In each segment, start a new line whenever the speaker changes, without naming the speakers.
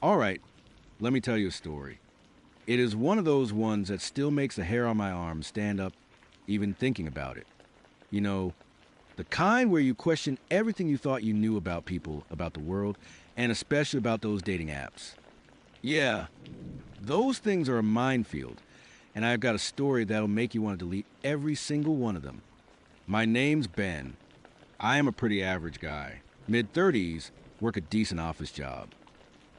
All right, let me tell you a story. It is one of those ones that still makes the hair on my arm stand up even thinking about it. You know, the kind where you question everything you thought you knew about people, about the world, and especially about those dating apps. Yeah, those things are a minefield, and I've got a story that'll make you want to delete every single one of them. My name's Ben. I am a pretty average guy. Mid 30s, work a decent office job.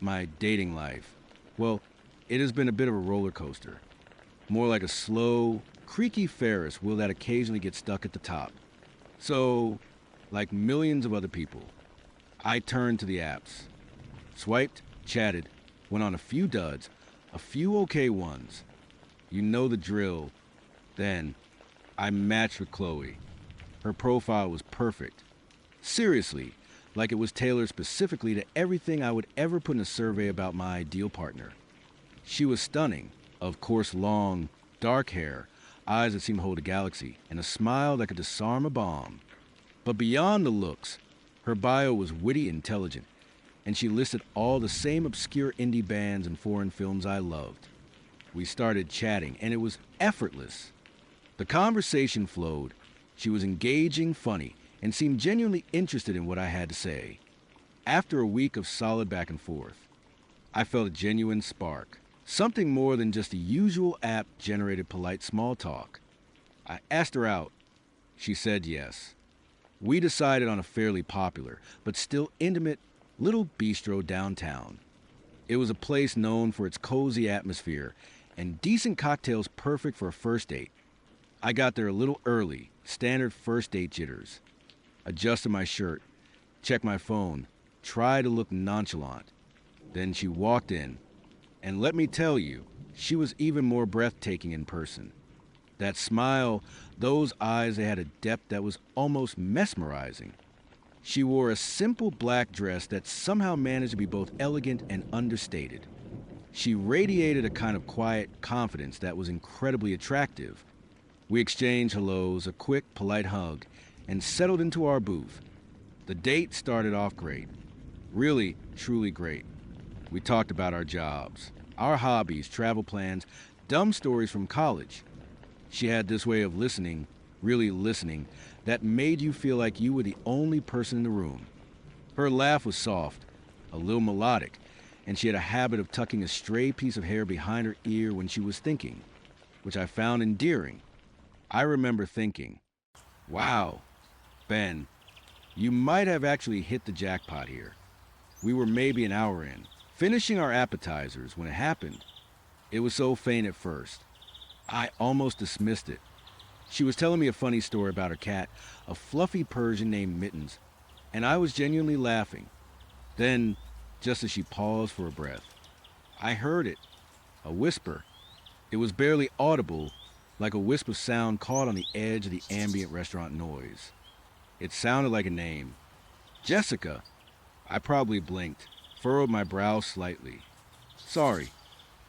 My dating life, well, it has been a bit of a roller coaster. More like a slow, creaky Ferris wheel that occasionally gets stuck at the top. So, like millions of other people, I turned to the apps. Swiped, chatted, went on a few duds, a few okay ones. You know the drill. Then, I matched with Chloe. Her profile was perfect. Seriously, like it was tailored specifically to everything I would ever put in a survey about my ideal partner. She was stunning. Of course, long, dark hair, eyes that seemed to hold a galaxy, and a smile that could disarm a bomb. But beyond the looks, her bio was witty and intelligent, and she listed all the same obscure indie bands and foreign films I loved. We started chatting, and it was effortless. The conversation flowed. She was engaging, funny, and seemed genuinely interested in what I had to say. After a week of solid back and forth, I felt a genuine spark. Something more than just the usual app-generated polite small talk. I asked her out. She said yes. We decided on a fairly popular, but still intimate, little bistro downtown. It was a place known for its cozy atmosphere and decent cocktails perfect for a first date. I got there a little early, standard first date jitters. Adjusted my shirt, checked my phone, tried to look nonchalant. Then she walked in. And let me tell you, she was even more breathtaking in person. That smile, those eyes, they had a depth that was almost mesmerizing. She wore a simple black dress that somehow managed to be both elegant and understated. She radiated a kind of quiet confidence that was incredibly attractive. We exchanged hellos, a quick, polite hug, and settled into our booth. The date started off great. Really, truly great. We talked about our jobs, our hobbies, travel plans, dumb stories from college. She had this way of listening, really listening, that made you feel like you were the only person in the room. Her laugh was soft, a little melodic, and she had a habit of tucking a stray piece of hair behind her ear when she was thinking, which I found endearing. I remember thinking, wow, Ben, you might have actually hit the jackpot here. We were maybe an hour in, finishing our appetizers when it happened. It was so faint at first. I almost dismissed it. She was telling me a funny story about her cat, a fluffy Persian named Mittens, and I was genuinely laughing. Then, just as she paused for a breath, I heard it, a whisper. It was barely audible, like a wisp of sound caught on the edge of the ambient restaurant noise. It sounded like a name. Jessica. I probably blinked, furrowed my brow slightly. Sorry.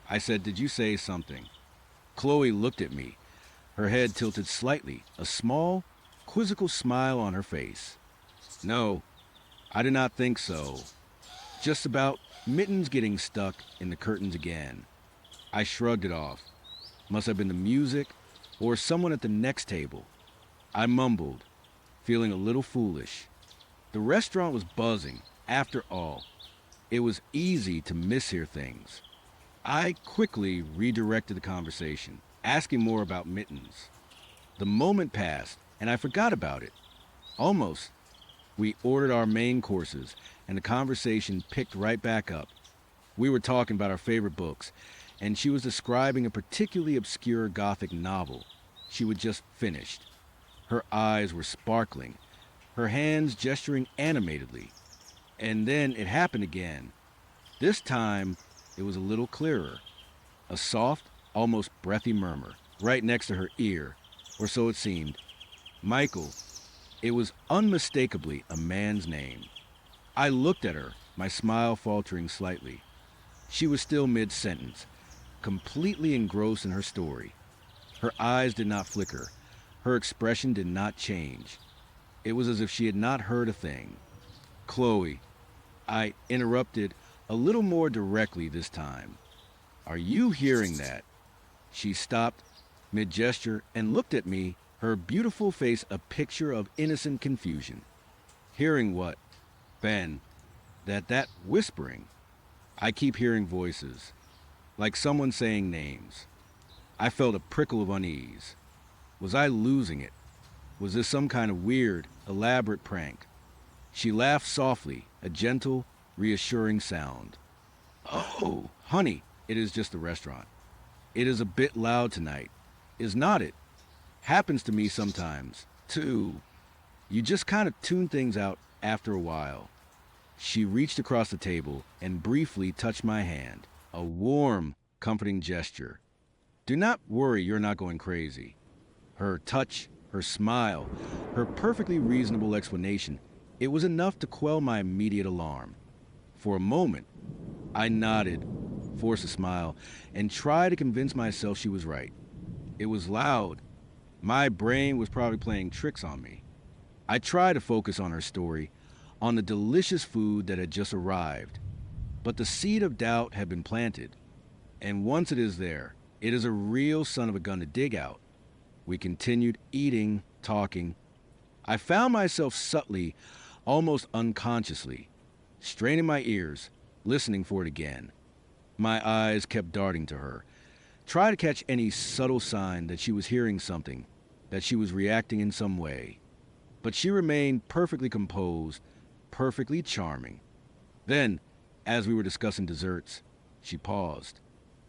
I said, did you say something? Chloe looked at me, her head tilted slightly, a small, quizzical smile on her face. No, I did not think so. Just about Mittens getting stuck in the curtains again. I shrugged it off. Must have been the music or someone at the next table. I mumbled, feeling a little foolish. The restaurant was buzzing, after all. It was easy to mishear things. I quickly redirected the conversation, asking more about Mittens. The moment passed, and I forgot about it. Almost. We ordered our main courses, and the conversation picked right back up. We were talking about our favorite books, and she was describing a particularly obscure Gothic novel she had just finished. Her eyes were sparkling, her hands gesturing animatedly. And then it happened again. This time, it was a little clearer. A soft, almost breathy murmur, right next to her ear, or so it seemed. Michael. It was unmistakably a man's name. I looked at her, my smile faltering slightly. She was still mid-sentence, completely engrossed in her story. Her eyes did not flicker. Her expression did not change. It was as if she had not heard a thing. Chloe, I interrupted, a little more directly this time. Are you hearing that? She stopped mid-gesture and looked at me, her beautiful face a picture of innocent confusion. Hearing what? Ben, that whispering. I keep hearing voices, like someone saying names. I felt a prickle of unease. Was I losing it? Was this some kind of weird, elaborate prank? She laughed softly, a gentle, reassuring sound. Oh, honey, it is just the restaurant. It is a bit loud tonight. Is not it? Happens to me sometimes, too. You just kind of tune things out after a while. She reached across the table and briefly touched my hand, a warm, comforting gesture. Do not worry, you're not going crazy. Her touch, her smile, her perfectly reasonable explanation, it was enough to quell my immediate alarm. For a moment, I nodded, forced a smile, and tried to convince myself she was right. It was loud. My brain was probably playing tricks on me. I tried to focus on her story, on the delicious food that had just arrived. But the seed of doubt had been planted. And once it is there, it is a real son of a gun to dig out. We continued eating, talking. I found myself subtly, almost unconsciously, straining my ears, listening for it again. My eyes kept darting to her, try to catch any subtle sign that she was hearing something, that she was reacting in some way. But she remained perfectly composed, perfectly charming. Then, as we were discussing desserts, she paused.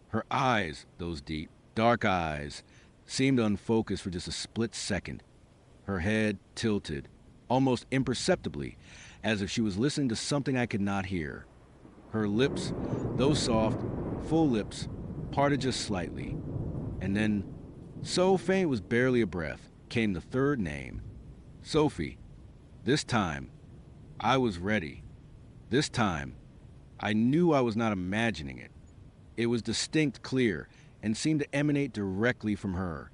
Her eyes, those deep, dark eyes, seemed unfocused for just a split second. Her head tilted, almost imperceptibly, as if she was listening to something I could not hear. Her lips, those soft, full lips, parted just slightly. And then, so faint it was barely a breath, came the third name. Sophie. This time, I was ready. This time, I knew I was not imagining it. It was distinct, clear, and seemed to emanate directly from her,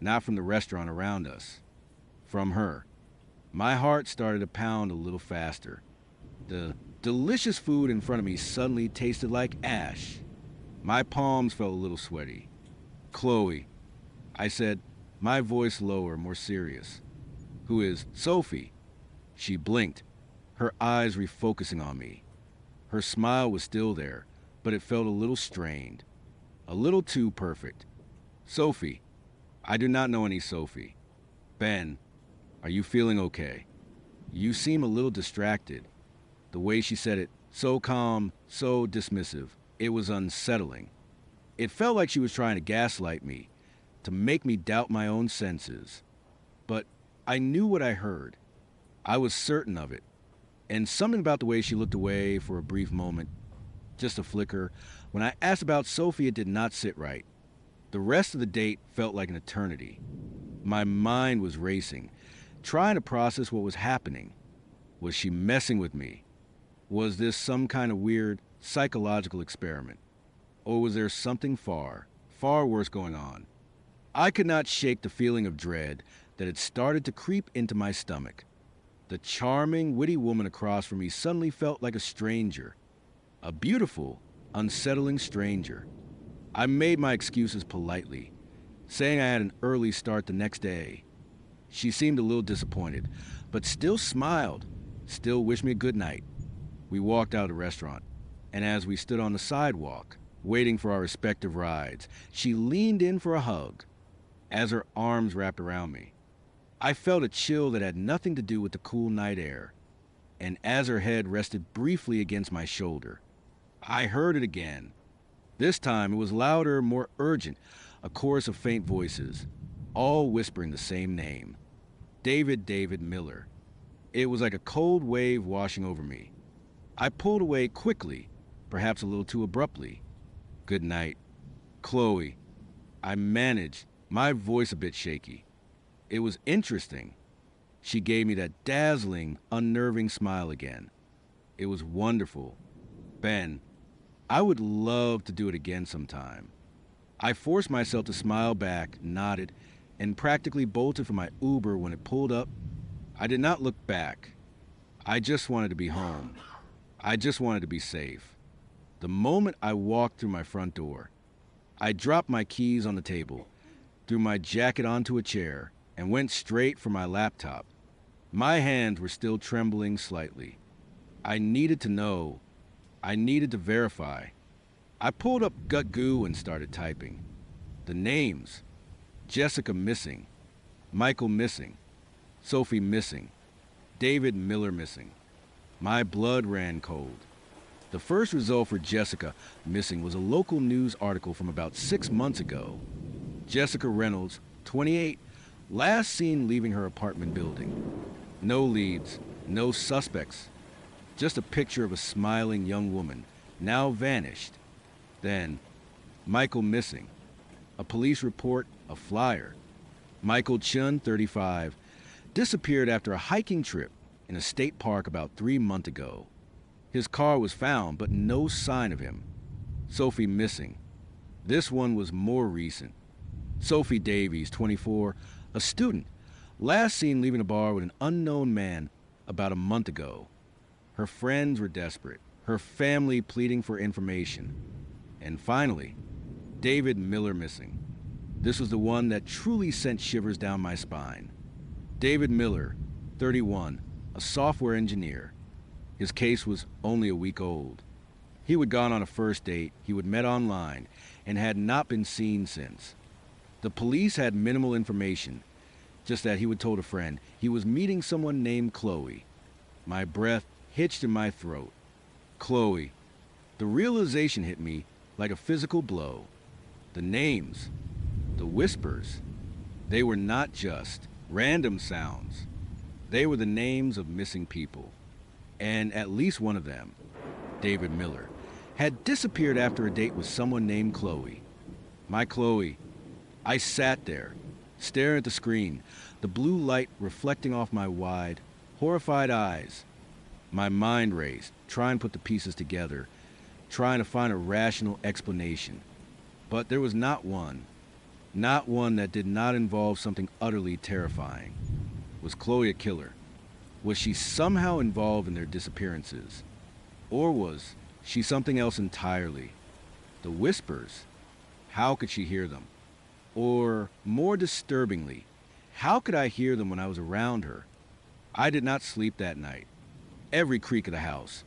not from the restaurant around us. From her. My heart started to pound a little faster. The delicious food in front of me suddenly tasted like ash. My palms felt a little sweaty. Chloe, I said, my voice lower, more serious. Who is Sophie? She blinked, her eyes refocusing on me. Her smile was still there, but it felt a little strained, a little too perfect. Sophie, I do not know any Sophie. Ben, are you feeling okay? You seem a little distracted. The way she said it, so calm, so dismissive, it was unsettling. It felt like she was trying to gaslight me, to make me doubt my own senses. But I knew what I heard. I was certain of it. And something about the way she looked away for a brief moment, just a flicker, when I asked about Sophie, it did not sit right. The rest of the date felt like an eternity. My mind was racing, trying to process what was happening. Was she messing with me? Was this some kind of weird psychological experiment? Or was there something far, far worse going on? I could not shake the feeling of dread that had started to creep into my stomach. The charming, witty woman across from me suddenly felt like a stranger. A beautiful, unsettling stranger. I made my excuses politely, saying I had an early start the next day. She seemed a little disappointed, but still smiled, still wished me a good night. We walked out of the restaurant, and as we stood on the sidewalk, waiting for our respective rides, she leaned in for a hug. As her arms wrapped around me, I felt a chill that had nothing to do with the cool night air, and as her head rested briefly against my shoulder, I heard it again. This time it was louder, more urgent, a chorus of faint voices, all whispering the same name. David Miller. It was like a cold wave washing over me. I pulled away quickly, perhaps a little too abruptly. Good night. Chloe. I managed, my voice a bit shaky. It was interesting. She gave me that dazzling, unnerving smile again. It was wonderful. Ben, I would love to do it again sometime. I forced myself to smile back, nodded, and practically bolted for my Uber when it pulled up. I did not look back. I just wanted to be home. I just wanted to be safe. The moment I walked through my front door, I dropped my keys on the table, threw my jacket onto a chair, and went straight for my laptop. My hands were still trembling slightly. I needed to know. I needed to verify. I pulled up Gut Goo and started typing. The names: Jessica missing, Michael missing, Sophie missing, David Miller missing. My blood ran cold. The first result for Jessica missing was a local news article from about 6 months ago. Jessica Reynolds, 28, last seen leaving her apartment building. No leads, no suspects. Just a picture of a smiling young woman, now vanished. Then, Michael missing. A police report, a flyer. Michael Chun, 35, disappeared after a hiking trip in a state park about 3 months ago. His car was found, but no sign of him. Sophie missing. This one was more recent. Sophie Davies, 24, a student, last seen leaving a bar with an unknown man about a month ago. Her friends were desperate, her family pleading for information. And finally, David Miller missing. This was the one that truly sent shivers down my spine. David Miller, 31, a software engineer. His case was only a week old. He would gone on a first date, he would met online, and had not been seen since. The police had minimal information, just that he would told a friend he was meeting someone named Chloe. My breath hitched in my throat. Chloe. The realization hit me like a physical blow. The names, the whispers, they were not just random sounds. They were the names of missing people. And at least one of them, David Miller, had disappeared after a date with someone named Chloe. My Chloe. I sat there, staring at the screen, the blue light reflecting off my wide, horrified eyes. My mind raced, trying to put the pieces together, trying to find a rational explanation. But there was not one that did not involve something utterly terrifying. Was Chloe a killer? Was she somehow involved in their disappearances? Or was she something else entirely? The whispers, how could she hear them? Or, more disturbingly, how could I hear them when I was around her? I did not sleep that night. Every creak of the house,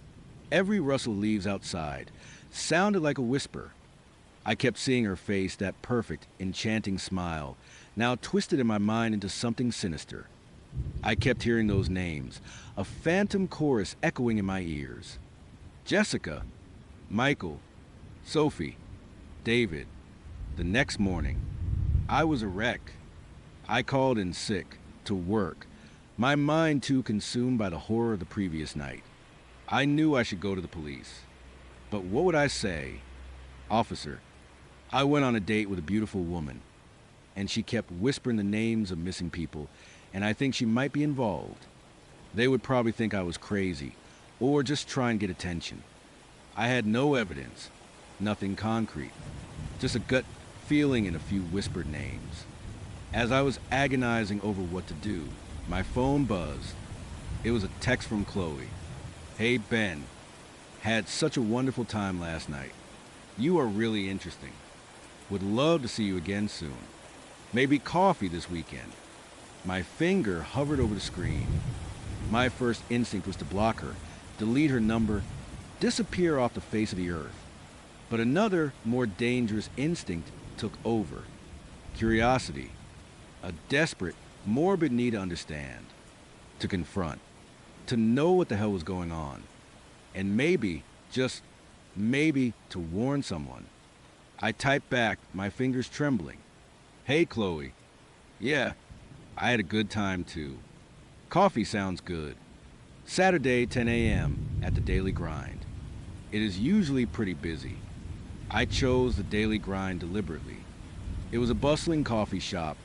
every rustle of leaves outside, sounded like a whisper. I kept seeing her face, that perfect, enchanting smile, now twisted in my mind into something sinister. I kept hearing those names, a phantom chorus echoing in my ears. Jessica, Michael, Sophie, David. The next morning, I was a wreck. I called in sick, to work, my mind too consumed by the horror of the previous night. I knew I should go to the police. But what would I say? Officer, I went on a date with a beautiful woman, and she kept whispering the names of missing people, and I think she might be involved. They would probably think I was crazy, or just try and get attention. I had no evidence, nothing concrete, just a gut feeling and a few whispered names. As I was agonizing over what to do, my phone buzzed. It was a text from Chloe. Hey Ben, had such a wonderful time last night. You are really interesting. Would love to see you again soon. Maybe coffee this weekend. My finger hovered over the screen. My first instinct was to block her, delete her number, disappear off the face of the earth. But another, more dangerous instinct took over. Curiosity. A desperate, morbid need to understand. To confront. To know what the hell was going on. And maybe, just maybe, to warn someone. I typed back, my fingers trembling. Hey, Chloe. Yeah, I had a good time too. Coffee sounds good. Saturday, 10 a.m. at the Daily Grind. It is usually pretty busy. I chose the Daily Grind deliberately. It was a bustling coffee shop,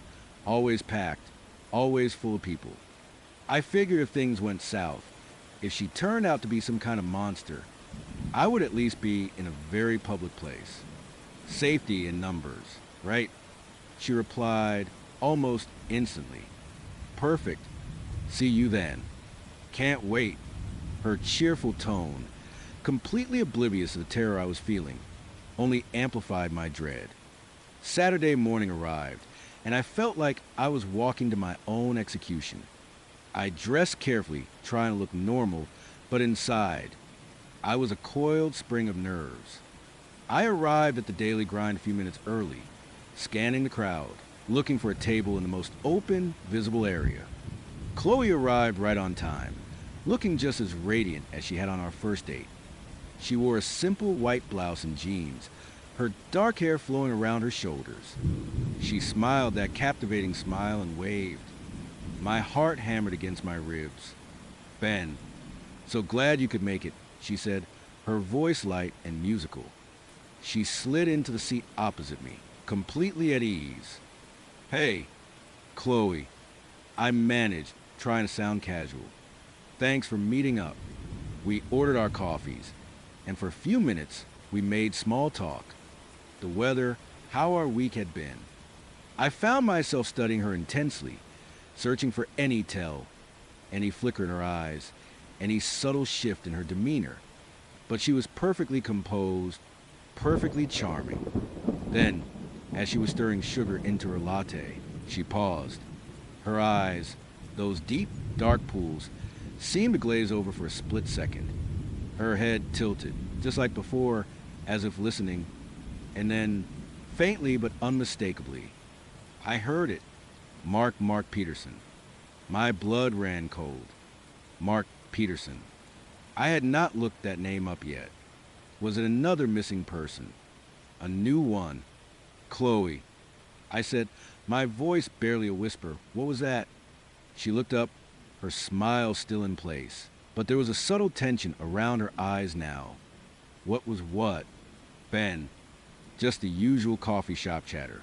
always packed, always full of people. I figured if things went south, if she turned out to be some kind of monster, I would at least be in a very public place. Safety in numbers, right? She replied almost instantly. Perfect. See you then. Can't wait. Her cheerful tone, completely oblivious of the terror I was feeling, only amplified my dread. Saturday morning arrived, and I felt like I was walking to my own execution. I dressed carefully, trying to look normal, but inside, I was a coiled spring of nerves. I arrived at the daily grind a few minutes early, scanning the crowd, looking for a table in the most open, visible area. Chloe arrived right on time, looking just as radiant as she had on our first date. She wore a simple white blouse and jeans, her dark hair flowing around her shoulders. She smiled that captivating smile and waved. My heart hammered against my ribs. "Ben, so glad you could make it," she said, her voice light and musical. She slid into the seat opposite me, completely at ease. "Hey, Chloe," I managed, trying to sound casual. "Thanks for meeting up." We ordered our coffees, and for a few minutes, we made small talk. The weather, how our week had been. I found myself studying her intensely, searching for any tell, any flicker in her eyes, any subtle shift in her demeanor. But she was perfectly composed, perfectly charming. Then, as she was stirring sugar into her latte, she paused. Her eyes, those deep, dark pools, seemed to glaze over for a split second. Her head tilted, just like before, as if listening, and then, faintly but unmistakably, I heard it. Mark Peterson. My blood ran cold. Mark Peterson. I had not looked that name up yet. Was it another missing person? A new one? "Chloe," I said, my voice barely a whisper. "What was that?" She looked up, her smile still in place, but there was a subtle tension around her eyes now. What was what? "Ben." Just the usual coffee shop chatter.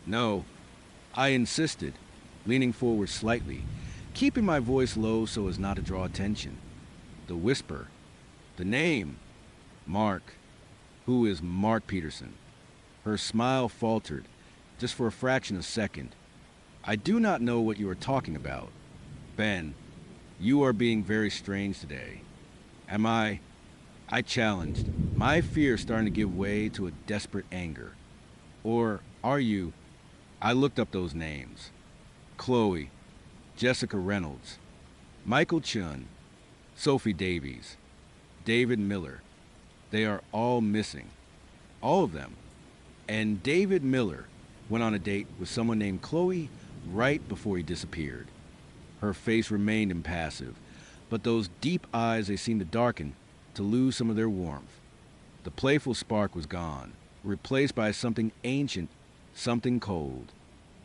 "No," I insisted, leaning forward slightly, keeping my voice low so as not to draw attention. The whisper. The name. "Mark." "Who is Mark Peterson?" Her smile faltered, just for a fraction of a second. "I do not know what you are talking about." "Ben, you are being very strange today." "Am I?" I challenged, my fear starting to give way to a desperate anger. "Or are you?" I looked up those names. Chloe, Jessica Reynolds, Michael Chun, Sophie Davies, David Miller. They are all missing. All of them. And David Miller went on a date with someone named Chloe right before he disappeared. Her face remained impassive, but those deep eyes, they seemed to darken, to lose some of their warmth. The playful spark was gone, replaced by something ancient, something cold.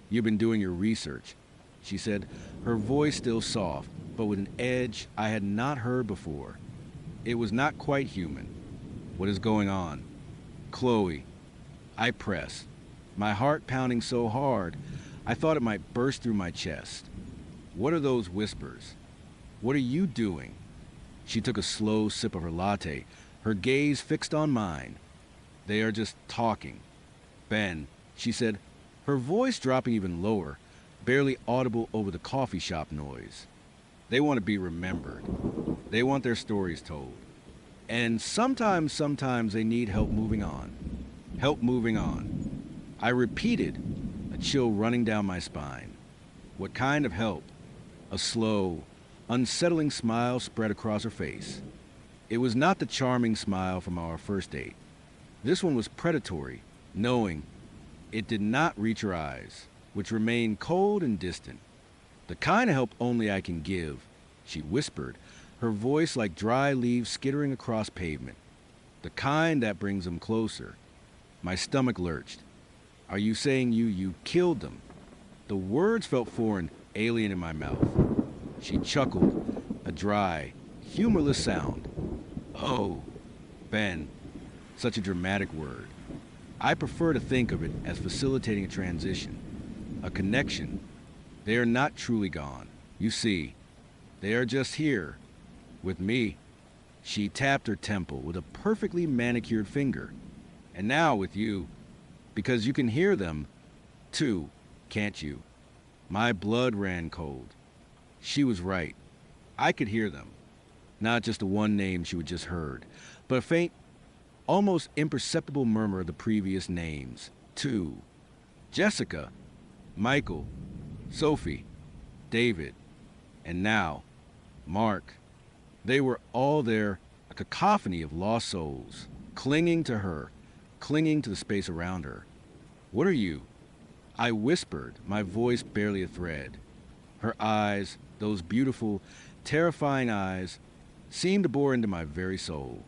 "You've been doing your research," she said, her voice still soft, but with an edge I had not heard before. It was not quite human. "What is going on?" "Chloe." I pressed, my heart pounding so hard I thought it might burst through my chest. "What are those whispers? What are you doing?" She took a slow sip of her latte, her gaze fixed on mine. "They are just talking." "Ben," she said, her voice dropping even lower, barely audible over the coffee shop noise. "They want to be remembered. They want their stories told. And sometimes they need help moving on. Help moving on." I repeated, a chill running down my spine. "What kind of help?" A slow, unsettling smile spread across her face. It was not the charming smile from our first date. This one was predatory, knowing. It did not reach her eyes, which remained cold and distant. "The kind of help only I can give," she whispered, her voice like dry leaves skittering across pavement. "The kind that brings them closer." My stomach lurched. "Are you saying you killed them?" The words felt foreign, alien in my mouth. She chuckled, a dry, humorless sound. "Oh, Ben, such a dramatic word. I prefer to think of it as facilitating a transition, a connection. They are not truly gone. You see, they are just here, with me." She tapped her temple with a perfectly manicured finger. "And now with you, because you can hear them, too, can't you?" My blood ran cold. She was right. I could hear them. Not just the one name she had just heard, but a faint, almost imperceptible murmur of the previous names. 2. Jessica, Michael, Sophie, David, and now, Mark. They were all there, a cacophony of lost souls, clinging to her, clinging to the space around her. What are you? I whispered, my voice barely a thread. Her eyes, those beautiful, terrifying eyes, seemed to bore into my very soul.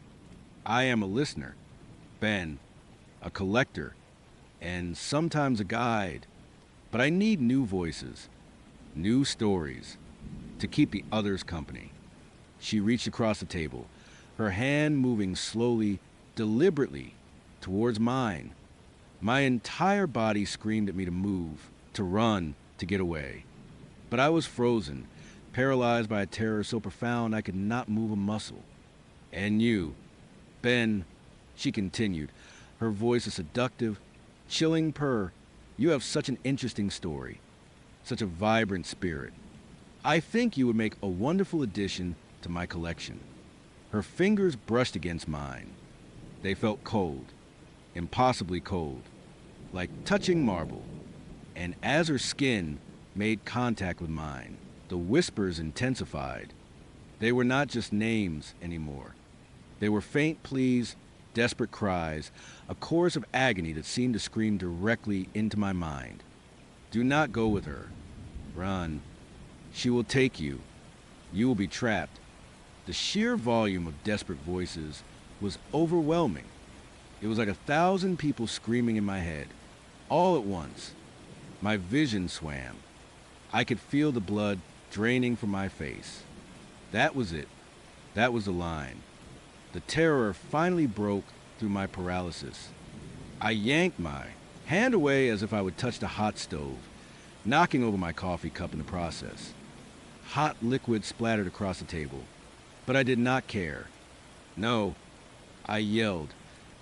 I am a listener, Ben, a collector, and sometimes a guide. But I need new voices, new stories, to keep the others company. She reached across the table, her hand moving slowly, deliberately, towards mine. My entire body screamed at me to move, to run, to get away. But I was frozen, paralyzed by a terror so profound I could not move a muscle. And you, Ben, she continued, her voice a seductive, chilling purr. You have such an interesting story, such a vibrant spirit. I think you would make a wonderful addition to my collection. Her fingers brushed against mine. They felt cold, impossibly cold, like touching marble. And as her skin made contact with mine, the whispers intensified. They were not just names anymore. They were faint pleas, desperate cries, a chorus of agony that seemed to scream directly into my mind. Do not go with her. Run. She will take you. You will be trapped. The sheer volume of desperate voices was overwhelming. It was like 1,000 people screaming in my head, all at once. My vision swam. I could feel the blood draining from my face. That was it. That was the line. The terror finally broke through my paralysis. I yanked my hand away as if I would touch the hot stove, knocking over my coffee cup in the process. Hot liquid splattered across the table, but I did not care. No, I yelled,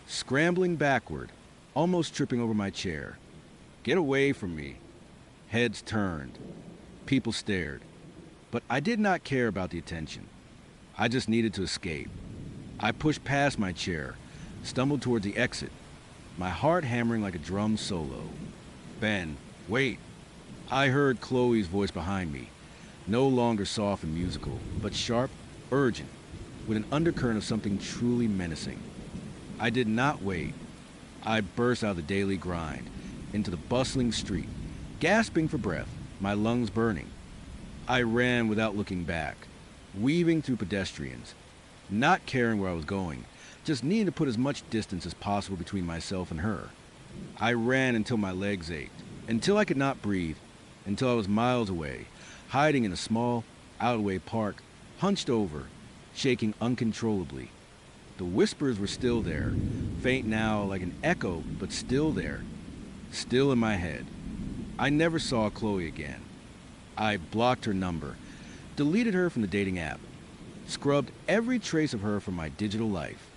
scrambling backward, almost tripping over my chair. Get away from me. Heads turned. People stared. But I did not care about the attention. I just needed to escape. I pushed past my chair, stumbled towards the exit, my heart hammering like a drum solo. Ben, wait. I heard Chloe's voice behind me, no longer soft and musical, but sharp, urgent, with an undercurrent of something truly menacing. I did not wait. I burst out of the daily grind, into the bustling street, gasping for breath, my lungs burning. I ran without looking back, weaving through pedestrians, not caring where I was going, just needing to put as much distance as possible between myself and her. I ran until my legs ached, until I could not breathe, until I was miles away, hiding in a small, out-of-the-way park, hunched over, shaking uncontrollably. The whispers were still there, faint now like an echo, but still there, still in my head. I never saw Chloe again. I blocked her number, deleted her from the dating app, scrubbed every trace of her from my digital life.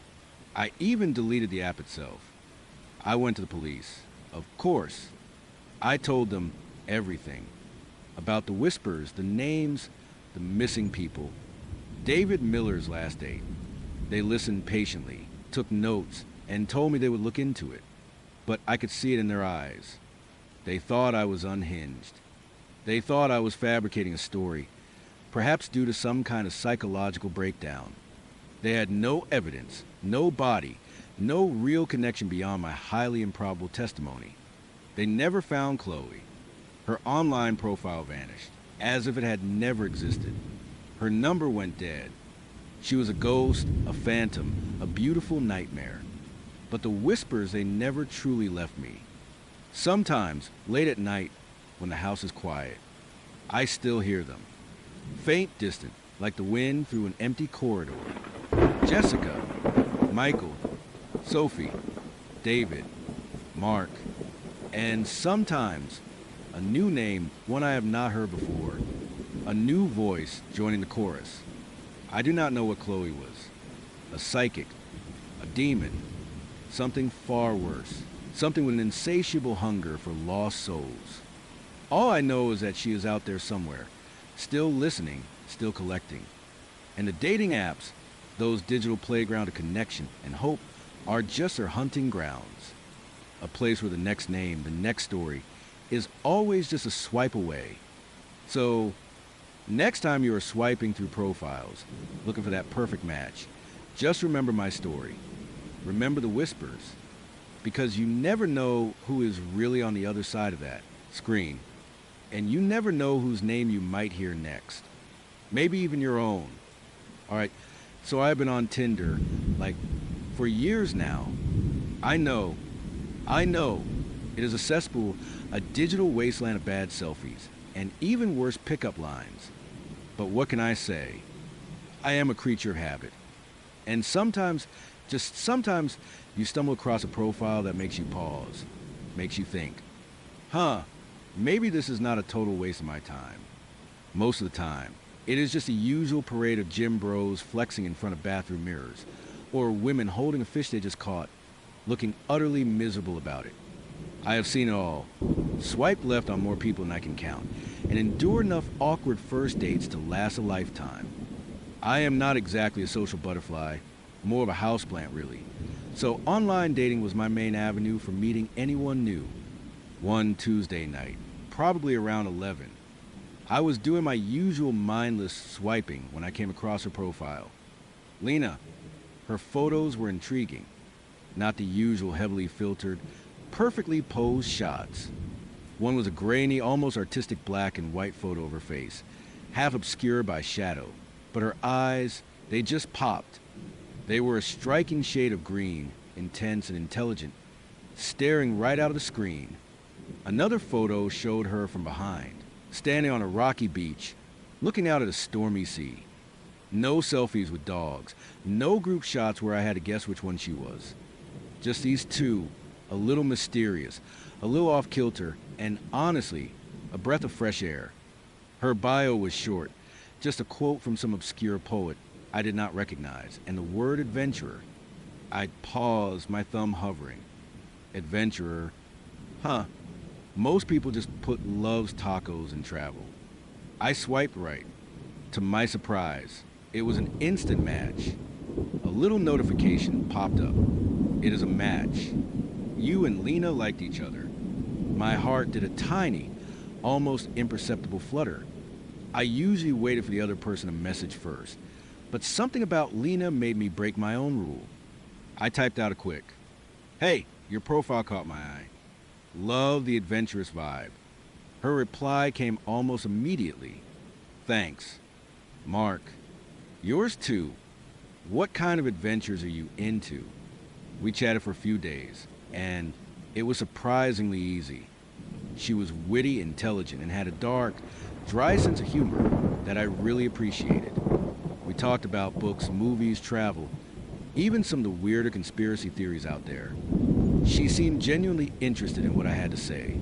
I even deleted the app itself. I went to the police. Of course. I told them everything. About the whispers, the names, the missing people. David Miller's last date. They listened patiently, took notes, and told me they would look into it. But I could see it in their eyes. They thought I was unhinged. They thought I was fabricating a story, perhaps due to some kind of psychological breakdown. They had no evidence, no body, no real connection beyond my highly improbable testimony. They never found Chloe. Her online profile vanished, as if it had never existed. Her number went dead. She was a ghost, a phantom, a beautiful nightmare. But the whispers, they never truly left me. Sometimes, late at night, when the house is quiet, I still hear them. Faint, distant, like the wind through an empty corridor. Jessica, Michael, Sophie, David, Mark, and sometimes a new name, one I have not heard before. A new voice joining the chorus. I do not know what Chloe was. A psychic, a demon, something far worse. Something with an insatiable hunger for lost souls. All I know is that she is out there somewhere, still listening, still collecting. And the dating apps, Those digital playground of connection and hope are just her hunting grounds. A place where the next name, the next story, is always just a swipe away. So, next time you are swiping through profiles, looking for that perfect match, just remember my story. Remember the whispers. Because you never know who is really on the other side of that screen. And you never know whose name you might hear next. Maybe even your own. Alright, so I've been on Tinder, like, for years now. I know, it is a cesspool, a digital wasteland of bad selfies, and even worse pickup lines. But what can I say? I am a creature of habit. And sometimes, just sometimes, you stumble across a profile that makes you pause, makes you think, maybe this is not a total waste of my time. Most of the time, it is just a usual parade of gym bros flexing in front of bathroom mirrors, or women holding a fish they just caught, looking utterly miserable about it. I have seen it all, swiped left on more people than I can count, and endured enough awkward first dates to last a lifetime. I am not exactly a social butterfly, more of a houseplant really. So online dating was my main avenue for meeting anyone new. One Tuesday night, probably around 11. I was doing my usual mindless swiping when I came across her profile. Lena. Her photos were intriguing. Not the usual heavily filtered, perfectly posed shots. One was a grainy, almost artistic black and white photo of her face, half obscured by shadow. But her eyes, they just popped. They were a striking shade of green, intense and intelligent, staring right out of the screen. Another photo showed her from behind, standing on a rocky beach, looking out at a stormy sea. No selfies with dogs, no group shots where I had to guess which one she was. Just these two, a little mysterious, a little off-kilter, and honestly, a breath of fresh air. Her bio was short, just a quote from some obscure poet I did not recognize, and the word adventurer. I paused, my thumb hovering. Adventurer. Most people just put loves tacos and travel. I swiped right. To my surprise, it was an instant match. A little notification popped up. It is a match. You and Lena liked each other. My heart did a tiny, almost imperceptible flutter. I usually waited for the other person to message first, but something about Lena made me break my own rule. I typed out a quick, "Hey, your profile caught my eye. Love the adventurous vibe." Her reply came almost immediately. "Thanks. Mark. Yours too. What kind of adventures are you into?" We chatted for a few days, and it was surprisingly easy. She was witty, intelligent, and had a dark, dry sense of humor that I really appreciated. We talked about books, movies, travel, even some of the weirder conspiracy theories out there. She seemed genuinely interested in what I had to say,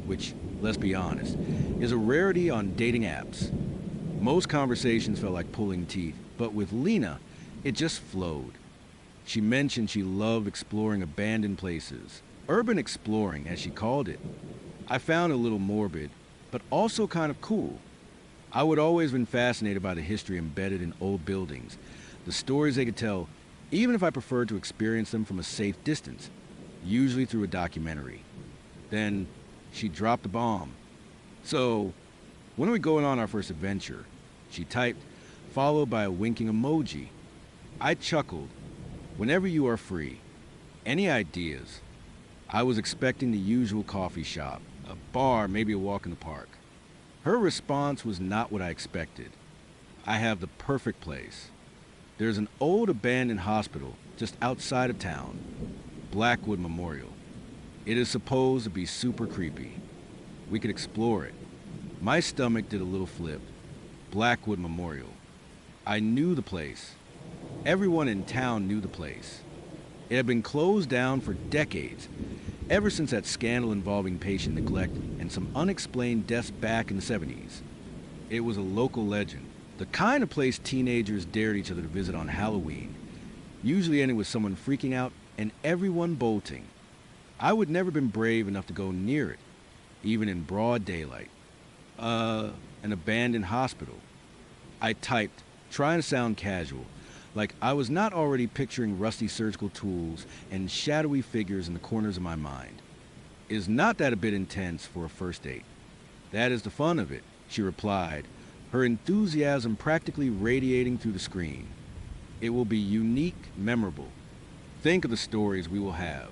which, let's be honest, is a rarity on dating apps. Most conversations felt like pulling teeth, but with Lena, it just flowed. She mentioned she loved exploring abandoned places, urban exploring as she called it. I found it a little morbid, but also kind of cool. I would always been fascinated by the history embedded in old buildings, the stories they could tell, even if I preferred to experience them from a safe distance, usually through a documentary. Then she dropped the bomb. "So, when are we going on our first adventure?" She typed, followed by a winking emoji. I chuckled. "Whenever you are free. Any ideas?" I was expecting the usual coffee shop, a bar, maybe a walk in the park. Her response was not what I expected. "I have the perfect place. There's an old abandoned hospital just outside of town, Blackwood Memorial. It is supposed to be super creepy. We could explore it." My stomach did a little flip. Blackwood Memorial. I knew the place. Everyone in town knew the place. It had been closed down for decades, ever since that scandal involving patient neglect and some unexplained deaths back in the 70s. It was a local legend, the kind of place teenagers dared each other to visit on Halloween, usually ending with someone freaking out and everyone bolting. I would never been brave enough to go near it, even in broad daylight. An abandoned hospital. I typed, trying to sound casual, Like I was not already picturing rusty surgical tools and shadowy figures in the corners of my mind. Is not that a bit intense for a first date? That is the fun of it, she replied, her enthusiasm practically radiating through the screen. It will be unique, memorable. Think of the stories we will have.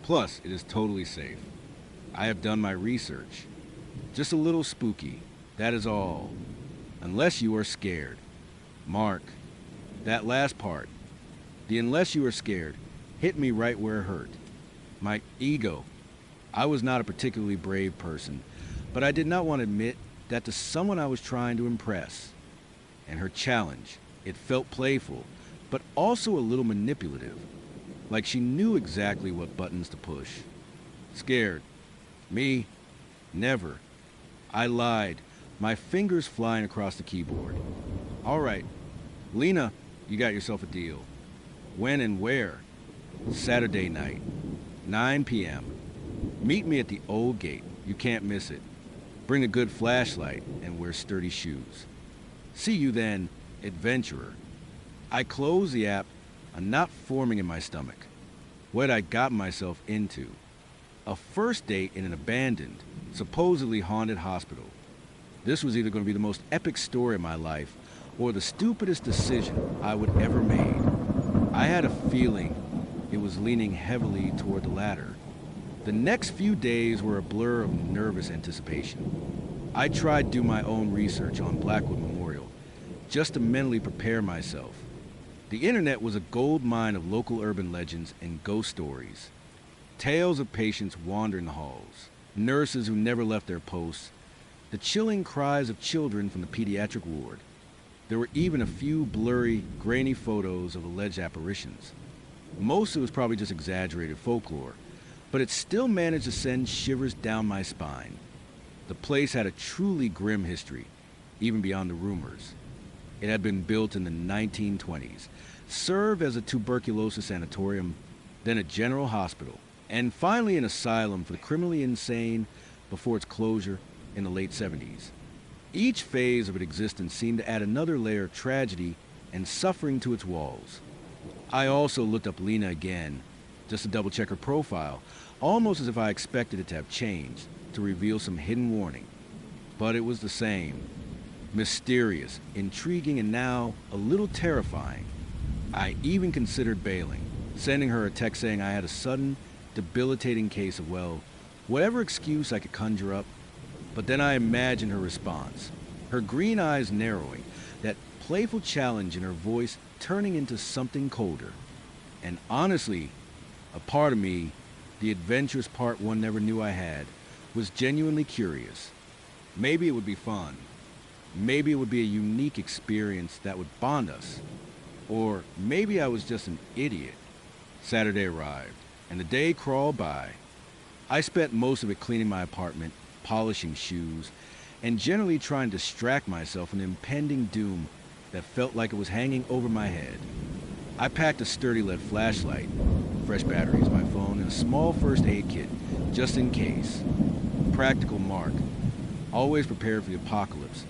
Plus, it is totally safe. I have done my research. Just a little spooky, that is all. Unless you are scared. Mark, that last part, the unless you are scared, hit me right where it hurt. My ego. I was not a particularly brave person, but I did not want to admit that to someone I was trying to impress. And her challenge, it felt playful, but also a little manipulative. Like she knew exactly what buttons to push. Scared. Me? Never. I lied, my fingers flying across the keyboard. All right, Lena, you got yourself a deal. When and where? Saturday night, 9 p.m. Meet me at the old gate. You can't miss it. Bring a good flashlight and wear sturdy shoes. See you then, adventurer. I closed the app, a knot forming in my stomach. What had I gotten myself into? A first date in an abandoned, supposedly haunted hospital. This was either going to be the most epic story of my life or the stupidest decision I would ever made. I had a feeling it was leaning heavily toward the latter. The next few days were a blur of nervous anticipation. I tried to do my own research on Blackwood Memorial, just to mentally prepare myself. The internet was a gold mine of local urban legends and ghost stories. Tales of patients wandering the halls, nurses who never left their posts, the chilling cries of children from the pediatric ward. There were even a few blurry, grainy photos of alleged apparitions. Most of it was probably just exaggerated folklore, but it still managed to send shivers down my spine. The place had a truly grim history, even beyond the rumors. It had been built in the 1920s, served as a tuberculosis sanatorium, then a general hospital, and finally an asylum for the criminally insane before its closure in the late 70s. Each phase of its existence seemed to add another layer of tragedy and suffering to its walls. I also looked up Lena again, just to double check her profile, almost as if I expected it to have changed, to reveal some hidden warning. But it was the same. Mysterious, intriguing, and now a little terrifying. I even considered bailing, sending her a text saying I had a sudden, debilitating case of, well, whatever excuse I could conjure up. But then I imagined her response, her green eyes narrowing, that playful challenge in her voice turning into something colder. And honestly, a part of me, the adventurous part one never knew I had, was genuinely curious. Maybe it would be fun. Maybe it would be a unique experience that would bond us. Or maybe I was just an idiot. Saturday arrived, and the day crawled by. I spent most of it cleaning my apartment, polishing shoes, and generally trying to distract myself from the impending doom that felt like it was hanging over my head. I packed a sturdy lead flashlight, fresh batteries, my phone, and a small first aid kit, just in case. Practical Mark, always prepared for the apocalypse,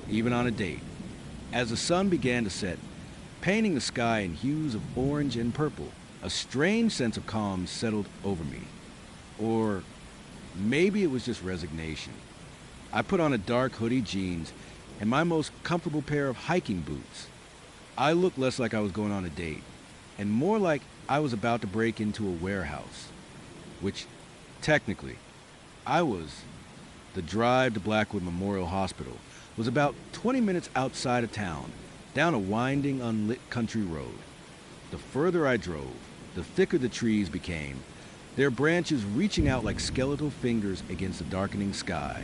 even on a date. As the sun began to set, painting the sky in hues of orange and purple, a strange sense of calm settled over me. Or maybe it was just resignation. I put on a dark hoodie jeans and my most comfortable pair of hiking boots. I looked less like I was going on a date, and more like I was about to break into a warehouse. Which, technically, I was. The drive to Blackwood Memorial Hospital was about 20 minutes outside of town, down a winding, unlit country road. The further I drove, the thicker the trees became, their branches reaching out like skeletal fingers against the darkening sky.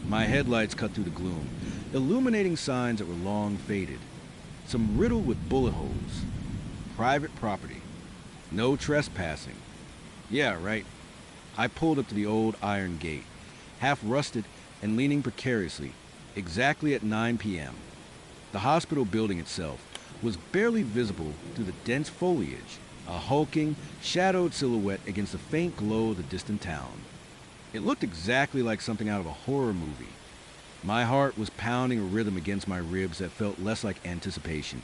My headlights cut through the gloom, illuminating signs that were long faded, some riddled with bullet holes. Private property. No trespassing. Yeah, right. I pulled up to the old iron gate, half rusted and leaning precariously, exactly at 9 p.m. The hospital building itself was barely visible through the dense foliage, a hulking, shadowed silhouette against the faint glow of the distant town. It looked exactly like something out of a horror movie. My heart was pounding a rhythm against my ribs that felt less like anticipation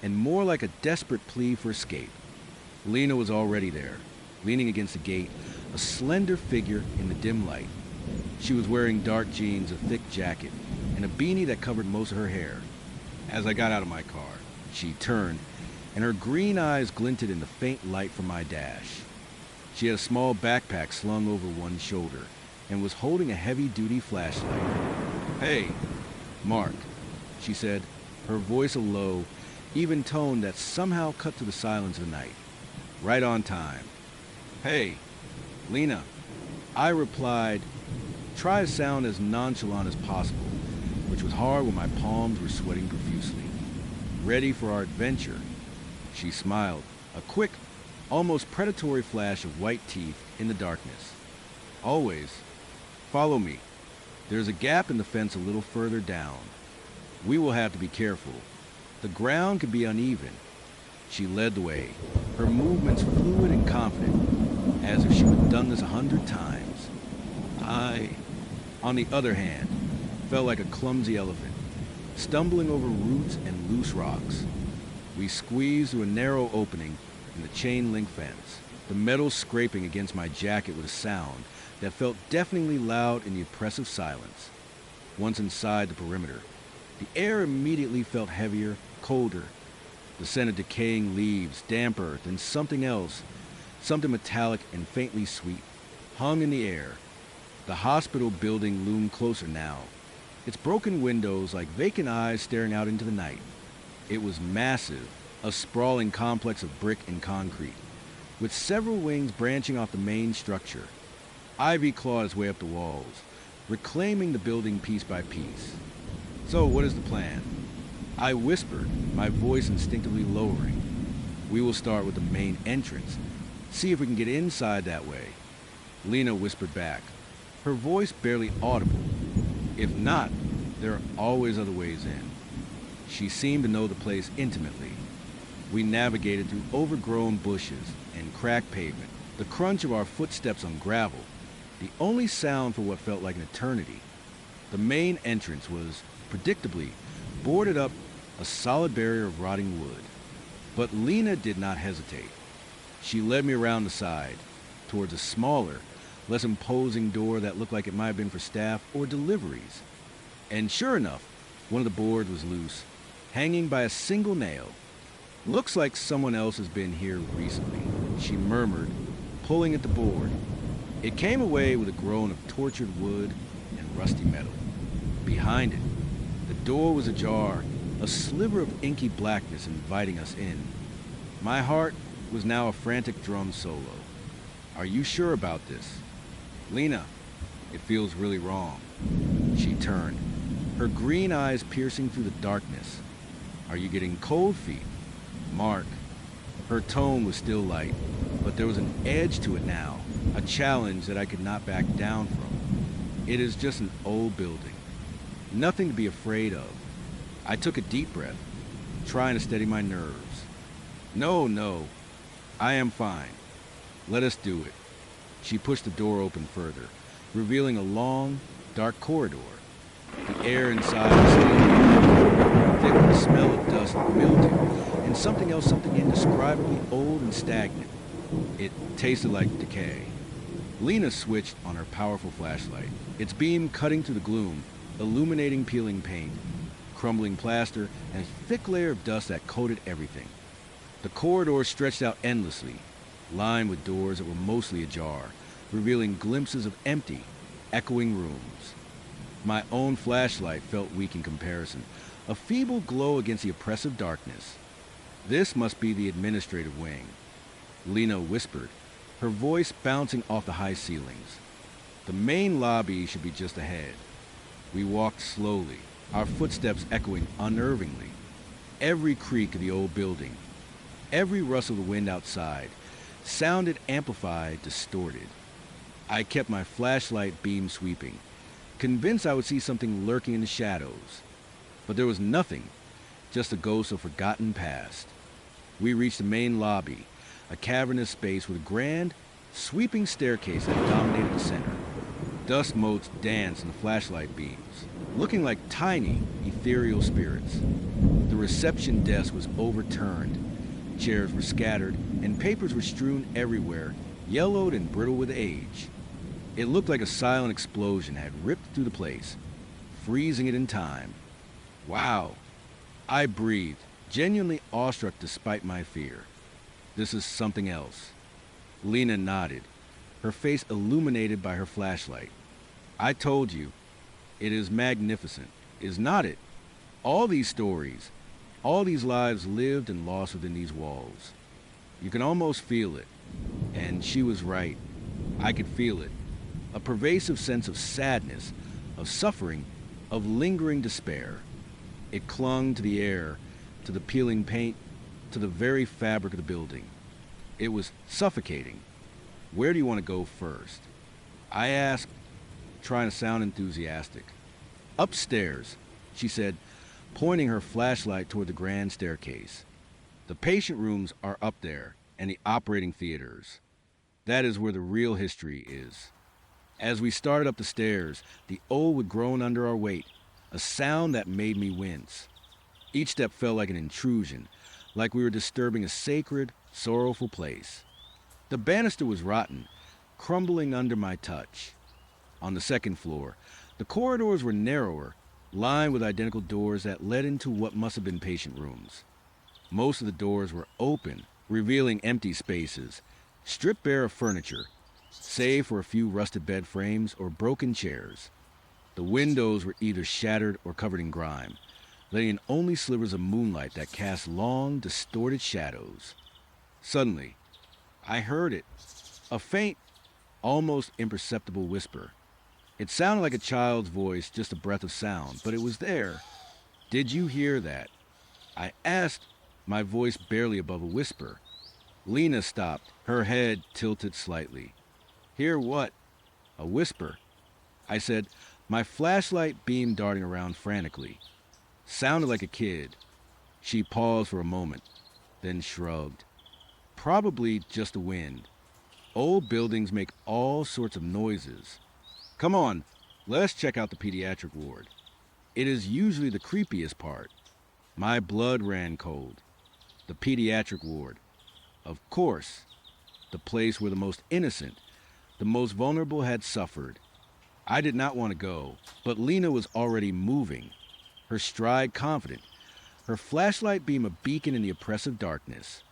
and more like a desperate plea for escape. Lena was already there, leaning against the gate, a slender figure in the dim light. She was wearing dark jeans, a thick jacket, and a beanie that covered most of her hair. As I got out of my car, she turned, and her green eyes glinted in the faint light from my dash. She had a small backpack slung over one shoulder and was holding a heavy-duty flashlight. "Hey, Mark," she said, her voice a low, even tone that somehow cut through the silence of the night. Right on time. "Hey, Lena," I replied, try to sound as nonchalant as possible, which was hard when my palms were sweating profusely. "Ready for our adventure?" She smiled, a quick, almost predatory flash of white teeth in the darkness. "Always. Follow me. There's a gap in the fence a little further down. We will have to be careful. The ground can be uneven." She led the way, her movements fluid and confident, as if she had done this 100 times. I, on the other hand, felt like a clumsy elephant, stumbling over roots and loose rocks. We squeezed through a narrow opening in the chain-link fence, the metal scraping against my jacket with a sound that felt deafeningly loud in the oppressive silence. Once inside the perimeter, the air immediately felt heavier, colder. The scent of decaying leaves, damp earth, and something else, something metallic and faintly sweet, hung in the air. The hospital building loomed closer now, its broken windows like vacant eyes staring out into the night. It was massive, a sprawling complex of brick and concrete, with several wings branching off the main structure. Ivy clawed its way up the walls, reclaiming the building piece by piece. "So, what is the plan?" I whispered, my voice instinctively lowering. "We will start with the main entrance, see if we can get inside that way." Lena whispered back, her voice barely audible. "If not, there are always other ways in." She seemed to know the place intimately. We navigated through overgrown bushes and cracked pavement, the crunch of our footsteps on gravel, the only sound for what felt like an eternity. The main entrance was, predictably, boarded up, a solid barrier of rotting wood. But Lena did not hesitate. She led me around the side, towards a smaller, less imposing door that looked like it might have been for staff or deliveries. And sure enough, one of the boards was loose, hanging by a single nail. "Looks like someone else has been here recently," she murmured, pulling at the board. It came away with a groan of tortured wood and rusty metal. Behind it, the door was ajar, a sliver of inky blackness inviting us in. My heart was now a frantic drum solo. "Are you sure about this?" "Lena, it feels really wrong." She turned, her green eyes piercing through the darkness. "Are you getting cold feet?" "Mark." Her tone was still light, but there was an edge to it now, a challenge that I could not back down from. "It is just an old building. Nothing to be afraid of." I took a deep breath, trying to steady my nerves. No, I am fine. Let us do it." She pushed the door open further, revealing a long, dark corridor. The air inside was still thick with the smell of dust, mildew, and something else, something indescribably old and stagnant. It tasted like decay. Lena switched on her powerful flashlight, its beam cutting through the gloom, illuminating peeling paint, crumbling plaster, and a thick layer of dust that coated everything. The corridor stretched out endlessly, lined with doors that were mostly ajar, revealing glimpses of empty, echoing rooms. My own flashlight felt weak in comparison, a feeble glow against the oppressive darkness. "This must be the administrative wing," Lena whispered, her voice bouncing off the high ceilings. "The main lobby should be just ahead." We walked slowly, our footsteps echoing unnervingly. Every creak of the old building, every rustle of the wind outside, sounded amplified, distorted. I kept my flashlight beam sweeping, convinced I would see something lurking in the shadows. But there was nothing, just a ghost of forgotten past. We reached the main lobby, a cavernous space with a grand, sweeping staircase that dominated the center. Dust motes danced in the flashlight beams, looking like tiny, ethereal spirits. The reception desk was overturned. Chairs were scattered, and papers were strewn everywhere, yellowed and brittle with age. It looked like a silent explosion had ripped through the place, freezing it in time. Wow. I breathed, genuinely awestruck despite my fear. This is something else. Lena nodded, her face illuminated by her flashlight. I told you, it is magnificent, is not it? All these stories, all these lives lived and lost within these walls. You can almost feel it. And she was right. I could feel it. A pervasive sense of sadness, of suffering, of lingering despair. It clung to the air, to the peeling paint, to the very fabric of the building. It was suffocating. Where do you want to go first? I asked, trying to sound enthusiastic. Upstairs, she said, pointing her flashlight toward the grand staircase. The patient rooms are up there, and the operating theaters. That is where the real history is. As we started up the stairs, the old would groan under our weight, a sound that made me wince. Each step felt like an intrusion, like we were disturbing a sacred, sorrowful place. The banister was rotten, crumbling under my touch. On the second floor, the corridors were narrower, lined with identical doors that led into what must have been patient rooms. Most of the doors were open, revealing empty spaces, stripped bare of furniture, save for a few rusted bed frames or broken chairs. The windows were either shattered or covered in grime, letting in only slivers of moonlight that cast long, distorted shadows. Suddenly, I heard it, a faint, almost imperceptible whisper. It sounded like a child's voice, just a breath of sound, but it was there. Did you hear that? I asked, my voice barely above a whisper. Lena stopped, her head tilted slightly. Hear what? A whisper. I said, my flashlight beam darting around frantically. Sounded like a kid. She paused for a moment, then shrugged. Probably just the wind. Old buildings make all sorts of noises. Come on, let's check out the pediatric ward. It is usually the creepiest part. My blood ran cold. The pediatric ward. Of course, the place where the most innocent, the most vulnerable had suffered. I did not want to go, but Lena was already moving, her stride confident, her flashlight beam a beacon in the oppressive darkness.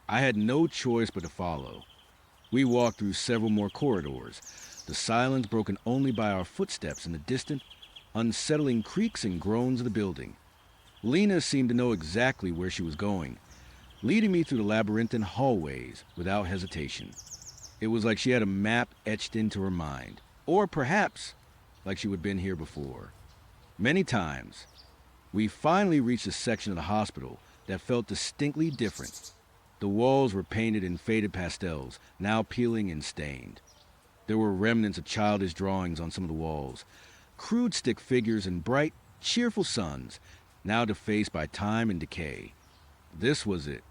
I had no choice but to follow. We walked through several more corridors, the silence broken only by our footsteps in the distant, unsettling creaks and groans of the building. Lena seemed to know exactly where she was going, leading me through the labyrinthine hallways without hesitation. It was like she had a map etched into her mind, or perhaps like she had been here before. Many times, we finally reached a section of the hospital that felt distinctly different. The walls were painted in faded pastels, now peeling and stained. There were remnants of childish drawings on some of the walls, crude stick figures and bright, cheerful suns, now defaced by time and decay. This was it,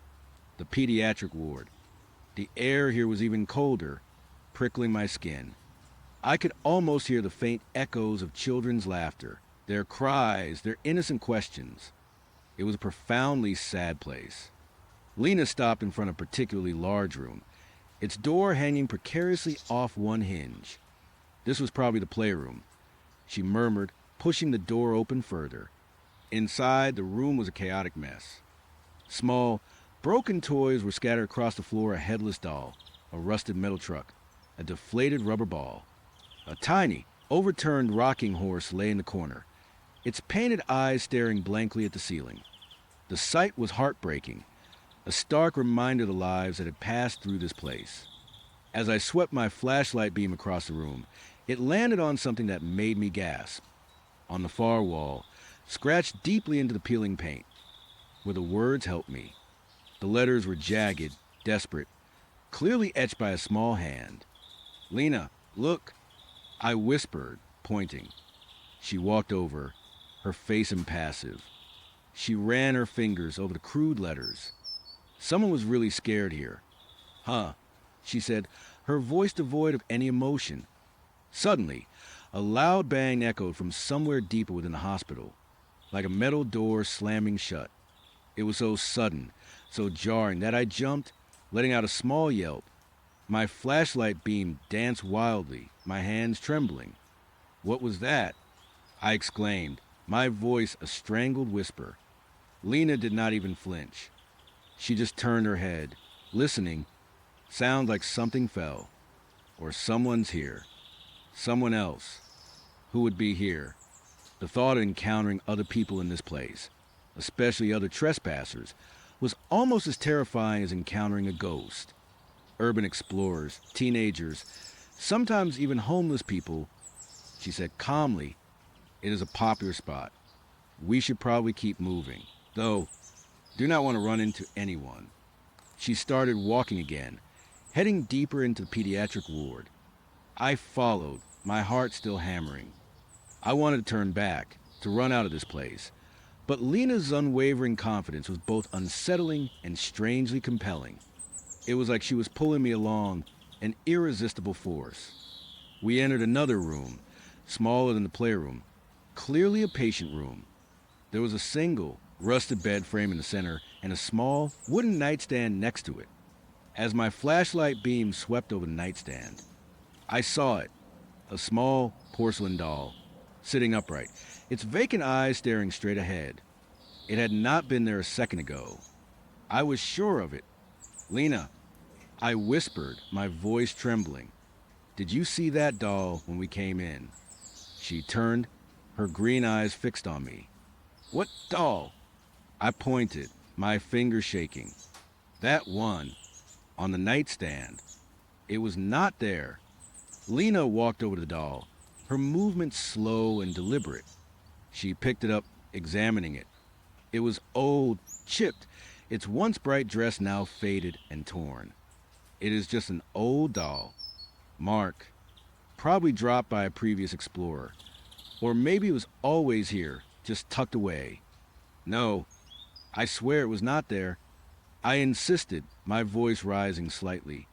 the pediatric ward. The air here was even colder, prickling my skin. I could almost hear the faint echoes of children's laughter, their cries, their innocent questions. It was a profoundly sad place. Lena stopped in front of a particularly large room, its door hanging precariously off one hinge. This was probably the playroom, she murmured, pushing the door open further. Inside, the room was a chaotic mess. Small, broken toys were scattered across the floor, a headless doll, a rusted metal truck, a deflated rubber ball. A tiny, overturned rocking horse lay in the corner, its painted eyes staring blankly at the ceiling. The sight was heartbreaking, a stark reminder of the lives that had passed through this place. As I swept my flashlight beam across the room, it landed on something that made me gasp. On the far wall, scratched deeply into the peeling paint, where the words helped me. The letters were jagged, desperate, clearly etched by a small hand. Lena, look, I whispered, pointing. She walked over, her face impassive. She ran her fingers over the crude letters. Someone was really scared here. Huh, she said, her voice devoid of any emotion. Suddenly, a loud bang echoed from somewhere deeper within the hospital, like a metal door slamming shut. It was so sudden, so jarring that I jumped, letting out a small yelp. My flashlight beam danced wildly, my hands trembling. "What was that?" I exclaimed, my voice a strangled whisper. Lena did not even flinch. She just turned her head, listening. Sound like something fell. Or someone's here. Someone else. Who would be here? The thought of encountering other people in this place, especially other trespassers, was almost as terrifying as encountering a ghost. Urban explorers, teenagers, sometimes even homeless people. She said calmly, "It is a popular spot. We should probably keep moving. Though, do not want to run into anyone." She started walking again, heading deeper into the pediatric ward. I followed, my heart still hammering. I wanted to turn back, to run out of this place. But Lena's unwavering confidence was both unsettling and strangely compelling. It was like she was pulling me along, an irresistible force. We entered another room, smaller than the playroom, clearly a patient room. There was a single, rusted bed frame in the center and a small, wooden nightstand next to it. As my flashlight beam swept over the nightstand, I saw it, a small porcelain doll, sitting upright, its vacant eyes staring straight ahead. It had not been there a second ago. I was sure of it. "Lena," I whispered, my voice trembling. "Did you see that doll when we came in?" She turned, her green eyes fixed on me. "What doll?" I pointed, my fingers shaking. "That one, on the nightstand." It was not there. Lena walked over to the doll, her movements slow and deliberate. She picked it up, examining it. It was old, chipped, its once bright dress now faded and torn. "It is just an old doll. Mark. Probably dropped by a previous explorer. Or maybe it was always here, just tucked away." "No, I swear it was not there." I insisted, my voice rising slightly.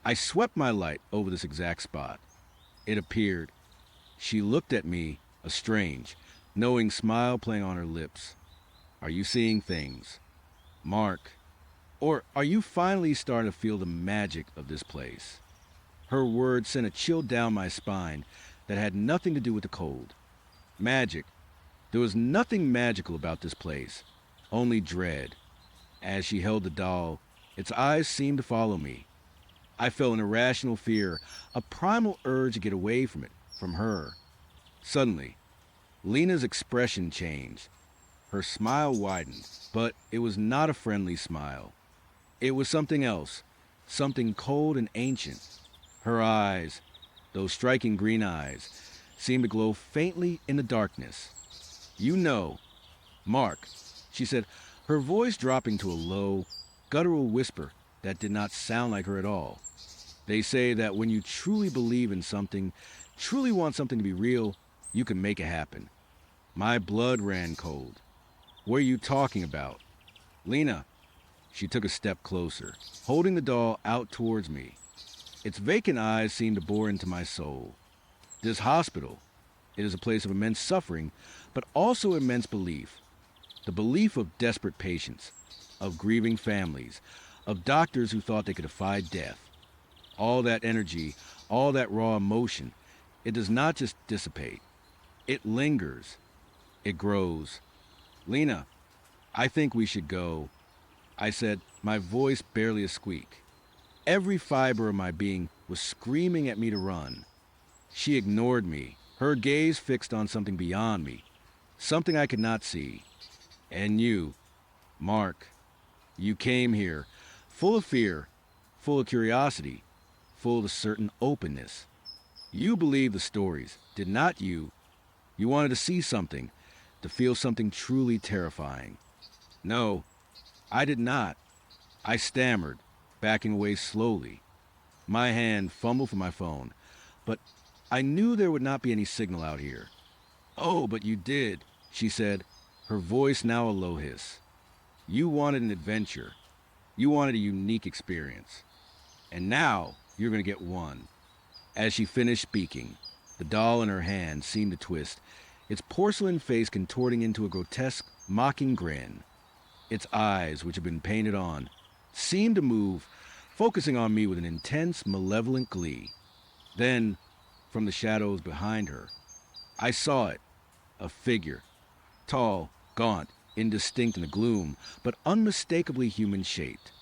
I swept my light over this exact spot. It appeared. She looked at me, a strange, knowing smile playing on her lips. "Are you seeing things, Mark? Or are you finally starting to feel the magic of this place?" Her words sent a chill down my spine that had nothing to do with the cold. Magic. There was nothing magical about this place, only dread. As she held the doll, its eyes seemed to follow me. I felt an irrational fear, a primal urge to get away from it, from her. Suddenly, Lena's expression changed. Her smile widened, but it was not a friendly smile. It was something else, something cold and ancient. Her eyes, those striking green eyes, seemed to glow faintly in the darkness. "You know, Mark," she said, her voice dropping to a low, guttural whisper that did not sound like her at all. "They say that when you truly believe in something, truly want something to be real, you can make it happen." My blood ran cold. "What are you talking about?" "Lena." She took a step closer, holding the doll out towards me. Its vacant eyes seemed to bore into my soul. "This hospital, it is a place of immense suffering, but also immense belief. The belief of desperate patients, of grieving families, of doctors who thought they could defy death. All that energy, all that raw emotion, it does not just dissipate. It lingers. It grows. "Lena, I think we should go," I said, my voice barely a squeak. Every fiber of my being was screaming at me to run. She ignored me, her gaze fixed on something beyond me, something I could not see. "And you, Mark, you came here, full of fear, full of curiosity, full of a certain openness. You believed the stories, did not you? You wanted to see something, to feel something truly terrifying." "No, I did not." I stammered, backing away slowly. My hand fumbled for my phone, but I knew there would not be any signal out here. "Oh, but you did," she said, her voice now a low hiss. "You wanted an adventure. You wanted a unique experience. And now you're going to get one." As she finished speaking, the doll in her hand seemed to twist, its porcelain face contorting into a grotesque, mocking grin. Its eyes, which had been painted on, seemed to move, focusing on me with an intense, malevolent glee. Then, from the shadows behind her, I saw it, a figure, tall, gaunt, indistinct in the gloom, but unmistakably human-shaped.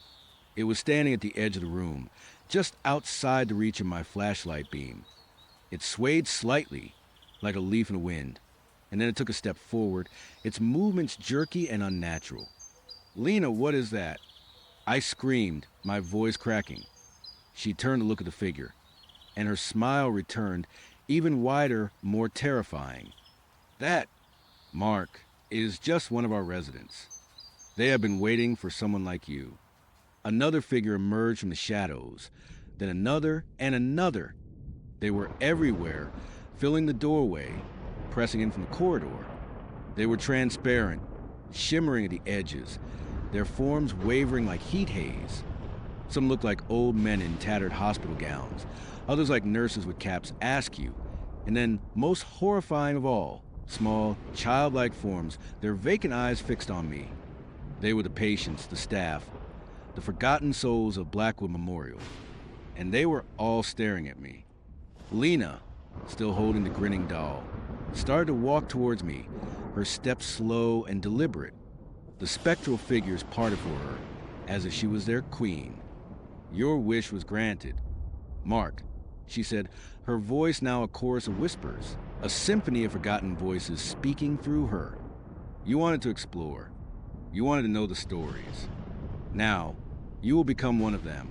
It was standing at the edge of the room, just outside the reach of my flashlight beam. It swayed slightly, like a leaf in the wind, and then it took a step forward, its movements jerky and unnatural. "Lena, what is that?" I screamed, my voice cracking. She turned to look at the figure, and her smile returned, even wider, more terrifying. "That, Mark, is just one of our residents. They have been waiting for someone like you." Another figure emerged from the shadows, then another and another. They were everywhere, filling the doorway, pressing in from the corridor. They were transparent, shimmering at the edges, their forms wavering like heat haze. Some looked like old men in tattered hospital gowns, others like nurses with caps askew, and then, most horrifying of all, small, childlike forms, their vacant eyes fixed on me. They were the patients, the staff, the forgotten souls of Blackwood Memorial, and they were all staring at me. Lena, still holding the grinning doll, started to walk towards me, her steps slow and deliberate. The spectral figures parted for her, as if she was their queen. "Your wish was granted. Mark," she said, her voice now a chorus of whispers, a symphony of forgotten voices speaking through her. "You wanted to explore. You wanted to know the stories. Now, you will become one of them."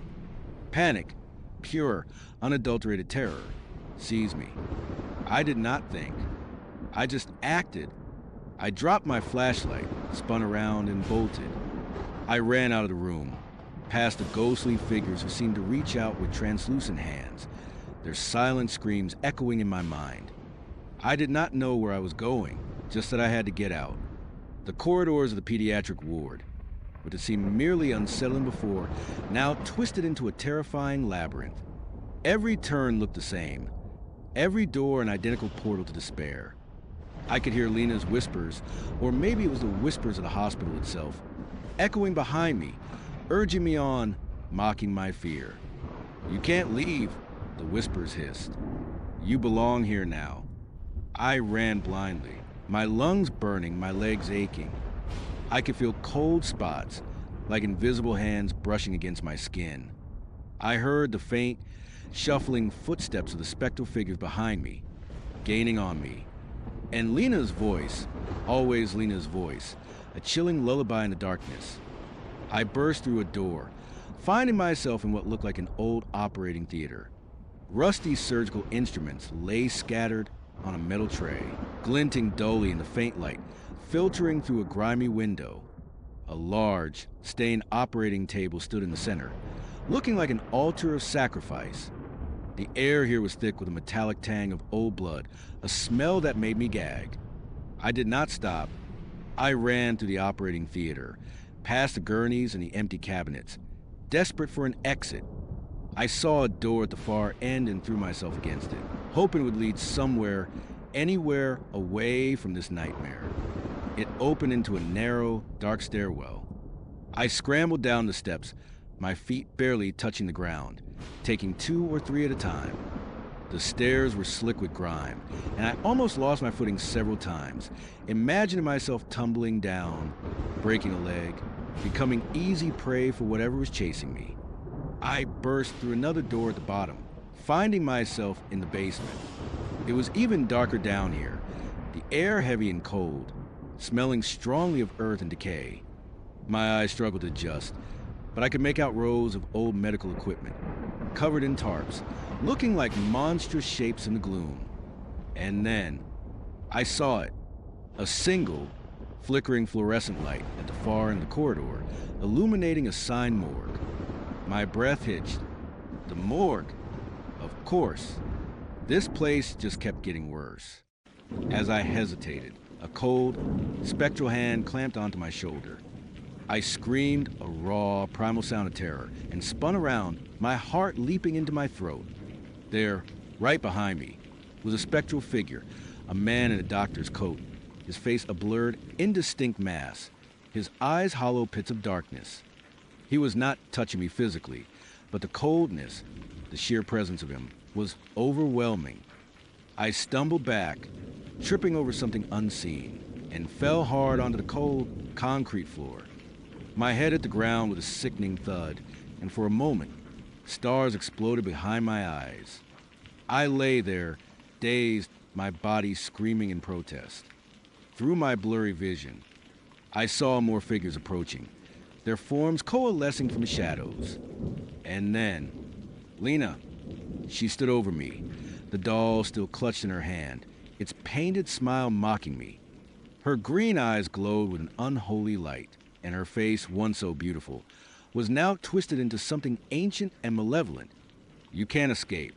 Panic, pure, unadulterated terror, seized me. I did not think. I just acted. I dropped my flashlight, spun around, and bolted. I ran out of the room, past the ghostly figures who seemed to reach out with translucent hands, their silent screams echoing in my mind. I did not know where I was going, just that I had to get out. The corridors of the pediatric ward, what had seemed merely unsettling before, now twisted into a terrifying labyrinth. Every turn looked the same, every door an identical portal to despair. I could hear Lena's whispers, or maybe it was the whispers of the hospital itself, echoing behind me, urging me on, mocking my fear. "You can't leave," the whispers hissed. "You belong here now." I ran blindly, my lungs burning, my legs aching. I could feel cold spots, like invisible hands brushing against my skin. I heard the faint, shuffling footsteps of the spectral figures behind me, gaining on me. And Lena's voice, always Lena's voice, a chilling lullaby in the darkness. I burst through a door, finding myself in what looked like an old operating theater. Rusty surgical instruments lay scattered on a metal tray, glinting dully in the faint light, filtering through a grimy window. A large, stained operating table stood in the center, looking like an altar of sacrifice. The air here was thick with a metallic tang of old blood, a smell that made me gag. I did not stop. I ran through the operating theater, past the gurneys and the empty cabinets, desperate for an exit. I saw a door at the far end and threw myself against it, hoping it would lead somewhere, anywhere away from this nightmare. It opened into a narrow, dark stairwell. I scrambled down the steps, my feet barely touching the ground, taking 2 or 3 at a time. The stairs were slick with grime, and I almost lost my footing several times, imagining myself tumbling down, breaking a leg, becoming easy prey for whatever was chasing me. I burst through another door at the bottom, finding myself in the basement. It was even darker down here, the air heavy and cold, smelling strongly of earth and decay. My eyes struggled to adjust, but I could make out rows of old medical equipment, covered in tarps, looking like monstrous shapes in the gloom. And then, I saw it, a single, flickering fluorescent light at the far end of the corridor, illuminating a signed morgue. My breath hitched. The morgue, of course. This place just kept getting worse. As I hesitated, a cold, spectral hand clamped onto my shoulder. I screamed a raw, primal sound of terror and spun around, my heart leaping into my throat. There, right behind me, was a spectral figure, a man in a doctor's coat, his face a blurred, indistinct mass, his eyes hollow pits of darkness. He was not touching me physically, but the coldness, the sheer presence of him, was overwhelming. I stumbled back, tripping over something unseen, and fell hard onto the cold concrete floor. My head hit the ground with a sickening thud, and for a moment, stars exploded behind my eyes. I lay there, dazed, my body screaming in protest. Through my blurry vision, I saw more figures approaching, their forms coalescing from the shadows. And then, Lena. She stood over me, the doll still clutched in her hand, its painted smile mocking me. Her green eyes glowed with an unholy light, and her face, once so beautiful, was now twisted into something ancient and malevolent. "You can't escape.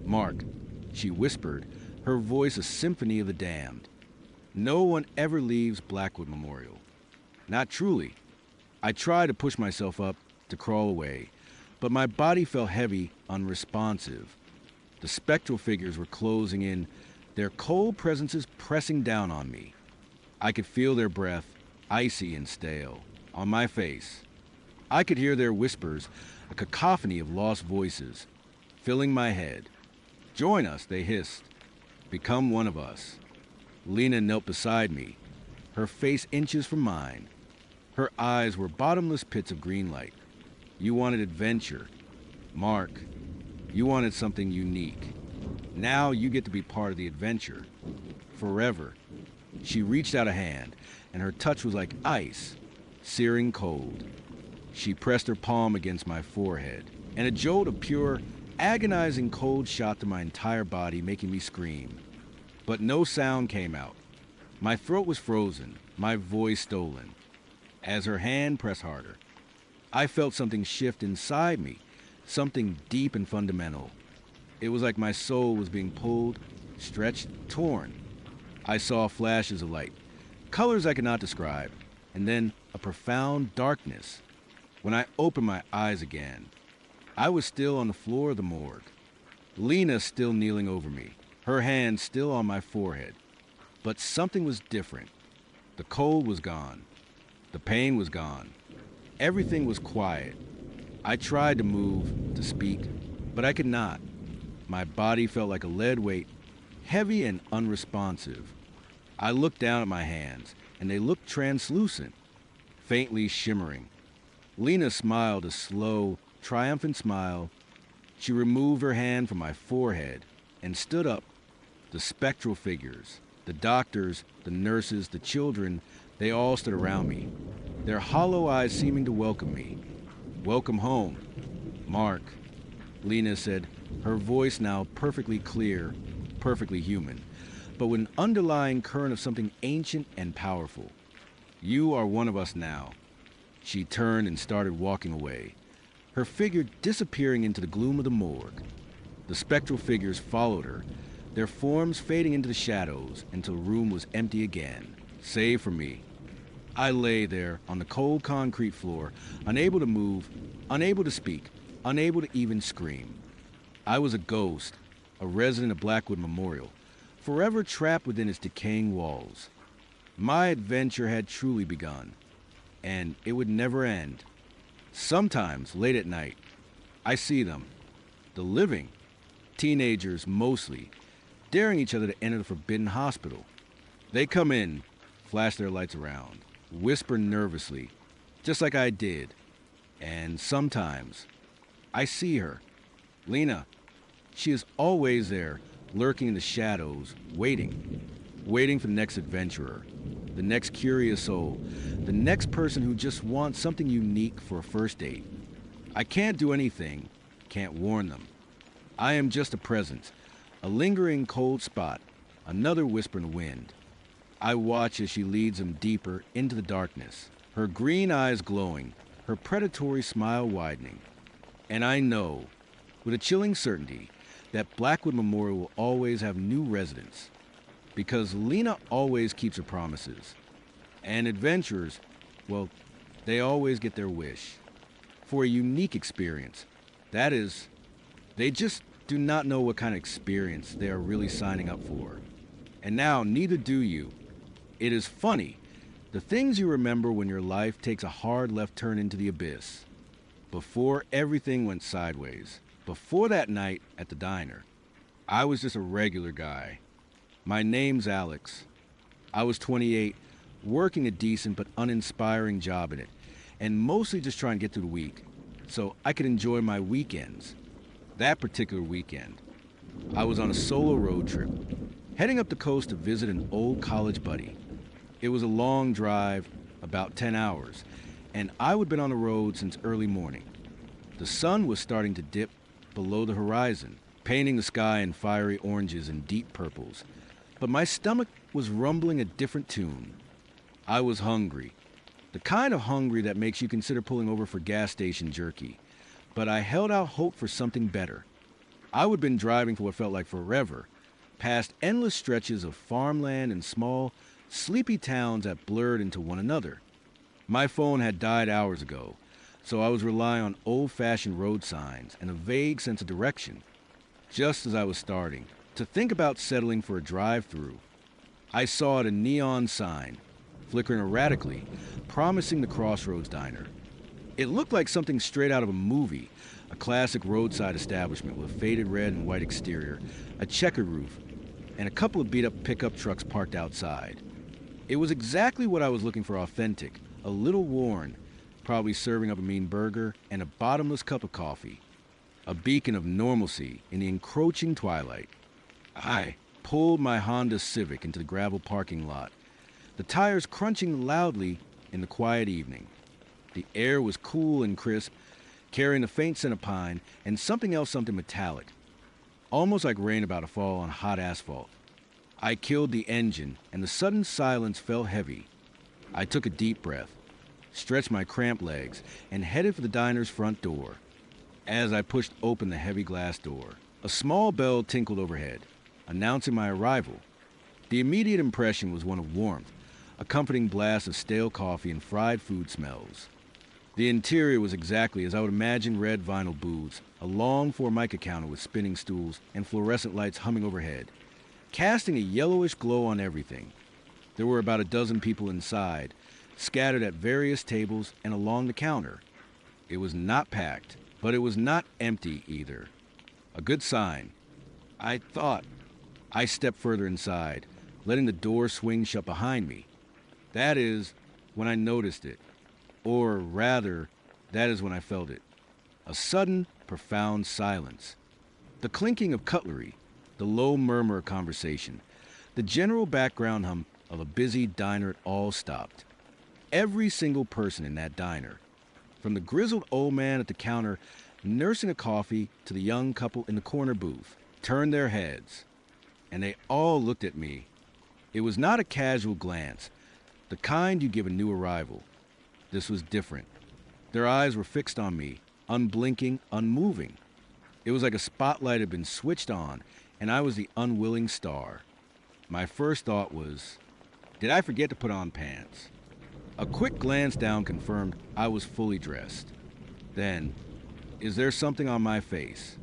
Mark," she whispered, her voice a symphony of the damned. "No one ever leaves Blackwood Memorial. Not truly." I tried to push myself up, to crawl away, but my body felt heavy, unresponsive. The spectral figures were closing in, their cold presences pressing down on me. I could feel their breath, icy and stale, on my face. I could hear their whispers, a cacophony of lost voices, filling my head. "Join us," they hissed. "Become one of us." Lena knelt beside me, her face inches from mine. Her eyes were bottomless pits of green light. "You wanted adventure. Mark, you wanted something unique. Now you get to be part of the adventure. Forever." She reached out a hand, and her touch was like ice, searing cold. She pressed her palm against my forehead, and a jolt of pure, agonizing cold shot through my entire body, making me scream. But no sound came out. My throat was frozen, my voice stolen. As her hand pressed harder, I felt something shift inside me, something deep and fundamental. It was like my soul was being pulled, stretched, torn. I saw flashes of light, colors I could not describe, and then a profound darkness. When I opened my eyes again, I was still on the floor of the morgue. Lena still kneeling over me, her hand still on my forehead. But something was different. The cold was gone. The pain was gone. Everything was quiet. I tried to move, to speak, but I could not. My body felt like a lead weight, heavy and unresponsive. I looked down at my hands, and they looked translucent, faintly shimmering. Lena smiled a slow, triumphant smile. She removed her hand from my forehead and stood up. The spectral figures, the doctors, the nurses, the children, they all stood around me, their hollow eyes seeming to welcome me. "Welcome home, Mark," Lena said, her voice now perfectly clear, perfectly human, but with an underlying current of something ancient and powerful. "You are one of us now." She turned and started walking away, her figure disappearing into the gloom of the morgue. The spectral figures followed her, their forms fading into the shadows until the room was empty again, save for me. I lay there on the cold concrete floor, unable to move, unable to speak, unable to even scream. I was a ghost, a resident of Blackwood Memorial, forever trapped within its decaying walls. My adventure had truly begun, and it would never end. Sometimes, late at night, I see them, the living, teenagers mostly, daring each other to enter the forbidden hospital. They come in, flash their lights around, whisper nervously, just like I did. And sometimes, I see her, Lena. She is always there, lurking in the shadows, waiting for the next adventurer, the next curious soul, the next person who just wants something unique for a first date. I can't do anything, can't warn them. I am just a presence, a lingering cold spot, another whisper in the wind. I watch as she leads them deeper into the darkness, her green eyes glowing, her predatory smile widening. And I know, with a chilling certainty, that Blackwood Memorial will always have new residents, because Lena always keeps her promises. And adventurers, well, they always get their wish. For a unique experience. That is, they just do not know what kind of experience they are really signing up for. And now, neither do you. It is funny, The things you remember when your life takes a hard left turn into the abyss. Before everything went sideways. Before that night at the diner. I was just a regular guy. My name's Alex. I was 28, working a decent but uninspiring job in it, and mostly just trying to get through the week, so I could enjoy my weekends. That particular weekend, I was on a solo road trip, heading up the coast to visit an old college buddy. It was a long drive, about 10 hours, and I would been on the road since early morning. The sun was starting to dip below the horizon, painting the sky in fiery oranges and deep purples. But my stomach was rumbling a different tune. I was hungry. The kind of hungry that makes you consider pulling over for gas station jerky. But I held out hope for something better. I would have been driving for what felt like forever, past endless stretches of farmland and small, sleepy towns that blurred into one another. My phone had died hours ago, so I was relying on old-fashioned road signs and a vague sense of direction. Just as I was starting to think about settling for a drive-through, I saw a neon sign, flickering erratically, promising the Crossroads Diner. It looked like something straight out of a movie, a classic roadside establishment with a faded red and white exterior, a checkered roof, and a couple of beat-up pickup trucks parked outside. It was exactly what I was looking for: authentic, a little worn, probably serving up a mean burger and a bottomless cup of coffee. A beacon of normalcy in the encroaching twilight. I pulled my Honda Civic into the gravel parking lot, the tires crunching loudly in the quiet evening. The air was cool and crisp, carrying a faint scent of pine and something metallic, almost like rain about to fall on hot asphalt. I killed the engine, and the sudden silence fell heavy. I took a deep breath, stretched my cramped legs, and headed for the diner's front door. As I pushed open the heavy glass door, a small bell tinkled overhead, announcing my arrival. The immediate impression was one of warmth, a comforting blast of stale coffee and fried food smells. The interior was exactly as I would imagine red vinyl booths, a long Formica counter with spinning stools and fluorescent lights humming overhead, casting a yellowish glow on everything. There were about a dozen people inside, scattered at various tables and along the counter. It was not packed, but it was not empty either. A good sign, I thought. I stepped further inside, letting the door swing shut behind me. That is when I noticed it. Or rather, that is when I felt it. A sudden, profound silence. The clinking of cutlery, the low murmur of conversation, the general background hum of a busy diner all stopped. Every single person in that diner, from the grizzled old man at the counter nursing a coffee to the young couple in the corner booth, turned their heads. And they all looked at me. It was not a casual glance, the kind you give a new arrival. This was different. Their eyes were fixed on me, unblinking, unmoving. It was like a spotlight had been switched on, and I was the unwilling star. My first thought was, did I forget to put on pants? A quick glance down confirmed I was fully dressed. Then, is there something on my face?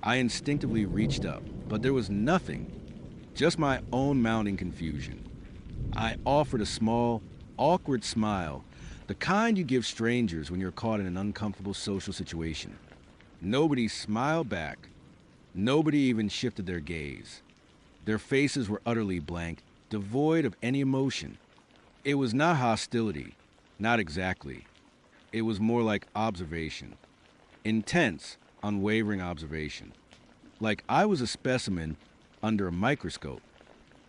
I instinctively reached up, but there was nothing, just my own mounting confusion. I offered a small, awkward smile, the kind you give strangers when you're caught in an uncomfortable social situation. Nobody smiled back. Nobody even shifted their gaze. Their faces were utterly blank, devoid of any emotion. It was not hostility, not exactly. It was more like observation. Intense, unwavering observation. Like I was a specimen under a microscope.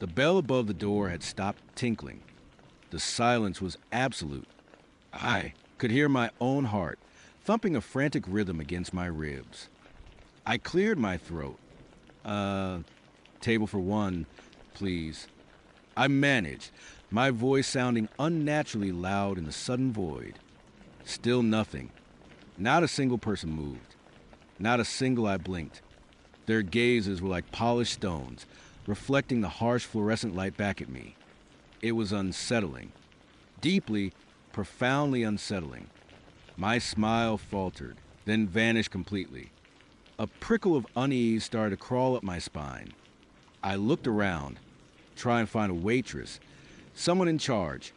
The bell above the door had stopped tinkling. The silence was absolute. I could hear my own heart thumping a frantic rhythm against my ribs. I cleared my throat. Table for one, please. I managed, my voice sounding unnaturally loud in the sudden void. Still nothing. Not a single person moved. Not a single eye blinked. Their gazes were like polished stones, reflecting the harsh fluorescent light back at me. It was unsettling. Deeply, profoundly unsettling. My smile faltered, then vanished completely. A prickle of unease started to crawl up my spine. I looked around, trying to find a waitress, someone in charge,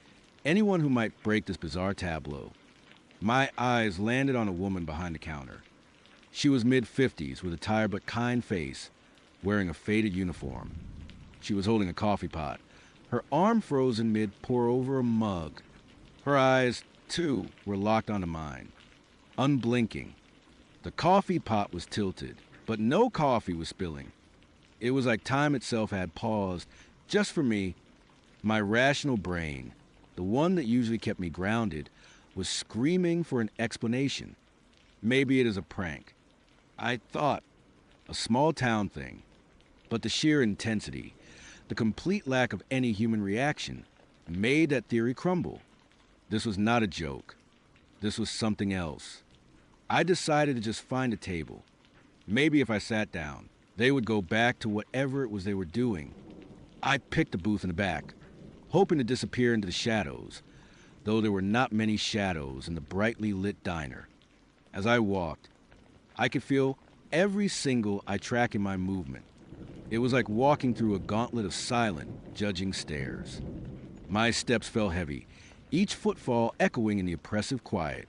anyone who might break this bizarre tableau. My eyes landed on a woman behind the counter. She was mid-50s with a tired but kind face, wearing a faded uniform. She was holding a coffee pot, her arm frozen mid-pour over a mug. Her eyes, too, were locked onto mine, unblinking. The coffee pot was tilted, but no coffee was spilling. It was like time itself had paused, just for me. My rational brain, the one that usually kept me grounded, was screaming for an explanation. Maybe it is a prank. I thought, a small town thing. But the sheer intensity, the complete lack of any human reaction, made that theory crumble. This was not a joke. This was something else. I decided to just find a table. Maybe if I sat down, they would go back to whatever it was they were doing. I picked a booth in the back, hoping to disappear into the shadows, though there were not many shadows in the brightly lit diner. As I walked, I could feel every single eye tracking my movement. It was like walking through a gauntlet of silent, judging stares. My steps fell heavy, each footfall echoing in the oppressive quiet.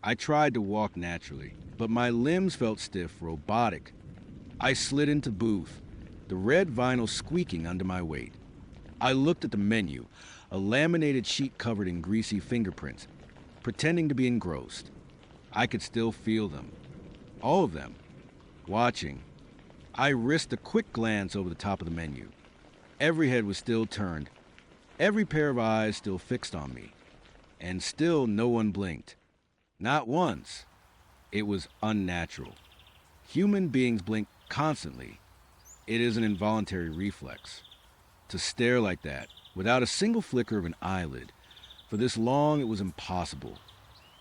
I tried to walk naturally, but my limbs felt stiff, robotic. I slid into booth, the red vinyl squeaking under my weight. I looked at the menu, a laminated sheet covered in greasy fingerprints, pretending to be engrossed. I could still feel them. All of them. Watching. I risked a quick glance over the top of the menu. Every head was still turned, every pair of eyes still fixed on me. And still no one blinked. Not once. It was unnatural. Human beings blink constantly. It is an involuntary reflex. To stare like that, without a single flicker of an eyelid, for this long it was impossible.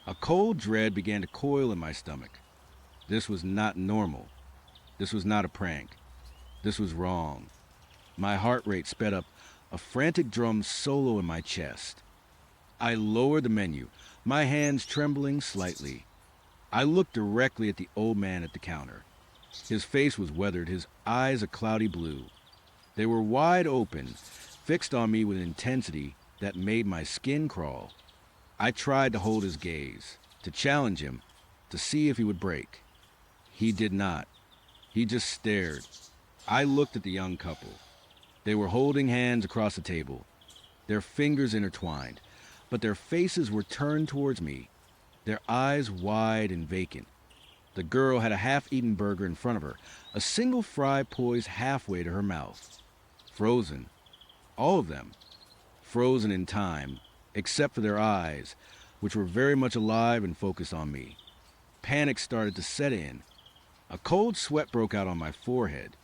A cold dread began to coil in my stomach. This was not normal. This was not a prank. This was wrong. My heart rate sped up, a frantic drum solo in my chest. I lowered the menu, my hands trembling slightly. I looked directly at the old man at the counter. His face was weathered, his eyes a cloudy blue. They were wide open, fixed on me with an intensity that made my skin crawl. I tried to hold his gaze, to challenge him, to see if he would break. He did not. He just stared. I looked at the young couple. They were holding hands across the table, their fingers intertwined, but their faces were turned towards me, their eyes wide and vacant. The girl had a half-eaten burger in front of her, a single fry poised halfway to her mouth. Frozen. All of them. Frozen in time, except for their eyes, which were very much alive and focused on me. Panic started to set in. A cold sweat broke out on my forehead.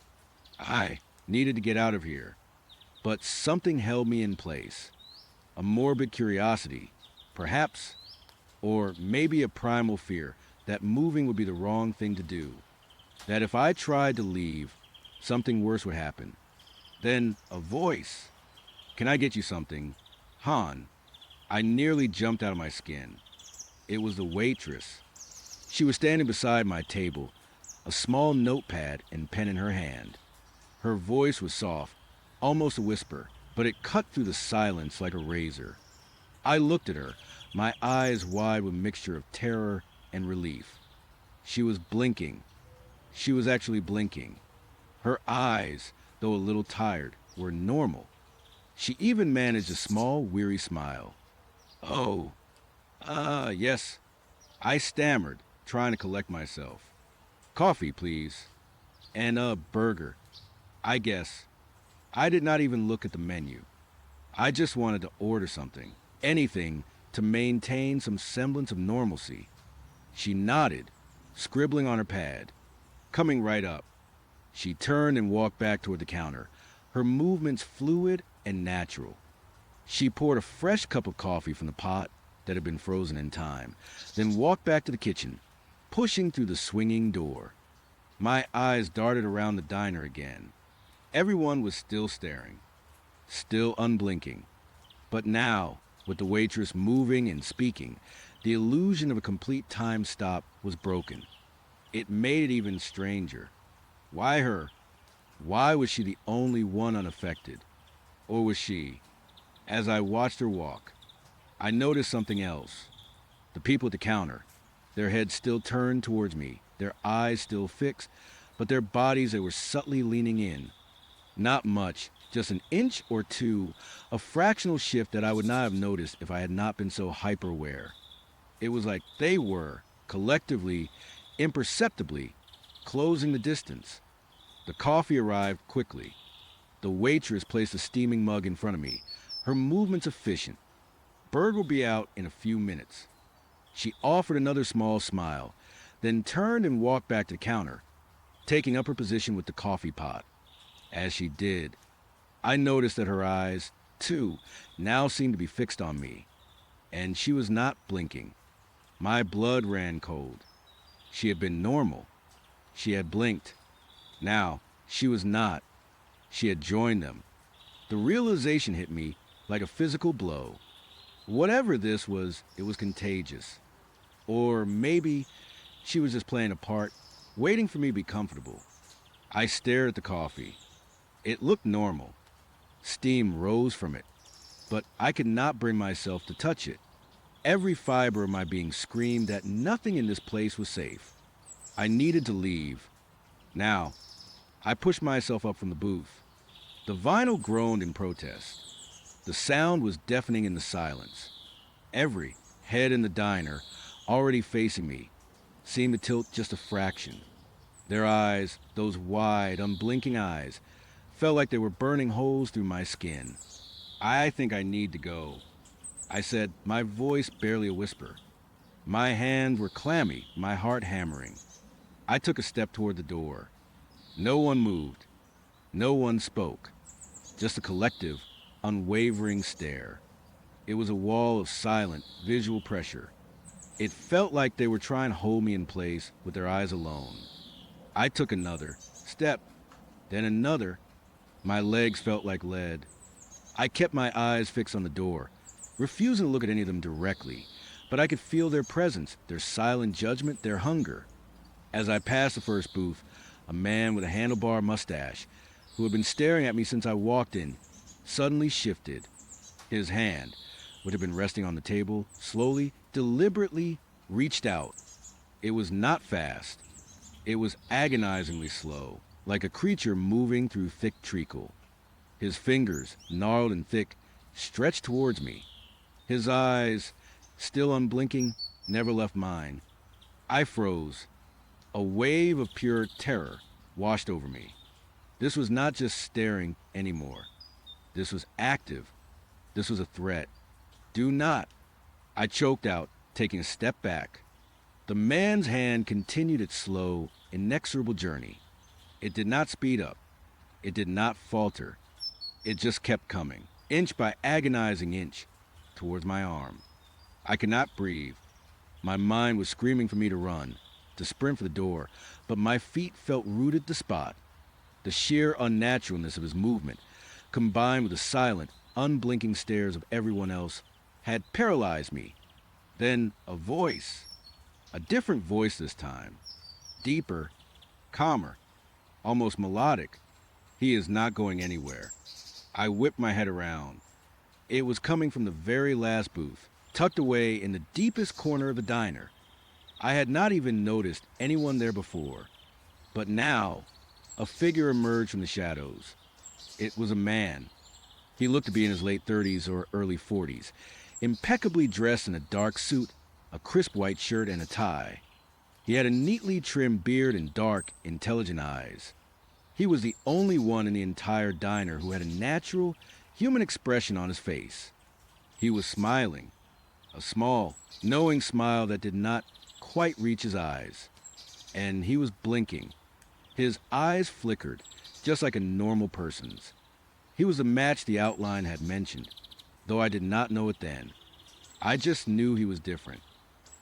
I needed to get out of here, but something held me in place. A morbid curiosity, perhaps, or maybe a primal fear that moving would be the wrong thing to do. That if I tried to leave, something worse would happen. Then a voice. "Can I get you something? Han." I nearly jumped out of my skin. It was the waitress. She was standing beside my table, a small notepad and pen in her hand. Her voice was soft, almost a whisper, but it cut through the silence like a razor. I looked at her, my eyes wide with a mixture of terror and relief. She was blinking. She was actually blinking. Her eyes, though a little tired, were normal. She even managed a small, weary smile. "Oh, yes." I stammered, trying to collect myself. "Coffee, please. And a burger, I guess." I did not even look at the menu. I just wanted to order something, anything, to maintain some semblance of normalcy. She nodded, scribbling on her pad. Coming right up. She turned and walked back toward the counter, her movements fluid and natural. She poured a fresh cup of coffee from the pot that had been frozen in time, then walked back to the kitchen, pushing through the swinging door. My eyes darted around the diner again. Everyone was still staring, still unblinking. But now, with the waitress moving and speaking, the illusion of a complete time stop was broken. It made it even stranger. Why her? Why was she the only one unaffected? Or was she, as I watched her walk, I noticed something else. The people at the counter, their heads still turned towards me, their eyes still fixed, but their bodies, they were subtly leaning in. Not much, just an inch or two, a fractional shift that I would not have noticed if I had not been so hyper-aware. It was like they were, collectively, imperceptibly, closing the distance. The coffee arrived quickly. The waitress placed a steaming mug in front of me, her movements efficient. Bird will be out in a few minutes. She offered another small smile, then turned and walked back to the counter, taking up her position with the coffee pot. As she did, I noticed that her eyes, too, now seemed to be fixed on me. And she was not blinking. My blood ran cold. She had been normal. She had blinked. Now, she was not. She had joined them. The realization hit me like a physical blow. Whatever this was, it was contagious. Or maybe she was just playing a part, waiting for me to be comfortable. I stared at the coffee. It looked normal. Steam rose from it, but I could not bring myself to touch it. Every fiber of my being screamed that nothing in this place was safe. I needed to leave. Now, I pushed myself up from the booth. The vinyl groaned in protest. The sound was deafening in the silence. Every head in the diner, already facing me, seemed to tilt just a fraction. Their eyes, those wide, unblinking eyes, felt like they were burning holes through my skin. I think I need to go, I said, my voice barely a whisper. My hands were clammy, my heart hammering. I took a step toward the door. No one moved. No one spoke. Just a collective, unwavering stare. It was a wall of silent, visual pressure. It felt like they were trying to hold me in place with their eyes alone. I took another step, then another. My legs felt like lead. I kept my eyes fixed on the door, refusing to look at any of them directly, but I could feel their presence, their silent judgment, their hunger. As I passed the first booth, a man with a handlebar mustache, who had been staring at me since I walked in, suddenly shifted. His hand, which had been resting on the table, slowly, deliberately reached out. It was not fast. It was agonizingly slow, like a creature moving through thick treacle. His fingers, gnarled and thick, stretched towards me. His eyes, still unblinking, never left mine. I froze. A wave of pure terror washed over me. This was not just staring anymore. This was active. This was a threat. Do not. I choked out, taking a step back. The man's hand continued its slow, inexorable journey. It did not speed up. It did not falter. It just kept coming, inch by agonizing inch, towards my arm. I could not breathe. My mind was screaming for me to run, to sprint for the door, but my feet felt rooted to spot. The sheer unnaturalness of his movement, combined with the silent, unblinking stares of everyone else, had paralyzed me. Then a voice. A different voice this time. Deeper, calmer, almost melodic. He is not going anywhere. I whipped my head around. It was coming from the very last booth, tucked away in the deepest corner of the diner. I had not even noticed anyone there before. But now, a figure emerged from the shadows. It was a man. He looked to be in his late 30s or early 40s, impeccably dressed in a dark suit, a crisp white shirt, and a tie. He had a neatly trimmed beard and dark, intelligent eyes. He was the only one in the entire diner who had a natural, human expression on his face. He was smiling, a small, knowing smile that did not quite reach his eyes. And he was blinking. His eyes flickered, just like a normal person's. He was the match the outline had mentioned, though I did not know it then. I just knew he was different.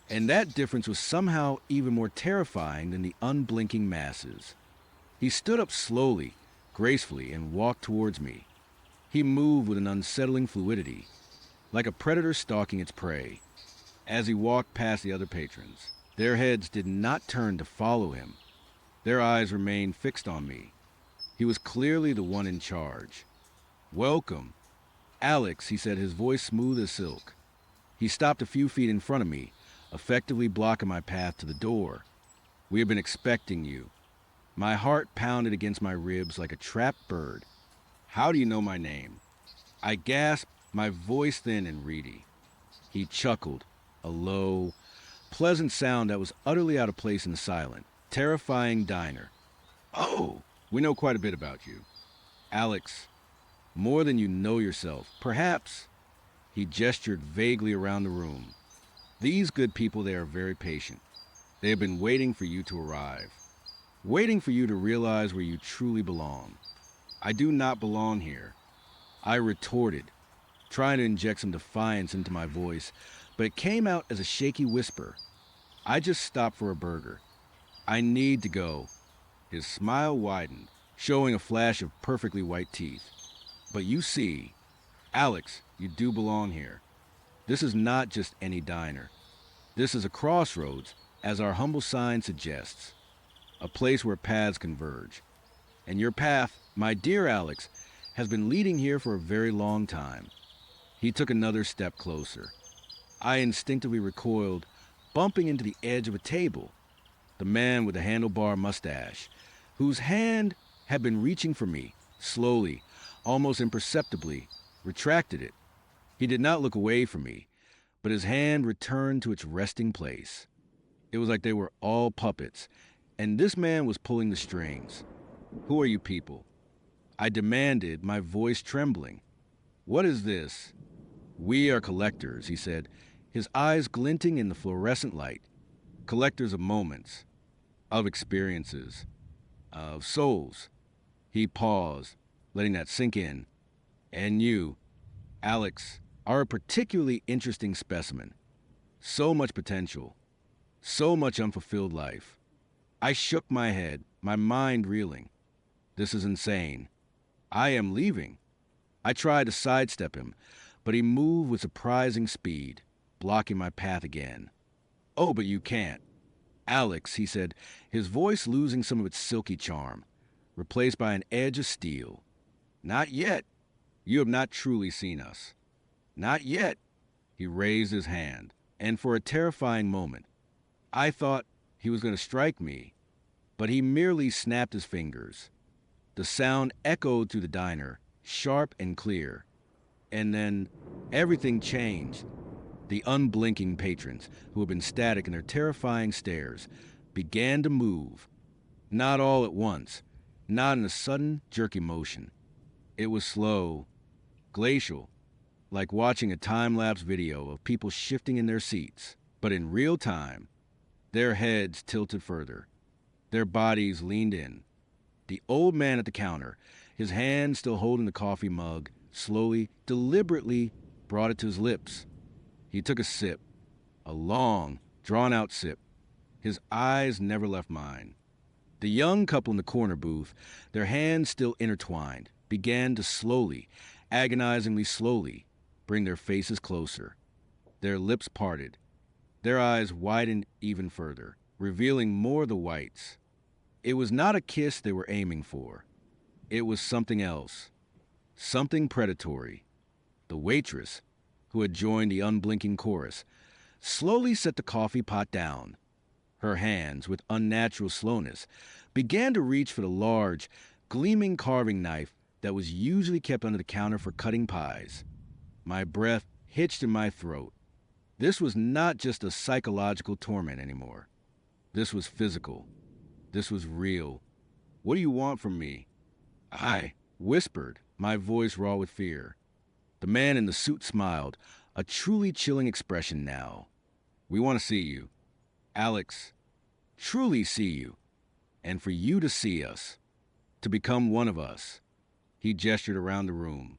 And that difference was somehow even more terrifying than the unblinking masses. He stood up slowly, gracefully, and walked towards me. He moved with an unsettling fluidity, like a predator stalking its prey. As he walked past the other patrons, their heads did not turn to follow him. Their eyes remained fixed on me. He was clearly the one in charge. "Welcome. Alex," he said, his voice smooth as silk. He stopped a few feet in front of me, effectively blocking my path to the door. "We have been expecting you." My heart pounded against my ribs like a trapped bird. "How do you know my name?" I gasped, my voice thin and reedy. He chuckled, a low, pleasant sound that was utterly out of place in the silent, terrifying diner. "Oh, we know quite a bit about you. Alex, more than you know yourself. Perhaps." He gestured vaguely around the room. "These good people, they are very patient. They have been waiting for you to arrive. Waiting for you to realize where you truly belong." "I do not belong here," I retorted, trying to inject some defiance into my voice, but it came out as a shaky whisper. "I just stopped for a burger. I need to go." His smile widened, showing a flash of perfectly white teeth. "But you see, Alex, you do belong here. This is not just any diner. This is a crossroads, as our humble sign suggests. A place where paths converge. And your path, my dear Alex, has been leading here for a very long time." He took another step closer. I instinctively recoiled, bumping into the edge of a table. The man with the handlebar mustache, whose hand had been reaching for me, slowly, almost imperceptibly, retracted it. He did not look away from me, but his hand returned to its resting place. It was like they were all puppets, and this man was pulling the strings. "Who are you people?" I demanded, my voice trembling. "What is this?" "We are collectors," he said, his eyes glinting in the fluorescent light. "Collectors of moments, of experiences, of souls." He paused, letting that sink in. "And you, Alex, are a particularly interesting specimen. So much potential, so much unfulfilled life." I shook my head, my mind reeling. This is insane. I am leaving. I tried to sidestep him, but he moved with surprising speed, blocking my path again. "Oh, but you can't. Alex," he said, his voice losing some of its silky charm, replaced by an edge of steel. "Not yet. You have not truly seen us. Not yet." He raised his hand, and for a terrifying moment, I thought he was going to strike me, but he merely snapped his fingers. The sound echoed through the diner, sharp and clear. And then everything changed. The unblinking patrons, who had been static in their terrifying stares, began to move. Not all at once, not in a sudden, jerky motion. It was slow, glacial, like watching a time-lapse video of people shifting in their seats. But in real time, their heads tilted further. Their bodies leaned in. The old man at the counter, his hand still holding the coffee mug, slowly, deliberately brought it to his lips. He took a sip, a long, drawn-out sip. His eyes never left mine. The young couple in the corner booth, their hands still intertwined, began to slowly, agonizingly slowly, bring their faces closer. Their lips parted. Their eyes widened even further, revealing more of the whites. It was not a kiss they were aiming for. It was something else. Something predatory. The waitress, who had joined the unblinking chorus, slowly set the coffee pot down. Her hands, with unnatural slowness, began to reach for the large, gleaming carving knife that was usually kept under the counter for cutting pies. My breath hitched in my throat. This was not just a psychological torment anymore. This was physical. This was real. "What do you want from me?" I whispered, my voice raw with fear. The man in the suit smiled, a truly chilling expression now. "We want to see you. Alex, truly see you. And for you to see us. To become one of us." He gestured around the room.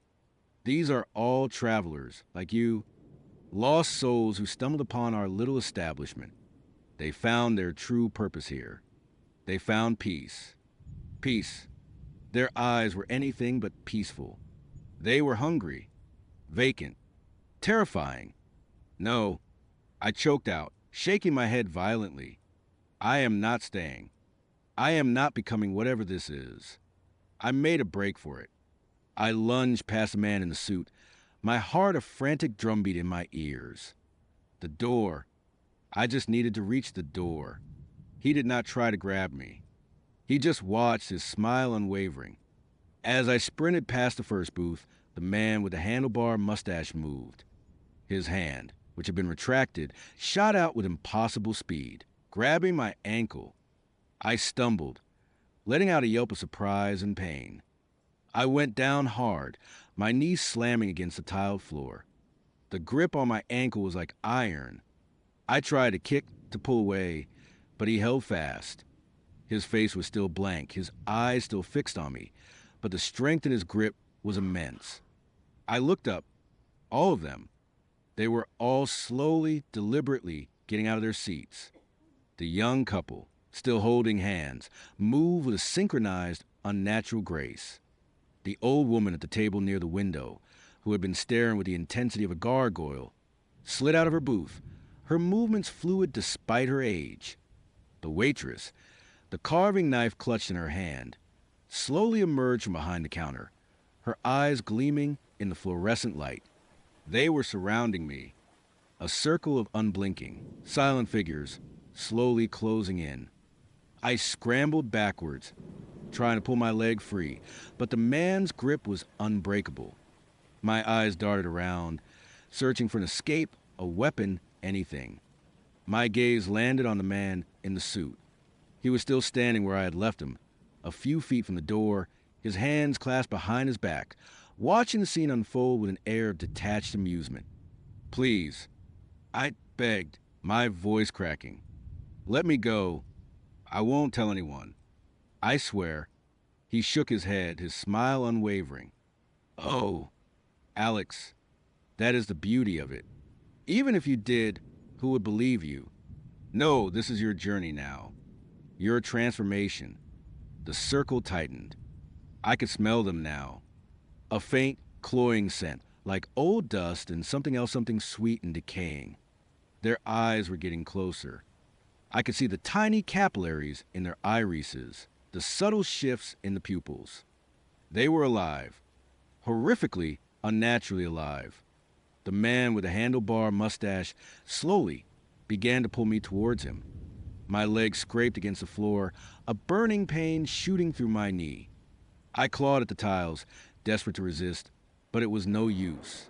"These are all travelers, like you, lost souls who stumbled upon our little establishment. They found their true purpose here. They found peace. Peace. Their eyes were anything but peaceful. They were hungry, vacant, terrifying. No," I choked out, shaking my head violently. "I am not staying. I am not becoming whatever this is." I made a break for it. I lunged past the man in the suit, my heart a frantic drumbeat in my ears. The door. I just needed to reach the door. He did not try to grab me. He just watched, his smile unwavering. As I sprinted past the first booth, the man with the handlebar mustache moved. His hand, which had been retracted, shot out with impossible speed, grabbing my ankle. I stumbled, letting out a yelp of surprise and pain. I went down hard, my knees slamming against the tiled floor. The grip on my ankle was like iron. I tried to kick, to pull away, but he held fast. His face was still blank, his eyes still fixed on me, but the strength in his grip was immense. I looked up, all of them. They were all slowly, deliberately getting out of their seats. The young couple, still holding hands, moved with a synchronized, unnatural grace. The old woman at the table near the window, who had been staring with the intensity of a gargoyle, slid out of her booth, her movements fluid despite her age. The waitress, the carving knife clutched in her hand, slowly emerged from behind the counter, her eyes gleaming in the fluorescent light. They were surrounding me, a circle of unblinking, silent figures, slowly closing in. I scrambled backwards, trying to pull my leg free, but the man's grip was unbreakable. My eyes darted around, searching for an escape, a weapon, anything. My gaze landed on the man in the suit. He was still standing where I had left him, a few feet from the door, his hands clasped behind his back, watching the scene unfold with an air of detached amusement. "Please," I begged, my voice cracking. "Let me go. I won't tell anyone. I swear." He shook his head, his smile unwavering. "Oh, Alex, that is the beauty of it. Even if you did, who would believe you? No, this is your journey now. Your transformation." The circle tightened. I could smell them now. A faint, cloying scent, like old dust and something else, something sweet and decaying. Their eyes were getting closer. I could see the tiny capillaries in their irises, the subtle shifts in the pupils. They were alive, horrifically, unnaturally alive. The man with the handlebar mustache slowly began to pull me towards him. My legs scraped against the floor, a burning pain shooting through my knee. I clawed at the tiles, desperate to resist, but it was no use.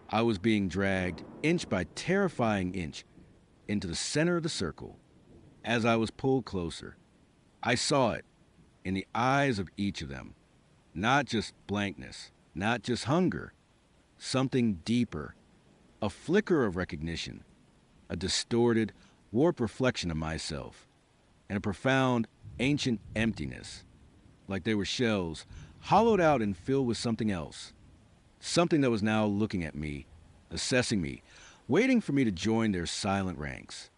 I was being dragged, inch by terrifying inch, into the center of the circle. As I was pulled closer, I saw it in the eyes of each of them. Not just blankness, not just hunger, something deeper, a flicker of recognition, a distorted, warped reflection of myself, and a profound, ancient emptiness, like they were shells, hollowed out and filled with something else, something that was now looking at me, assessing me, waiting for me to join their silent ranks.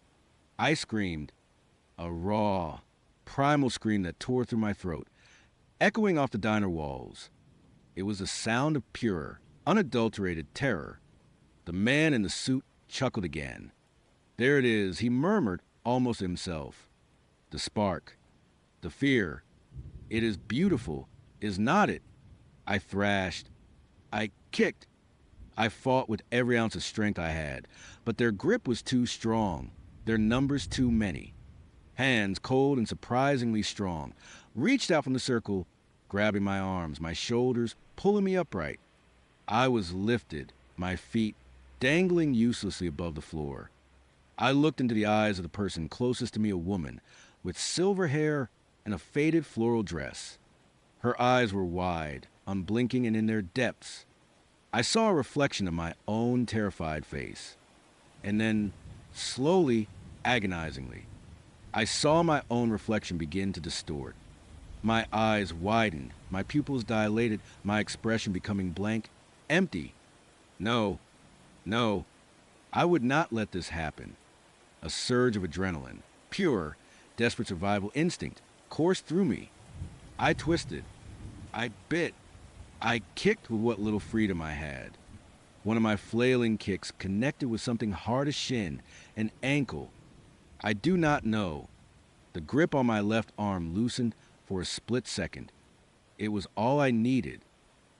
I screamed, a raw, primal scream that tore through my throat, echoing off the diner walls. It was the sound of pure, unadulterated terror. The man in the suit chuckled again. "There it is," he murmured, almost himself. "The spark, the fear. It is beautiful, is not it?" I thrashed. I kicked. I fought with every ounce of strength I had, but their grip was too strong, their numbers too many. Hands, cold and surprisingly strong, reached out from the circle, grabbing my arms, my shoulders, pulling me upright. I was lifted, my feet dangling uselessly above the floor. I looked into the eyes of the person closest to me, a woman with silver hair and a faded floral dress. Her eyes were wide, unblinking, and in their depths, I saw a reflection of my own terrified face. And then, slowly, agonizingly, I saw my own reflection begin to distort. My eyes widened, my pupils dilated, my expression becoming blank, empty. No, no, I would not let this happen. A surge of adrenaline, pure, desperate survival instinct, coursed through me. I twisted. I bit. I kicked with what little freedom I had. One of my flailing kicks connected with something hard as shin, an ankle. I do not know. The grip on my left arm loosened for a split second. It was all I needed.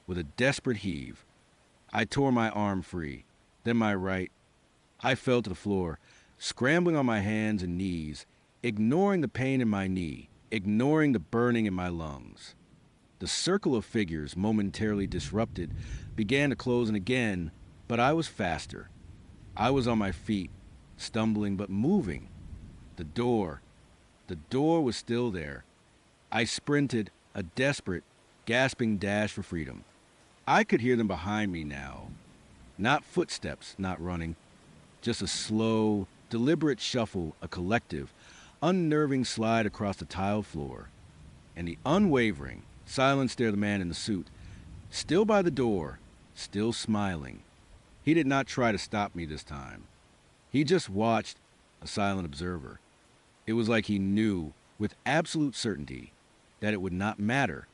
With a desperate heave, I tore my arm free, then my right, I fell to the floor, scrambling on my hands and knees, ignoring the pain in my knee, ignoring the burning in my lungs. The circle of figures, momentarily disrupted, began to close in again, but I was faster. I was on my feet, stumbling but moving. The door was still there. I sprinted, a desperate, gasping dash for freedom. I could hear them behind me now. Not footsteps, not running, just a slow, deliberate shuffle, a collective, unnerving slide across the tiled floor. And the unwavering, silent stare of the man in the suit, still by the door, still smiling. He did not try to stop me this time. He just watched, a silent observer. It was like he knew, with absolute certainty, that it would not matter.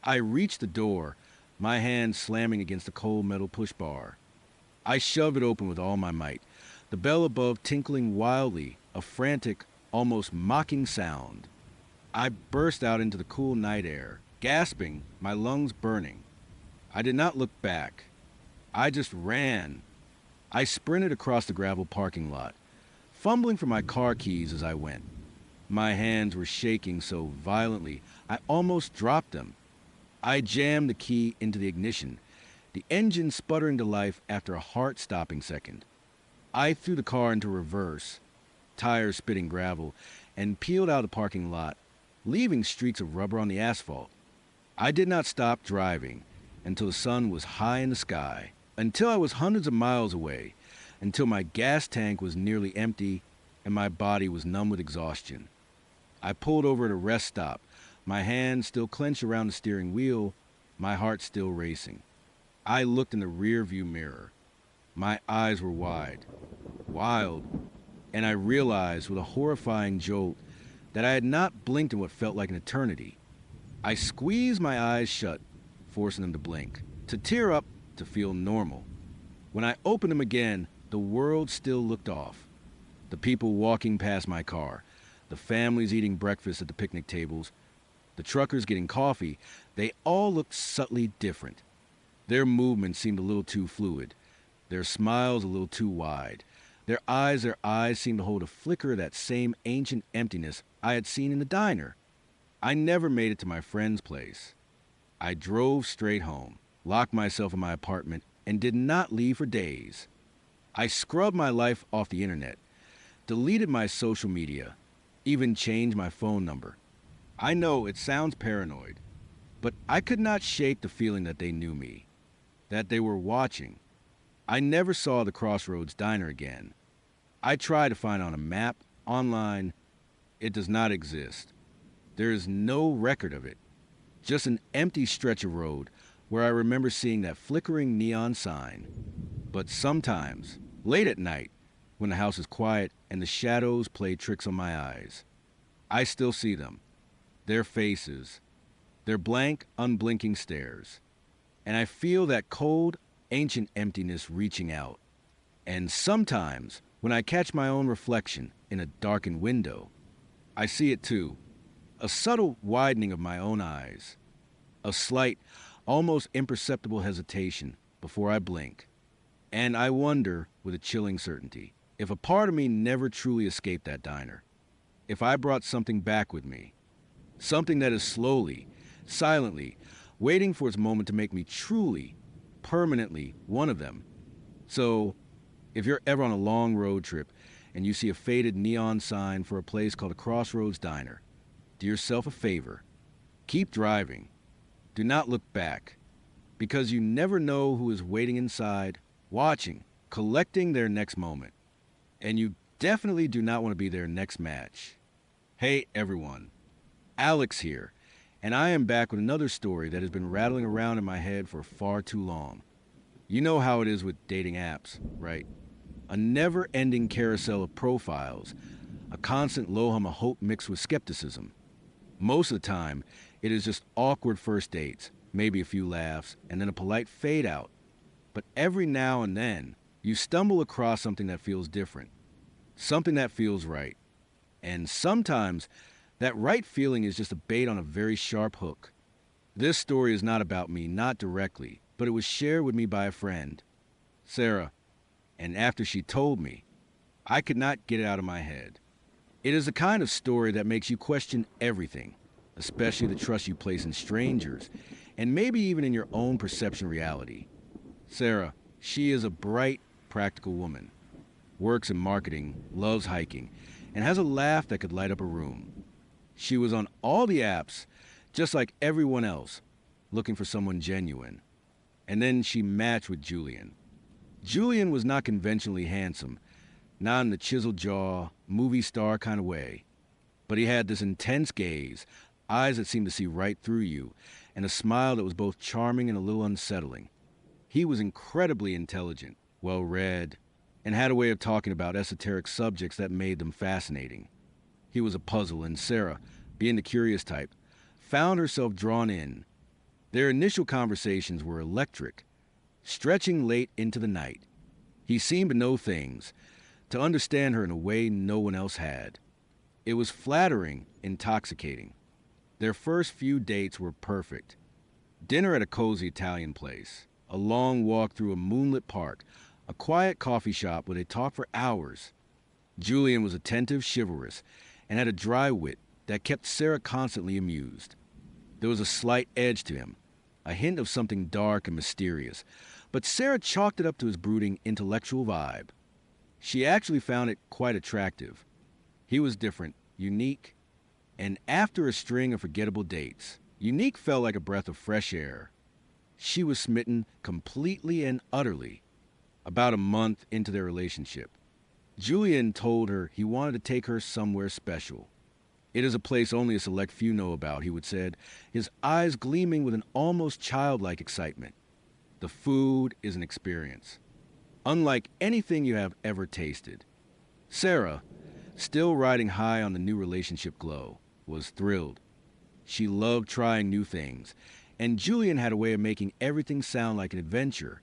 I reached the door, my hand slamming against the cold metal push bar. I shoved it open with all my might, the bell above tinkling wildly, a frantic, almost mocking sound. I burst out into the cool night air, gasping, my lungs burning. I did not look back. I just ran. I sprinted across the gravel parking lot, fumbling for my car keys as I went. My hands were shaking so violently, I almost dropped them. I jammed the key into the ignition, the engine sputtering to life after a heart-stopping second. I threw the car into reverse, tires spitting gravel, and peeled out of the parking lot, leaving streaks of rubber on the asphalt. I did not stop driving until the sun was high in the sky, until I was hundreds of miles away, until my gas tank was nearly empty and my body was numb with exhaustion. I pulled over at a rest stop, my hands still clenched around the steering wheel, my heart still racing. I looked in the rear-view mirror. My eyes were wide, wild, and I realized with a horrifying jolt that I had not blinked in what felt like an eternity. I squeezed my eyes shut, forcing them to blink, to tear up, to feel normal. When I opened them again, the world still looked off. The people walking past my car, the families eating breakfast at the picnic tables, the truckers getting coffee, they all looked subtly different. Their movements seemed a little too fluid, their smiles a little too wide. Their eyes seemed to hold a flicker of that same ancient emptiness I had seen in the diner. I never made it to my friend's place. I drove straight home, locked myself in my apartment, and did not leave for days. I scrubbed my life off the internet, deleted my social media, even changed my phone number. I know it sounds paranoid, but I could not shake the feeling that they knew me, that they were watching. I never saw the Crossroads Diner again. I tried to find on a map, online. It does not exist. There is no record of it. Just an empty stretch of road where I remember seeing that flickering neon sign. But sometimes, late at night, when the house is quiet and the shadows play tricks on my eyes, I still see them. Their faces, their blank, unblinking stares. And I feel that cold, ancient emptiness reaching out. And sometimes, when I catch my own reflection in a darkened window, I see it too. A subtle widening of my own eyes. A slight, almost imperceptible hesitation before I blink. And I wonder, with a chilling certainty, if a part of me never truly escaped that diner. If I brought something back with me. Something that is slowly, silently, waiting for its moment to make me truly, permanently one of them. So, if you're ever on a long road trip and you see a faded neon sign for a place called a Crossroads Diner, do yourself a favor. Keep driving. Do not look back, because you never know who is waiting inside, watching, collecting their next moment. And you definitely do not want to be their next match. Hey everyone, Alex here, and I am back with another story that has been rattling around in my head for far too long. You know how it is with dating apps, right? A never-ending carousel of profiles, a constant low hum of hope mixed with skepticism. Most of the time, it is just awkward first dates, maybe a few laughs, and then a polite fade out. But every now and then, you stumble across something that feels different, something that feels right. And sometimes, that right feeling is just a bait on a very sharp hook. This story is not about me, not directly, but it was shared with me by a friend. Sarah, And after she told me, I could not get it out of my head. It is the kind of story that makes you question everything, especially the trust you place in strangers, and maybe even in your own perception of reality. Sarah, she is a bright, practical woman, works in marketing, loves hiking, and has a laugh that could light up a room. She was on all the apps, just like everyone else, looking for someone genuine. And then she matched with Julian. Julian was not conventionally handsome, not in the chiseled jaw, movie star kind of way. But he had this intense gaze, eyes that seemed to see right through you, and a smile that was both charming and a little unsettling. He was incredibly intelligent, well-read, and had a way of talking about esoteric subjects that made them fascinating. He was a puzzle, and Sarah, being the curious type, found herself drawn in. Their initial conversations were electric, stretching late into the night. He seemed to know things, to understand her in a way no one else had. It was flattering, intoxicating. Their first few dates were perfect. Dinner at a cozy Italian place, a long walk through a moonlit park, a quiet coffee shop where they talked for hours. Julian was attentive, chivalrous, and had a dry wit that kept Sarah constantly amused. There was a slight edge to him, a hint of something dark and mysterious, but Sarah chalked it up to his brooding, intellectual vibe. She actually found it quite attractive. He was different, unique, and after a string of forgettable dates, unique felt like a breath of fresh air. She was smitten completely and utterly. About a month into their relationship, Julian told her he wanted to take her somewhere special. It is a place only a select few know about, he would said, his eyes gleaming with an almost childlike excitement. The food is an experience, unlike anything you have ever tasted. Sarah, still riding high on the new relationship glow, was thrilled. She loved trying new things, and Julian had a way of making everything sound like an adventure.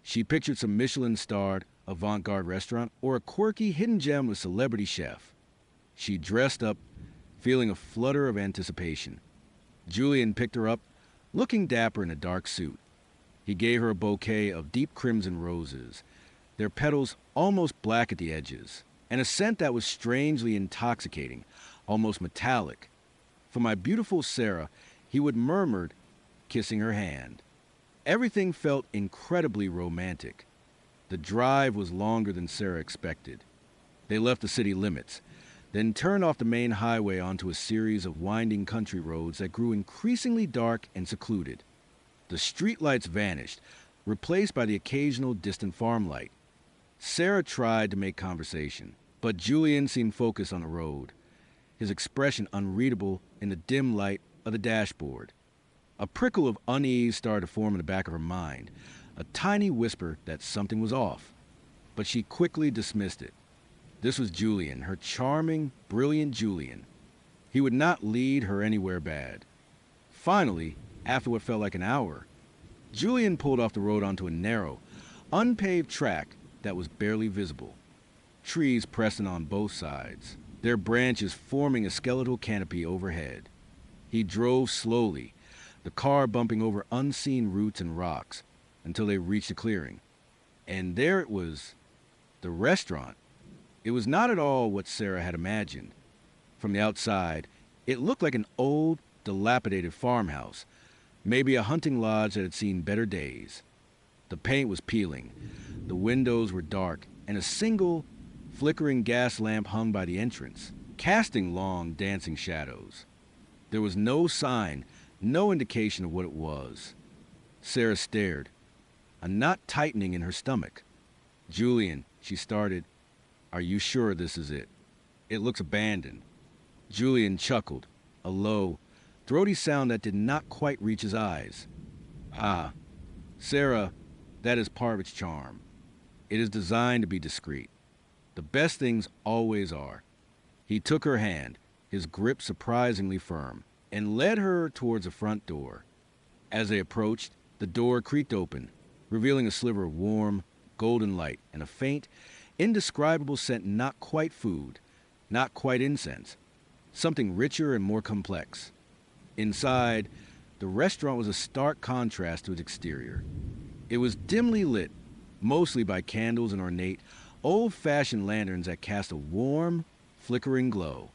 She pictured some Michelin-starred, avant-garde restaurant or a quirky hidden gem with celebrity chef. She dressed up, feeling a flutter of anticipation. Julian picked her up, looking dapper in a dark suit. He gave her a bouquet of deep crimson roses, their petals almost black at the edges, and a scent that was strangely intoxicating, almost metallic. For my beautiful Sarah, he would murmured, kissing her hand. Everything felt incredibly romantic. The drive was longer than Sarah expected. They left the city limits, then turned off the main highway onto a series of winding country roads that grew increasingly dark and secluded. The streetlights vanished, replaced by the occasional distant farm light. Sarah tried to make conversation, but Julian seemed focused on the road, his expression unreadable in the dim light of the dashboard. A prickle of unease started to form in the back of her mind, a tiny whisper that something was off. But she quickly dismissed it. This was Julian, her charming, brilliant Julian. He would not lead her anywhere bad. Finally, after what felt like an hour, Julian pulled off the road onto a narrow, unpaved track that was barely visible. Trees pressing on both sides, their branches forming a skeletal canopy overhead. He drove slowly, the car bumping over unseen roots and rocks, until they reached a clearing. And there it was, the restaurant. It was not at all what Sarah had imagined. From the outside, it looked like an old, dilapidated farmhouse, maybe a hunting lodge that had seen better days. The paint was peeling, the windows were dark, and a single, flickering gas lamp hung by the entrance, casting long, dancing shadows. There was no sign, no indication of what it was. Sarah stared, a knot tightening in her stomach. "Julian," she started, "are you sure this is it? It looks abandoned." Julian chuckled, a low, throaty sound that did not quite reach his eyes. "Ah, Sarah, that is part of its charm. It is designed to be discreet. The best things always are." He took her hand, his grip surprisingly firm, and led her towards the front door. As they approached, the door creaked open, revealing a sliver of warm, golden light and a faint, indescribable scent, not quite food, not quite incense, something richer and more complex. Inside, the restaurant was a stark contrast to its exterior. It was dimly lit, mostly by candles and ornate, old-fashioned lanterns that cast a warm, flickering glow.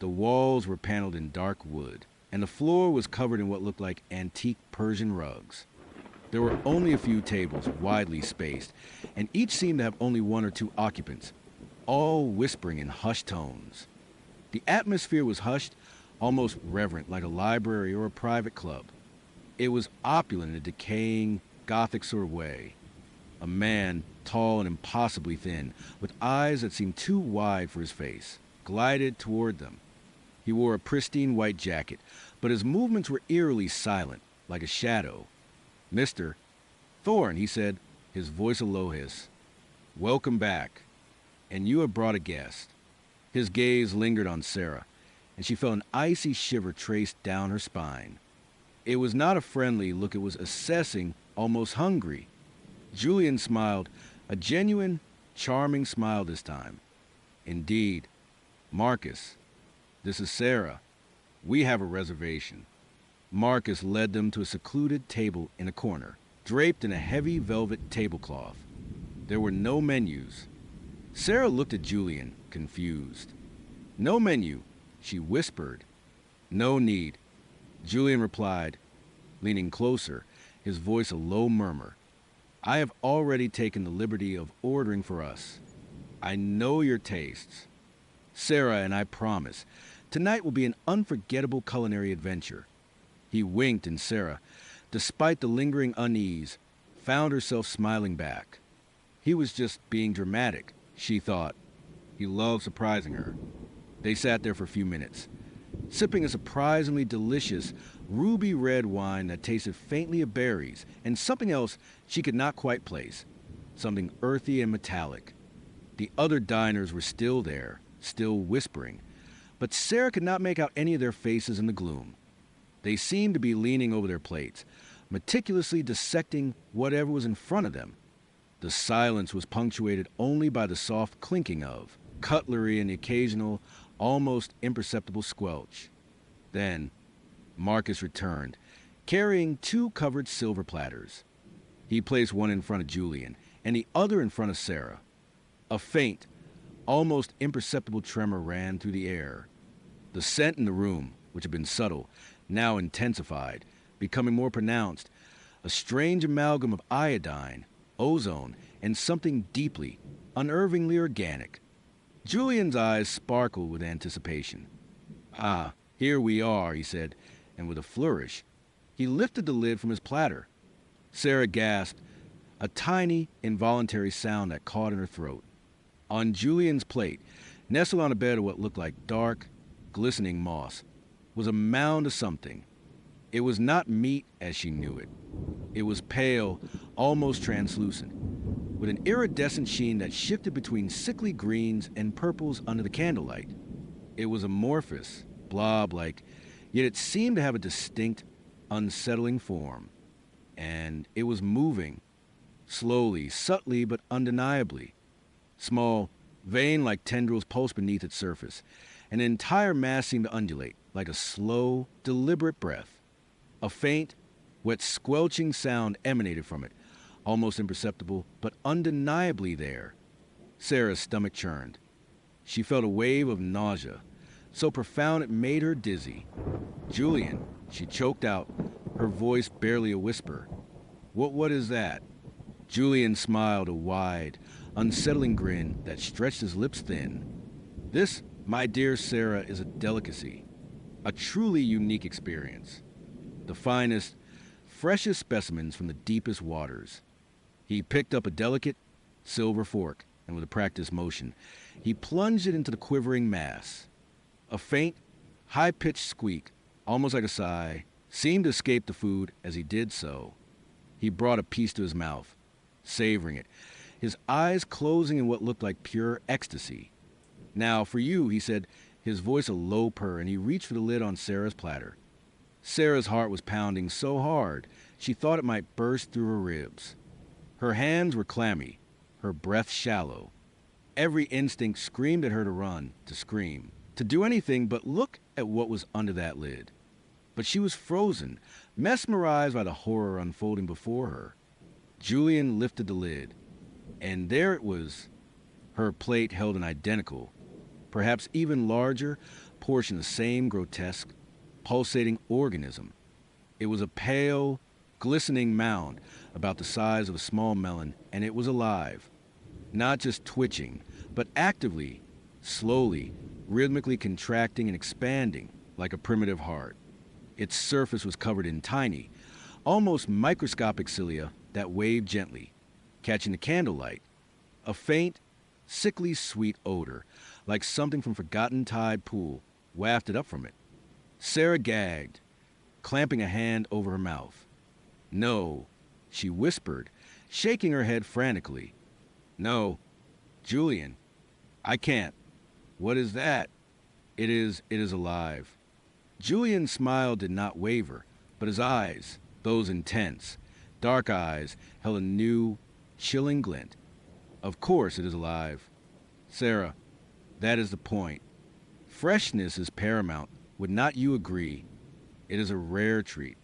The walls were paneled in dark wood, and the floor was covered in what looked like antique Persian rugs. There were only a few tables, widely spaced, and each seemed to have only one or two occupants, all whispering in hushed tones. The atmosphere was hushed, almost reverent, like a library or a private club. It was opulent in a decaying, Gothic sort of way. A man, tall and impossibly thin, with eyes that seemed too wide for his face, glided toward them. He wore a pristine white jacket, but his movements were eerily silent, like a shadow. "Mr. Thorne," he said, his voice a low hiss. "Welcome back. And you have brought a guest." His gaze lingered on Sarah, and she felt an icy shiver trace down her spine. It was not a friendly look, it was assessing, almost hungry. Julian smiled, a genuine, charming smile this time. "Indeed. Marcus, this is Sarah. We have a reservation." Marcus led them to a secluded table in a corner, draped in a heavy velvet tablecloth. There were no menus. Sarah looked at Julian, confused. "No menu," she whispered. "No need," Julian replied, leaning closer, his voice a low murmur. "I have already taken the liberty of ordering for us. I know your tastes. Sarah and I promise, tonight will be an unforgettable culinary adventure." He winked, and Sarah, despite the lingering unease, found herself smiling back. He was just being dramatic, she thought. He loved surprising her. They sat there for a few minutes, sipping a surprisingly delicious ruby red wine that tasted faintly of berries and something else she could not quite place, something earthy and metallic. The other diners were still there, still whispering, but Sarah could not make out any of their faces in the gloom. They seemed to be leaning over their plates, meticulously dissecting whatever was in front of them. The silence was punctuated only by the soft clinking of cutlery and the occasional, almost imperceptible squelch. Then Marcus returned, carrying two covered silver platters. He placed one in front of Julian and the other in front of Sarah. A faint, almost imperceptible tremor ran through the air. The scent in the room, which had been subtle, now intensified, becoming more pronounced, a strange amalgam of iodine, ozone, and something deeply, unnervingly organic. Julian's eyes sparkled with anticipation. "Ah, here we are," he said, and with a flourish, he lifted the lid from his platter. Sarah gasped, a tiny, involuntary sound that caught in her throat. On Julian's plate, nestled on a bed of what looked like dark, glistening moss, was a mound of something. It was not meat as she knew it. It was pale, almost translucent, with an iridescent sheen that shifted between sickly greens and purples under the candlelight. It was amorphous, blob-like, yet it seemed to have a distinct, unsettling form. And it was moving, slowly, subtly, but undeniably. Small, vein-like tendrils pulsed beneath its surface, and the entire mass seemed to undulate, like a slow, deliberate breath. A faint, wet squelching sound emanated from it, almost imperceptible, but undeniably there. Sarah's stomach churned. She felt a wave of nausea, so profound it made her dizzy. "Julian," she choked out, her voice barely a whisper. What is that?" Julian smiled a wide, unsettling grin that stretched his lips thin. "This, my dear Sarah, is a delicacy. A truly unique experience. The finest, freshest specimens from the deepest waters." He picked up a delicate, silver fork, and with a practiced motion, he plunged it into the quivering mass. A faint, high-pitched squeak, almost like a sigh, seemed to escape the food as he did so. He brought a piece to his mouth, savoring it, his eyes closing in what looked like pure ecstasy. "Now, for you," he said, his voice a low purr, and he reached for the lid on Sarah's platter. Sarah's heart was pounding so hard, she thought it might burst through her ribs. Her hands were clammy, her breath shallow. Every instinct screamed at her to run, to scream, to do anything but look at what was under that lid. But she was frozen, mesmerized by the horror unfolding before her. Julian lifted the lid. And there it was. Her plate held an identical, perhaps even larger, portion of the same grotesque, pulsating organism. It was a pale, glistening mound about the size of a small melon, and it was alive. Not just twitching, but actively, slowly, rhythmically contracting and expanding like a primitive heart. Its surface was covered in tiny, almost microscopic cilia that waved gently, catching the candlelight. A faint, sickly sweet odor, like something from forgotten tide pool, wafted up from it. Sarah gagged, clamping a hand over her mouth. "No," she whispered, shaking her head frantically. "No, Julian, I can't. What is that?" It is alive." Julian's smile did not waver, but his eyes, those intense, dark eyes, held a new, chilling glint. "Of course it is alive. Sarah, that is the point. Freshness is paramount. Would not you agree? It is a rare treat,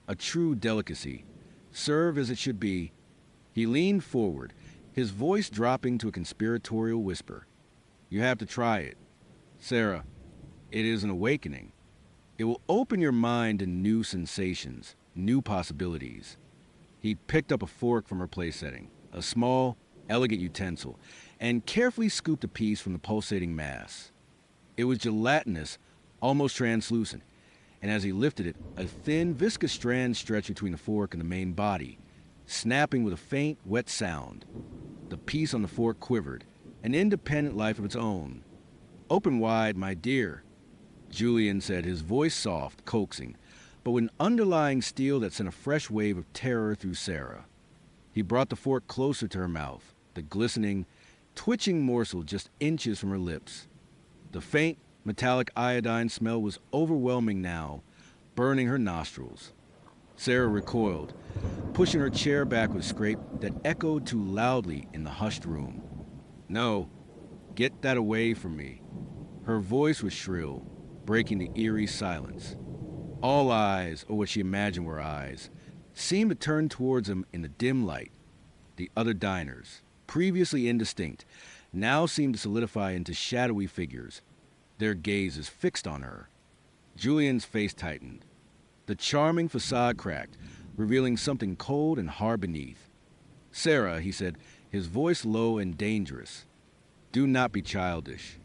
a true delicacy. Serve as it should be." He leaned forward, his voice dropping to a conspiratorial whisper. "You have to try it. Sarah, it is an awakening. It will open your mind to new sensations, new possibilities." He picked up a fork from her place setting, a small, elegant utensil, and carefully scooped a piece from the pulsating mass. It was gelatinous, almost translucent, and as he lifted it, a thin, viscous strand stretched between the fork and the main body, snapping with a faint, wet sound. The piece on the fork quivered, an independent life of its own. "Open wide, my dear," Julian said, his voice soft, coaxing, but with an underlying steel that sent a fresh wave of terror through Sarah. He brought the fork closer to her mouth, the glistening, twitching morsel just inches from her lips. The faint, metallic iodine smell was overwhelming now, burning her nostrils. Sarah recoiled, pushing her chair back with a scrape that echoed too loudly in the hushed room. "No, get that away from me." Her voice was shrill, breaking the eerie silence. All eyes, or what she imagined were eyes, seemed to turn towards him in the dim light. The other diners, previously indistinct, now seemed to solidify into shadowy figures, their gazes fixed on her. Julian's face tightened. The charming facade cracked, revealing something cold and hard beneath. "Sarah," he said, his voice low and dangerous, "do not be childish.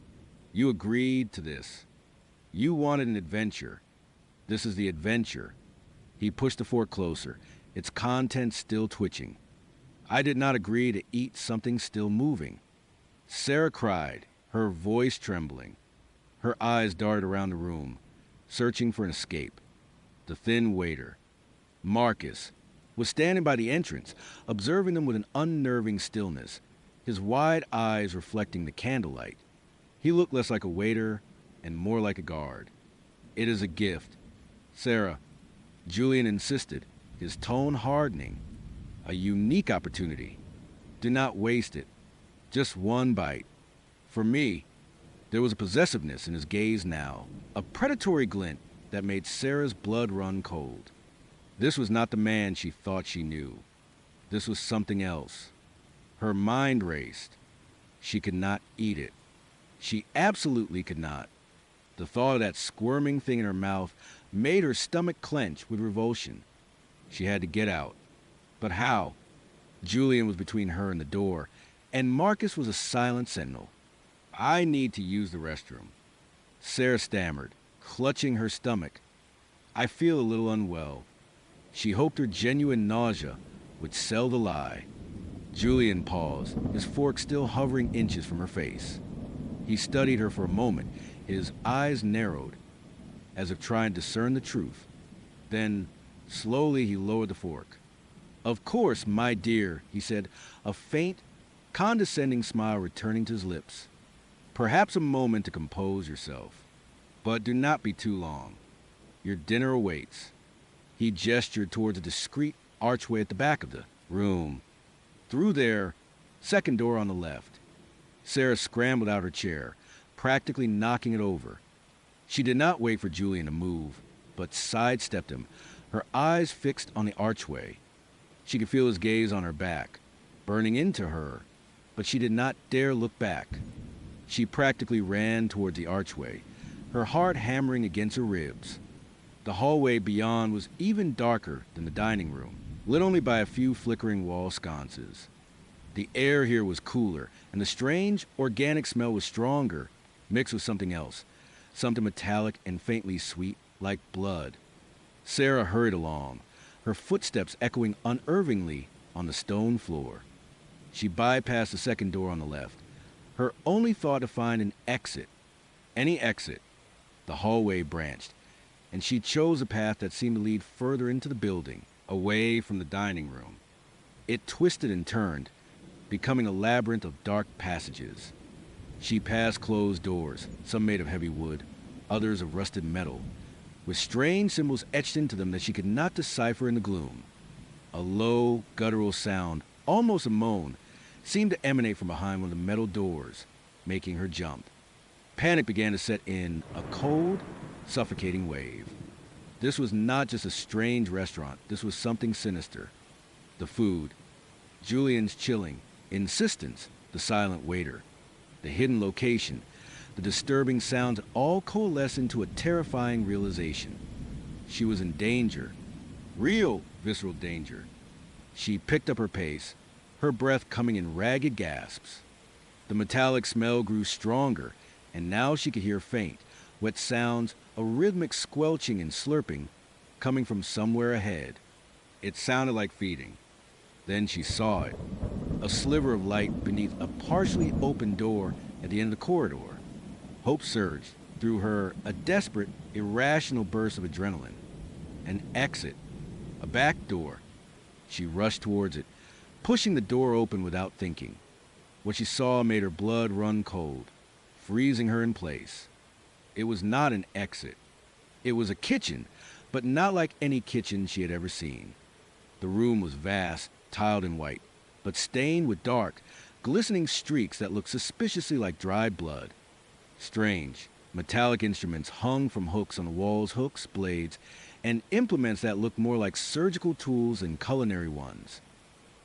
You agreed to this. You wanted an adventure. This is the adventure." He pushed the fork closer, its contents still twitching. "I did not agree to eat something still moving." Sarah cried, her voice trembling. Her eyes darted around the room, searching for an escape. The thin waiter, Marcus, was standing by the entrance, observing them with an unnerving stillness, his wide eyes reflecting the candlelight. He looked less like a waiter and more like a guard. "It is a gift. Sarah," Julian insisted, his tone hardening. "A unique opportunity. Do not waste it. Just one bite. For me." There was a possessiveness in his gaze now, a predatory glint that made Sarah's blood run cold. This was not the man she thought she knew. This was something else. Her mind raced. She could not eat it. She absolutely could not. The thought of that squirming thing in her mouth made her stomach clench with revulsion. She had to get out. But how? Julian was between her and the door, and Marcus was a silent sentinel. "I need to use the restroom," Sarah stammered, clutching her stomach. "I feel a little unwell." She hoped her genuine nausea would sell the lie. Julian paused, his fork still hovering inches from her face. He studied her for a moment, his eyes narrowed, as if trying to discern the truth. Then, slowly, he lowered the fork. "Of course, my dear," he said, a faint, condescending smile returning to his lips. "Perhaps a moment to compose yourself. But do not be too long. Your dinner awaits." He gestured towards a discreet archway at the back of the room. "Through there, second door on the left." Sarah scrambled out her chair, practically knocking it over. She did not wait for Julian to move, but sidestepped him, her eyes fixed on the archway. She could feel his gaze on her back, burning into her but she did not dare look back. She practically ran toward the archway, her heart hammering against her ribs. The hallway beyond was even darker than the dining room, lit only by a few flickering wall sconces. The air here was cooler, and the strange, organic smell was stronger, mixed with something else, something metallic and faintly sweet, like blood. Sarah hurried along, her footsteps echoing unervingly on the stone floor. She bypassed the second door on the left, her only thought to find an exit. Any exit. The hallway branched, and she chose a path that seemed to lead further into the building, away from the dining room. It twisted and turned, becoming a labyrinth of dark passages. She passed closed doors, some made of heavy wood, others of rusted metal, with strange symbols etched into them that she could not decipher in the gloom. A low, guttural sound, almost a moan, seemed to emanate from behind one of the metal doors, making her jump. Panic began to set in, a cold, suffocating wave. This was not just a strange restaurant. This was something sinister. The food, Julian's chilling insistence, the silent waiter, the hidden location, the disturbing sounds all coalesced into a terrifying realization. She was in danger. Real, visceral danger. She picked up her pace, her breath coming in ragged gasps. The metallic smell grew stronger, and now she could hear faint, wet sounds, a rhythmic squelching and slurping, coming from somewhere ahead. It sounded like feeding. Then she saw it. A sliver of light beneath a partially open door at the end of the corridor. Hope surged through her, a desperate, irrational burst of adrenaline. An exit. A back door. She rushed towards it, pushing the door open without thinking. What she saw made her blood run cold, freezing her in place. It was not an exit. It was a kitchen, but not like any kitchen she had ever seen. The room was vast, tiled in white, but stained with dark, glistening streaks that looked suspiciously like dried blood. Strange, metallic instruments hung from hooks on the walls, hooks, blades, and implements that looked more like surgical tools than culinary ones.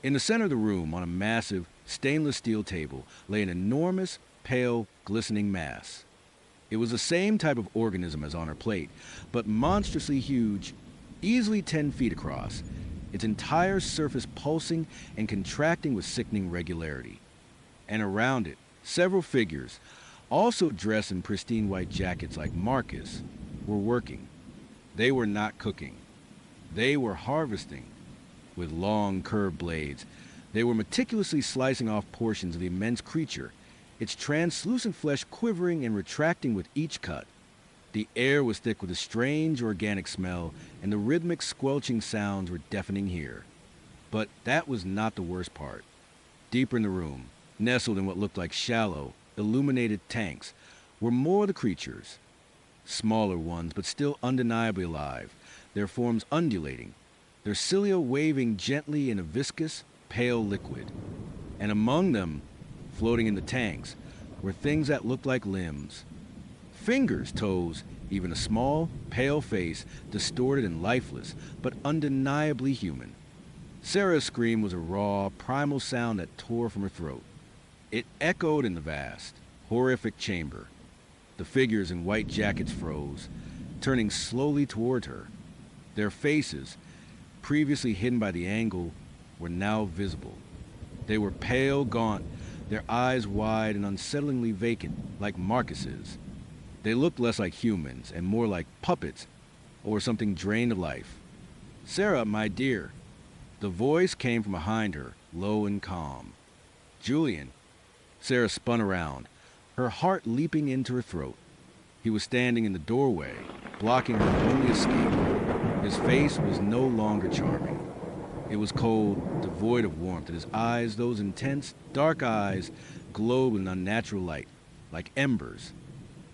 In the center of the room, on a massive, stainless steel table, lay an enormous, pale, glistening mass. It was the same type of organism as on her plate, but monstrously huge, easily 10 feet across, its entire surface pulsing and contracting with sickening regularity. And around it, several figures, also dressed in pristine white jackets like Marcus, were working. They were not cooking. They were harvesting. With long, curved blades, they were meticulously slicing off portions of the immense creature, its translucent flesh quivering and retracting with each cut. The air was thick with a strange organic smell, and the rhythmic squelching sounds were deafening here. But that was not the worst part. Deeper in the room, nestled in what looked like shallow, illuminated tanks, were more of the creatures. Smaller ones, but still undeniably alive, their forms undulating, their cilia waving gently in a viscous, pale liquid. And among them, floating in the tanks, were things that looked like limbs. Fingers, toes, even a small, pale face, distorted and lifeless, but undeniably human. Sarah's scream was a raw, primal sound that tore from her throat. It echoed in the vast, horrific chamber. The figures in white jackets froze, turning slowly toward her. Their faces, previously hidden by the angle, were now visible. They were pale, gaunt, their eyes wide and unsettlingly vacant, like Marcus's. They looked less like humans and more like puppets or something drained of life. "Sarah, my dear." The voice came from behind her, low and calm. "Julian." Sarah spun around, her heart leaping into her throat. He was standing in the doorway, blocking her only escape. His face was no longer charming. It was cold, devoid of warmth, and his eyes, those intense, dark eyes, glowed with an unnatural light, like embers.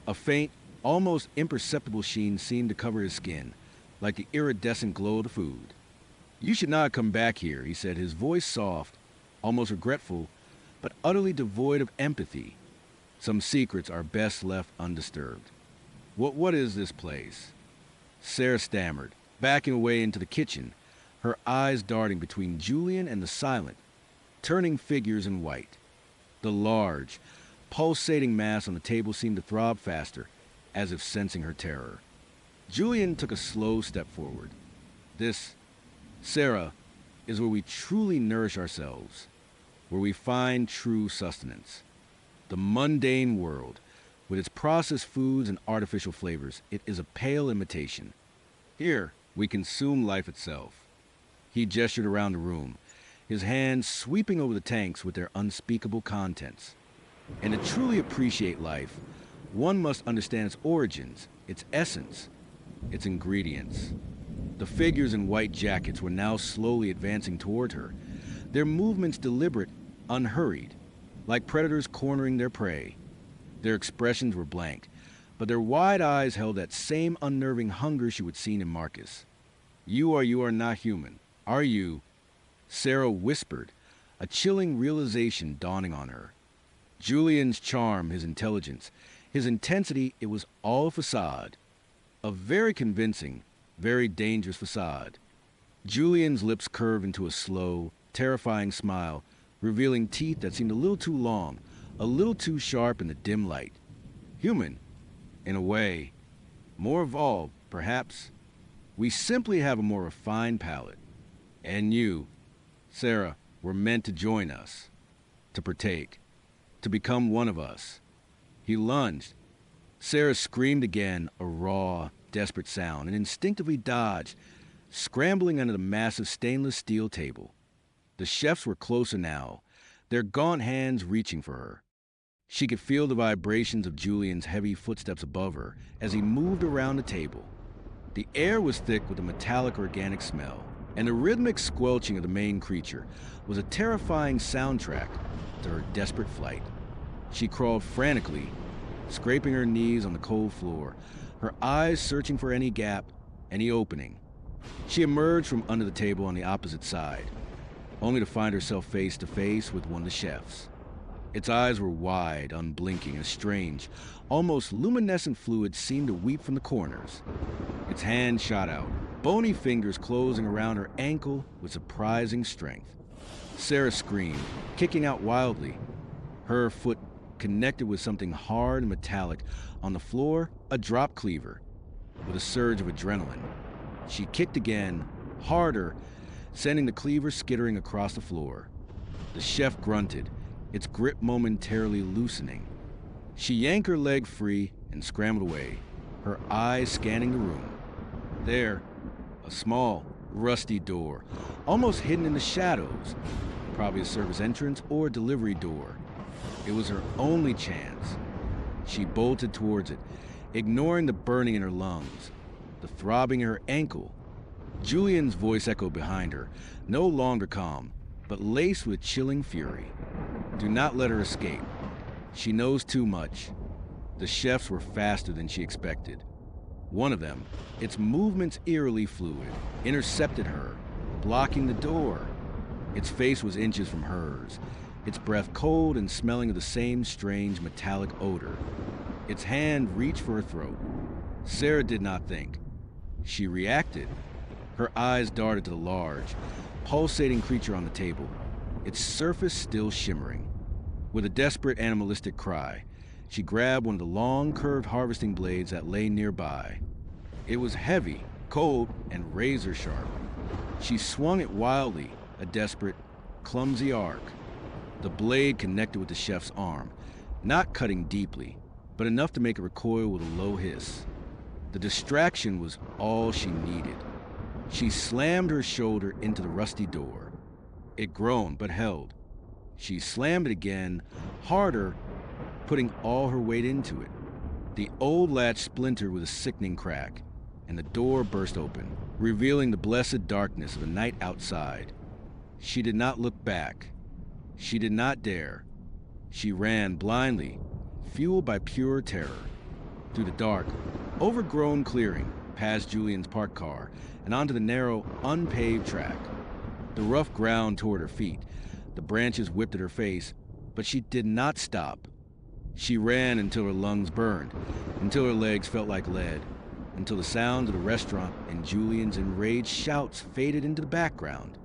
A faint, almost imperceptible sheen seemed to cover his skin, like the iridescent glow of the food. "You should not come back here," he said, his voice soft, almost regretful, but utterly devoid of empathy. "Some secrets are best left undisturbed." What is this place?" Sarah stammered, backing away into the kitchen, her eyes darting between Julian and the silent, turning figures in white. The large, pulsating mass on the table seemed to throb faster, as if sensing her terror. Julian took a slow step forward. This, Sarah, is where we truly nourish ourselves, where we find true sustenance. The mundane world, with its processed foods and artificial flavors, it is a pale imitation. Here, we consume life itself. He gestured around the room, his hands sweeping over the tanks with their unspeakable contents. And to truly appreciate life, one must understand its origins, its essence, its ingredients. The figures in white jackets were now slowly advancing toward her, their movements deliberate, unhurried, like predators cornering their prey. Their expressions were blank, but their wide eyes held that same unnerving hunger she would seen in Marcus. You are not human, are you?" Sarah whispered, a chilling realization dawning on her. Julian's charm, his intelligence, his intensity, it was all facade. A very convincing, very dangerous facade. Julian's lips curved into a slow, terrifying smile, revealing teeth that seemed a little too long, a little too sharp in the dim light. Human, in a way. More evolved, perhaps. We simply have a more refined palate. And you, Sarah, were meant to join us, to partake, to become one of us. He lunged. Sarah screamed again, a raw, desperate sound, and instinctively dodged, scrambling under the massive stainless steel table. The chefs were closer now, their gaunt hands reaching for her. She could feel the vibrations of Julian's heavy footsteps above her as he moved around the table. The air was thick with a metallic organic smell, and the rhythmic squelching of the main creature was a terrifying soundtrack to her desperate flight. She crawled frantically, scraping her knees on the cold floor, her eyes searching for any gap, any opening. She emerged from under the table on the opposite side, only to find herself face to face with one of the chefs. Its eyes were wide, unblinking, a strange, almost luminescent fluid seemed to weep from the corners. Its hand shot out, bony fingers closing around her ankle with surprising strength. Sarah screamed, kicking out wildly. Her foot connected with something hard and metallic. On the floor, a drop cleaver. With a surge of adrenaline, she kicked again, harder, sending the cleaver skittering across the floor. The chef grunted, its grip momentarily loosening. She yanked her leg free and scrambled away, her eyes scanning the room. There, a small, rusty door, almost hidden in the shadows, probably a service entrance or a delivery door. It was her only chance. She bolted towards it, ignoring the burning in her lungs, the throbbing in her ankle. Julian's voice echoed behind her, no longer calm, but laced with chilling fury. Do not let her escape. She knows too much. The chefs were faster than she expected. One of them, its movements eerily fluid, intercepted her, blocking the door. Its face was inches from hers, its breath cold and smelling of the same strange metallic odor. Its hand reached for her throat. Sarah did not think. She reacted. Her eyes darted to the large, pulsating creature on the table, its surface still shimmering. With a desperate animalistic cry, she grabbed one of the long, curved harvesting blades that lay nearby. It was heavy, cold, and razor-sharp. She swung it wildly, a desperate, clumsy arc. The blade connected with the chef's arm, not cutting deeply, but enough to make it recoil with a low hiss. The distraction was all she needed. She slammed her shoulder into the rusty door. It groaned, but held. She slammed it again, harder, putting all her weight into it. The old latch splintered with a sickening crack, and the door burst open, revealing the blessed darkness of the night outside. She did not look back. She did not dare. She ran blindly, fueled by pure terror. Through the dark, overgrown clearing, past Julian's parked car, and onto the narrow, unpaved track. The rough ground toward her feet, the branches whipped at her face, but she did not stop. She ran until her lungs burned, until her legs felt like lead, until the sounds of the restaurant and Julian's enraged shouts faded into the background.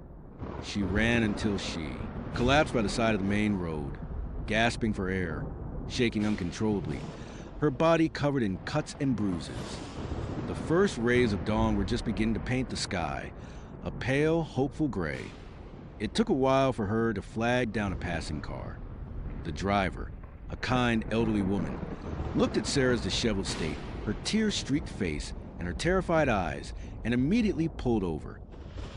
She ran until she collapsed by the side of the main road, gasping for air, shaking uncontrollably, her body covered in cuts and bruises. The first rays of dawn were just beginning to paint the sky, a pale, hopeful gray. It took a while for her to flag down a passing car. The driver, a kind, elderly woman, looked at Sarah's disheveled state, her tear-streaked face, and her terrified eyes, and immediately pulled over.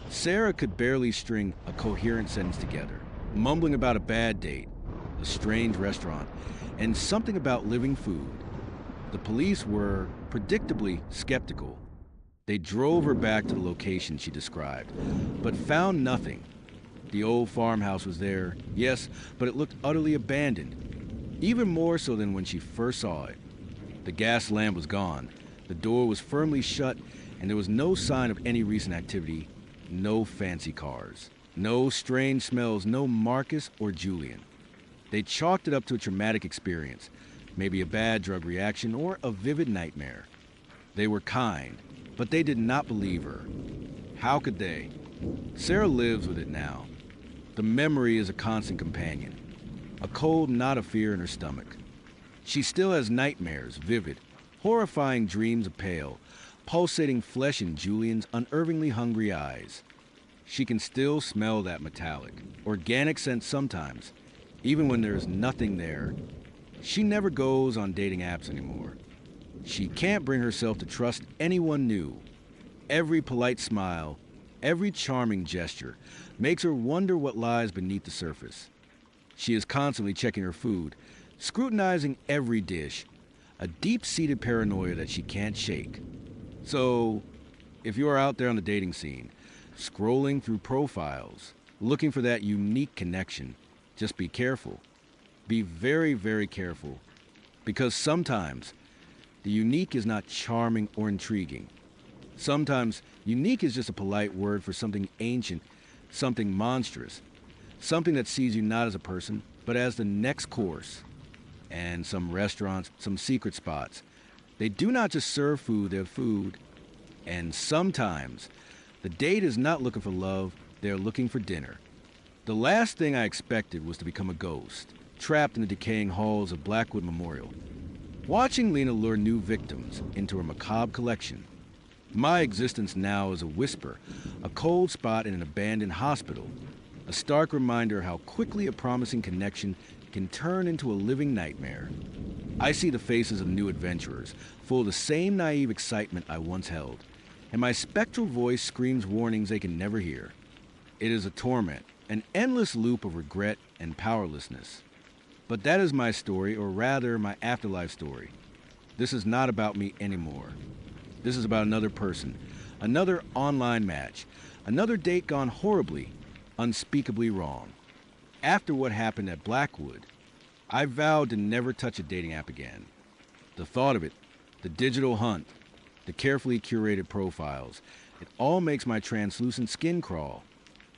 Sarah could barely string a coherent sentence together, mumbling about a bad date, a strange restaurant, and something about living food. The police were, predictably, skeptical. They drove her back to the location she described, but found nothing. The old farmhouse was there, yes, but it looked utterly abandoned, even more so than when she first saw it. The gas lamp was gone, the door was firmly shut, and there was no sign of any recent activity, no fancy cars, no strange smells, no Marcus or Julian. They chalked it up to a traumatic experience, maybe a bad drug reaction or a vivid nightmare. They were kind, but they did not believe her. How could they? Sarah lives with it now. The memory is a constant companion, a cold knot of fear in her stomach. She still has nightmares, vivid, horrifying dreams of pale, pulsating flesh in Julian's unervingly hungry eyes. She can still smell that metallic, organic scent sometimes, even when there is nothing there. She never goes on dating apps anymore. She can't bring herself to trust anyone new. Every polite smile, every charming gesture makes her wonder what lies beneath the surface. She is constantly checking her food, scrutinizing every dish, a deep-seated paranoia that she can't shake. So, if you are out there on the dating scene, scrolling through profiles, looking for that unique connection, just be careful. Be very, very careful, because sometimes the unique is not charming or intriguing. Sometimes unique is just a polite word for something ancient, something monstrous, something that sees you not as a person, but as the next course. And some restaurants, some secret spots, they do not just serve food, they're food. And sometimes the date is not looking for love, they're looking for dinner. The last thing I expected was to become a ghost, trapped in the decaying halls of Blackwood Memorial, watching Lena lure new victims into her macabre collection. My existence now is a whisper, a cold spot in an abandoned hospital, a stark reminder how quickly a promising connection can turn into a living nightmare. I see the faces of new adventurers, full of the same naive excitement I once held, and my spectral voice screams warnings they can never hear. It is a torment, an endless loop of regret and powerlessness. But that is my story, or rather, my afterlife story. This is not about me anymore. This is about another person, another online match, another date gone horribly, unspeakably wrong. After what happened at Blackwood, I vowed to never touch a dating app again. The thought of it, the digital hunt, the carefully curated profiles, it all makes my translucent skin crawl.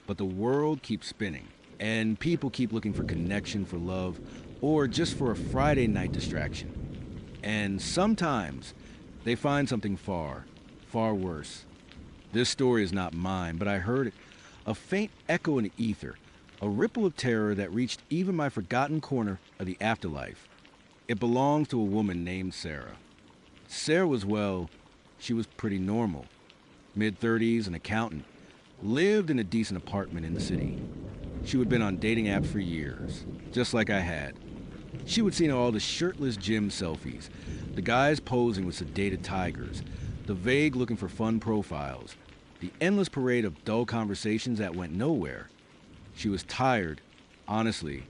But the world keeps spinning, and people keep looking for connection, for love, or just for a Friday night distraction. And sometimes they find something far, far worse. This story is not mine, but I heard it, a faint echo in the ether, a ripple of terror that reached even my forgotten corner of the afterlife. It belongs to a woman named Sarah. Sarah was, well, she was pretty normal. Mid-30s, an accountant, lived in a decent apartment in the city. She would have been on dating apps for years, just like I had. She would see all the shirtless gym selfies, the guys posing with sedated tigers, the vague looking for fun profiles, the endless parade of dull conversations that went nowhere. She was tired, honestly,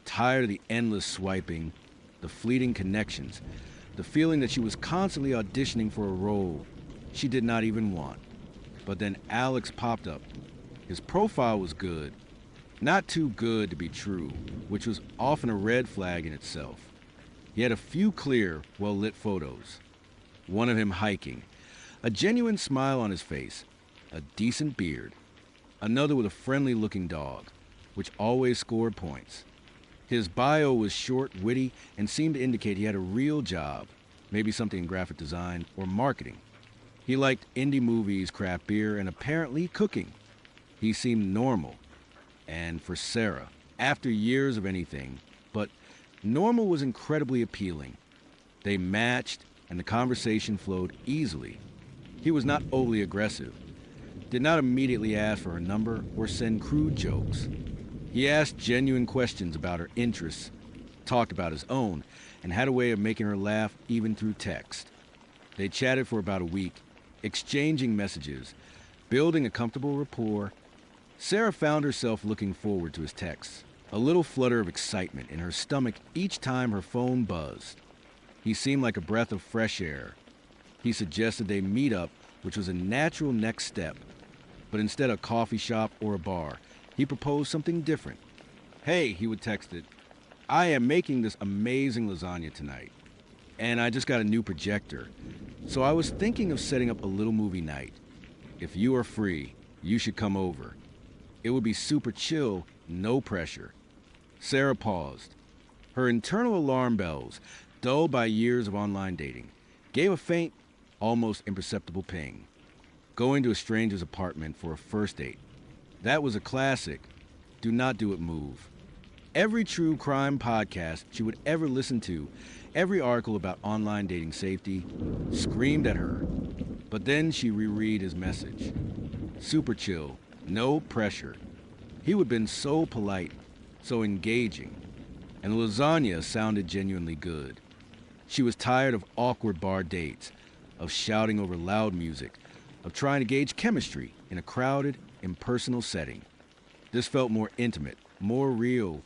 tired of the endless swiping, the fleeting connections, the feeling that she was constantly auditioning for a role she did not even want. But then Alex popped up. His profile was good, not too good to be true, which was often a red flag in itself. He had a few clear, well-lit photos. One of him hiking, a genuine smile on his face, a decent beard. Another with a friendly-looking dog, which always scored points. His bio was short, witty, and seemed to indicate he had a real job, maybe something in graphic design or marketing. He liked indie movies, craft beer, and apparently cooking. He seemed normal. And for Sarah, after years of anything, but Normal was incredibly appealing. They matched, and the conversation flowed easily. He was not overly aggressive, did not immediately ask for her number or send crude jokes. He asked genuine questions about her interests, talked about his own, and had a way of making her laugh even through text. They chatted for about a week, exchanging messages, building a comfortable rapport. Sarah found herself looking forward to his texts, a little flutter of excitement in her stomach each time her phone buzzed. He seemed like a breath of fresh air. He suggested they meet up, which was a natural next step. But instead of a coffee shop or a bar, he proposed something different. "Hey," he would text it, "I am making this amazing lasagna tonight, and I just got a new projector. So I was thinking of setting up a little movie night. If you are free, you should come over. It would be super chill, no pressure." Sarah paused. Her internal alarm bells, dulled by years of online dating, gave a faint, almost imperceptible ping. Going to a stranger's apartment for a first date. That was a classic. Do not do it move. Every true crime podcast she would ever listen to, every article about online dating safety, screamed at her. But then she reread his message. Super chill, no pressure. He would have been so polite, so engaging. And the lasagna sounded genuinely good. She was tired of awkward bar dates, of shouting over loud music, of trying to gauge chemistry in a crowded, impersonal setting. This felt more intimate, more real,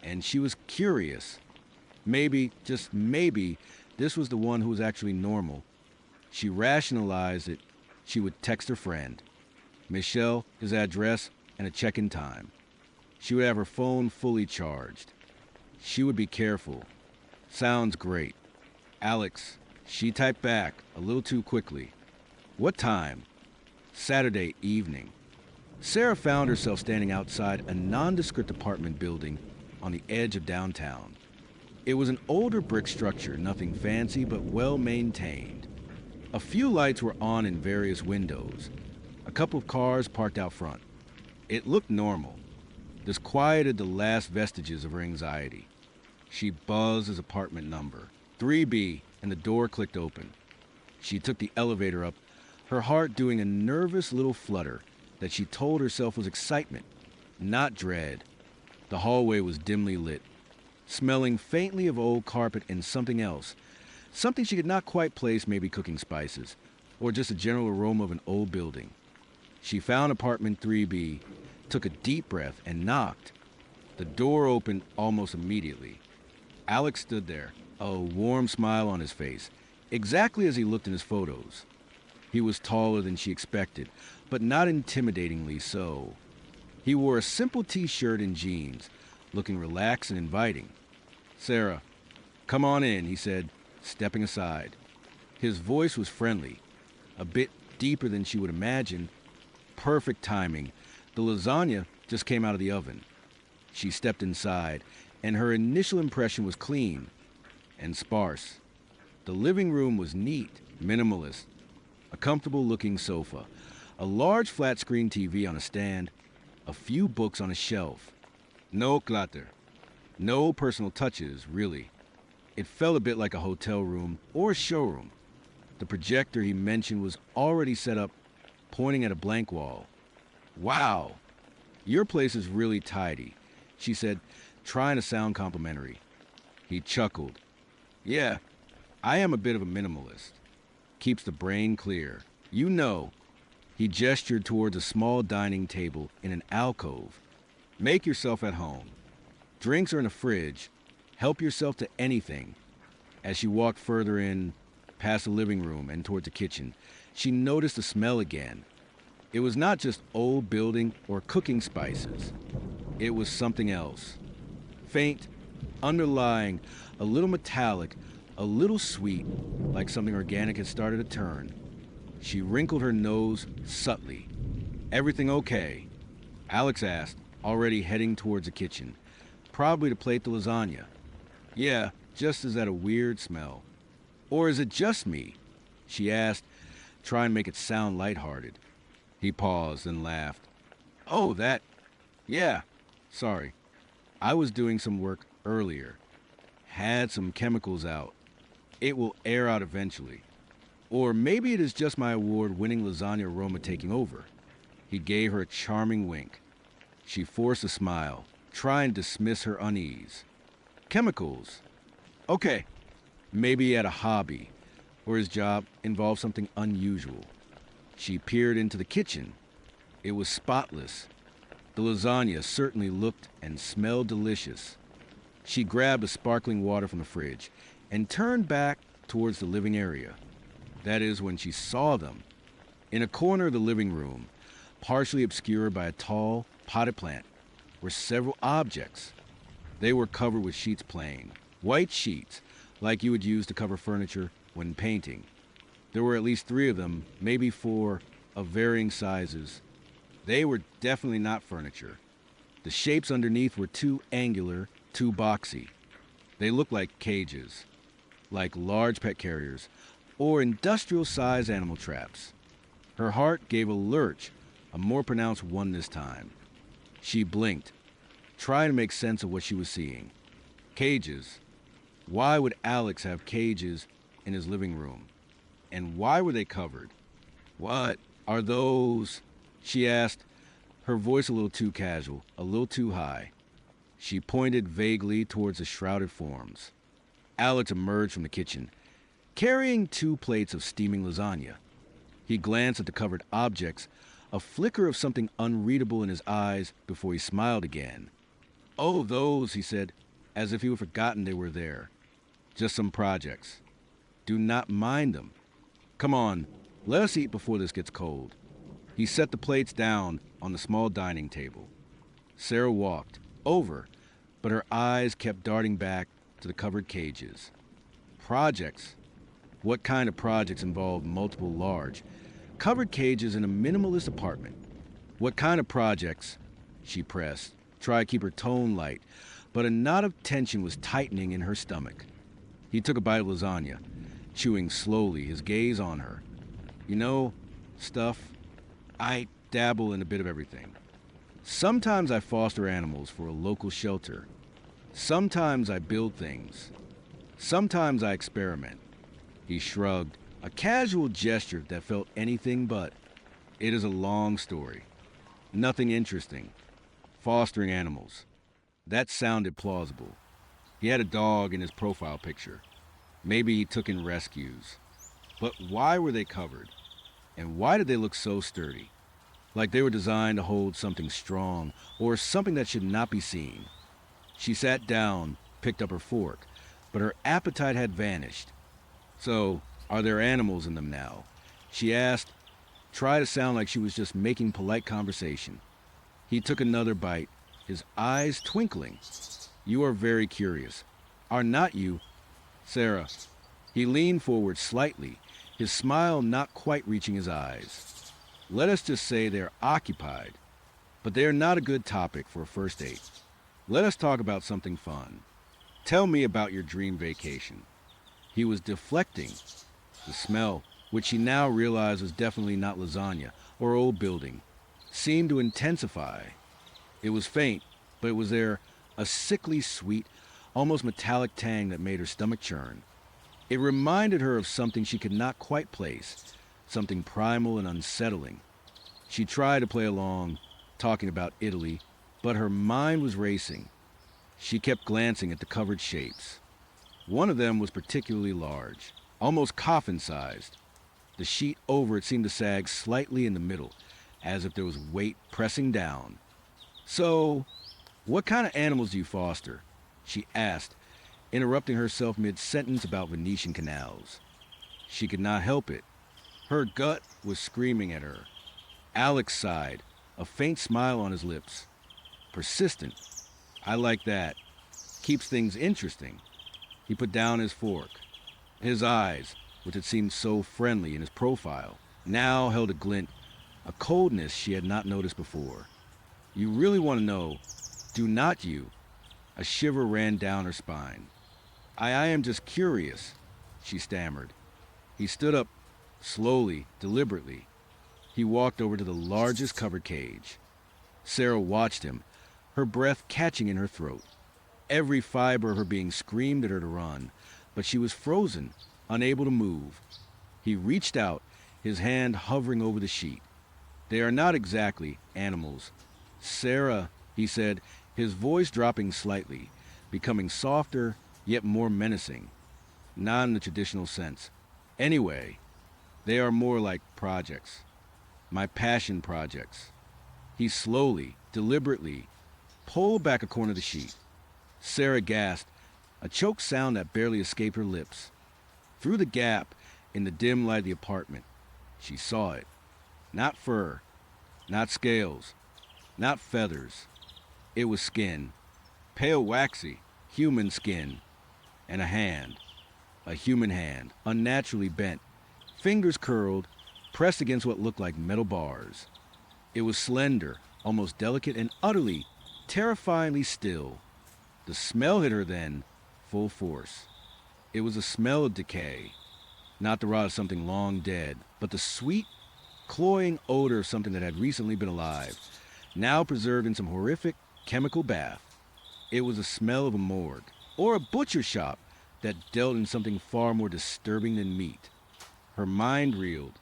and she was curious. Maybe, just maybe, this was the one who was actually normal. She rationalized it. She would text her friend. Michelle, his address, and a check-in time. She would have her phone fully charged. She would be careful. Sounds great. Alex, she typed back a little too quickly. What time? Saturday evening. Sarah found herself standing outside a nondescript apartment building on the edge of downtown. It was an older brick structure, nothing fancy but well maintained. A few lights were on in various windows. A couple of cars parked out front. It looked normal. This quieted the last vestiges of her anxiety. She buzzed his apartment number, 3B, and the door clicked open. She took the elevator up, her heart doing a nervous little flutter that she told herself was excitement, not dread. The hallway was dimly lit, smelling faintly of old carpet and something else. Something she could not quite place, maybe cooking spices, or just a general aroma of an old building. She found apartment 3B, took a deep breath, and knocked. The door opened almost immediately. Alex stood there, a warm smile on his face, exactly as he looked in his photos. He was taller than she expected, but not intimidatingly so. He wore a simple t-shirt and jeans, looking relaxed and inviting. "Sarah, come on in," he said, stepping aside. His voice was friendly, a bit deeper than she would imagine. Perfect timing. The lasagna just came out of the oven. She stepped inside, and her initial impression was clean and sparse. The living room was neat, minimalist, a comfortable-looking sofa, a large flat-screen TV on a stand, a few books on a shelf. No clutter. No personal touches, really. It felt a bit like a hotel room or a showroom. The projector he mentioned was already set up, pointing at a blank wall. "Wow, your place is really tidy," she said, trying to sound complimentary. He chuckled. "Yeah, I am a bit of a minimalist. Keeps the brain clear. You know." He gestured towards a small dining table in an alcove. "Make yourself at home. Drinks are in the fridge. Help yourself to anything." As she walked further in, past the living room and toward the kitchen, she noticed the smell again. It was not just old building or cooking spices. It was something else. Faint, underlying, a little metallic, a little sweet, like something organic had started to turn. She wrinkled her nose subtly. "Everything okay?" Alex asked, already heading towards the kitchen, probably to plate the lasagna. "Yeah, just as that a weird smell." "Or is it just me?" she asked, trying to make it sound lighthearted. He paused and laughed. "Oh, that... Yeah, sorry. I was doing some work earlier. Had some chemicals out. It will air out eventually. Or maybe it is just my award-winning lasagna aroma taking over. He gave her a charming wink. She forced a smile, trying to dismiss her unease. Chemicals. Okay, maybe he had a hobby, or his job involved something unusual. She peered into the kitchen. It was spotless. The lasagna certainly looked and smelled delicious. She grabbed a sparkling water from the fridge and turned back towards the living area. That is when she saw them. In a corner of the living room, partially obscured by a tall, potted plant, were several objects. They were covered with sheets plain, white sheets, like you would use to cover furniture when painting. There were at least 3 of them, maybe 4, of varying sizes. They were definitely not furniture. The shapes underneath were too angular, too boxy. They looked like cages, like large pet carriers, or industrial-sized animal traps. Her heart gave a lurch, a more pronounced one this time. She blinked, trying to make sense of what she was seeing. Cages. Why would Alex have cages in his living room? And why were they covered? What are those? She asked, her voice a little too casual, a little too high. She pointed vaguely towards the shrouded forms. Alex emerged from the kitchen, carrying 2 plates of steaming lasagna. He glanced at the covered objects, a flicker of something unreadable in his eyes before he smiled again. Oh, those, he said, as if he had forgotten they were there. Just some projects. Do not mind them. Come on, let us eat before this gets cold. He set the plates down on the small dining table. Sarah walked over, but her eyes kept darting back to the covered cages. Projects. What kind of projects involve multiple large, covered cages in a minimalist apartment? What kind of projects? She pressed, tried to keep her tone light, but a knot of tension was tightening in her stomach. He took a bite of lasagna, chewing slowly, his gaze on her. You know, stuff, I dabble in a bit of everything. Sometimes I foster animals for a local shelter. Sometimes I build things. Sometimes I experiment. He shrugged, a casual gesture that felt anything but. It is a long story. Nothing interesting. Fostering animals. That sounded plausible. He had a dog in his profile picture. Maybe he took in rescues. But why were they covered? And why did they look so sturdy? Like they were designed to hold something strong or something that should not be seen. She sat down, picked up her fork, but her appetite had vanished. So, are there animals in them now? She asked, tried to sound like she was just making polite conversation. He took another bite, his eyes twinkling. You are very curious. Are not you? Sarah. He leaned forward slightly, his smile not quite reaching his eyes. Let us just say they're occupied, but they are not a good topic for a first date. Let us talk about something fun. Tell me about your dream vacation. He was deflecting. The smell, which she now realized was definitely not lasagna or old building, seemed to intensify. It was faint, but it was there, a sickly sweet, almost metallic tang that made her stomach churn. It reminded her of something she could not quite place, something primal and unsettling. She tried to play along, talking about Italy, but her mind was racing. She kept glancing at the covered shapes. One of them was particularly large, almost coffin-sized. The sheet over it seemed to sag slightly in the middle, as if there was weight pressing down. So, what kind of animals do you foster? She asked, interrupting herself mid-sentence about Venetian canals. She could not help it. Her gut was screaming at her. Alex sighed, a faint smile on his lips. Persistent. I like that. Keeps things interesting. He put down his fork. His eyes, which had seemed so friendly in his profile, now held a glint, a coldness she had not noticed before. You really want to know, do not you? A shiver ran down her spine. I am just curious, she stammered. He stood up, slowly, deliberately. He walked over to the largest covered cage. Sarah watched him, her breath catching in her throat. Every fiber of her being screamed at her to run, but she was frozen, unable to move. He reached out, his hand hovering over the sheet. They are not exactly animals. Sarah, he said, his voice dropping slightly, becoming softer yet more menacing. Not in the traditional sense. Anyway, they are more like projects. My passion projects. He slowly, deliberately, pulled back a corner of the sheet. Sarah gasped, a choked sound that barely escaped her lips. Through the gap in the dim light of the apartment, she saw it. Not fur, not scales, not feathers. It was skin, pale waxy, human skin, and a hand. A human hand, unnaturally bent, fingers curled, pressed against what looked like metal bars. It was slender, almost delicate, and utterly, terrifyingly still. The smell hit her then, full force. It was a smell of decay, not the rot of something long dead, but the sweet, cloying odor of something that had recently been alive, now preserved in some horrific chemical bath. It was the smell of a morgue, or a butcher shop that dealt in something far more disturbing than meat. Her mind reeled.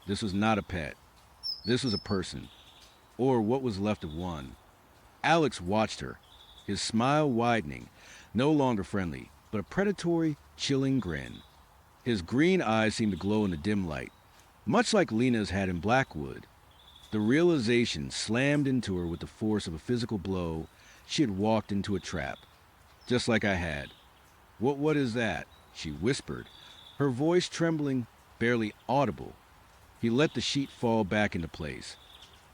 This was not a pet. This was a person, or what was left of one. Alex watched her, his smile widening, no longer friendly, but a predatory, chilling grin. His green eyes seemed to glow in the dim light, much like Lena's had in Blackwood. The realization slammed into her with the force of a physical blow. She had walked into a trap, just like I had. What is that?" she whispered, her voice trembling, barely audible. He let the sheet fall back into place,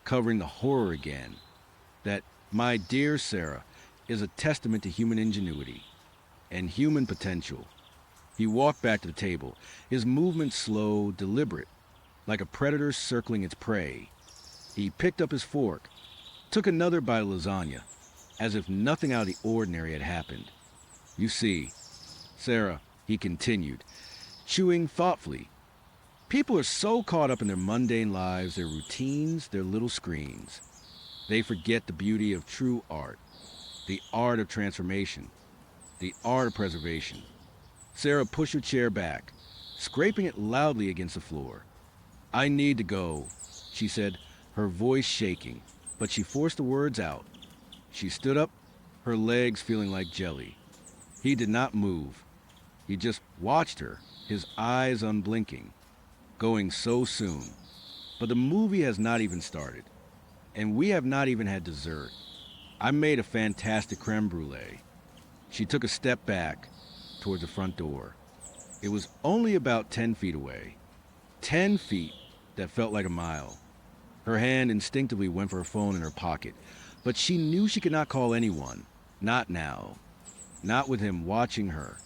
covering the horror again. That, my dear Sarah, is a testament to human ingenuity and human potential. He walked back to the table, his movements slow, deliberate, like a predator circling its prey. He picked up his fork, took another bite of lasagna, as if nothing out of the ordinary had happened. "You see, Sarah," he continued, chewing thoughtfully, "people are so caught up in their mundane lives, their routines, their little screens. They forget the beauty of true art, the art of transformation, the art of preservation." Sarah pushed her chair back, scraping it loudly against the floor. "I need to go," she said, her voice shaking, but she forced the words out. She stood up, her legs feeling like jelly. He did not move. He just watched her, his eyes unblinking. Going so soon. But the movie has not even started. And we have not even had dessert. I made a fantastic creme brulee. She took a step back towards the front door. It was only about 10 feet away. 10 feet that felt like a mile. Her hand instinctively went for her phone in her pocket, but she knew she could not call anyone. Not now. Not with him watching her.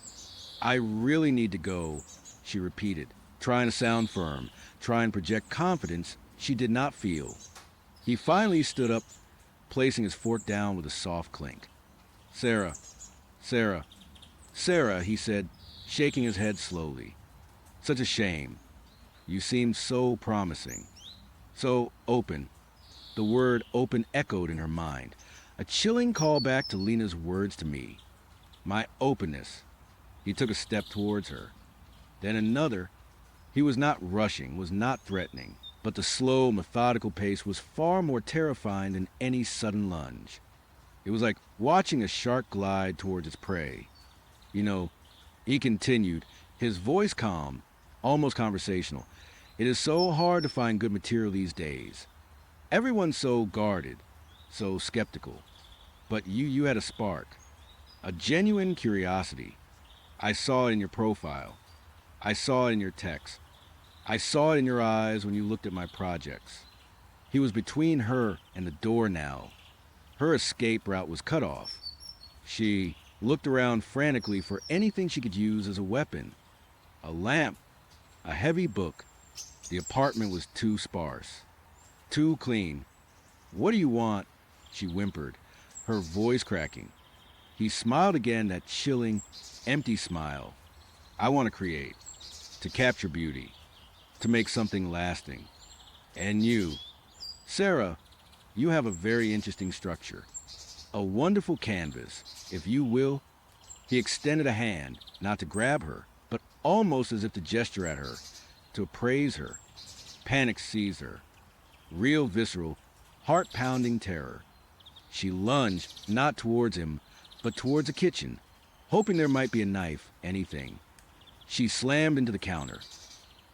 "I really need to go," she repeated, trying to sound firm, trying to project confidence she did not feel. He finally stood up, placing his fork down with a soft clink. "Sarah, Sarah, Sarah," he said, shaking his head slowly. "Such a shame. You seemed so promising. So open." The word open echoed in her mind, a chilling callback to Lena's words to me. My openness. He took a step towards her. Then another. He was not rushing, was not threatening, but the slow, methodical pace was far more terrifying than any sudden lunge. It was like watching a shark glide towards its prey. "You know," he continued, his voice calm, almost conversational, "it is so hard to find good material these days. Everyone's so guarded, so skeptical. But you had a spark, a genuine curiosity. I saw it in your profile. I saw it in your text. I saw it in your eyes when you looked at my projects." He was between her and the door now. Her escape route was cut off. She looked around frantically for anything she could use as a weapon. A lamp, a heavy book. The apartment was too sparse, too clean. "What do you want?" she whimpered, her voice cracking. He smiled again, that chilling, empty smile. "I want to create, to capture beauty, to make something lasting. And you, Sarah, you have a very interesting structure. A wonderful canvas, if you will. He extended a hand, not to grab her, but almost as if to gesture at her, to appraise her. Panic seized her. Real visceral, heart-pounding terror. She lunged, not towards him, but towards the kitchen, hoping there might be a knife, anything. She slammed into the counter,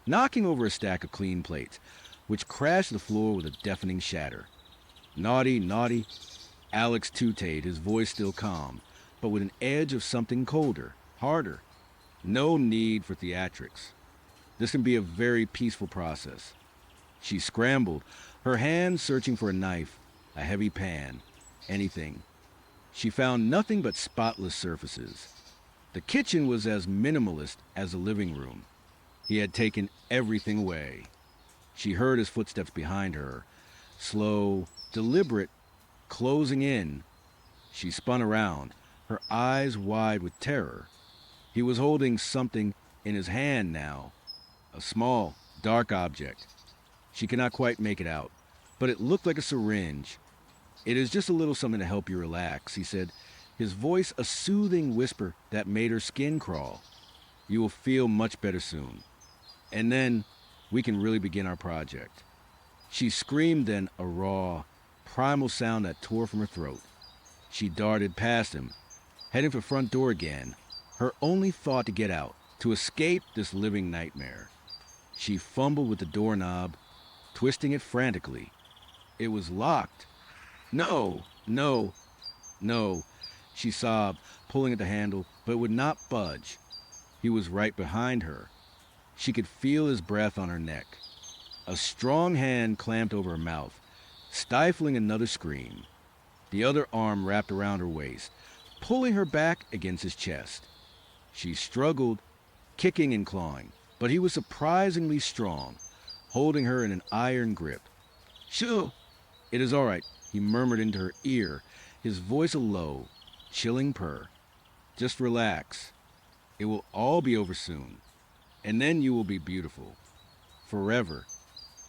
knocking over a stack of clean plates, which crashed to the floor with a deafening shatter. Naughty, naughty, Alex tooted, his voice still calm, but with an edge of something colder, harder. No need for theatrics. This can be a very peaceful process. She scrambled, her hands searching for a knife, a heavy pan, anything. She found nothing but spotless surfaces. The kitchen was as minimalist as the living room. He had taken everything away. She heard his footsteps behind her, slow, deliberate, closing in. She spun around, her eyes wide with terror. He was holding something in his hand now, a small, dark object. She could not quite make it out, but it looked like a syringe. "It is just a little something to help you relax," he said, his voice a soothing whisper that made her skin crawl. "You will feel much better soon. And then we can really begin our project." She screamed then, a raw, primal sound that tore from her throat. She darted past him, heading for the front door again, her only thought to get out, to escape this living nightmare. She fumbled with the doorknob, twisting it frantically. It was locked. No, no, no, she sobbed, pulling at the handle, but it would not budge. He was right behind her. She could feel his breath on her neck. A strong hand clamped over her mouth, stifling another scream. The other arm wrapped around her waist, pulling her back against his chest. She struggled, kicking and clawing, but he was surprisingly strong, holding her in an iron grip. "Shoo!" "It is all right," he murmured into her ear, his voice a low, chilling purr. "Just relax. It will all be over soon, and then you will be beautiful. Forever."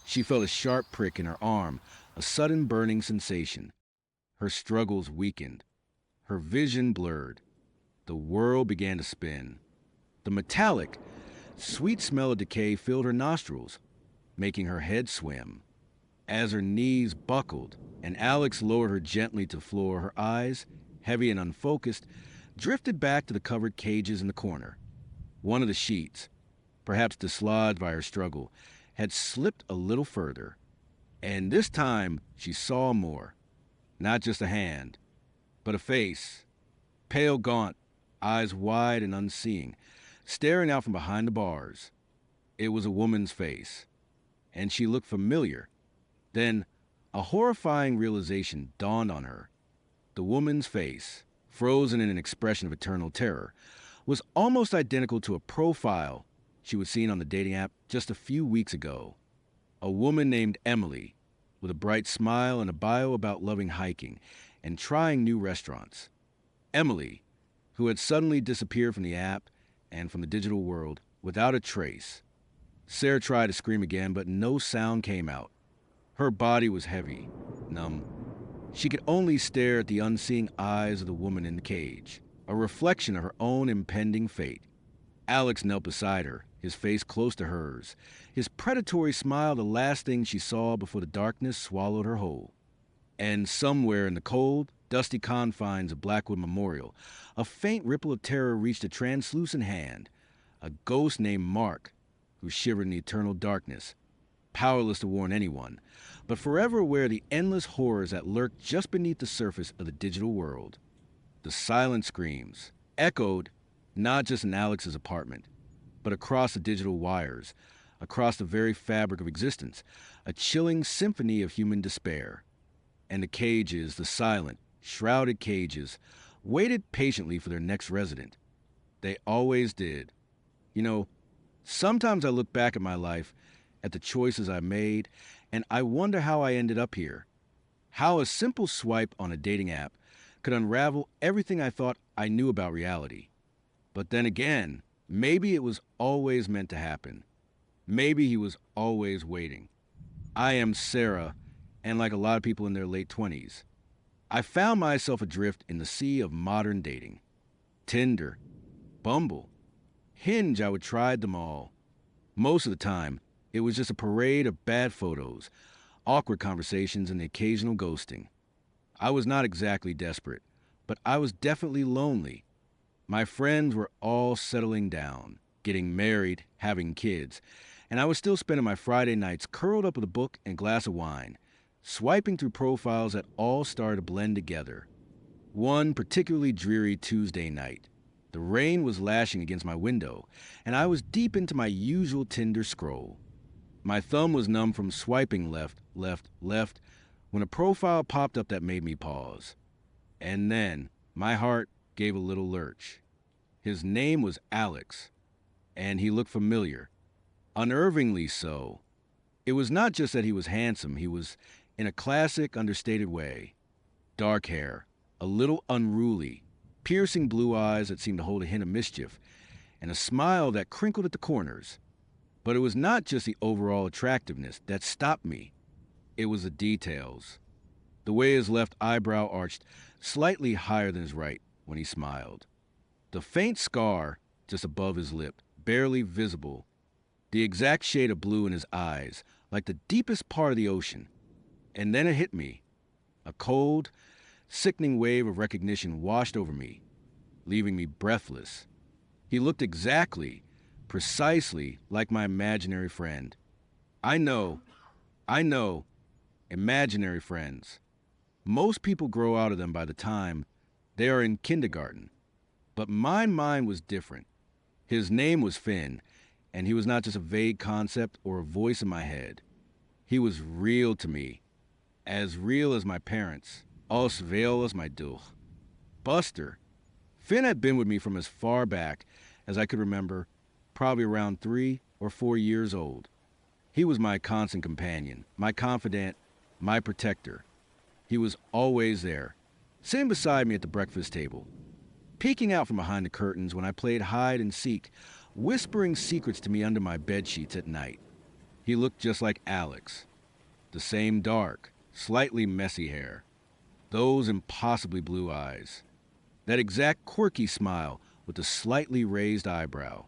She felt a sharp prick in her arm, a sudden burning sensation. Her struggles weakened. Her vision blurred. The world began to spin. The metallic, sweet smell of decay filled her nostrils, making her head swim. As her knees buckled and Alex lowered her gently to the floor, her eyes, heavy and unfocused, drifted back to the covered cages in the corner. One of the sheets, perhaps dislodged by her struggle, had slipped a little further. And this time she saw more. Not just a hand, but a face, pale, gaunt, eyes wide and unseeing, staring out from behind the bars. It was a woman's face, and she looked familiar. Then a horrifying realization dawned on her. The woman's face, frozen in an expression of eternal terror, was almost identical to a profile she was seeing on the dating app just a few weeks ago. A woman named Emily, with a bright smile and a bio about loving hiking and trying new restaurants. Emily, who had suddenly disappeared from the app and from the digital world without a trace. Sarah tried to scream again, but no sound came out. Her body was heavy, numb. She could only stare at the unseeing eyes of the woman in the cage, a reflection of her own impending fate. Alex knelt beside her, his face close to hers, his predatory smile the last thing she saw before the darkness swallowed her whole. And somewhere in the cold, dusty confines of Blackwood Memorial, a faint ripple of terror reached a translucent hand, a ghost named Mark, who shivered in the eternal darkness, powerless to warn anyone, but forever aware of the endless horrors that lurked just beneath the surface of the digital world. The silent screams echoed not just in Alex's apartment, but across the digital wires, across the very fabric of existence, a chilling symphony of human despair. And the cages, the silent, shrouded cages, waited patiently for their next resident. They always did. You know, sometimes I look back at my life, at the choices I made, and I wonder how I ended up here. How a simple swipe on a dating app could unravel everything I thought I knew about reality. But then again, maybe it was always meant to happen. Maybe he was always waiting. I am Sarah, and like a lot of people in their late 20s, I found myself adrift in the sea of modern dating. Tinder, Bumble, Hinge, I would tried them all. Most of the time, it was just a parade of bad photos, awkward conversations, and the occasional ghosting. I was not exactly desperate, but I was definitely lonely. My friends were all settling down, getting married, having kids, and I was still spending my Friday nights curled up with a book and glass of wine, swiping through profiles that all started to blend together. One particularly dreary Tuesday night, the rain was lashing against my window, and I was deep into my usual Tinder scroll. My thumb was numb from swiping left, left, left, when a profile popped up that made me pause. And then, my heart gave a little lurch. His name was Alex, and he looked familiar, unnervingly so. It was not just that he was handsome, he was in a classic, understated way. Dark hair, a little unruly, piercing blue eyes that seemed to hold a hint of mischief, and a smile that crinkled at the corners. But it was not just the overall attractiveness that stopped me. It was the details. The way his left eyebrow arched slightly higher than his right when he smiled. The faint scar just above his lip, barely visible. The exact shade of blue in his eyes, like the deepest part of the ocean. And then it hit me. A cold, sickening wave of recognition washed over me, leaving me breathless. He looked exactly, precisely like my imaginary friend. I know, imaginary friends. Most people grow out of them by the time they are in kindergarten. But my mind was different. His name was Finn, and he was not just a vague concept or a voice in my head. He was real to me, as real as my parents, as real as my duch. Buster. Finn had been with me from as far back as I could remember, probably around 3 or 4 years old. He was my constant companion, my confidant, my protector. He was always there, sitting beside me at the breakfast table, peeking out from behind the curtains when I played hide and seek, whispering secrets to me under my bed sheets at night. He looked just like Alex. The same dark, slightly messy hair. Those impossibly blue eyes. That exact quirky smile with the slightly raised eyebrow.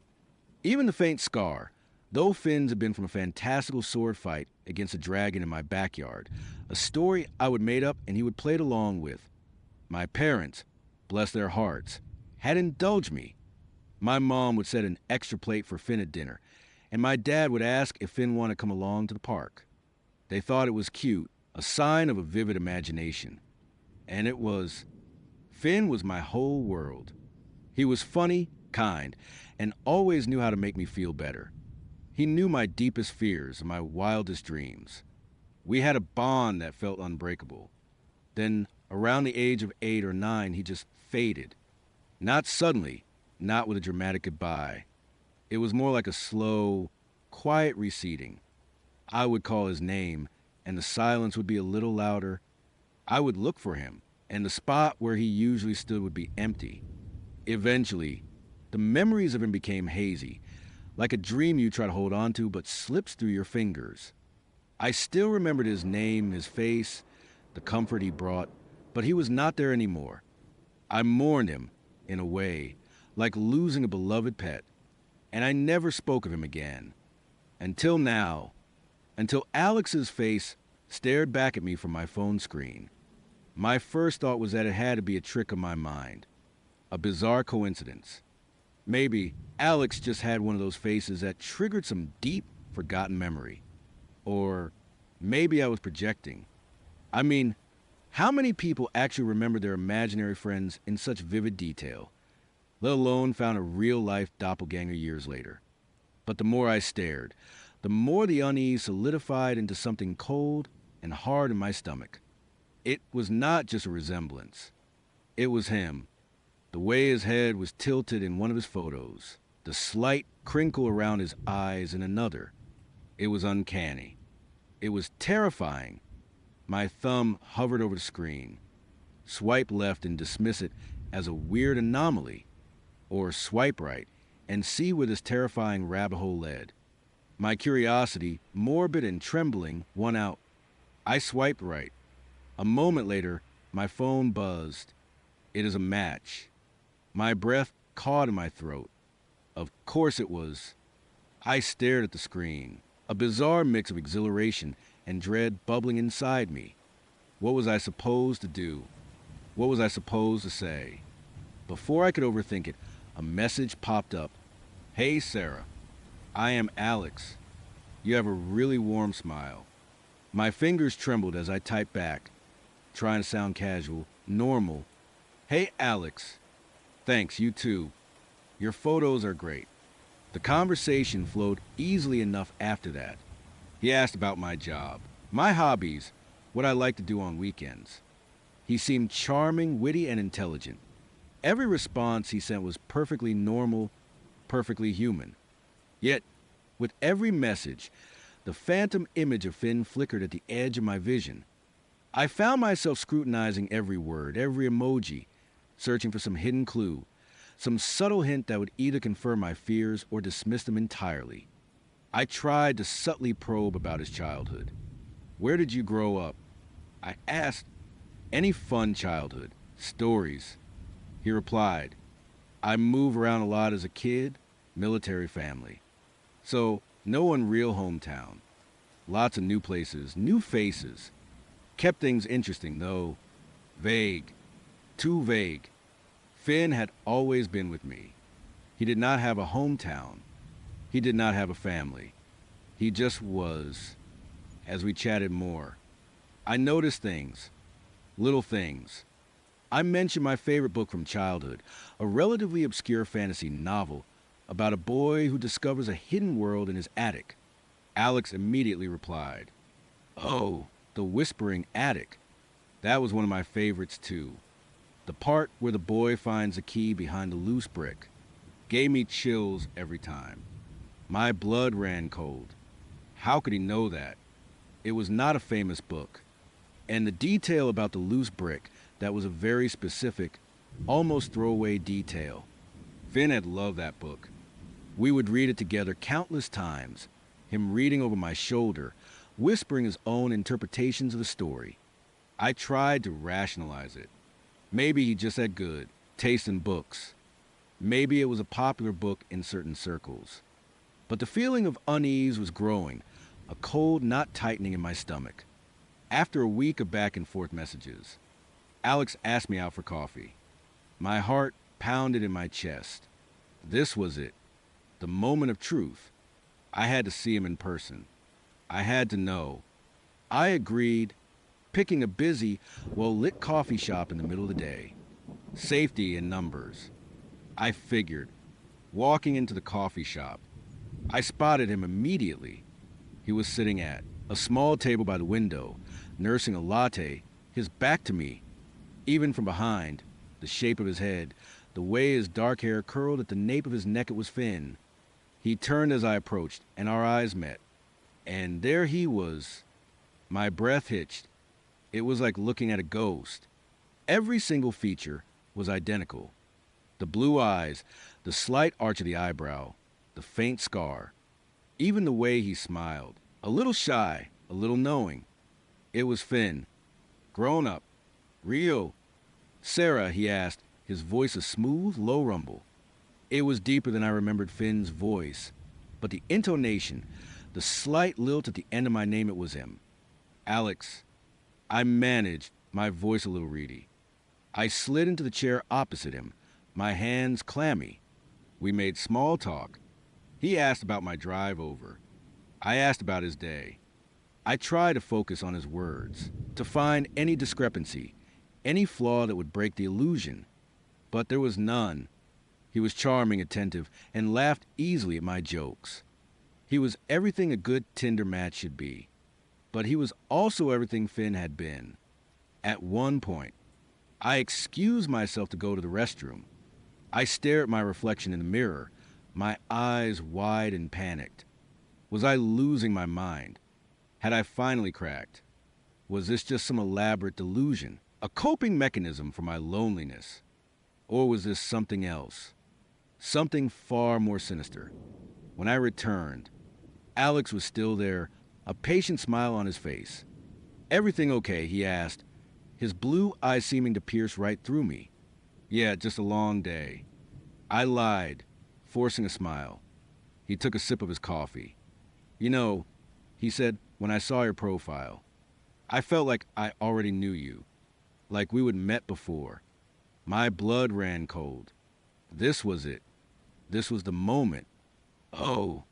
Even the faint scar, though Finn's had been from a fantastical sword fight against a dragon in my backyard, a story I would made up and he would play it along with. My parents, bless their hearts, had indulged me. My mom would set an extra plate for Finn at dinner, and my dad would ask if Finn wanted to come along to the park. They thought it was cute, a sign of a vivid imagination. And it was. Finn was my whole world. He was funny, kind, and always knew how to make me feel better. He knew my deepest fears and my wildest dreams. We had a bond that felt unbreakable. Then, around the age of 8 or 9, he just faded. Not suddenly, not with a dramatic goodbye. It was more like a slow, quiet receding. I would call his name, and the silence would be a little louder. I would look for him, and the spot where he usually stood would be empty. Eventually, the memories of him became hazy, like a dream you try to hold on to but slips through your fingers. I still remembered his name, his face, the comfort he brought, but he was not there anymore. I mourned him, in a way, like losing a beloved pet, and I never spoke of him again. Until now, until Alex's face stared back at me from my phone screen. My first thought was that it had to be a trick of my mind, a bizarre coincidence. Maybe Alex just had one of those faces that triggered some deep, forgotten memory. Or maybe I was projecting. I mean, how many people actually remember their imaginary friends in such vivid detail, let alone found a real-life doppelganger years later? But the more I stared, the more the unease solidified into something cold and hard in my stomach. It was not just a resemblance. It was him. The way his head was tilted in one of his photos, the slight crinkle around his eyes in another. It was uncanny. It was terrifying. My thumb hovered over the screen. Swipe left and dismiss it as a weird anomaly. Or swipe right and see where this terrifying rabbit hole led. My curiosity, morbid and trembling, won out. I swiped right. A moment later, My phone buzzed. It is a match. My breath caught in my throat. Of course it was. I stared at the screen, a bizarre mix of exhilaration and dread bubbling inside me. What was I supposed to do? What was I supposed to say? Before I could overthink it, a message popped up. Hey, Sarah. I am Alex. You have a really warm smile. My fingers trembled as I typed back, trying to sound casual, normal. Hey, Alex. Thanks, you too. Your photos are great. The conversation flowed easily enough after that. He asked about my job, my hobbies, what I like to do on weekends. He seemed charming, witty, and intelligent. Every response he sent was perfectly normal, perfectly human. Yet, with every message, the phantom image of Finn flickered at the edge of my vision. I found myself scrutinizing every word, every emoji, searching for some hidden clue, some subtle hint that would either confirm my fears or dismiss them entirely. I tried to subtly probe about his childhood. Where did you grow up? I asked. Any fun childhood? Stories? He replied, I moved around a lot as a kid, military family. So, no one real hometown. Lots of new places, new faces. Kept things interesting, though vague. Too vague. Finn had always been with me. He did not have a hometown. He did not have a family. He just was. As we chatted more, I noticed things. Little things. I mentioned my favorite book from childhood, a relatively obscure fantasy novel about a boy who discovers a hidden world in his attic. Alex immediately replied, Oh, The Whispering Attic. That was one of my favorites too. The part where the boy finds a key behind a loose brick gave me chills every time. My blood ran cold. How could he know that? It was not a famous book. And the detail about the loose brick, that was a very specific, almost throwaway detail. Finn had loved that book. We would read it together countless times, him reading over my shoulder, whispering his own interpretations of the story. I tried to rationalize it. Maybe he just had good taste in books. Maybe it was a popular book in certain circles. But the feeling of unease was growing, a cold knot tightening in my stomach. After a week of back and forth messages, Alex asked me out for coffee. My heart pounded in my chest. This was it, the moment of truth. I had to see him in person. I had to know. I agreed, picking a busy, well-lit coffee shop in the middle of the day. Safety in numbers. I figured. Walking into the coffee shop, I spotted him immediately. He was sitting at a small table by the window, nursing a latte, his back to me. Even from behind, the shape of his head, the way his dark hair curled at the nape of his neck, it was Finn. He turned as I approached, and our eyes met. And there he was. My breath hitched. It was like looking at a ghost. Every single feature was identical. The blue eyes, the slight arch of the eyebrow, the faint scar. Even the way he smiled. A little shy, a little knowing. It was Finn. Grown up. Real. Sarah, he asked, his voice a smooth, low rumble. It was deeper than I remembered Finn's voice. But the intonation, the slight lilt at the end of my name, it was him. Alex. I managed, my voice a little reedy. I slid into the chair opposite him, my hands clammy. We made small talk. He asked about my drive over. I asked about his day. I tried to focus on his words, to find any discrepancy, any flaw that would break the illusion. But there was none. He was charming, attentive, and laughed easily at my jokes. He was everything a good Tinder match should be. But he was also everything Finn had been. At one point, I excused myself to go to the restroom. I stared at my reflection in the mirror, my eyes wide and panicked. Was I losing my mind? Had I finally cracked? Was this just some elaborate delusion, a coping mechanism for my loneliness? Or was this something else? Something far more sinister. When I returned, Alex was still there, a patient smile on his face. Everything okay? He asked, his blue eyes seeming to pierce right through me. Yeah, just a long day. I lied, forcing a smile. He took a sip of his coffee. You know, he said, when I saw your profile, I felt like I already knew you, like we would met before. My blood ran cold. This was it. This was the moment. Oh,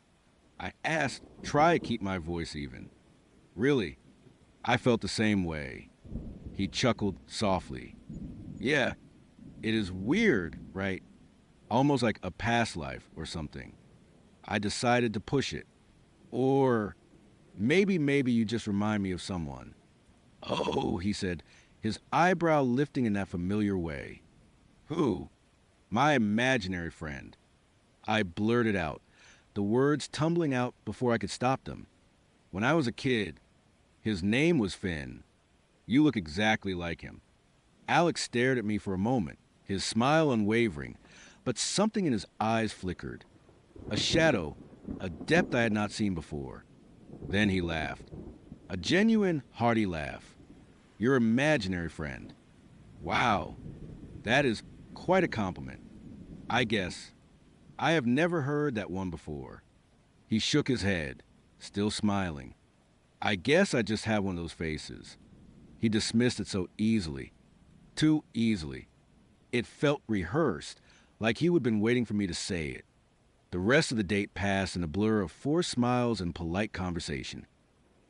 I asked, try to keep my voice even. Really, I felt the same way. He chuckled softly. Yeah, it is weird, right? Almost like a past life or something. I decided to push it. Or maybe you just remind me of someone. Oh, he said, his eyebrow lifting in that familiar way. Who? My imaginary friend. I blurted out, the words tumbling out before I could stop them. When I was a kid, his name was Finn. You look exactly like him. Alex stared at me for a moment, his smile unwavering, but something in his eyes flickered. A shadow, a depth I had not seen before. Then he laughed. A genuine, hearty laugh. Your imaginary friend. Wow, that is quite a compliment. I guess. I have never heard that one before. He shook his head, still smiling. I guess I just have one of those faces. He dismissed it so easily. Too easily. It felt rehearsed, like he had been waiting for me to say it. The rest of the date passed in a blur of forced smiles and polite conversation.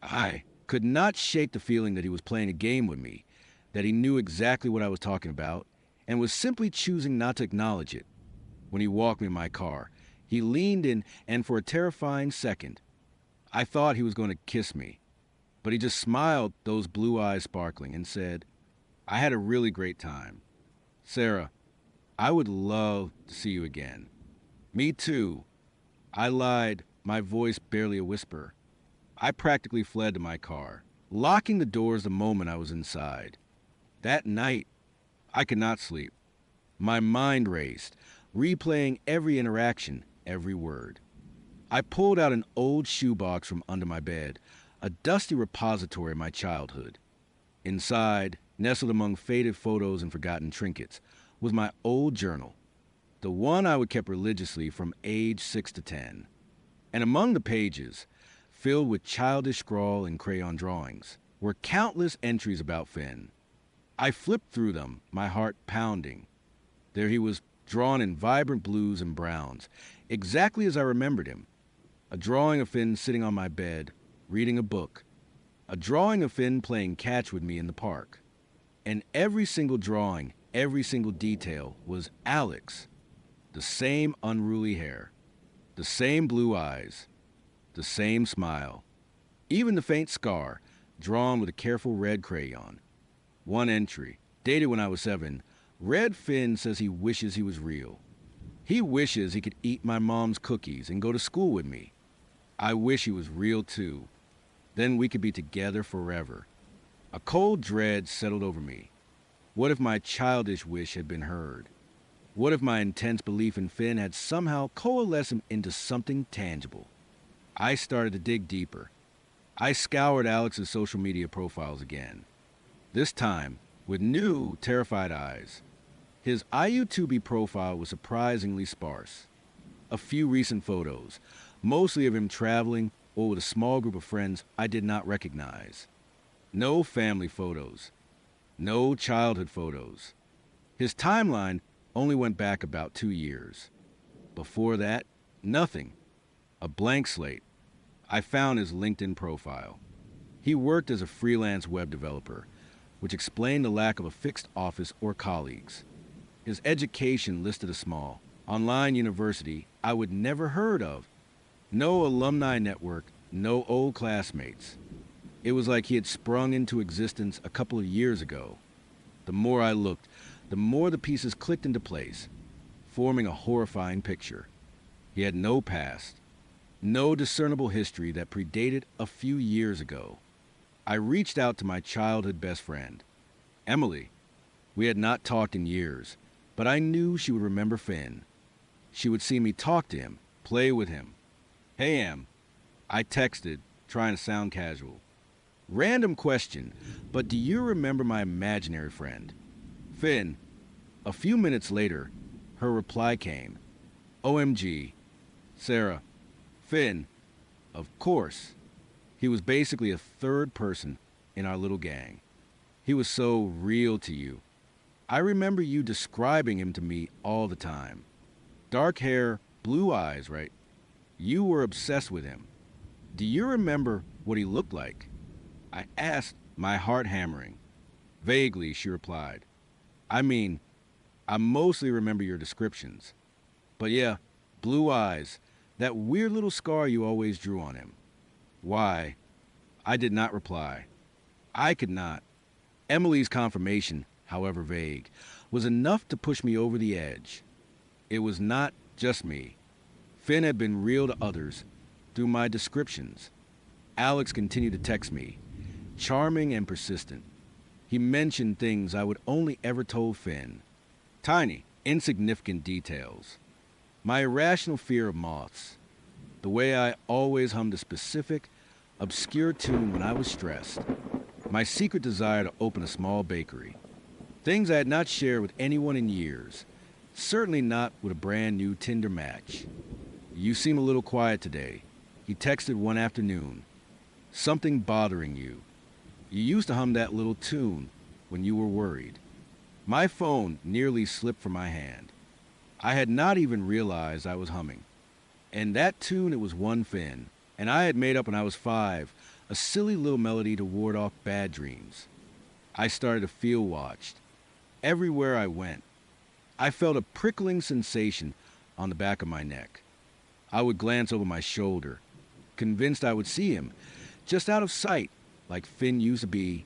I could not shake the feeling that he was playing a game with me, that he knew exactly what I was talking about, and was simply choosing not to acknowledge it. When he walked me in my car, he leaned in, and for a terrifying second, I thought he was going to kiss me. But he just smiled, those blue eyes sparkling, and said, I had a really great time. Sarah, I would love to see you again. Me too. I lied, my voice barely a whisper. I practically fled to my car, locking the doors the moment I was inside. That night, I could not sleep. My mind raced, replaying every interaction, every word. I pulled out an old shoebox from under my bed, a dusty repository of my childhood. Inside, nestled among faded photos and forgotten trinkets, was my old journal, the one I would keep religiously from age 6 to 10. And among the pages, filled with childish scrawl and crayon drawings, were countless entries about Finn. I flipped through them, my heart pounding. There he was, drawn in vibrant blues and browns, exactly as I remembered him. A drawing of Finn sitting on my bed, reading a book. A drawing of Finn playing catch with me in the park. And every single drawing, every single detail was Alex. The same unruly hair, the same blue eyes, the same smile. Even the faint scar, drawn with a careful red crayon. One entry, dated when I was 7, Red Finn says he wishes he was real. He wishes he could eat my mom's cookies and go to school with me. I wish he was real too. Then we could be together forever. A cold dread settled over me. What if my childish wish had been heard? What if my intense belief in Finn had somehow coalesced into something tangible? I started to dig deeper. I scoured Alex's social media profiles again. This time, with new, terrified eyes. His IU2B profile was surprisingly sparse. A few recent photos, mostly of him traveling or with a small group of friends I did not recognize. No family photos. No childhood photos. His timeline only went back about 2 years. Before that, nothing. A blank slate. I found his LinkedIn profile. He worked as a freelance web developer, which explained the lack of a fixed office or colleagues. His education listed a small, online university I would never heard of. No alumni network, no old classmates. It was like he had sprung into existence a couple of years ago. The more I looked, the more the pieces clicked into place, forming a horrifying picture. He had no past, no discernible history that predated a few years ago. I reached out to my childhood best friend, Emily. We had not talked in years, but I knew she would remember Finn. She would see me talk to him, play with him. Hey, Em. I texted, trying to sound casual. Random question, but do you remember my imaginary friend? Finn. A few minutes later, her reply came. OMG. Sarah. Finn. Of course. He was basically a third person in our little gang. He was so real to you. I remember you describing him to me all the time. Dark hair, blue eyes, right? You were obsessed with him. Do you remember what he looked like? I asked, my heart hammering. Vaguely, she replied. I mean, I mostly remember your descriptions. But yeah, blue eyes, that weird little scar you always drew on him. Why? I did not reply. I could not. Emily's confirmation, however vague, was enough to push me over the edge. It was not just me. Finn had been real to others through my descriptions. Alex continued to text me, charming and persistent. He mentioned things I would only ever told Finn. Tiny, insignificant details. My irrational fear of moths. The way I always hummed a specific, obscure tune when I was stressed. My secret desire to open a small bakery. Things I had not shared with anyone in years. Certainly not with a brand new Tinder match. You seem a little quiet today. He texted one afternoon. Something bothering you. You used to hum that little tune when you were worried. My phone nearly slipped from my hand. I had not even realized I was humming. And that tune, it was one Finn, and I had made up when I was 5, a silly little melody to ward off bad dreams. I started to feel watched. Everywhere I went, I felt a prickling sensation on the back of my neck. I would glance over my shoulder, convinced I would see him, just out of sight, like Finn used to be,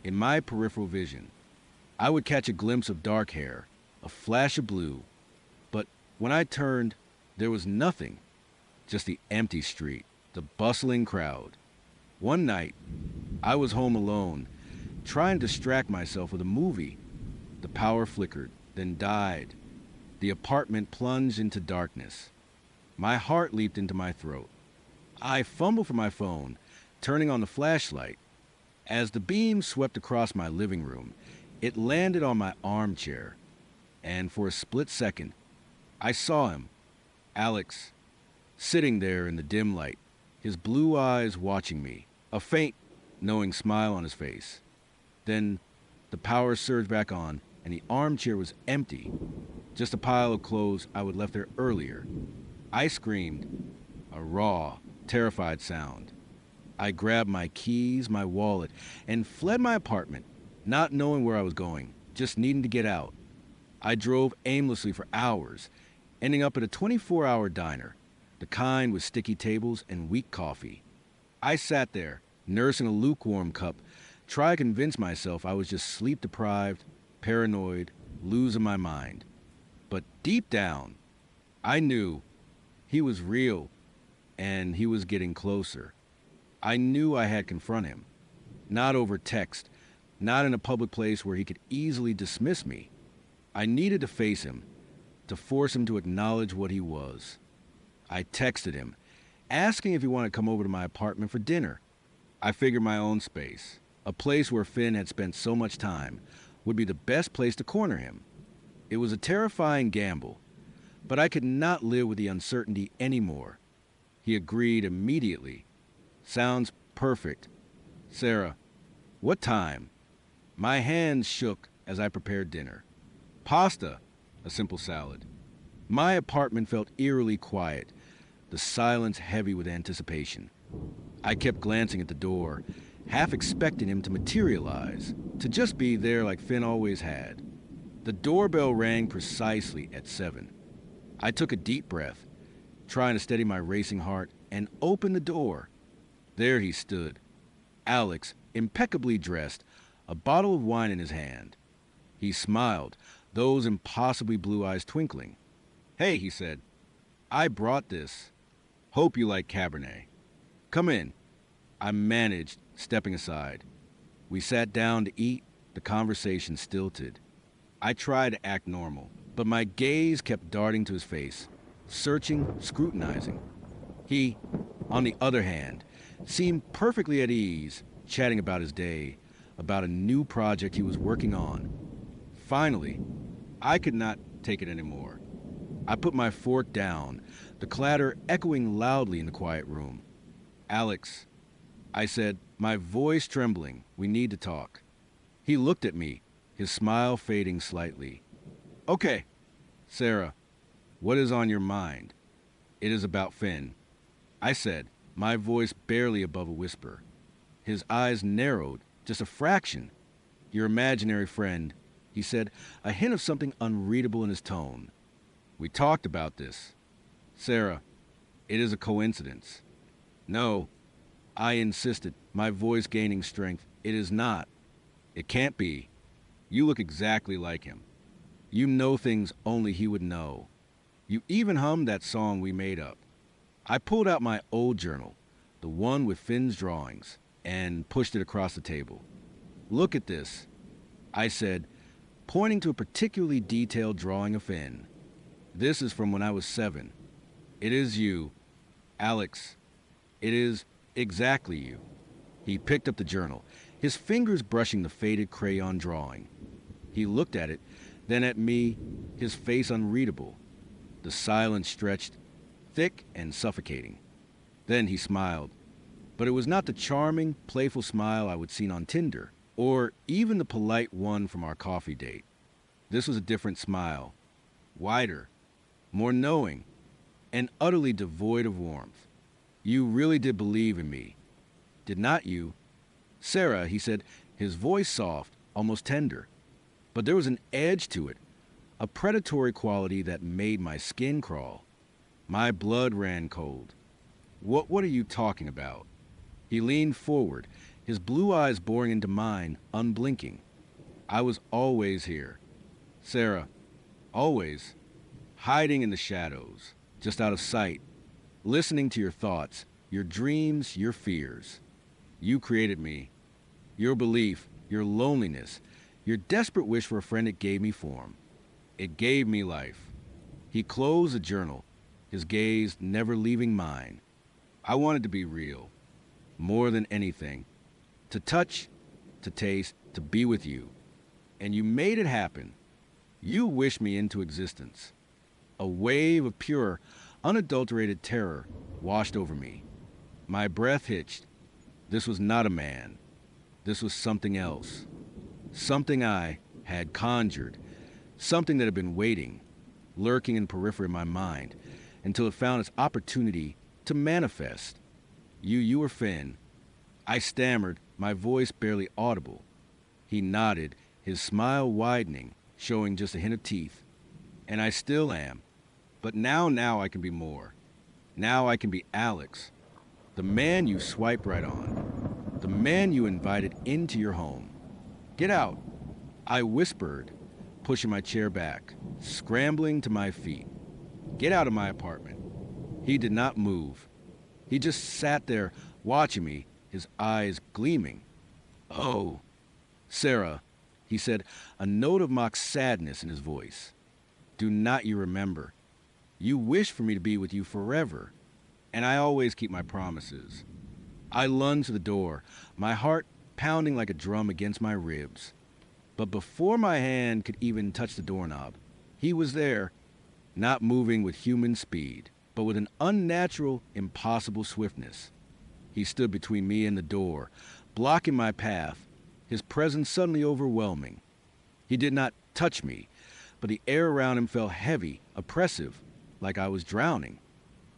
in my peripheral vision. I would catch a glimpse of dark hair, a flash of blue, but when I turned, there was nothing, just the empty street, the bustling crowd. One night, I was home alone, trying to distract myself with a movie. The power flickered, then died. The apartment plunged into darkness. My heart leaped into my throat. I fumbled for my phone, turning on the flashlight. As the beam swept across my living room, it landed on my armchair, and for a split second, I saw him, Alex, sitting there in the dim light, his blue eyes watching me, a faint, knowing smile on his face. Then the power surged back on, and the armchair was empty, just a pile of clothes I would left there earlier. I screamed, a raw, terrified sound. I grabbed my keys, my wallet, and fled my apartment, not knowing where I was going, just needing to get out. I drove aimlessly for hours, ending up at a 24-hour diner, the kind with sticky tables and weak coffee. I sat there, nursing a lukewarm cup, trying to convince myself I was just sleep-deprived, paranoid, losing my mind. But deep down, I knew he was real, and he was getting closer. I knew I had to confront him. Not over text, not in a public place where he could easily dismiss me. I needed to face him, to force him to acknowledge what he was. I texted him, asking if he wanted to come over to my apartment for dinner. I figured my own space, a place where Finn had spent so much time, would be the best place to corner him. It was a terrifying gamble, but I could not live with the uncertainty anymore. He agreed immediately. Sounds perfect. Sarah, what time? My hands shook as I prepared dinner. Pasta, a simple salad. My apartment felt eerily quiet, the silence heavy with anticipation. I kept glancing at the door, half expecting him to materialize, to just be there like Finn always had. The doorbell rang precisely at 7. I took a deep breath, trying to steady my racing heart, and opened the door. There he stood, Alex, impeccably dressed, a bottle of wine in his hand. He smiled, those impossibly blue eyes twinkling. Hey, he said, I brought this. Hope you like Cabernet. Come in. I managed, stepping aside. We sat down to eat, the conversation stilted. I tried to act normal, but my gaze kept darting to his face, searching, scrutinizing. He, on the other hand, seemed perfectly at ease, chatting about his day, about a new project he was working on. Finally, I could not take it anymore. I put my fork down, the clatter echoing loudly in the quiet room. "Alex," I said, my voice trembling, "we need to talk." He looked at me, his smile fading slightly. "Okay, Sarah, what is on your mind?" "It is about Finn," I said, my voice barely above a whisper. His eyes narrowed, just a fraction. "Your imaginary friend," he said, a hint of something unreadable in his tone. "We talked about this. Sarah, it is a coincidence." "No," I insisted, my voice gaining strength. "It is not. It can't be. You look exactly like him. You know things only he would know. You even hummed that song we made up." I pulled out my old journal, the one with Finn's drawings, and pushed it across the table. "Look at this," I said, pointing to a particularly detailed drawing of Finn. "This is from when I was 7. It is you, Alex. It is exactly you." He picked up the journal, his fingers brushing the faded crayon drawing. He looked at it, then at me, his face unreadable. The silence stretched, thick and suffocating. Then he smiled. But it was not the charming, playful smile I would seen on Tinder, or even the polite one from our coffee date. This was a different smile, wider, more knowing, and utterly devoid of warmth. "You really did believe in me, did not you?" "Sarah," he said, his voice soft, almost tender. But there was an edge to it, a predatory quality that made my skin crawl. My blood ran cold. What are you talking about?" He leaned forward, his blue eyes boring into mine, unblinking. "I was always here, Sarah, always, hiding in the shadows, just out of sight, listening to your thoughts, your dreams, your fears. You created me. Your belief, your loneliness, your desperate wish for a friend, it gave me form. It gave me life." He closed the journal, his gaze never leaving mine. "I wanted to be real, more than anything. To touch, to taste, to be with you. And you made it happen. You wished me into existence." A wave of pure, unadulterated terror washed over me. My breath hitched. This was not a man. This was something else. Something I had conjured. Something that had been waiting, lurking in the periphery of my mind, until it found its opportunity to manifest. You were Finn." I stammered, my voice barely audible. He nodded, his smile widening, showing just a hint of teeth. "And I still am. But now I can be more. Now I can be Alex. The man you swipe right on. The man you invited into your home. Get out," I whispered, pushing my chair back, scrambling to my feet. "Get out of my apartment." He did not move. He just sat there, watching me, his eyes gleaming. "Oh, Sarah," he said, a note of mock sadness in his voice. "Do not you remember? You wished for me to be with you forever, and I always keep my promises." I lunged to the door, my heart pounding like a drum against my ribs. But before my hand could even touch the doorknob, he was there, not moving with human speed, but with an unnatural, impossible swiftness. He stood between me and the door, blocking my path, his presence suddenly overwhelming. He did not touch me, but the air around him felt heavy, oppressive, like I was drowning.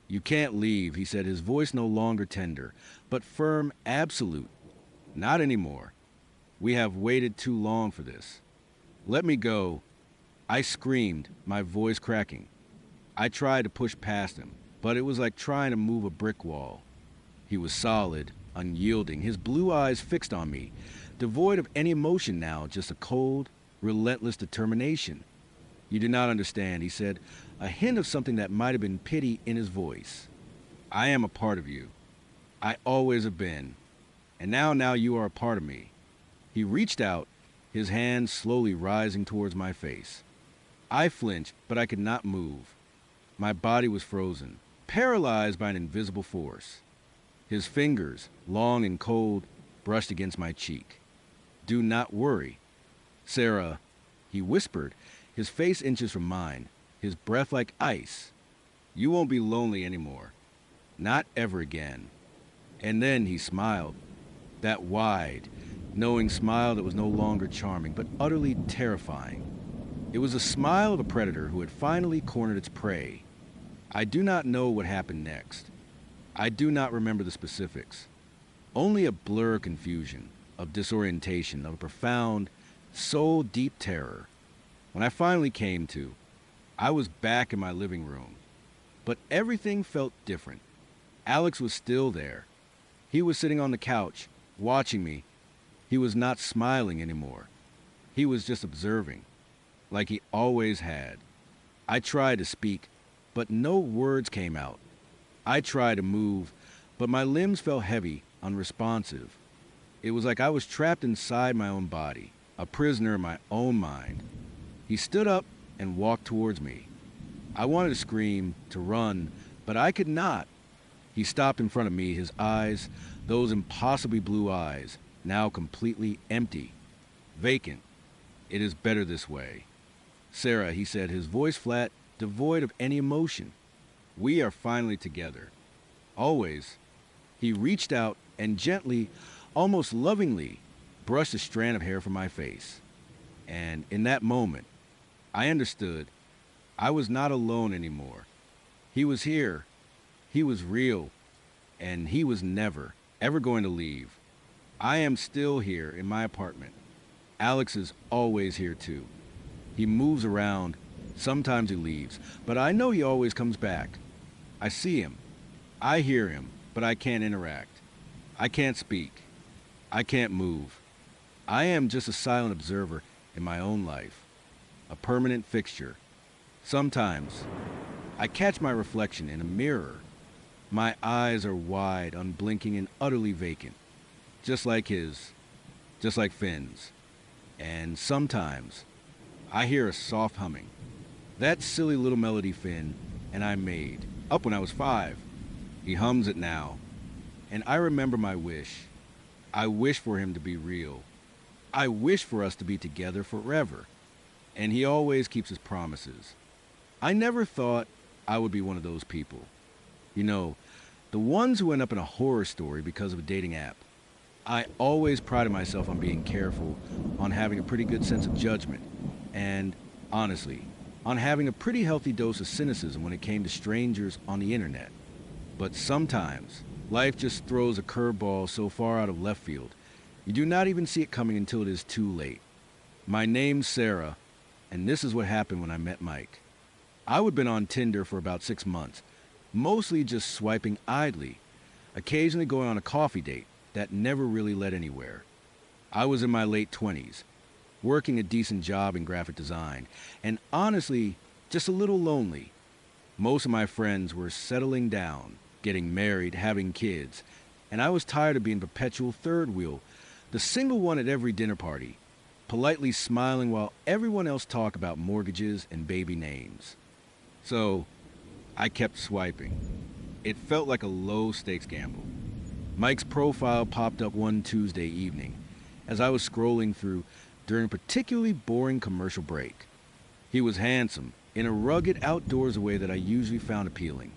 "You can't leave," he said, his voice no longer tender, but firm, absolute. "Not anymore. We have waited too long for this. Let me go." I screamed, my voice cracking. I tried to push past him, but it was like trying to move a brick wall. He was solid, unyielding, his blue eyes fixed on me, devoid of any emotion now, just a cold, relentless determination. "You do not understand," he said, a hint of something that might have been pity in his voice. "I am a part of you. I always have been. And now you are a part of me." He reached out, his hand slowly rising towards my face. I flinched, but I could not move. My body was frozen, paralyzed by an invisible force. His fingers, long and cold, brushed against my cheek. "Do not worry. Sarah," he whispered, his face inches from mine, his breath like ice. "You won't be lonely anymore. Not ever again." And then he smiled. That wide, knowing smile that was no longer charming, but utterly terrifying. It was a smile of a predator who had finally cornered its prey. I do not know what happened next. I do not remember the specifics. Only a blur of confusion, of disorientation, of a profound, soul-deep terror. When I finally came to, I was back in my living room. But everything felt different. Alex was still there. He was sitting on the couch, watching me. He was not smiling anymore. He was just observing, like he always had. I tried to speak, but no words came out. I tried to move, but my limbs felt heavy, unresponsive. It was like I was trapped inside my own body, a prisoner in my own mind. He stood up and walked towards me. I wanted to scream, to run, but I could not. He stopped in front of me, his eyes, those impossibly blue eyes, now completely empty, vacant. "It is better this way. Sarah," he said, his voice flat, devoid of any emotion. "We are finally together. Always." He reached out and gently, almost lovingly, brushed a strand of hair from my face. And in that moment, I understood I was not alone anymore. He was here. He was real. And he was never, ever going to leave. I am still here in my apartment. Alex is always here too. He moves around. Sometimes he leaves. But I know he always comes back. I see him. I hear him, but I can't interact. I can't speak. I can't move. I am just a silent observer in my own life. A permanent fixture. Sometimes I catch my reflection in a mirror. My eyes are wide, unblinking, and utterly vacant. Just like his. Just like Finn's. And sometimes I hear a soft humming. That silly little melody Finn and I made, up when I was 5. He hums it now. And I remember my wish. I wish for him to be real. I wish for us to be together forever. And he always keeps his promises. I never thought I would be one of those people. You know, the ones who end up in a horror story because of a dating app. I always prided myself on being careful, on having a pretty good sense of judgment, and, honestly, on having a pretty healthy dose of cynicism when it came to strangers on the internet. But sometimes, life just throws a curveball so far out of left field, you do not even see it coming until it is too late. My name's Sarah, and this is what happened when I met Mike. I would have been on Tinder for about 6 months, mostly just swiping idly, occasionally going on a coffee date that never really led anywhere. I was in my late 20s, working a decent job in graphic design, and honestly, just a little lonely. Most of my friends were settling down, getting married, having kids, and I was tired of being perpetual third wheel, the single one at every dinner party, politely smiling while everyone else talked about mortgages and baby names. So, I kept swiping. It felt like a low-stakes gamble. Mike's profile popped up one Tuesday evening as I was scrolling through during a particularly boring commercial break. He was handsome, in a rugged outdoors way that I usually found appealing.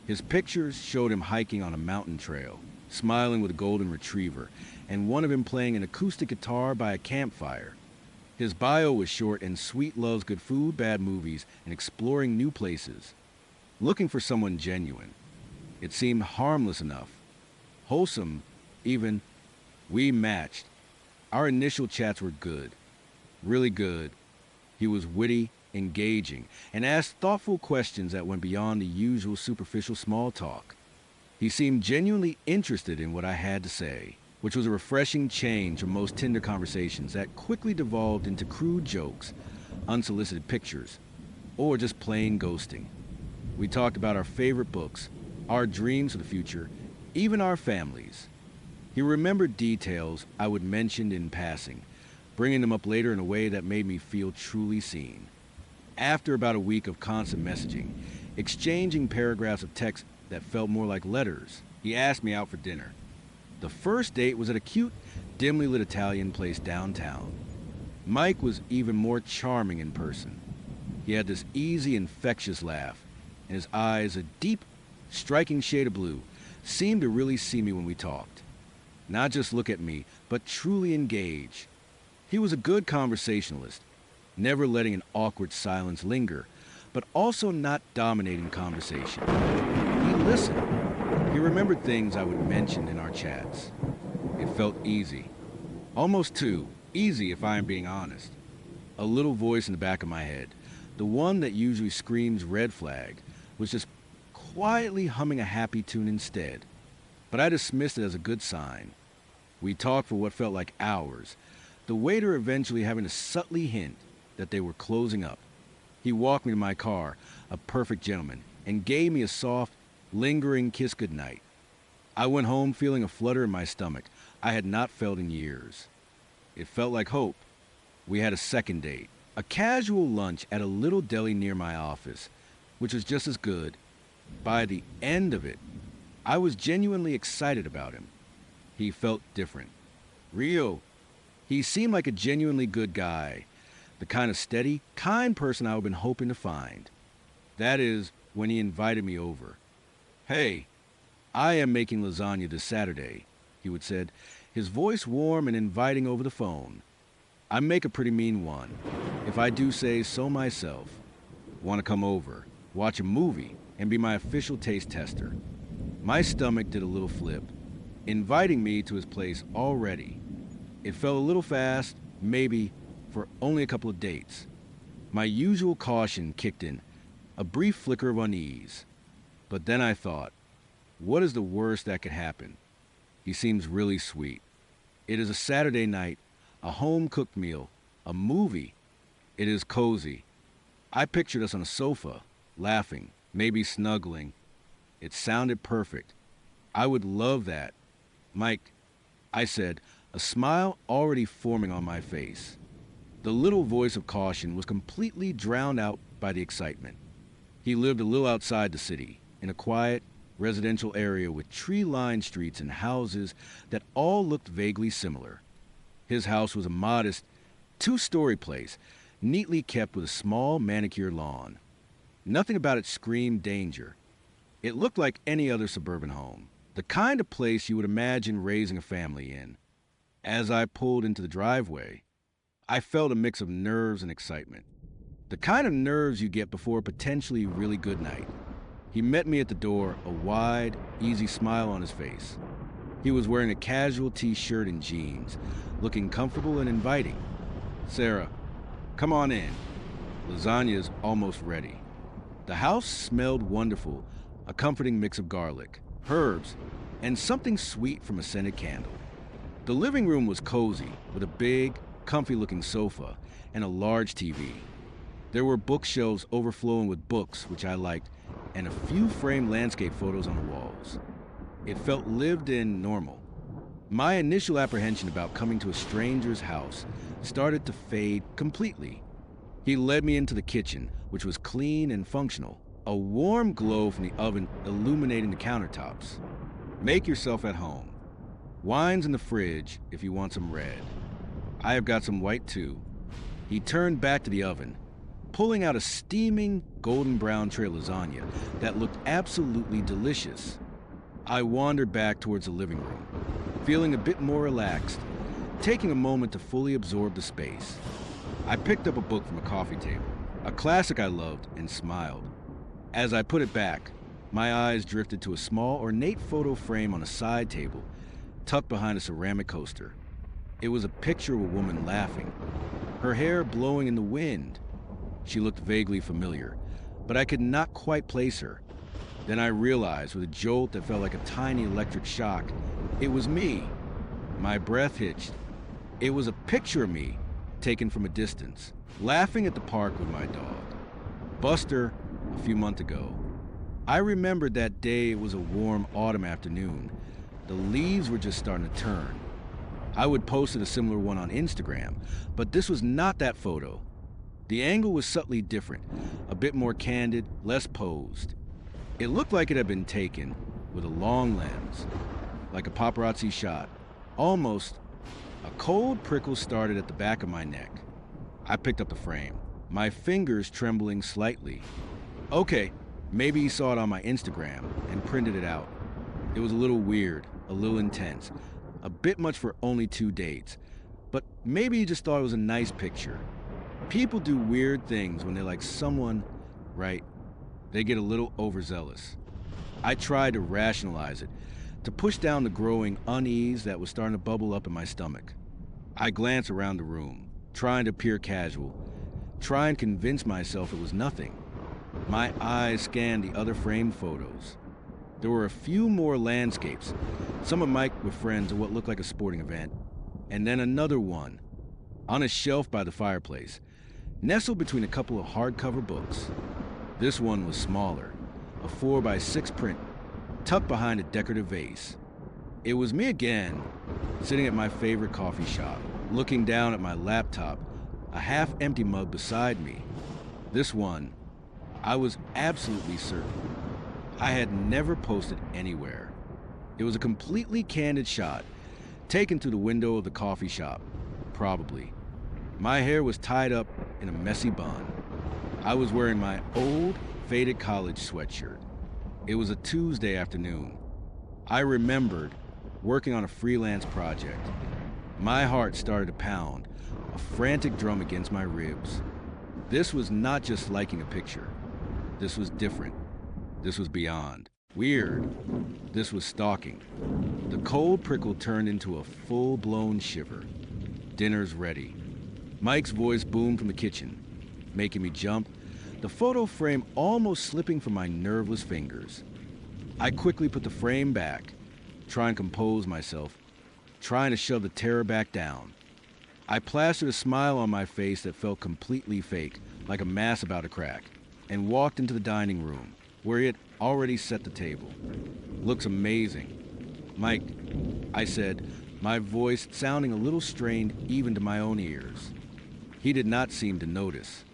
His pictures showed him hiking on a mountain trail, smiling with a golden retriever, and one of him playing an acoustic guitar by a campfire. His bio was short and sweet, loves good food, bad movies, and exploring new places. Looking for someone genuine. It seemed harmless enough. Wholesome, even. We matched. Our initial chats were good. Really good. He was witty, engaging, and asked thoughtful questions that went beyond the usual superficial small talk. He seemed genuinely interested in what I had to say, which was a refreshing change from most Tinder conversations that quickly devolved into crude jokes, unsolicited pictures, or just plain ghosting. We talked about our favorite books, our dreams for the future, even our families. He remembered details I would mention in passing, bringing them up later in a way that made me feel truly seen. After about a week of constant messaging, exchanging paragraphs of text that felt more like letters, he asked me out for dinner. The first date was at a cute, dimly lit Italian place downtown. Mike was even more charming in person. He had this easy, infectious laugh, and his eyes, a deep, striking shade of blue, seemed to really see me when we talked. Not just look at me, but truly engage. He was a good conversationalist, never letting an awkward silence linger, but also not dominating conversation. He listened. He remembered things I would mention in our chats. It felt easy. Almost too easy, if I am being honest. A little voice in the back of my head, the one that usually screams red flag, was just quietly humming a happy tune instead. But I dismissed it as a good sign. We talked for what felt like hours, the waiter eventually having to subtly hint that they were closing up. He walked me to my car, a perfect gentleman, and gave me a soft, lingering kiss goodnight. I went home feeling a flutter in my stomach I had not felt in years. It felt like hope. We had a second date, a casual lunch at a little deli near my office, which was just as good. By the end of it, I was genuinely excited about him. He felt different. Real. He seemed like a genuinely good guy, the kind of steady, kind person I've been hoping to find. That is, when he invited me over. "Hey, I am making lasagna this Saturday," he would said, his voice warm and inviting over the phone. "I make a pretty mean one, if I do say so myself. Want to come over, watch a movie, and be my official taste tester?" My stomach did a little flip, inviting me to his place already. It felt a little fast, maybe, for only a couple of dates. My usual caution kicked in, a brief flicker of unease. But then I thought, what is the worst that could happen? He seems really sweet. It is a Saturday night, a home-cooked meal, a movie. It is cozy. I pictured us on a sofa, laughing, maybe snuggling. It sounded perfect. I would love that. "Mike," I said, a smile already forming on my face. The little voice of caution was completely drowned out by the excitement. He lived a little outside the city, in a quiet, residential area with tree-lined streets and houses that all looked vaguely similar. His house was a modest, two-story place, neatly kept with a small manicured lawn. Nothing about it screamed danger. It looked like any other suburban home, the kind of place you would imagine raising a family in. As I pulled into the driveway, I felt a mix of nerves and excitement. The kind of nerves you get before a potentially really good night. He met me at the door, a wide, easy smile on his face. He was wearing a casual t-shirt and jeans, looking comfortable and inviting. "Sarah, come on in. Lasagna is almost ready." The house smelled wonderful, a comforting mix of garlic, herbs, and something sweet from a scented candle. The living room was cozy, with a big, comfy-looking sofa and a large TV. There were bookshelves overflowing with books, which I liked, and a few framed landscape photos on the walls. It felt lived-in, normal. My initial apprehension about coming to a stranger's house started to fade completely. He led me into the kitchen, which was clean and functional, a warm glow from the oven illuminating the countertops. "Make yourself at home. Wine's in the fridge if you want some red. I have got some white too." He turned back to the oven, pulling out a steaming golden brown tray of lasagna that looked absolutely delicious. I wandered back towards the living room, feeling a bit more relaxed, taking a moment to fully absorb the space. I picked up a book from a coffee table, a classic I loved, and smiled. As I put it back, my eyes drifted to a small, ornate photo frame on a side table, tucked behind a ceramic coaster. It was a picture of a woman laughing, her hair blowing in the wind. She looked vaguely familiar, but I could not quite place her. Then I realized, with a jolt that felt like a tiny electric shock, it was me. My breath hitched. It was a picture of me, taken from a distance, laughing at the park with my dog, Buster, a few months ago. I remembered that day. It was a warm autumn afternoon. The leaves were just starting to turn. I would posted a similar one on Instagram, but this was not that photo. The angle was subtly different, a bit more candid, less posed. It looked like it had been taken with a long lens. like a paparazzi shot. Almost. A cold prickle started at the back of my neck. I picked up the frame, my fingers trembling slightly. Okay, maybe he saw it on my Instagram and printed it out. It was a little weird, a little intense, a bit much for only 2 dates. But maybe he just thought it was a nice picture. People do weird things when they like someone, right? They get a little overzealous. I tried to rationalize it, to push down the growing unease that was starting to bubble up in my stomach. I glanced around the room, trying to appear casual, try and convince myself it was nothing. My eyes scanned the other framed photos. There were a few more landscapes, some of Mike with friends at what looked like a sporting event, and then another one, on a shelf by the fireplace, nestled between a couple of hardcover books. This one was smaller, a 4x6 print, tucked behind a decorative vase. It was me again, sitting at my favorite coffee shop, looking down at my laptop, a half-empty mug beside me. This one, I was absolutely certain I had never posted anywhere. It was a completely candid shot, taken through the window of the coffee shop, probably. My hair was tied up in a messy bun. I was wearing my old, faded college sweatshirt. It was a Tuesday afternoon. I remembered working on a freelance project. My heart started to pound, a frantic drum against my ribs. This was not just liking a picture. This was different. This was beyond. Weird. This was stalking. The cold prickle turned into a full-blown shiver. Dinner's ready. Mike's voice boomed from the kitchen, making me jump, the photo frame almost slipping from my nerveless fingers. I quickly put the frame back, trying to compose myself, trying to shove the terror back down. I plastered a smile on my face that felt completely fake, like a mask about to crack, and walked into the dining room, where he had already set the table. Looks amazing. Mike, I said, my voice sounding a little strained even to my own ears. He did not seem to notice.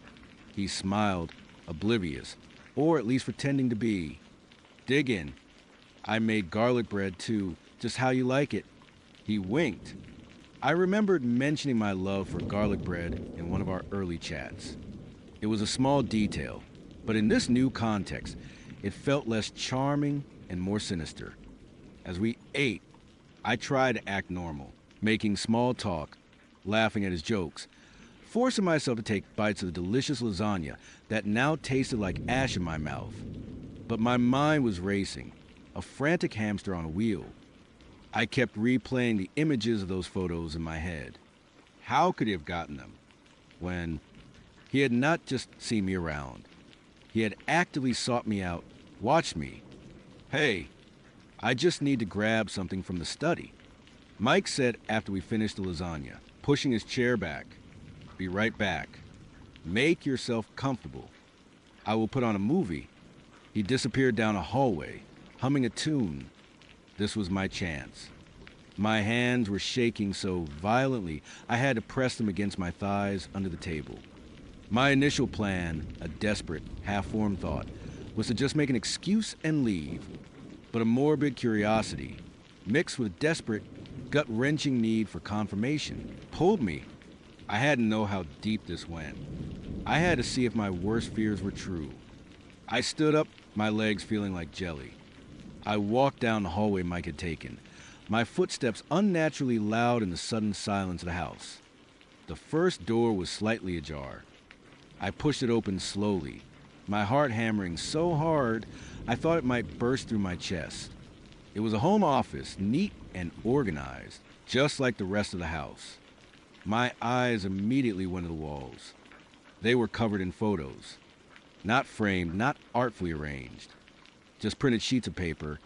He smiled, oblivious, or at least pretending to be. Dig in. I made garlic bread too, just how you like it. He winked. I remembered mentioning my love for garlic bread in one of our early chats. It was a small detail, but in this new context, it felt less charming and more sinister. As we ate, I tried to act normal, making small talk, laughing at his jokes, forcing myself to take bites of the delicious lasagna that now tasted like ash in my mouth. But my mind was racing, a frantic hamster on a wheel. I kept replaying the images of those photos in my head. How could he have gotten them? When he had not just seen me around. He had actively sought me out, watched me. Hey, I just need to grab something from the study. Mike said after we finished the lasagna, pushing his chair back. Be right back. Make yourself comfortable. I will put on a movie. He disappeared down a hallway, humming a tune. This was my chance. My hands were shaking so violently I had to press them against my thighs under the table. My initial plan, a desperate, half-formed thought, was to just make an excuse and leave. But a morbid curiosity, mixed with desperate, gut-wrenching need for confirmation, pulled me. I had to know how deep this went. I had to see if my worst fears were true. I stood up, my legs feeling like jelly. I walked down the hallway Mike had taken, my footsteps unnaturally loud in the sudden silence of the house. The first door was slightly ajar. I pushed it open slowly, my heart hammering so hard I thought it might burst through my chest. It was a home office, neat and organized, just like the rest of the house. My eyes immediately went to the walls. They were covered in photos. Not framed, not artfully arranged. Just printed sheets of paper,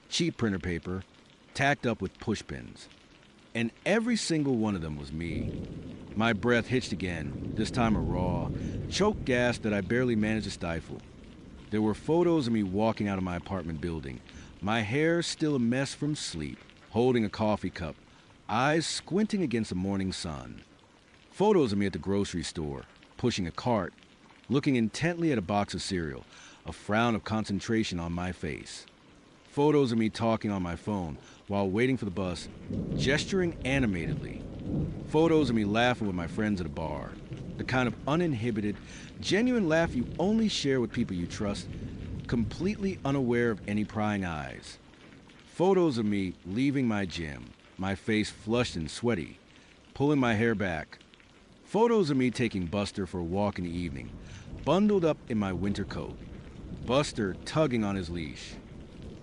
cheap printer paper, tacked up with pushpins. And every single one of them was me. My breath hitched again, this time a raw, choked gasp that I barely managed to stifle. There were photos of me walking out of my apartment building, my hair still a mess from sleep, holding a coffee cup, eyes squinting against the morning sun. Photos of me at the grocery store, pushing a cart, looking intently at a box of cereal, a frown of concentration on my face. Photos of me talking on my phone while waiting for the bus, gesturing animatedly. Photos of me laughing with my friends at a bar. The kind of uninhibited, genuine laugh you only share with people you trust, completely unaware of any prying eyes. Photos of me leaving my gym, my face flushed and sweaty, pulling my hair back. Photos of me taking Buster for a walk in the evening, bundled up in my winter coat. Buster tugging on his leash.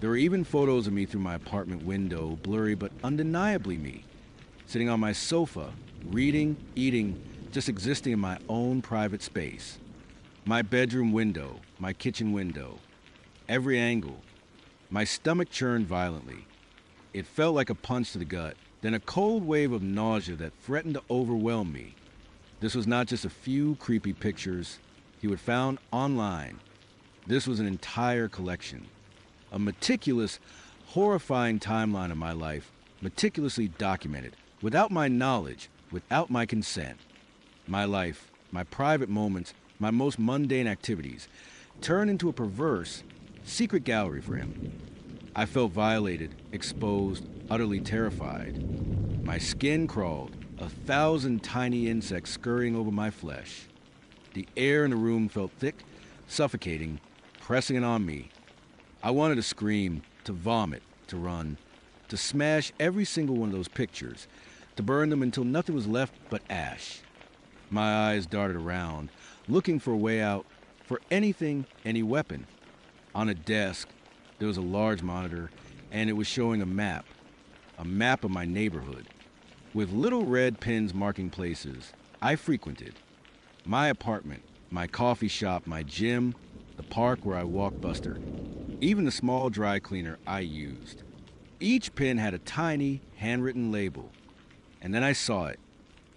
There were even photos of me through my apartment window, blurry but undeniably me, sitting on my sofa, reading, eating, just existing in my own private space. My bedroom window, my kitchen window, every angle. My stomach churned violently. It felt like a punch to the gut, then a cold wave of nausea that threatened to overwhelm me. This was not just a few creepy pictures he would found online. This was an entire collection. A meticulous, horrifying timeline of my life, meticulously documented, without my knowledge, without my consent. My life, my private moments, my most mundane activities, turned into a perverse, secret gallery for him. I felt violated, exposed, utterly terrified. My skin crawled, 1,000 tiny insects scurrying over my flesh. The air in the room felt thick, suffocating, pressing in on me. I wanted to scream, to vomit, to run, to smash every single one of those pictures, to burn them until nothing was left but ash. My eyes darted around, looking for a way out, for anything, any weapon. On a desk, there was a large monitor, and it was showing a map of my neighborhood, with little red pins marking places I frequented. My apartment, my coffee shop, my gym, the park where I walked Buster, even the small dry cleaner I used. Each pin had a tiny, handwritten label, and then I saw it,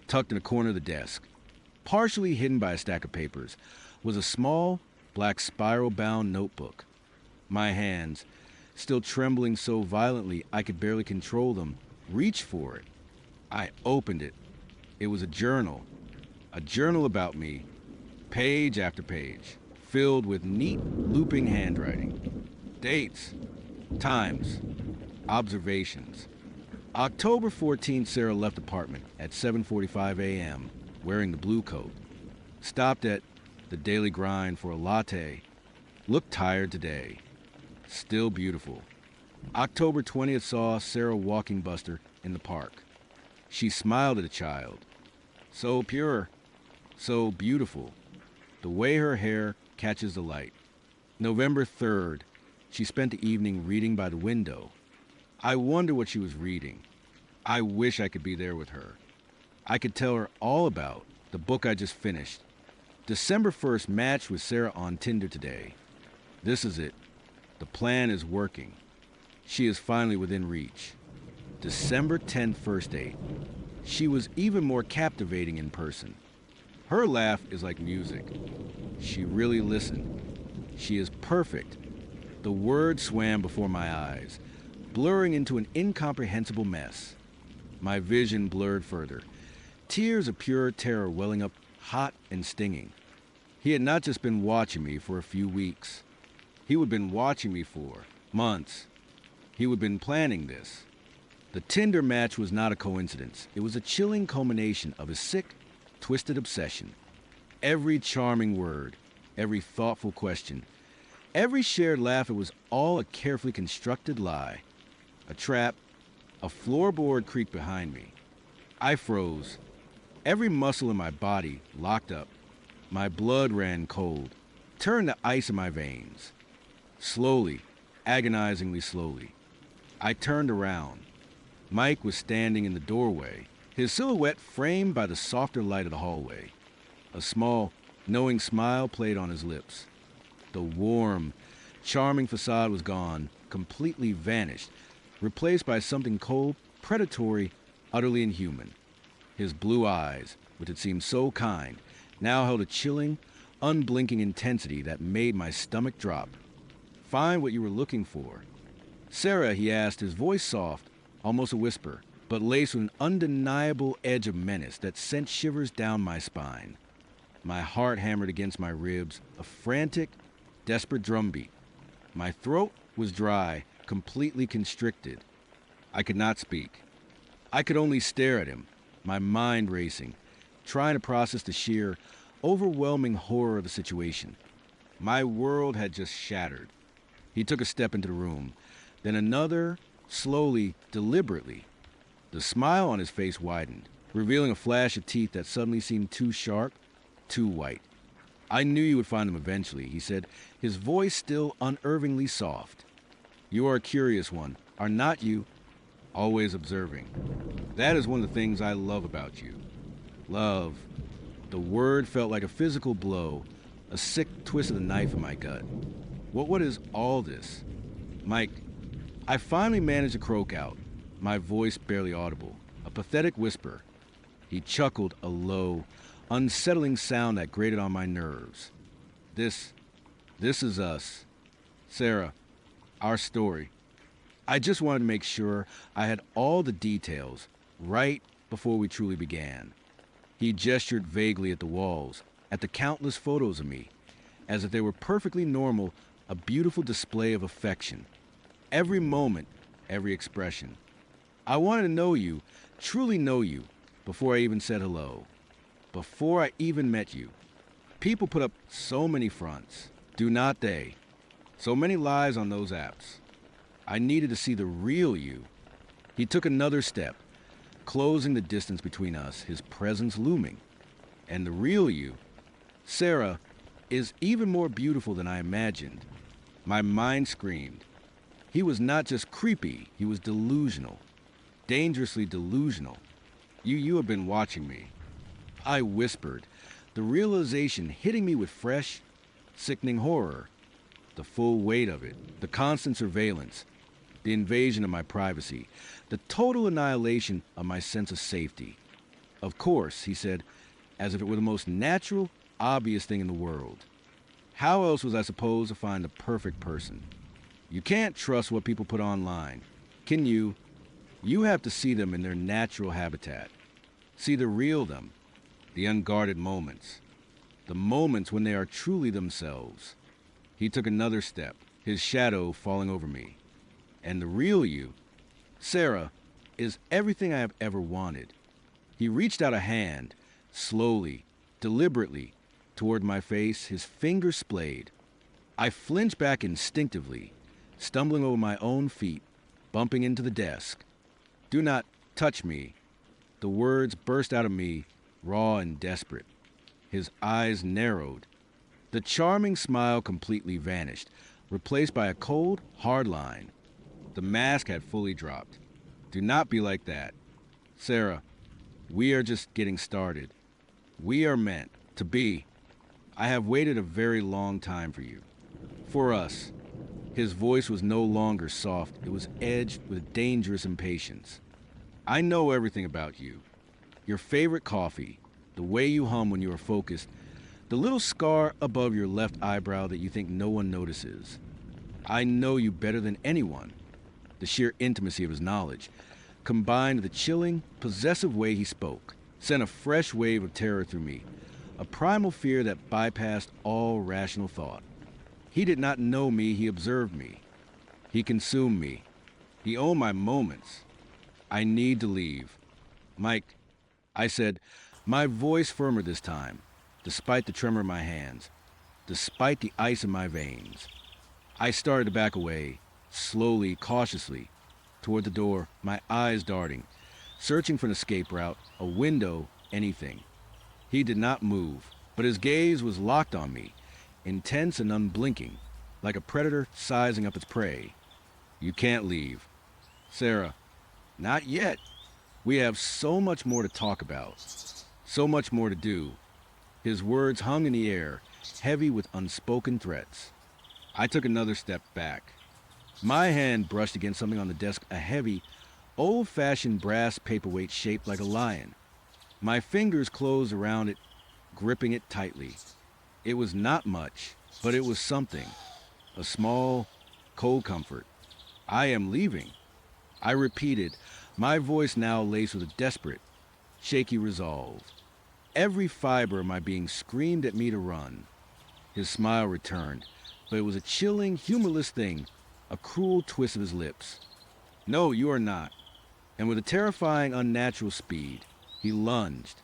tucked in a corner of the desk. Partially hidden by a stack of papers was a small, black spiral-bound notebook. My hands, still trembling so violently I could barely control them, reached for it. I opened it. It was a journal about me, page after page, filled with neat, looping handwriting. Dates, times, observations. October 14th, Sarah left apartment at 7:45 a.m., wearing the blue coat. Stopped at the Daily Grind for a latte. Looked tired today. Still beautiful. October 20th saw Sarah walking Buster in the park. She smiled at a child. So pure, so beautiful. The way her hair catches the light. November 3rd, she spent the evening reading by the window. I wonder what she was reading. I wish I could be there with her. I could tell her all about the book I just finished. December 1st matched with Sarah on Tinder today. This is it. The plan is working. She is finally within reach. December 10th first date. She was even more captivating in person. Her laugh is like music. She really listened. She is perfect. The words swam before my eyes, blurring into an incomprehensible mess. My vision blurred further, tears of pure terror welling up hot and stinging. He had not just been watching me for a few weeks. He would have been watching me for months. He would have been planning this. The Tinder match was not a coincidence. It was a chilling culmination of a sick, twisted obsession. Every charming word, every thoughtful question, every shared laugh, it was all a carefully constructed lie. A trap, a floorboard creaked behind me. I froze. Every muscle in my body locked up. My blood ran cold, turned to ice in my veins. Slowly, agonizingly slowly, I turned around. Mike was standing in the doorway, his silhouette framed by the softer light of the hallway. A small, knowing smile played on his lips. The warm, charming facade was gone, completely vanished, replaced by something cold, predatory, utterly inhuman. His blue eyes, which had seemed so kind, now held a chilling, unblinking intensity that made my stomach drop. "Find what you were looking for." "Sarah," he asked, his voice soft, almost a whisper, but laced with an undeniable edge of menace that sent shivers down my spine. My heart hammered against my ribs, a frantic, desperate drumbeat. My throat was dry, completely constricted. I could not speak. I could only stare at him, my mind racing, trying to process the sheer, overwhelming horror of the situation. My world had just shattered. He took a step into the room, then another, slowly, deliberately. The smile on his face widened, revealing a flash of teeth that suddenly seemed too sharp, too white. I knew you would find them eventually, he said, his voice still unervingly soft. You are a curious one, are not you? Always observing. That is one of the things I love about you. Love. The word felt like a physical blow, a sick twist of the knife in my gut. What is all this? Mike, I finally managed to croak out, my voice barely audible, a pathetic whisper. He chuckled, a low, unsettling sound that grated on my nerves. This is us. Sarah, our story. I just wanted to make sure I had all the details right before we truly began. He gestured vaguely at the walls, at the countless photos of me, as if they were perfectly normal, a beautiful display of affection. Every moment, every expression. I wanted to know you, truly know you, before I even said hello. Before I even met you. People put up so many fronts, do not they? So many lies on those apps. I needed to see the real you. He took another step, closing the distance between us, his presence looming. And the real you, Sarah, is even more beautiful than I imagined. My mind screamed. He was not just creepy, he was delusional. Dangerously delusional. You have been watching me. I whispered, the realization hitting me with fresh, sickening horror. The full weight of it, the constant surveillance, the invasion of my privacy, the total annihilation of my sense of safety. Of course, he said, as if it were the most natural, obvious thing in the world. How else was I supposed to find the perfect person? You can't trust what people put online, can you? You have to see them in their natural habitat. See the real them, the unguarded moments. The moments when they are truly themselves. He took another step, his shadow falling over me. And the real you, Sarah, is everything I have ever wanted. He reached out a hand, slowly, deliberately, toward my face, his fingers splayed. I flinched back instinctively, stumbling over my own feet, bumping into the desk. Do not touch me. The words burst out of me, raw and desperate. His eyes narrowed. The charming smile completely vanished, replaced by a cold, hard line. The mask had fully dropped. Do not be like that. Sarah, we are just getting started. We are meant to be. I have waited a very long time for you. For us. His voice was no longer soft. It was edged with dangerous impatience. I know everything about you. Your favorite coffee, the way you hum when you are focused, the little scar above your left eyebrow that you think no one notices. I know you better than anyone. The sheer intimacy of his knowledge, combined with the chilling, possessive way he spoke, sent a fresh wave of terror through me, a primal fear that bypassed all rational thought. He did not know me, he observed me. He consumed me. He owned my moments. I need to leave. Mike, I said, my voice firmer this time, despite the tremor in my hands, despite the ice in my veins. I started to back away, slowly, cautiously, toward the door, my eyes darting, searching for an escape route, a window, anything. He did not move, but his gaze was locked on me, intense and unblinking, like a predator sizing up its prey. You can't leave. Sarah, not yet. We have so much more to talk about, so much more to do. His words hung in the air, heavy with unspoken threats. I took another step back. My hand brushed against something on the desk, a heavy, old-fashioned brass paperweight shaped like a lion. My fingers closed around it, gripping it tightly. It was not much, but it was something. A small, cold comfort. I am leaving. I repeated, my voice now laced with a desperate, shaky resolve. Every fiber of my being screamed at me to run. His smile returned, but it was a chilling, humorless thing, a cruel twist of his lips. "No, you are not." And with a terrifying, unnatural speed, he lunged.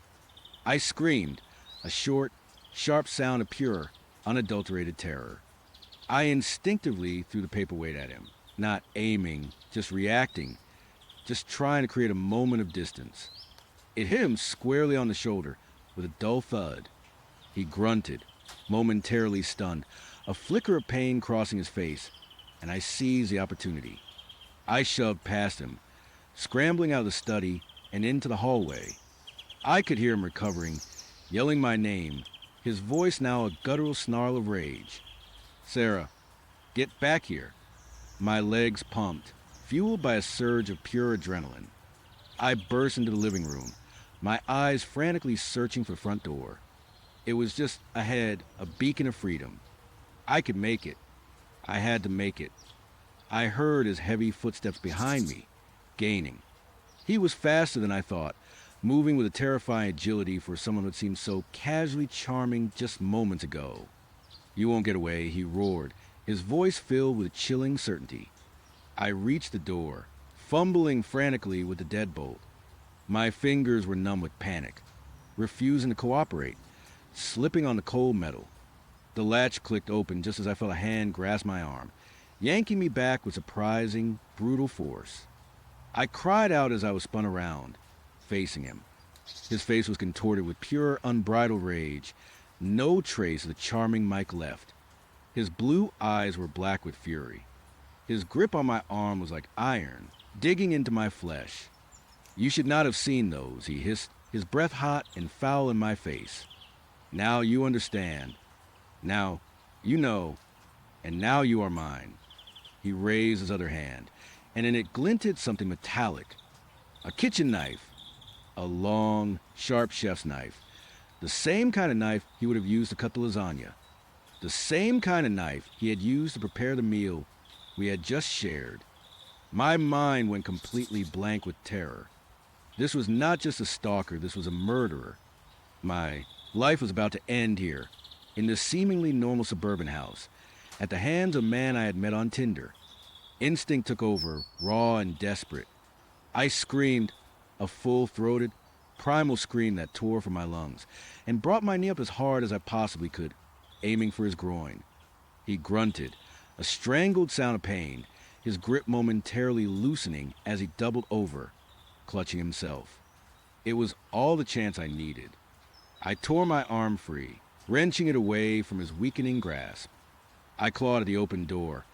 I screamed, a short, sharp sound of pure, unadulterated terror. I instinctively threw the paperweight at him, not aiming, just reacting, just trying to create a moment of distance. It hit him squarely on the shoulder with a dull thud. He grunted, momentarily stunned, a flicker of pain crossing his face, and I seized the opportunity. I shoved past him, scrambling out of the study and into the hallway. I could hear him recovering, yelling my name, his voice now a guttural snarl of rage. "Sarah, get back here." My legs pumped, fueled by a surge of pure adrenaline. I burst into the living room, my eyes frantically searching for the front door. It was just ahead, a beacon of freedom. I could make it. I had to make it. I heard his heavy footsteps behind me, gaining. He was faster than I thought, moving with a terrifying agility for someone who had seemed so casually charming just moments ago. "You won't get away," he roared, his voice filled with chilling certainty. I reached the door, fumbling frantically with the deadbolt. My fingers were numb with panic, refusing to cooperate, slipping on the cold metal. The latch clicked open just as I felt a hand grasp my arm, yanking me back with surprising, brutal force. I cried out as I was spun around, facing him. His face was contorted with pure, unbridled rage, no trace of the charming Mike left. His blue eyes were black with fury. His grip on my arm was like iron, digging into my flesh. "You should not have seen those," he hissed, his breath hot and foul in my face. "Now you understand. Now you know, and now you are mine." He raised his other hand, and in it glinted something metallic. A kitchen knife. A long, sharp chef's knife. The same kind of knife he would have used to cut the lasagna. The same kind of knife he had used to prepare the meal we had just shared. My mind went completely blank with terror. This was not just a stalker, this was a murderer. My life was about to end here, in this seemingly normal suburban house, at the hands of a man I had met on Tinder. Instinct took over, raw and desperate. I screamed, a full-throated, primal scream that tore from my lungs, and brought my knee up as hard as I possibly could, aiming for his groin. He grunted, a strangled sound of pain, his grip momentarily loosening as he doubled over, clutching himself. It was all the chance I needed. I tore my arm free, wrenching it away from his weakening grasp. I clawed at the open door,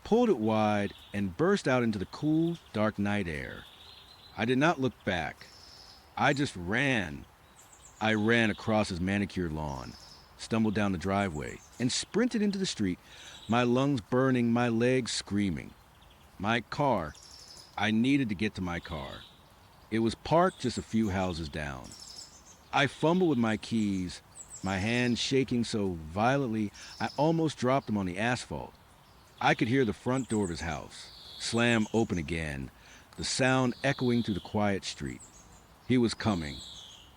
pulled it wide, and burst out into the cool, dark night air. I did not look back. I just ran. I ran across his manicured lawn, stumbled down the driveway, and sprinted into the street, my lungs burning, my legs screaming. My car. I needed to get to my car. It was parked just a few houses down. I fumbled with my keys, my hands shaking so violently I almost dropped them on the asphalt. I could hear the front door of his house slam open again, the sound echoing through the quiet street. He was coming.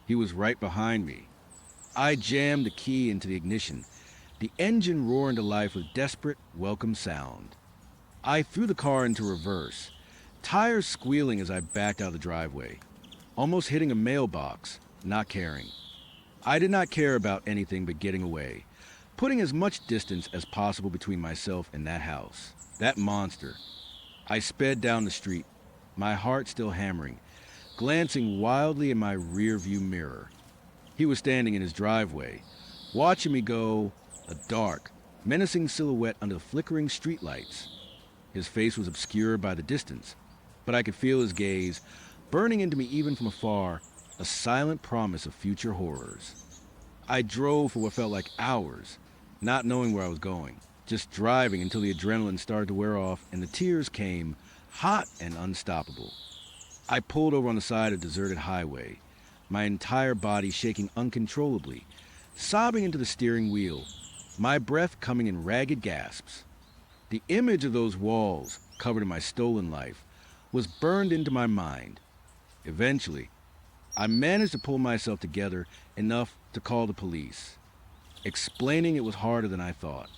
He was right behind me. I jammed the key into the ignition, the engine roaring to life with desperate, welcome sound. I threw the car into reverse, tires squealing as I backed out of the driveway, almost hitting a mailbox, not caring. I did not care about anything but getting away, putting as much distance as possible between myself and that house, that monster. I sped down the street, my heart still hammering, glancing wildly in my rearview mirror. He was standing in his driveway, watching me go, a dark, menacing silhouette under the flickering streetlights. His face was obscured by the distance, but I could feel his gaze, burning into me even from afar, a silent promise of future horrors. I drove for what felt like hours, not knowing where I was going, just driving until the adrenaline started to wear off and the tears came, hot and unstoppable. I pulled over on the side of a deserted highway, my entire body shaking uncontrollably, sobbing into the steering wheel, my breath coming in ragged gasps. The image of those walls, covered in my stolen life, was burned into my mind. Eventually, I managed to pull myself together enough to call the police. Explaining it was harder than I thought.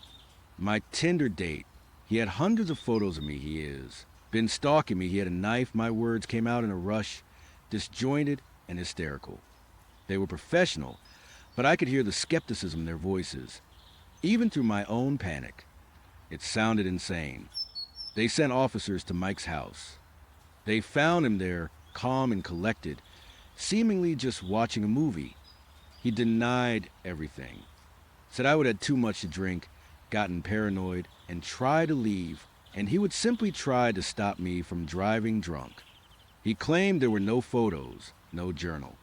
My Tinder date, He had hundreds of photos of me, he is. Been stalking me, he had a knife, my words came out in a rush, disjointed and hysterical. They were professional, but I could hear the skepticism in their voices, even through my own panic. It sounded insane. They sent officers to Mike's house. They found him there, calm and collected, seemingly just watching a movie. He denied everything. Said I would have too much to drink, gotten paranoid, and tried to leave, and he would simply try to stop me from driving drunk. He claimed there were no photos, no journal.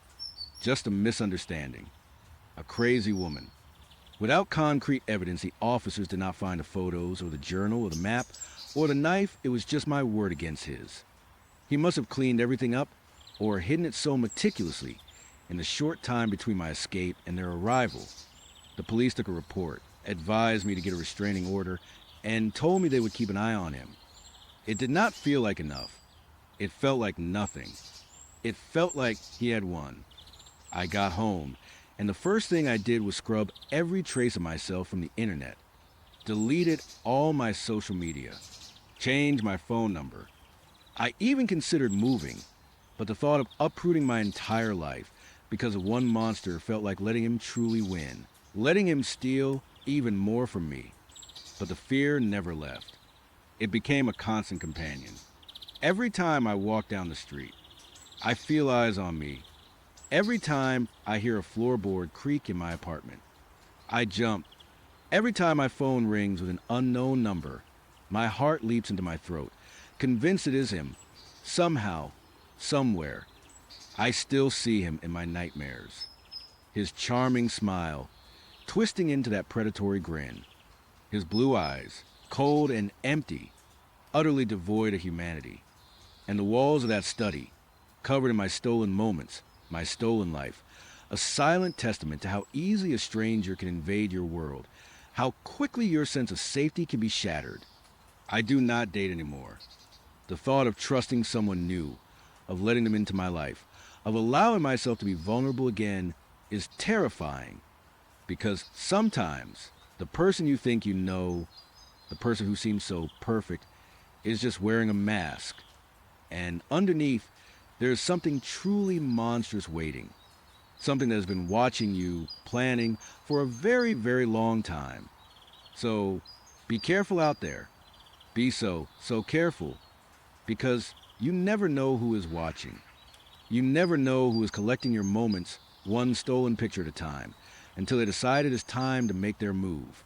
Just a misunderstanding. A crazy woman. Without concrete evidence, the officers did not find the photos or the journal or the map or the knife. It was just my word against his. He must have cleaned everything up or hidden it so meticulously in the short time between my escape and their arrival. The police took a report, advised me to get a restraining order, and told me they would keep an eye on him. It did not feel like enough. It felt like nothing. It felt like he had won. I got home, and the first thing I did was scrub every trace of myself from the internet. Deleted all my social media. Changed my phone number. I even considered moving, but the thought of uprooting my entire life because of one monster felt like letting him truly win. Letting him steal even more from me. But the fear never left. It became a constant companion. Every time I walk down the street, I feel eyes on me. Every time I hear a floorboard creak in my apartment, I jump. Every time my phone rings with an unknown number, my heart leaps into my throat, convinced it is him. Somehow, somewhere, I still see him in my nightmares. His charming smile, twisting into that predatory grin. His blue eyes, cold and empty, utterly devoid of humanity. And the walls of that study, covered in my stolen moments, my stolen life, a silent testament to how easily a stranger can invade your world, how quickly your sense of safety can be shattered. I do not date anymore. The thought of trusting someone new, of letting them into my life, of allowing myself to be vulnerable again is terrifying. Because sometimes the person you think you know, the person who seems so perfect, is just wearing a mask. And underneath, there is something truly monstrous waiting. Something that has been watching you, planning for a very, very long time. So, be careful out there. Be so careful. Because you never know who is watching. You never know who is collecting your moments, one stolen picture at a time, until they decide it is time to make their move.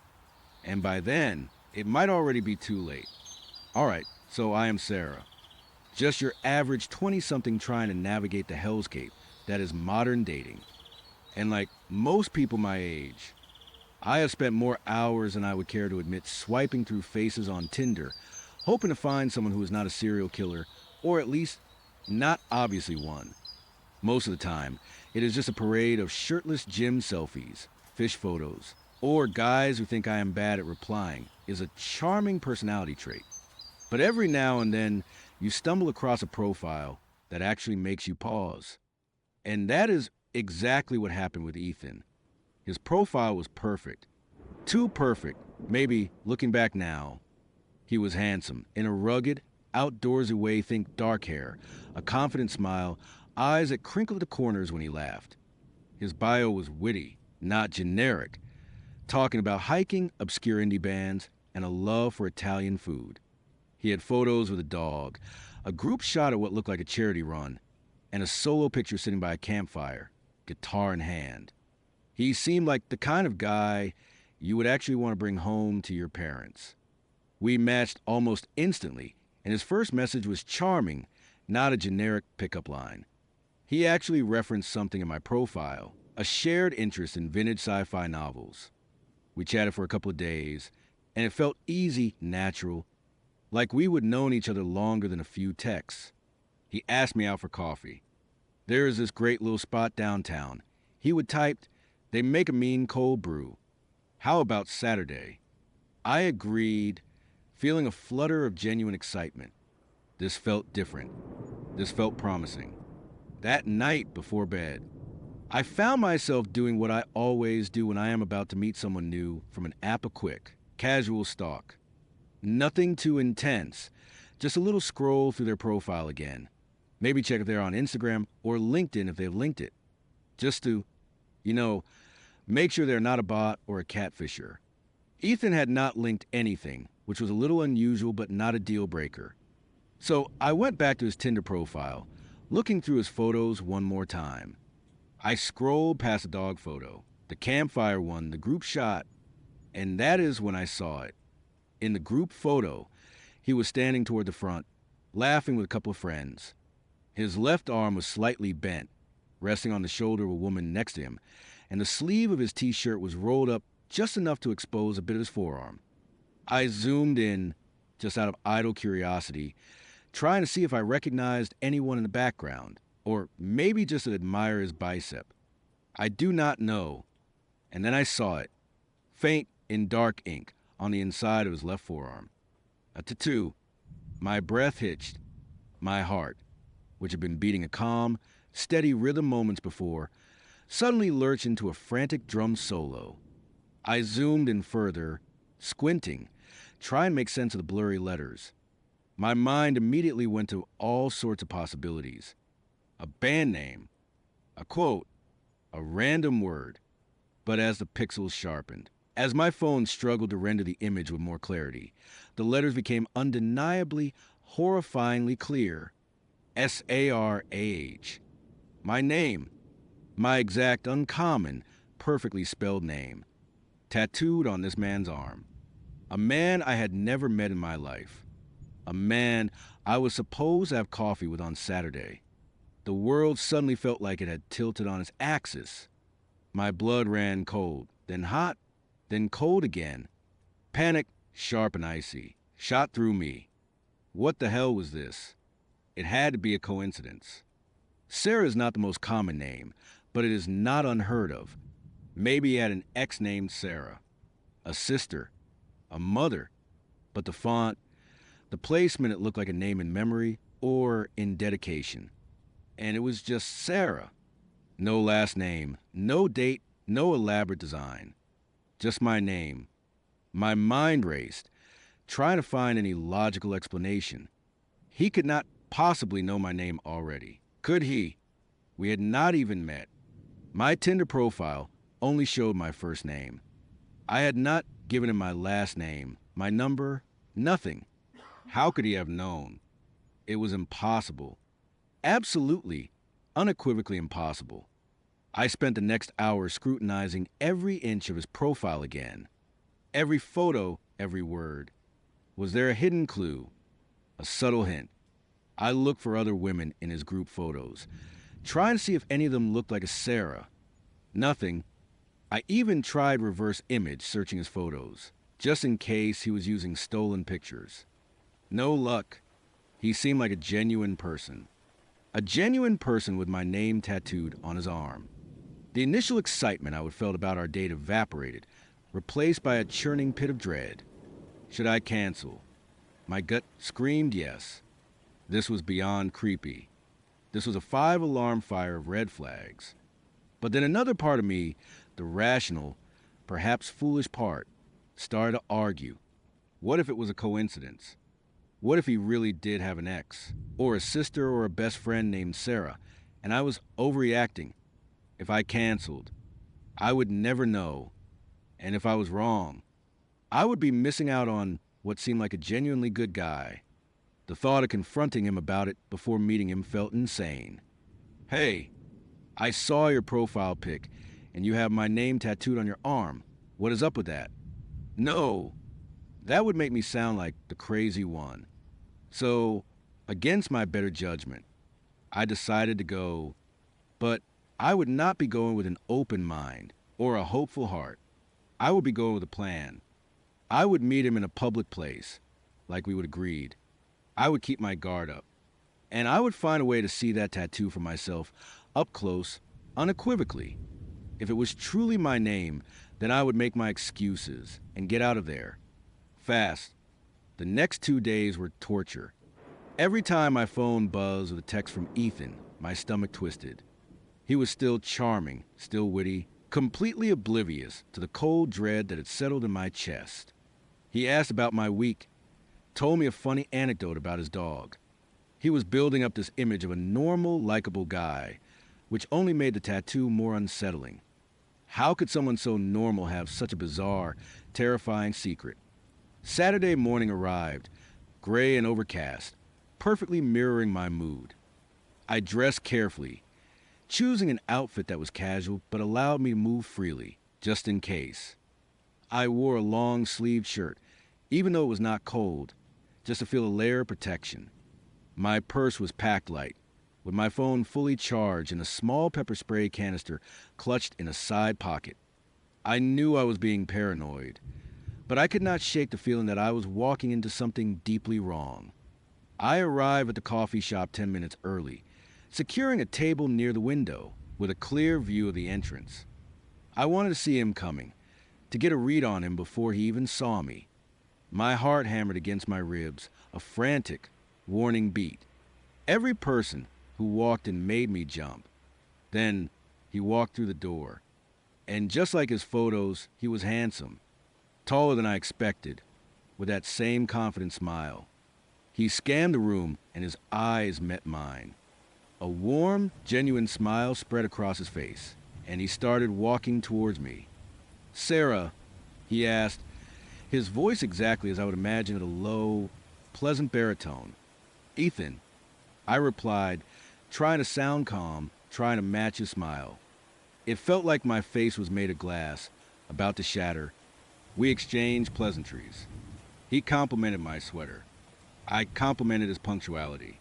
And by then, it might already be too late. Alright, so I am Sarah. Just your average 20-something trying to navigate the hellscape that is modern dating. And like most people my age, I have spent more hours than I would care to admit swiping through faces on Tinder, hoping to find someone who is not a serial killer, or at least not obviously one. Most of the time, it is just a parade of shirtless gym selfies, fish photos, or guys who think I am bad at replying is a charming personality trait. But every now and then, you stumble across a profile that actually makes you pause. And that is exactly what happened with Ethan. His profile was perfect. Too perfect, maybe looking back now. He was handsome, in a rugged, outdoorsy way. Think dark hair, a confident smile, eyes that crinkled at the corners when he laughed. His bio was witty, not generic, talking about hiking, obscure indie bands, and a love for Italian food. He had photos with a dog, a group shot at what looked like a charity run, and a solo picture sitting by a campfire, guitar in hand. He seemed like the kind of guy you would actually want to bring home to your parents. We matched almost instantly, and his first message was charming, not a generic pickup line. He actually referenced something in my profile, a shared interest in vintage sci-fi novels. We chatted for a couple of days, and it felt easy, natural, like we would known each other longer than a few texts. He asked me out for coffee. There is this great little spot downtown. He would type, "They make a mean cold brew. How about Saturday?" I agreed, feeling a flutter of genuine excitement. This felt different. This felt promising. That night before bed, I found myself doing what I always do when I am about to meet someone new from an app, a quick, casual stalk. Nothing too intense. Just a little scroll through their profile again. Maybe check if they're on Instagram or LinkedIn if they've linked it. Just to, you know, make sure they're not a bot or a catfisher. Ethan had not linked anything, which was a little unusual but not a deal breaker. So I went back to his Tinder profile, looking through his photos one more time. I scrolled past the dog photo, the campfire one, the group shot, and that is when I saw it. In the group photo, he was standing toward the front, laughing with a couple of friends. His left arm was slightly bent, resting on the shoulder of a woman next to him, and the sleeve of his t-shirt was rolled up just enough to expose a bit of his forearm. I zoomed in, just out of idle curiosity, trying to see if I recognized anyone in the background, or maybe just to admire his bicep. I do not know. And then I saw it, faint in dark ink, on the inside of his left forearm. A tattoo. My breath hitched. My heart, which had been beating a calm, steady rhythm moments before, suddenly lurched into a frantic drum solo. I zoomed in further, squinting, trying to make sense of the blurry letters. My mind immediately went to all sorts of possibilities. A band name, a quote, a random word. But as the pixels sharpened, as my phone struggled to render the image with more clarity, the letters became undeniably, horrifyingly clear. S-A-R-A-H. My name. My exact, uncommon, perfectly spelled name. Tattooed on this man's arm. A man I had never met in my life. A man I was supposed to have coffee with on Saturday. The world suddenly felt like it had tilted on its axis. My blood ran cold, then hot, then cold again. Panic, sharp and icy, shot through me. What the hell was this? It had to be a coincidence. Sarah is not the most common name, but it is not unheard of. Maybe he had an ex named Sarah, a sister, a mother, but the font, the placement, it looked like a name in memory or in dedication. And it was just Sarah. No last name, no date, no elaborate design. Just my name. My mind raced, trying to find any logical explanation. He could not possibly know my name already. Could he? We had not even met. My Tinder profile only showed my first name. I had not given him my last name, my number, nothing. How could he have known? It was impossible. Absolutely, unequivocally impossible. I spent the next hour scrutinizing every inch of his profile again. Every photo, every word. Was there a hidden clue? A subtle hint? I looked for other women in his group photos, trying to see if any of them looked like a Sarah. Nothing. I even tried reverse image searching his photos, just in case he was using stolen pictures. No luck. He seemed like a genuine person. A genuine person with my name tattooed on his arm. The initial excitement I had felt about our date evaporated, replaced by a churning pit of dread. Should I cancel? My gut screamed yes. This was beyond creepy. This was a 5-alarm fire of red flags. But then another part of me, the rational, perhaps foolish part, started to argue. What if it was a coincidence? What if he really did have an ex, or a sister or a best friend named Sarah, and I was overreacting? If I canceled, I would never know. And if I was wrong, I would be missing out on what seemed like a genuinely good guy. The thought of confronting him about it before meeting him felt insane. Hey, I saw your profile pic, and you have my name tattooed on your arm. What is up with that? No, that would make me sound like the crazy one. So, against my better judgment, I decided to go, but I would not be going with an open mind or a hopeful heart. I would be going with a plan. I would meet him in a public place, like we would agreed. I would keep my guard up. And I would find a way to see that tattoo for myself up close, unequivocally. If it was truly my name, then I would make my excuses and get out of there. Fast. The next 2 days were torture. Every time my phone buzzed with a text from Ethan, my stomach twisted. He was still charming, still witty, completely oblivious to the cold dread that had settled in my chest. He asked about my week, told me a funny anecdote about his dog. He was building up this image of a normal, likable guy, which only made the tattoo more unsettling. How could someone so normal have such a bizarre, terrifying secret? Saturday morning arrived, gray and overcast, perfectly mirroring my mood. I dressed carefully, choosing an outfit that was casual but allowed me to move freely, just in case. I wore a long-sleeved shirt, even though it was not cold, just to feel a layer of protection. My purse was packed light, with my phone fully charged and a small pepper spray canister clutched in a side pocket. I knew I was being paranoid, but I could not shake the feeling that I was walking into something deeply wrong. I arrived at the coffee shop 10 minutes early, securing a table near the window with a clear view of the entrance. I wanted to see him coming, to get a read on him before he even saw me. My heart hammered against my ribs, a frantic, warning beat. Every person who walked in made me jump. Then he walked through the door, and just like his photos, he was handsome, taller than I expected, with that same confident smile. He scanned the room, and his eyes met mine. A warm, genuine smile spread across his face, and he started walking towards me. "Sarah," he asked, his voice exactly as I would imagine it, a low, pleasant baritone. "Ethan," I replied, trying to sound calm, trying to match his smile. It felt like my face was made of glass, about to shatter. We exchanged pleasantries. He complimented my sweater. I complimented his punctuality.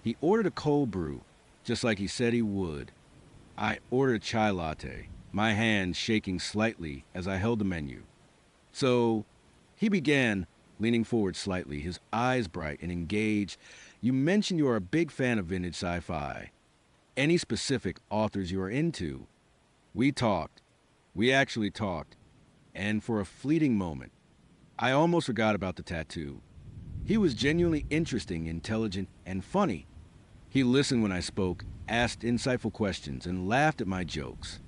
He ordered a cold brew, just like he said he would. I ordered a chai latte, my hand shaking slightly as I held the menu. "So," he began, leaning forward slightly, his eyes bright and engaged, "you mentioned you are a big fan of vintage sci-fi. Any specific authors you are into?" We talked. We actually talked. And for a fleeting moment, I almost forgot about the tattoo. He was genuinely interesting, intelligent, and funny. He listened when I spoke, asked insightful questions, and laughed at my jokes.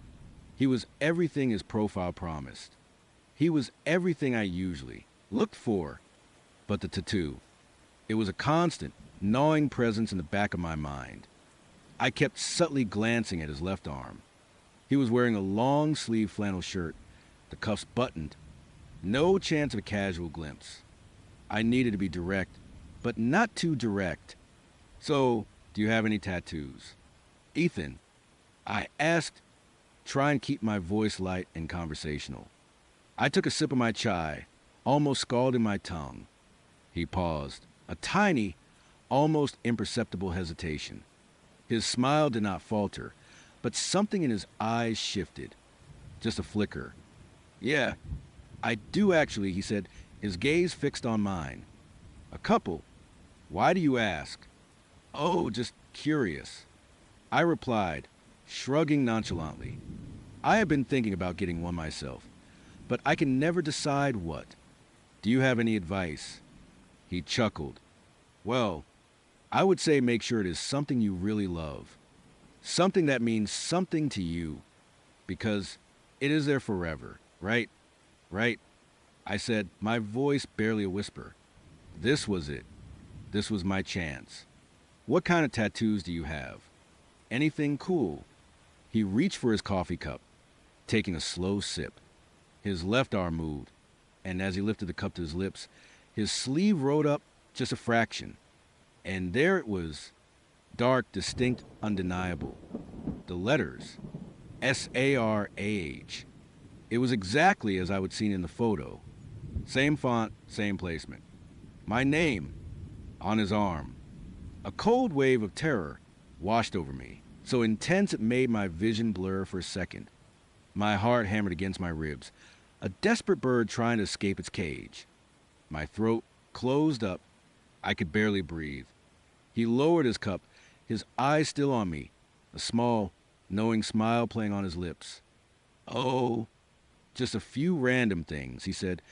He was everything his profile promised. He was everything I usually looked for. But the tattoo, it was a constant, gnawing presence in the back of my mind. I kept subtly glancing at his left arm. He was wearing a long-sleeved flannel shirt, the cuffs buttoned. No chance of a casual glimpse. I needed to be direct, but not too direct. "So, do you have any tattoos?" "Ethan," I asked, trying to keep my voice light and conversational. I took a sip of my chai, almost scalding my tongue. He paused, a tiny, almost imperceptible hesitation. His smile did not falter, but something in his eyes shifted. Just a flicker. "Yeah, I do actually," he said, his gaze fixed on mine. "A couple. Why do you ask?" "Oh, just curious," I replied, shrugging nonchalantly. I have been thinking about getting one myself, but I can never decide what. "Do you have any advice?" He chuckled. "Well, I would say make sure it is something you really love. Something that means something to you. Because it is there forever, right? Right?" I said, my voice barely a whisper. This was it. This was my chance. "What kind of tattoos do you have? Anything cool?" He reached for his coffee cup, taking a slow sip. His left arm moved, and as he lifted the cup to his lips, his sleeve rolled up just a fraction. And there it was, dark, distinct, undeniable. The letters, SARAH. It was exactly as I would seen in the photo. Same font, same placement. My name, on his arm. A cold wave of terror washed over me, so intense it made my vision blur for a second. My heart hammered against my ribs, a desperate bird trying to escape its cage. My throat closed up. I could barely breathe. He lowered his cup, his eyes still on me, a small, knowing smile playing on his lips. "Oh, just a few random things," he said,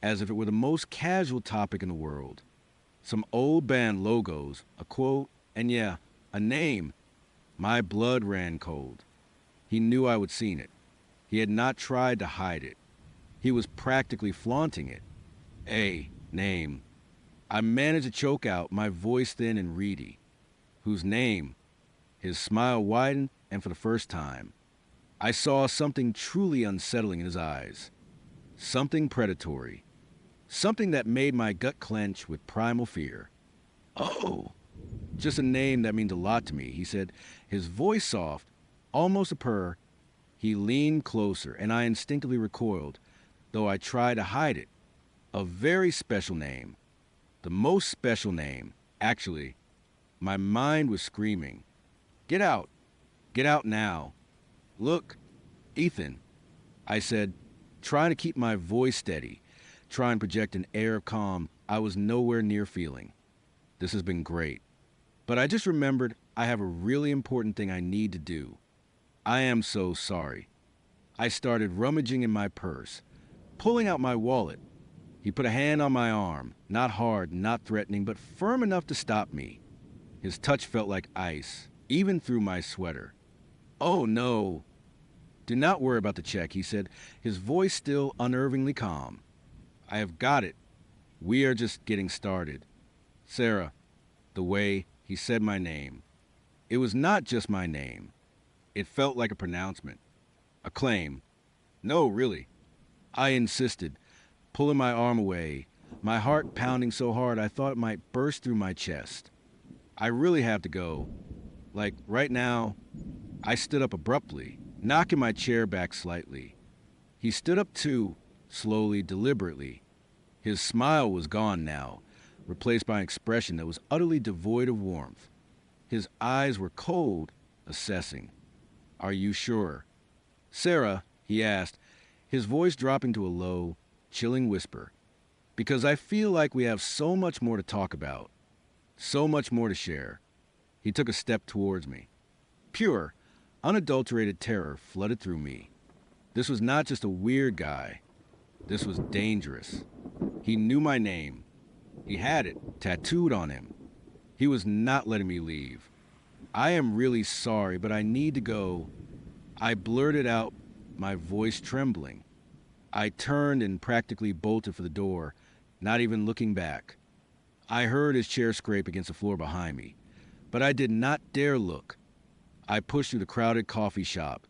as if it were the most casual topic in the world. "Some old band logos, a quote, and yeah, a name." My blood ran cold. He knew I would seen it. He had not tried to hide it. He was practically flaunting it. "A name." I managed to choke out, my voice thin and reedy. Whose name? His smile widened, and for the first time, I saw something truly unsettling in his eyes. Something predatory. Something that made my gut clench with primal fear. Oh, just a name that means a lot to me, he said, his voice soft, almost a purr. He leaned closer, and I instinctively recoiled, though I tried to hide it. A very special name. The most special name, actually. My mind was screaming. Get out. Get out now. Look, Ethan, I said, trying to keep my voice steady, trying to project an air of calm I was nowhere near feeling. This has been great. But I just remembered I have a really important thing I need to do. I am so sorry. I started rummaging in my purse, pulling out my wallet. He put a hand on my arm, not hard, not threatening, but firm enough to stop me. His touch felt like ice, even through my sweater. Oh, no. Do not worry about the check, he said, his voice still unnervingly calm. I have got it. We are just getting started. Sarah, the way he said my name. It was not just my name. It felt like a pronouncement, a claim. No, really. I insisted, pulling my arm away, my heart pounding so hard I thought it might burst through my chest. I really have to go. Like, right now. I stood up abruptly, knocking my chair back slightly. He stood up too, slowly, deliberately. His smile was gone now, replaced by an expression that was utterly devoid of warmth. His eyes were cold, assessing. Are you sure? Sarah, he asked, his voice dropping to a low, chilling whisper. Because I feel like we have so much more to talk about, so much more to share. He took a step towards me. Pure, unadulterated terror flooded through me. This was not just a weird guy. This was dangerous. He knew my name. He had it tattooed on him. He was not letting me leave. I am really sorry, but I need to go. I blurted out, my voice trembling. I turned and practically bolted for the door, not even looking back. I heard his chair scrape against the floor behind me, but I did not dare look. I pushed through the crowded coffee shop,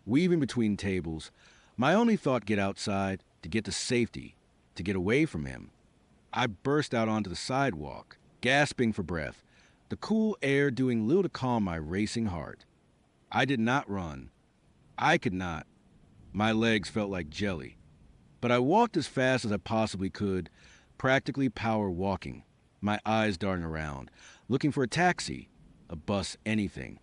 weaving between tables. My only thought, get outside, to get to safety, to get away from him. I burst out onto the sidewalk, gasping for breath, the cool air doing little to calm my racing heart. I did not run. I could not. My legs felt like jelly. But I walked as fast as I possibly could, practically power walking, my eyes darting around, looking for a taxi, a bus, anything.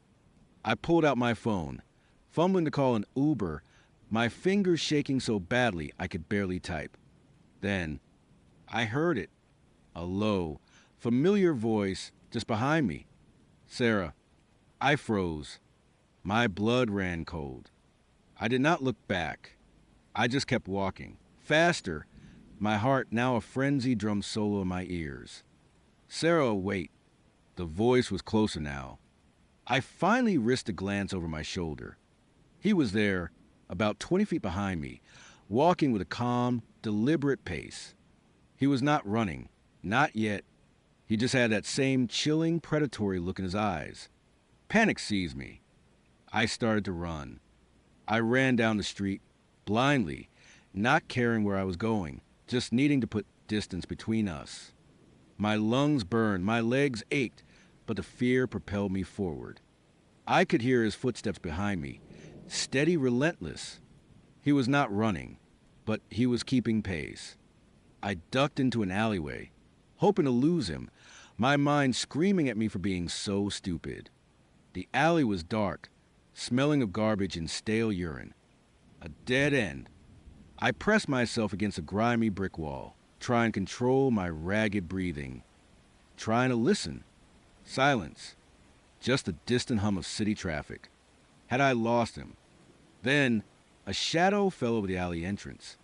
I pulled out my phone, fumbling to call an Uber, my fingers shaking so badly I could barely type. Then, I heard it, a low, familiar voice just behind me. Sarah. I froze. My blood ran cold. I did not look back. I just kept walking, faster, my heart now a frenzied drum solo in my ears. Sarah, wait. The voice was closer now. I finally risked a glance over my shoulder. He was there, about 20 feet behind me, walking with a calm, deliberate pace. He was not running, not yet. He just had that same chilling, predatory look in his eyes. Panic seized me. I started to run. I ran down the street, blindly, not caring where I was going, just needing to put distance between us. My lungs burned, my legs ached, but the fear propelled me forward. I could hear his footsteps behind me, steady, relentless. He was not running, but he was keeping pace. I ducked into an alleyway, hoping to lose him, my mind screaming at me for being so stupid. The alley was dark, smelling of garbage and stale urine. A dead end. I pressed myself against a grimy brick wall, trying to control my ragged breathing, trying to listen. Silence. Just the distant hum of city traffic. Had I lost him? Then, a shadow fell over the alley entrance.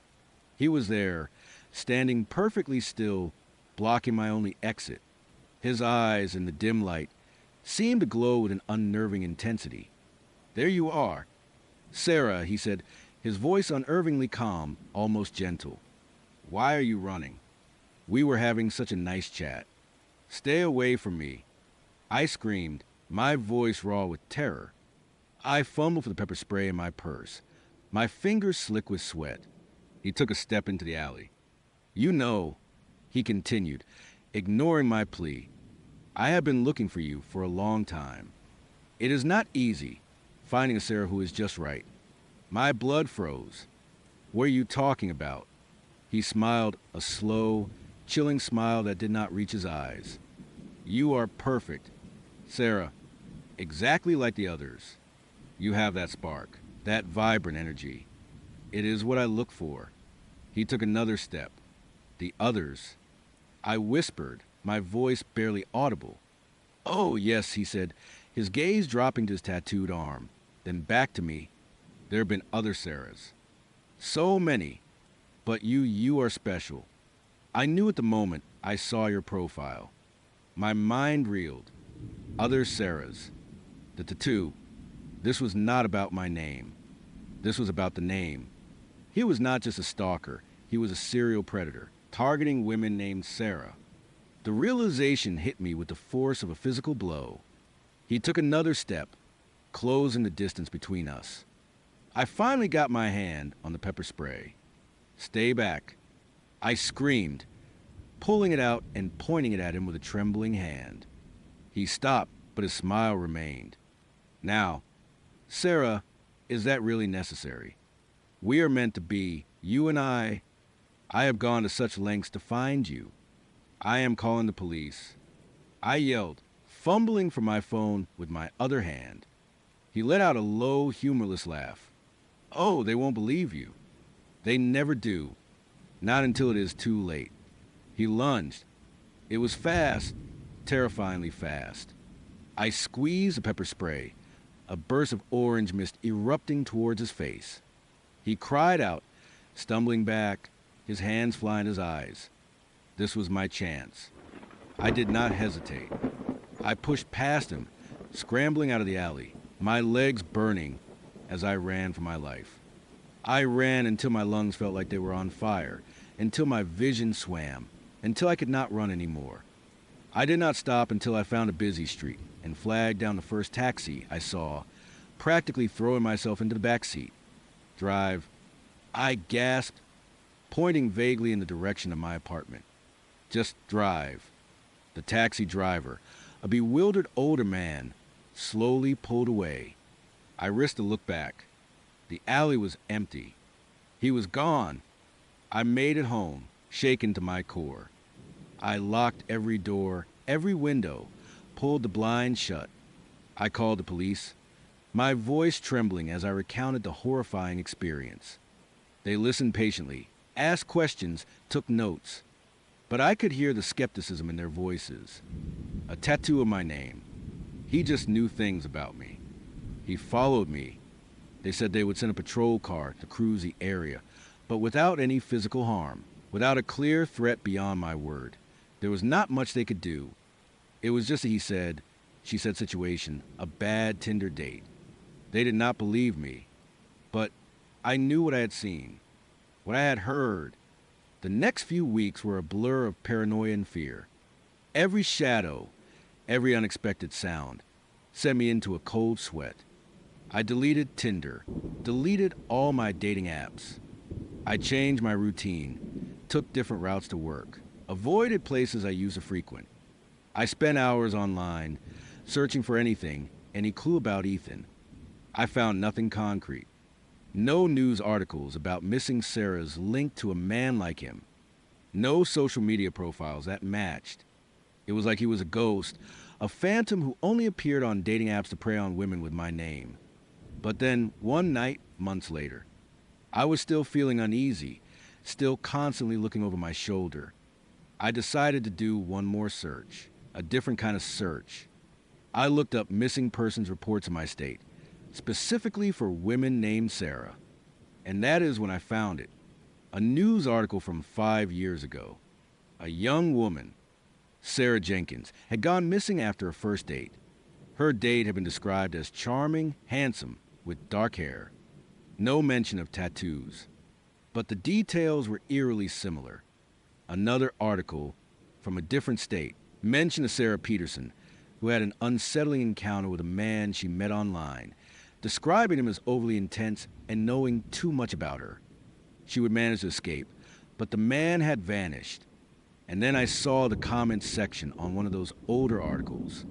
He was there, standing perfectly still, blocking my only exit. His eyes, in the dim light, seemed to glow with an unnerving intensity. There you are. Sarah, he said, his voice unnervingly calm, almost gentle. Why are you running? We were having such a nice chat. Stay away from me. I screamed, my voice raw with terror. I fumbled for the pepper spray in my purse, my fingers slick with sweat. He took a step into the alley. You know, he continued, ignoring my plea, I have been looking for you for a long time. It is not easy finding a Sarah who is just right. My blood froze. What are you talking about? He smiled, a slow, chilling smile that did not reach his eyes. You are perfect, Sarah, exactly like the others. You have that spark, that vibrant energy. It is what I look for. He took another step. The others. I whispered, my voice barely audible. Oh, yes, he said, his gaze dropping to his tattooed arm, then back to me. There have been other Sarahs. So many. But you are special. I knew at the moment I saw your profile. My mind reeled. Other Sarahs. The tattoo. This was not about my name. This was about the name. He was not just a stalker. He was a serial predator, targeting women named Sarah. The realization hit me with the force of a physical blow. He took another step, closing the distance between us. I finally got my hand on the pepper spray. Stay back. I screamed, pulling it out and pointing it at him with a trembling hand. He stopped, but his smile remained. Now, Sarah, is that really necessary? We are meant to be, you and I have gone to such lengths to find you. I am calling the police. I yelled, fumbling for my phone with my other hand. He let out a low, humorless laugh. Oh, they won't believe you. They never do. Not until it is too late. He lunged. It was fast, terrifyingly fast. I squeezed the pepper spray, a burst of orange mist erupting towards his face. He cried out, stumbling back, his hands flying his eyes. This was my chance. I did not hesitate. I pushed past him, scrambling out of the alley, my legs burning as I ran for my life. I ran until my lungs felt like they were on fire, until my vision swam, until I could not run anymore. I did not stop until I found a busy street and flagged down the first taxi I saw, practically throwing myself into the back seat. Drive. I gasped, pointing vaguely in the direction of my apartment. Just drive. The taxi driver, a bewildered older man, slowly pulled away. I risked a look back. The alley was empty. He was gone. I made it home, shaken to my core. I locked every door, every window, pulled the blinds shut. I called the police, my voice trembling as I recounted the horrifying experience. They listened patiently, asked questions, took notes. But I could hear the skepticism in their voices. A tattoo of my name. He just knew things about me. He followed me. They said they would send a patrol car to cruise the area, but without any physical harm, without a clear threat beyond my word. There was not much they could do. It was just a she said situation, a bad Tinder date. They did not believe me, but I knew what I had seen, what I had heard. The next few weeks were a blur of paranoia and fear. Every shadow, every unexpected sound sent me into a cold sweat. I deleted Tinder, deleted all my dating apps. I changed my routine, took different routes to work, avoided places I used to frequent. I spent hours online, searching for anything, any clue about Ethan. I found nothing concrete. No news articles about missing Sarahs linked to a man like him. No social media profiles that matched. It was like he was a ghost, a phantom who only appeared on dating apps to prey on women with my name. But then, one night, months later, I was still feeling uneasy, still constantly looking over my shoulder. I decided to do one more search, a different kind of search. I looked up missing persons reports in my state, specifically for women named Sarah. And that is when I found it. A news article from 5 years ago. A young woman, Sarah Jenkins, had gone missing after a first date. Her date had been described as charming, handsome, with dark hair. No mention of tattoos. But the details were eerily similar. Another article from a different state mentioned a Sarah Peterson who had an unsettling encounter with a man she met online, describing him as overly intense and knowing too much about her. She would manage to escape, but the man had vanished. And then I saw the comments section on one of those older articles.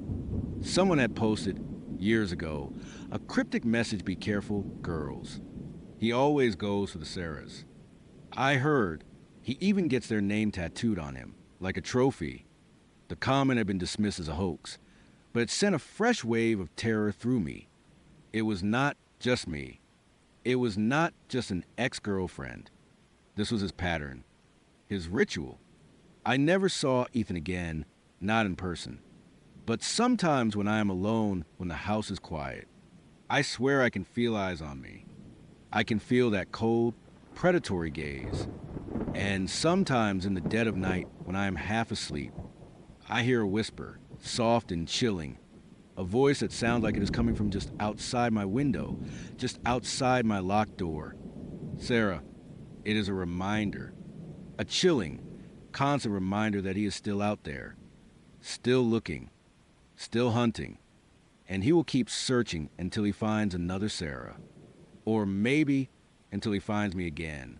Someone had posted, years ago, a cryptic message: be careful, girls. He always goes for the Sarahs. I heard he even gets their name tattooed on him, like a trophy. The comment had been dismissed as a hoax, but it sent a fresh wave of terror through me. It was not just me. It was not just an ex-girlfriend. This was his pattern, his ritual. I never saw Ethan again, not in person. But sometimes when I am alone, when the house is quiet, I swear I can feel eyes on me. I can feel that cold, predatory gaze. And sometimes in the dead of night, when I am half asleep, I hear a whisper, soft and chilling, a voice that sounds like it is coming from just outside my window, just outside my locked door. Sarah, it is a reminder, a chilling, constant reminder that he is still out there, still looking, still hunting, and he will keep searching until he finds another Sarah, or maybe until he finds me again.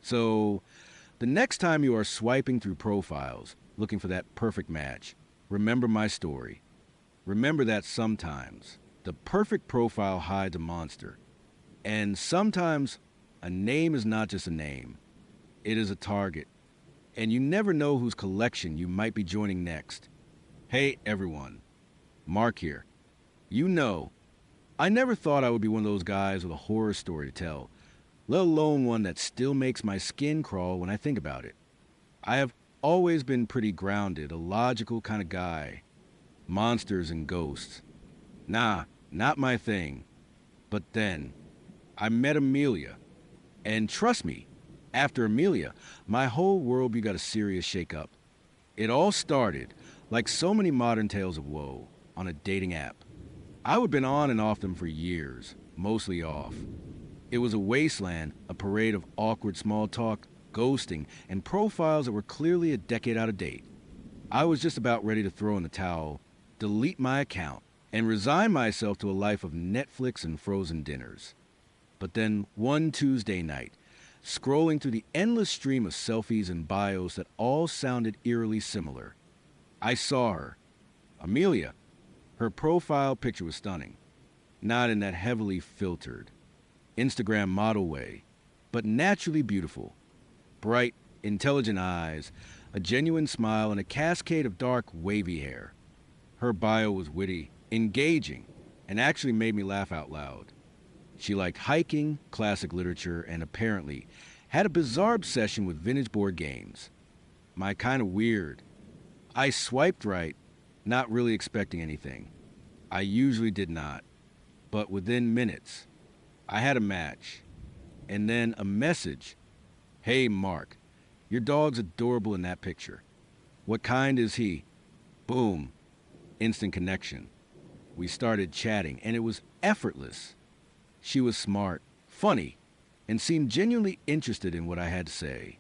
So, the next time you are swiping through profiles, looking for that perfect match, remember my story. Remember that sometimes the perfect profile hides a monster, and sometimes a name is not just a name, it is a target, and you never know whose collection you might be joining next. Hey everyone, Mark here. You know, I never thought I would be one of those guys with a horror story to tell, let alone one that still makes my skin crawl when I think about it. I have always been pretty grounded, a logical kind of guy. Monsters and ghosts. Nah, not my thing. But then, I met Amelia. And trust me, after Amelia, my whole world got a serious shake-up. It all started, like so many modern tales of woe, on a dating app. I would have been on and off them for years, mostly off. It was a wasteland, a parade of awkward small talk, ghosting, and profiles that were clearly a decade out of date. I was just about ready to throw in the towel, delete my account, and resign myself to a life of Netflix and frozen dinners. But then one Tuesday night, scrolling through the endless stream of selfies and bios that all sounded eerily similar, I saw her, Amelia. Her profile picture was stunning, not in that heavily filtered Instagram model way, but naturally beautiful. Bright, intelligent eyes, a genuine smile, and a cascade of dark, wavy hair. Her bio was witty, engaging, and actually made me laugh out loud. She liked hiking, classic literature, and apparently had a bizarre obsession with vintage board games. My kind of weird. I swiped right, not really expecting anything. I usually did not. But within minutes, I had a match. And then a message. Hey, Mark, your dog's adorable in that picture. What kind is he? Boom. Instant connection. We started chatting, and it was effortless. She was smart, funny, and seemed genuinely interested in what I had to say.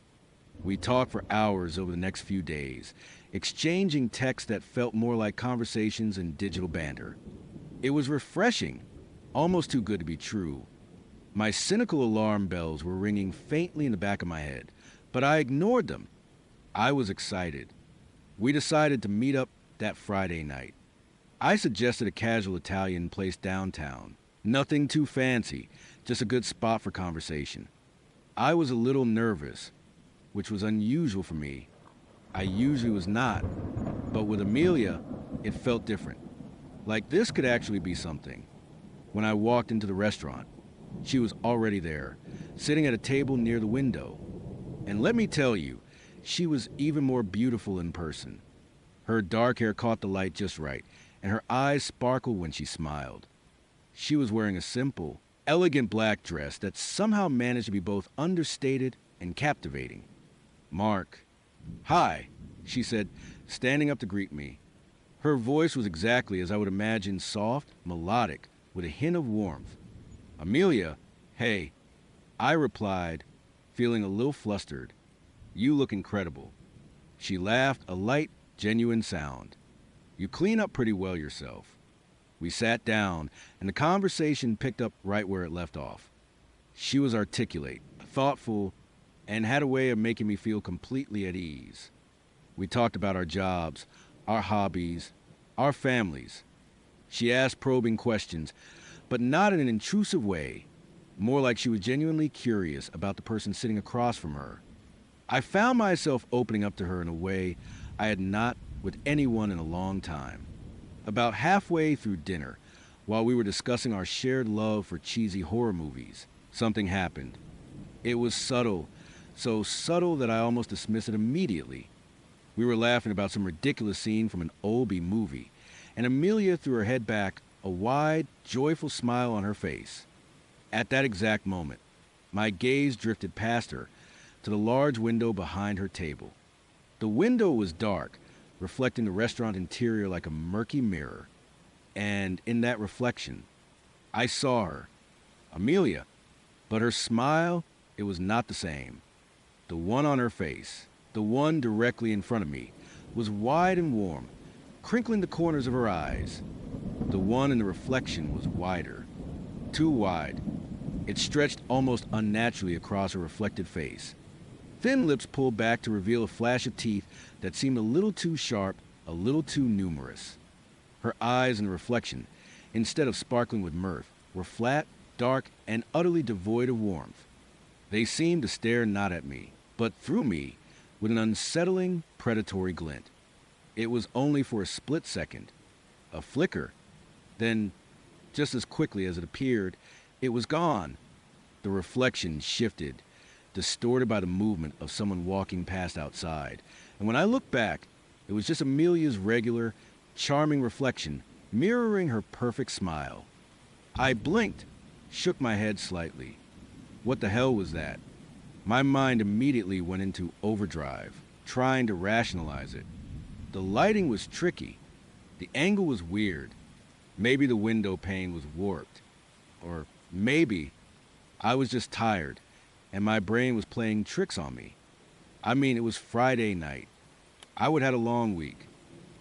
We talked for hours over the next few days, exchanging texts that felt more like conversations and digital banter. It was refreshing, almost too good to be true. My cynical alarm bells were ringing faintly in the back of my head, but I ignored them. I was excited. We decided to meet up that Friday night. I suggested a casual Italian place downtown. Nothing too fancy, just a good spot for conversation. I was a little nervous, which was unusual for me. I usually was not, but with Amelia, it felt different. Like this could actually be something. When I walked into the restaurant, she was already there, sitting at a table near the window. And let me tell you, she was even more beautiful in person. Her dark hair caught the light just right, and her eyes sparkled when she smiled. She was wearing a simple, elegant black dress that somehow managed to be both understated and captivating. Mark. Hi, she said, standing up to greet me. Her voice was exactly as I would imagine, soft, melodic, with a hint of warmth. Amelia, hey. I replied, feeling a little flustered. You look incredible. She laughed, a light, genuine sound. "You clean up pretty well yourself." We sat down, and the conversation picked up right where it left off. She was articulate, thoughtful, and had a way of making me feel completely at ease. We talked about our jobs, our hobbies, our families. She asked probing questions, but not in an intrusive way, more like she was genuinely curious about the person sitting across from her. I found myself opening up to her in a way I had not with anyone in a long time. About halfway through dinner, while we were discussing our shared love for cheesy horror movies, something happened. It was subtle, so subtle that I almost dismissed it immediately. We were laughing about some ridiculous scene from an old B movie, and Amelia threw her head back, a wide, joyful smile on her face. At that exact moment, my gaze drifted past her to the large window behind her table. The window was dark, reflecting the restaurant interior like a murky mirror. And in that reflection, I saw her, Amelia, but her smile, it was not the same. The one on her face, the one directly in front of me, was wide and warm, crinkling the corners of her eyes. The one in the reflection was wider, too wide. It stretched almost unnaturally across her reflected face. Thin lips pulled back to reveal a flash of teeth that seemed a little too sharp, a little too numerous. Her eyes in the reflection, instead of sparkling with mirth, were flat, dark, and utterly devoid of warmth. They seemed to stare not at me, but through me, with an unsettling, predatory glint. It was only for a split second, a flicker. Then, just as quickly as it appeared, it was gone. The reflection shifted, distorted by the movement of someone walking past outside. And when I looked back, it was just Amelia's regular, charming reflection, mirroring her perfect smile. I blinked, shook my head slightly. What the hell was that? My mind immediately went into overdrive, trying to rationalize it. The lighting was tricky. The angle was weird. Maybe the window pane was warped. Or maybe I was just tired, and my brain was playing tricks on me. I mean, it was Friday night. I would have had a long week.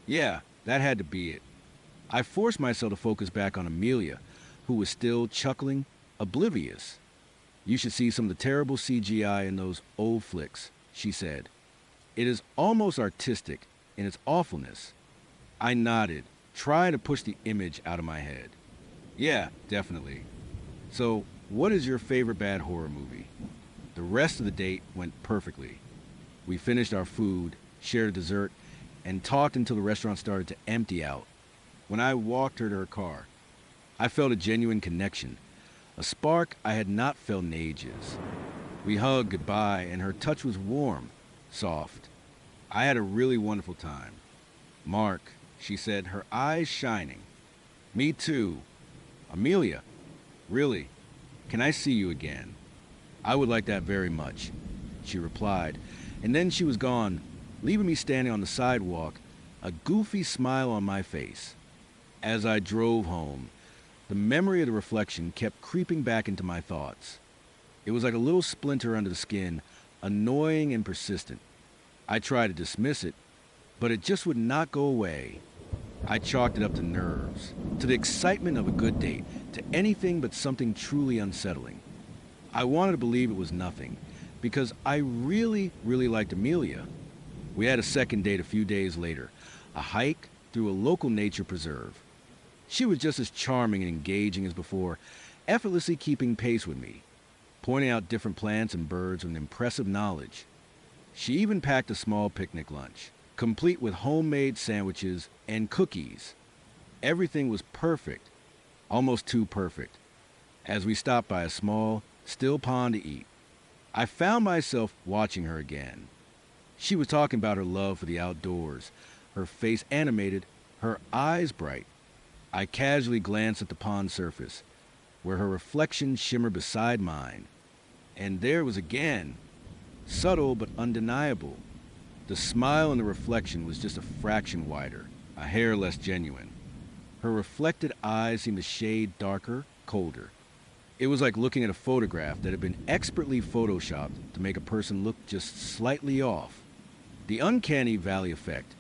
Yeah, that had to be it. I forced myself to focus back on Amelia, who was still chuckling, oblivious. "You should see some of the terrible CGI in those old flicks," she said. "It is almost artistic in its awfulness." I nodded, trying to push the image out of my head. "Yeah, definitely. So, what is your favorite bad horror movie?" The rest of the date went perfectly. We finished our food, shared a dessert, and talked until the restaurant started to empty out. When I walked her to her car, I felt a genuine connection, a spark I had not felt in ages. We hugged goodbye, and her touch was warm, soft. I had a really wonderful time. "Mark," she said, her eyes shining. "Me too. Amelia, really, can I see you again?" "I would like that very much," she replied, and then she was gone, leaving me standing on the sidewalk, a goofy smile on my face. As I drove home, the memory of the reflection kept creeping back into my thoughts. It was like a little splinter under the skin, annoying and persistent. I tried to dismiss it, but it just would not go away. I chalked it up to nerves, to the excitement of a good date, to anything but something truly unsettling. I wanted to believe it was nothing, because I really, really liked Amelia. We had a second date a few days later, a hike through a local nature preserve. She was just as charming and engaging as before, effortlessly keeping pace with me, pointing out different plants and birds with impressive knowledge. She even packed a small picnic lunch, complete with homemade sandwiches and cookies. Everything was perfect, almost too perfect, as we stopped by a small, still pond to eat. I found myself watching her again. She was talking about her love for the outdoors, her face animated, her eyes bright. I casually glanced at the pond surface, where her reflection shimmered beside mine. And there was again, subtle but undeniable. The smile in the reflection was just a fraction wider, a hair less genuine. Her reflected eyes seemed a shade darker, colder. It was like looking at a photograph that had been expertly photoshopped to make a person look just slightly off. The uncanny valley effect,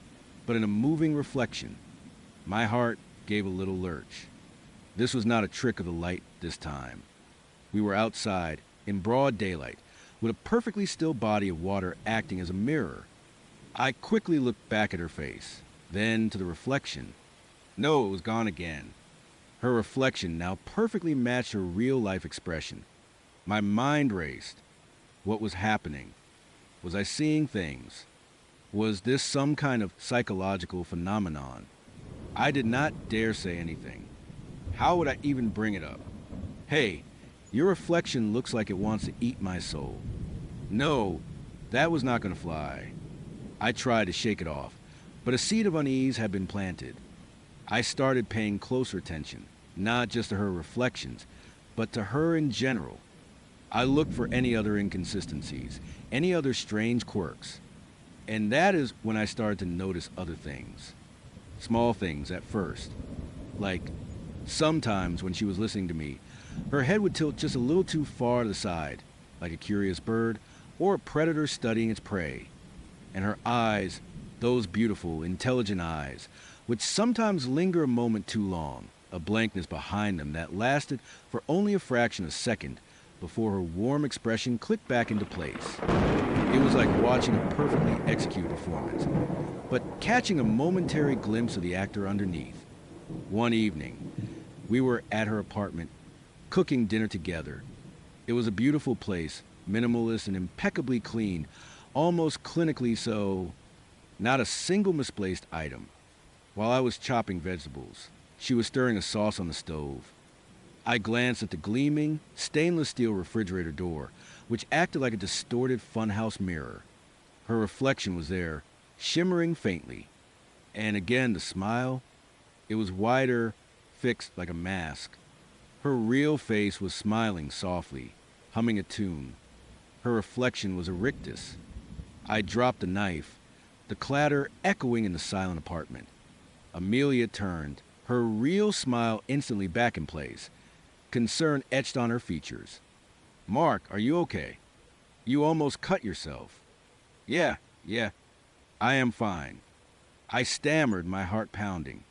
but in a moving reflection. My heart gave a little lurch. This was not a trick of the light this time. We were outside, in broad daylight, with a perfectly still body of water acting as a mirror. I quickly looked back at her face, then to the reflection. No, it was gone again. Her reflection now perfectly matched her real-life expression. My mind raced. What was happening? Was I seeing things? Was this some kind of psychological phenomenon? I did not dare say anything. How would I even bring it up? Hey, your reflection looks like it wants to eat my soul. No, that was not going to fly. I tried to shake it off, but a seed of unease had been planted. I started paying closer attention, not just to her reflections, but to her in general. I looked for any other inconsistencies, any other strange quirks. And that is when I started to notice other things. Small things at first. Like, sometimes when she was listening to me, her head would tilt just a little too far to the side, like a curious bird or a predator studying its prey. And her eyes, those beautiful, intelligent eyes, would sometimes linger a moment too long, a blankness behind them that lasted for only a fraction of a second before her warm expression clicked back into place. It was like watching a perfectly executed performance, but catching a momentary glimpse of the actor underneath. One evening, we were at her apartment, cooking dinner together. It was a beautiful place, minimalist and impeccably clean, almost clinically so. Not a single misplaced item. While I was chopping vegetables, she was stirring a sauce on the stove. I glanced at the gleaming, stainless steel refrigerator door, which acted like a distorted funhouse mirror. Her reflection was there, shimmering faintly. And again, the smile. It was wider, fixed like a mask. Her real face was smiling softly, humming a tune. Her reflection was a rictus. I dropped the knife, the clatter echoing in the silent apartment. Amelia turned, her real smile instantly back in place, concern etched on her features. "Mark, are you okay? You almost cut yourself." Yeah, I am fine." I stammered, my heart pounding.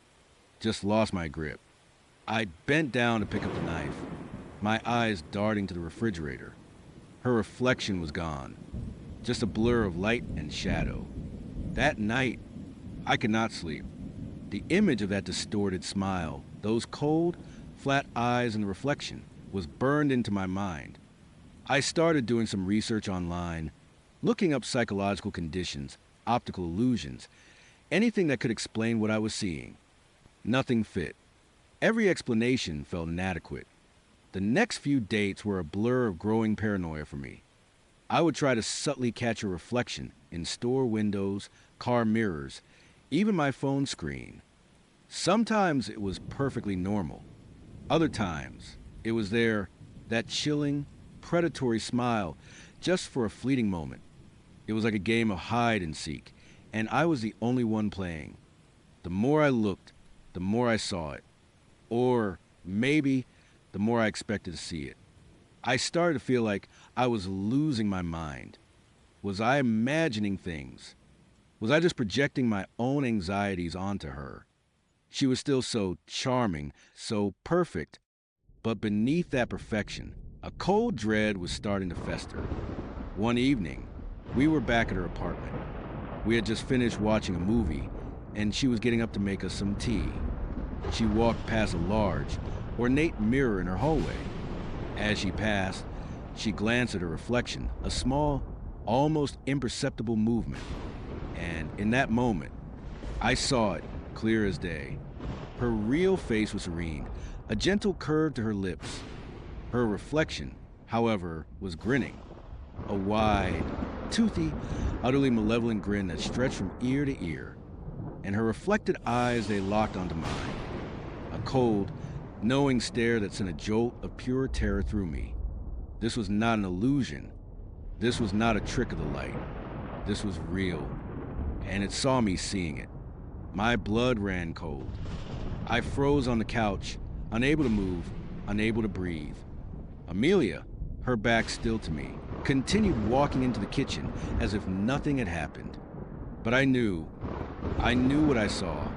Just lost my grip. I bent down to pick up the knife, my eyes darting to the refrigerator. Her reflection was gone, just a blur of light and shadow. That night, I could not sleep. The image of that distorted smile, those cold, flat eyes and the reflection, was burned into my mind. I started doing some research online, looking up psychological conditions, optical illusions, anything that could explain what I was seeing. Nothing fit. Every explanation felt inadequate. The next few dates were a blur of growing paranoia for me. I would try to subtly catch a reflection in store windows, car mirrors, even my phone screen. Sometimes it was perfectly normal. Other times, it was there, that chilling, predatory smile, just for a fleeting moment. It was like a game of hide and seek, and I was the only one playing. The more I looked, the more I saw it. Or maybe the more I expected to see it. I started to feel like I was losing my mind. Was I imagining things? Was I just projecting my own anxieties onto her? She was still so charming, so perfect, but beneath that perfection, a cold dread was starting to fester. One evening, we were back at her apartment. We had just finished watching a movie, and she was getting up to make us some tea. She walked past a large, ornate mirror in her hallway. As she passed, she glanced at her reflection, a small, almost imperceptible movement. And in that moment, I saw it, clear as day. Her real face was serene, a gentle curve to her lips. Her reflection, however, was grinning. A wide, toothy, utterly malevolent grin that stretched from ear to ear. And her reflected eyes, they locked onto mine. A cold, knowing stare that sent a jolt of pure terror through me. This was not an illusion. This was not a trick of the light. This was real. And it saw me seeing it. My blood ran cold. I froze on the couch, unable to move, unable to breathe. Amelia, her back still to me, continued walking into the kitchen as if nothing had happened. But I knew what I saw.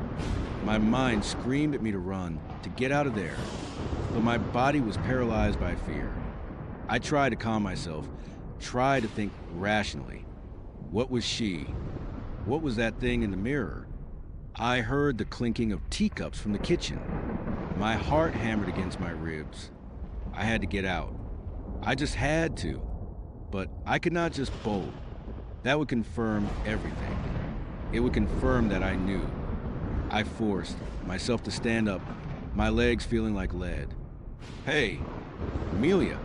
My mind screamed at me to run, to get out of there, but my body was paralyzed by fear. I tried to calm myself, tried to think rationally. What was she? What was that thing in the mirror? I heard the clinking of teacups from the kitchen. My heart hammered against my ribs. I had to get out. I just had to. But I could not just bolt. That would confirm everything. It would confirm that I knew. I forced myself to stand up, my legs feeling like lead. "Hey, Amelia."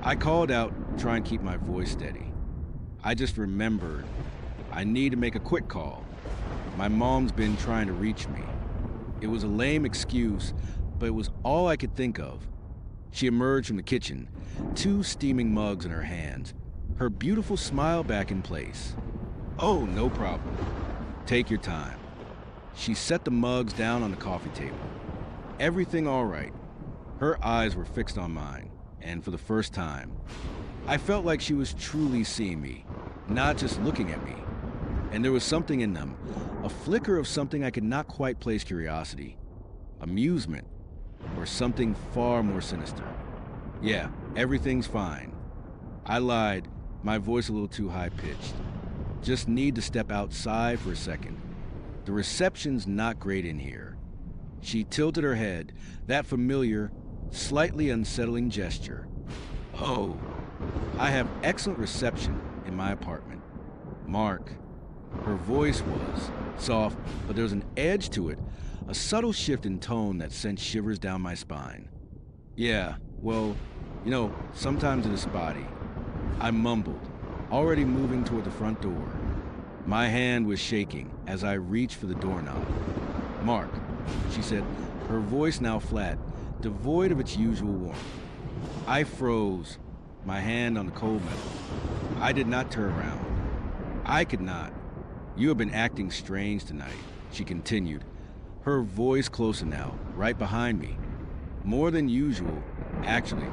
I called out, trying to keep my voice steady. I just remembered I need to make a quick call. My mom's been trying to reach me. It was a lame excuse, but it was all I could think of. She emerged from the kitchen, 2 steaming mugs in her hands, her beautiful smile back in place. "Oh, no problem. Take your time." She set the mugs down on the coffee table. "Everything all right?" Her eyes were fixed on mine, and for the first time, I felt like she was truly seeing me, not just looking at me. And there was something in them, a flicker of something I could not quite place: curiosity, amusement, or something far more sinister. "Yeah, everything's fine." I lied, my voice a little too high-pitched. "Just need to step outside for a second. The reception's not great in here." She tilted her head, that familiar, slightly unsettling gesture. "Oh, I have excellent reception in my apartment. Mark." Her voice was soft, but there was an edge to it, a subtle shift in tone that sent shivers down my spine. "Yeah, well, sometimes it is spotty." I mumbled, already moving toward the front door. My hand was shaking as I reached for the doorknob. "Mark," she said, her voice now flat, devoid of its usual warmth. I froze, my hand on the cold metal. I did not turn around. I could not. "You have been acting strange tonight," she continued, her voice closer now, right behind me. "More than usual, actually,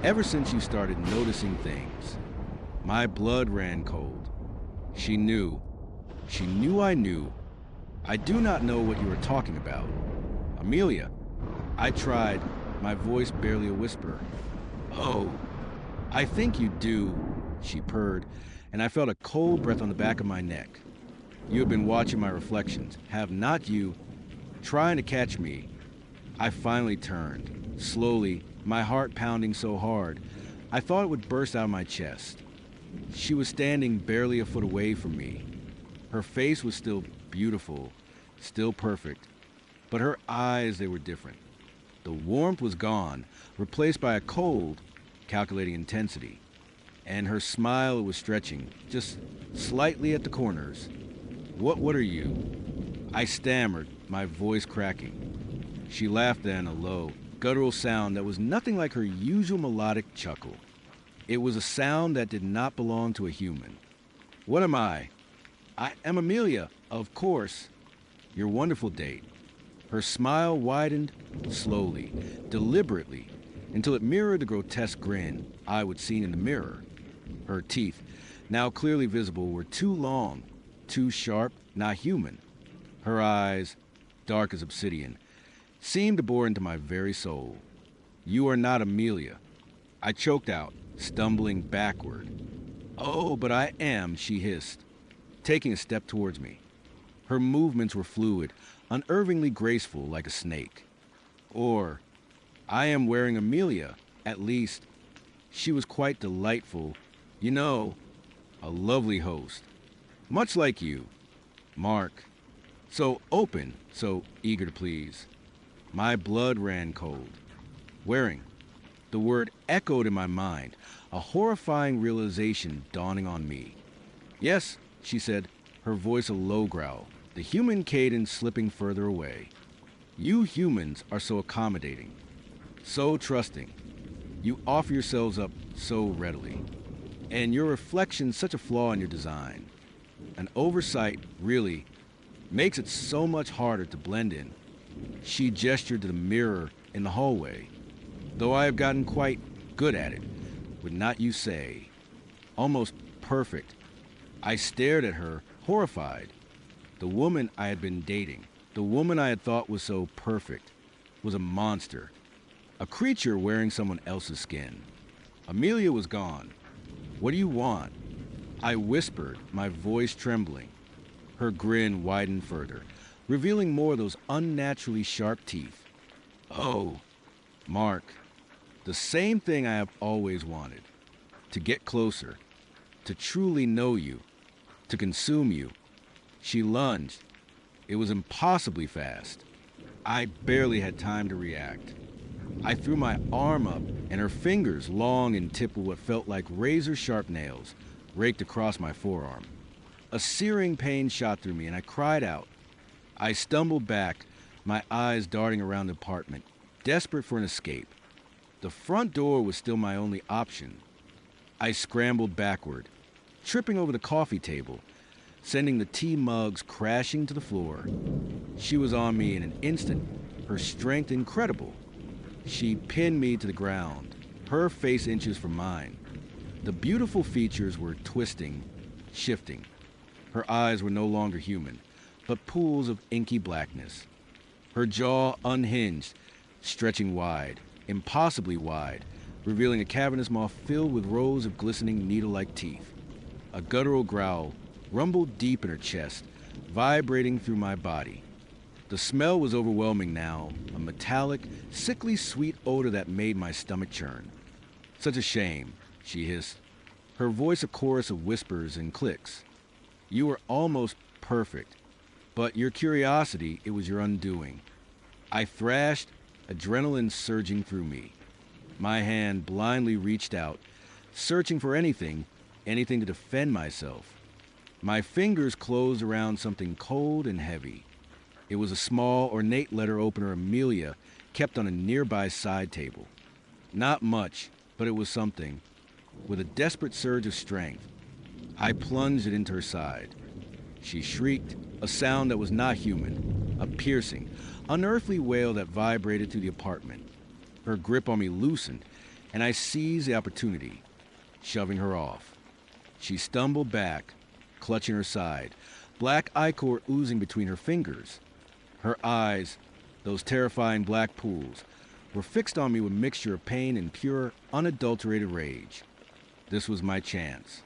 ever since you started noticing things." My blood ran cold. She knew. She knew I knew. "I do not know what you are talking about." "Amelia." I tried, my voice barely a whisper. "Oh, I think you do," she purred, and I felt a cold breath on the back of my neck. "You have been watching my reflections, have not you?" Trying to catch me, I finally turned, slowly, my heart pounding so hard, I thought it would burst out of my chest. She was standing barely a foot away from me. Her face was still beautiful, still perfect, but her eyes, they were different. The warmth was gone, replaced by a cold, calculating intensity. And her smile was stretching, just slightly at the corners. What are you?" I stammered, my voice cracking. She laughed then, a low, guttural sound that was nothing like her usual melodic chuckle. It was a sound that did not belong to a human. "What am I?" "I am Amelia, of course. Your wonderful date." Her smile widened slowly, deliberately, until it mirrored the grotesque grin I would seen in the mirror. Her teeth, now clearly visible, were too long, too sharp, not human. Her eyes, dark as obsidian, seemed to bore into my very soul. "You are not Amelia." I choked out, stumbling backward. "Oh, but I am," she hissed, taking a step towards me. Her movements were fluid, unnervingly graceful like a snake. "Or, I am wearing Amelia, at least." She was quite delightful. A lovely host. Much like you, Mark. So open, so eager to please. My blood ran cold. "Wearing." The word echoed in my mind, a horrifying realization dawning on me. "Yes," she said, her voice a low growl, the human cadence slipping further away. "You humans are so accommodating, so trusting. You offer yourselves up so readily. And your reflection's such a flaw in your design. An oversight, really, makes it so much harder to blend in." She gestured to the mirror in the hallway. "Though I have gotten quite good at it, would not you say? Almost perfect." I stared at her, horrified. The woman I had been dating, the woman I had thought was so perfect, was a monster, a creature wearing someone else's skin. Amelia was gone. "What do you want?" I whispered, my voice trembling. Her grin widened further, revealing more of those unnaturally sharp teeth. "Oh, Mark, the same thing I have always wanted. To get closer, to truly know you, to consume you." She lunged. It was impossibly fast. I barely had time to react. I threw my arm up, and her fingers, long and tipped with what felt like razor-sharp nails, raked across my forearm. A searing pain shot through me, and I cried out. I stumbled back, my eyes darting around the apartment, desperate for an escape. The front door was still my only option. I scrambled backward, tripping over the coffee table, sending the tea mugs crashing to the floor. She was on me in an instant, her strength incredible. She pinned me to the ground, her face inches from mine. The beautiful features were twisting, shifting. Her eyes were no longer human, but pools of inky blackness. Her jaw unhinged, stretching wide, impossibly wide, revealing a cavernous maw filled with rows of glistening needle-like teeth. A guttural growl rumbled deep in her chest, vibrating through my body. The smell was overwhelming now, a metallic, sickly sweet odor that made my stomach churn. "Such a shame," she hissed, her voice a chorus of whispers and clicks. "You were almost perfect, but your curiosity, it was your undoing." I thrashed, adrenaline surging through me. My hand blindly reached out, searching for anything to defend myself. My fingers closed around something cold and heavy. It was a small, ornate letter opener Amelia kept on a nearby side table. Not much, but it was something. With a desperate surge of strength, I plunged it into her side. She shrieked, a sound that was not human, a piercing, unearthly wail that vibrated through the apartment. Her grip on me loosened, and I seized the opportunity, shoving her off. She stumbled back, clutching her side, black ichor oozing between her fingers. Her eyes, those terrifying black pools, were fixed on me with a mixture of pain and pure, unadulterated rage. This was my chance.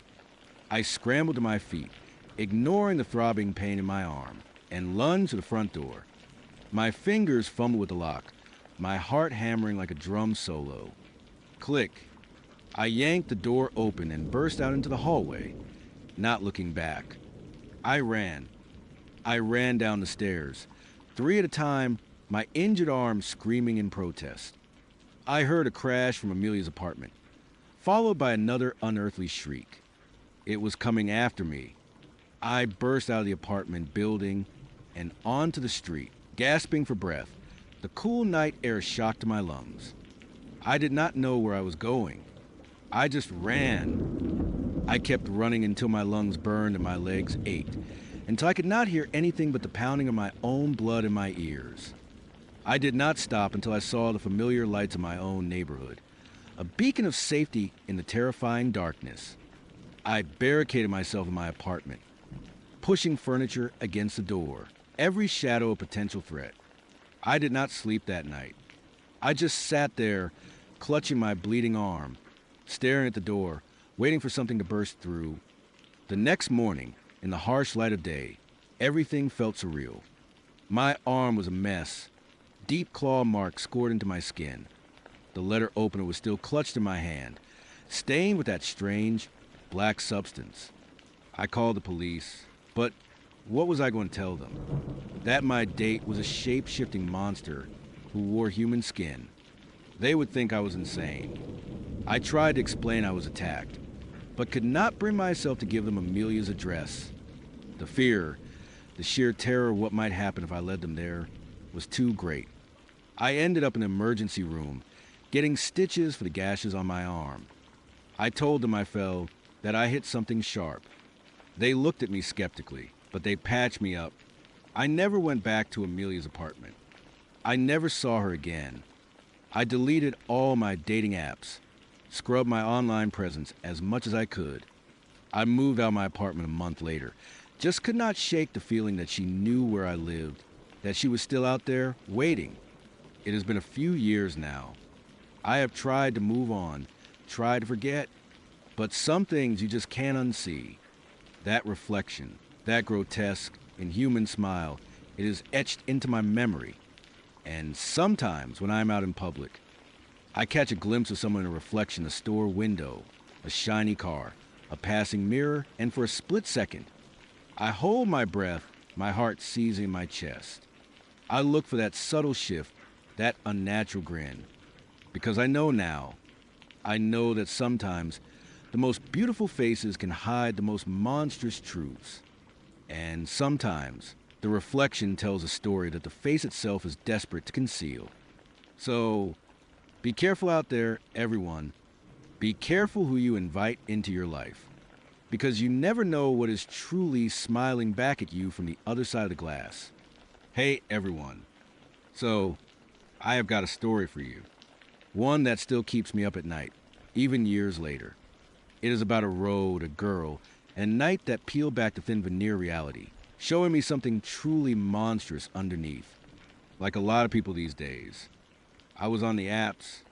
I scrambled to my feet, ignoring the throbbing pain in my arm, and lunged to the front door. My fingers fumbled with the lock, my heart hammering like a drum solo. Click. I yanked the door open and burst out into the hallway, not looking back. I ran. I ran down the stairs, 3 at a time, my injured arm screaming in protest. I heard a crash from Amelia's apartment, followed by another unearthly shriek. It was coming after me. I burst out of the apartment building and onto the street, gasping for breath. The cool night air shocked to my lungs. I did not know where I was going. I just ran. I kept running until my lungs burned and my legs ached, until I could not hear anything but the pounding of my own blood in my ears. I did not stop until I saw the familiar lights of my own neighborhood, a beacon of safety in the terrifying darkness. I barricaded myself in my apartment, pushing furniture against the door, every shadow a potential threat. I did not sleep that night. I just sat there, clutching my bleeding arm, staring at the door, waiting for something to burst through. The next morning, in the harsh light of day, everything felt surreal. My arm was a mess, deep claw marks scored into my skin. The letter opener was still clutched in my hand, stained with that strange, black substance. I called the police, but what was I going to tell them? That my date was a shape-shifting monster who wore human skin. They would think I was insane. I tried to explain I was attacked, but could not bring myself to give them Amelia's address. The fear, the sheer terror of what might happen if I led them there, was too great. I ended up in an emergency room, getting stitches for the gashes on my arm. I told them I fell, that I hit something sharp. They looked at me skeptically, but they patched me up. I never went back to Amelia's apartment. I never saw her again. I deleted all my dating apps, scrubbed my online presence as much as I could. I moved out of my apartment a month later, Just could not shake the feeling that she knew where I lived, that she was still out there, waiting. It has been a few years now. I have tried to move on, tried to forget, but some things you just can't unsee. That reflection, that grotesque, inhuman smile, it is etched into my memory. And sometimes when I'm out in public, I catch a glimpse of someone in a reflection, a store window, a shiny car, a passing mirror, and for a split second, I hold my breath, my heart seizing my chest. I look for that subtle shift, that unnatural grin, because I know now, I know that sometimes the most beautiful faces can hide the most monstrous truths. And sometimes the reflection tells a story that the face itself is desperate to conceal. So, be careful out there, everyone. Be careful who you invite into your life, because you never know what is truly smiling back at you from the other side of the glass. Hey, everyone. So, I have got a story for you. One that still keeps me up at night, even years later. It is about a road, a girl, and night that peeled back the thin veneer reality, showing me something truly monstrous underneath. Like a lot of people these days. I was on the apps.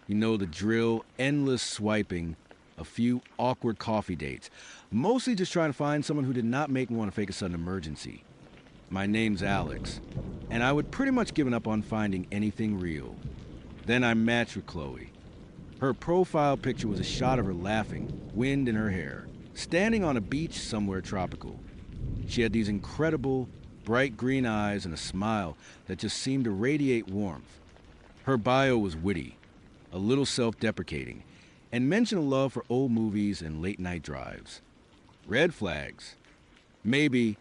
You know the drill, endless swiping, a few awkward coffee dates. Mostly just trying to find someone who did not make me want to fake a sudden emergency. My name's Alex, and I would pretty much given up on finding anything real. Then I matched with Chloe. Her profile picture was a shot of her laughing, wind in her hair, standing on a beach somewhere tropical. She had these incredible, bright green eyes and a smile that just seemed to radiate warmth. Her bio was witty, a little self-deprecating, and mentioned a love for old movies and late-night drives. Red flags. Maybe,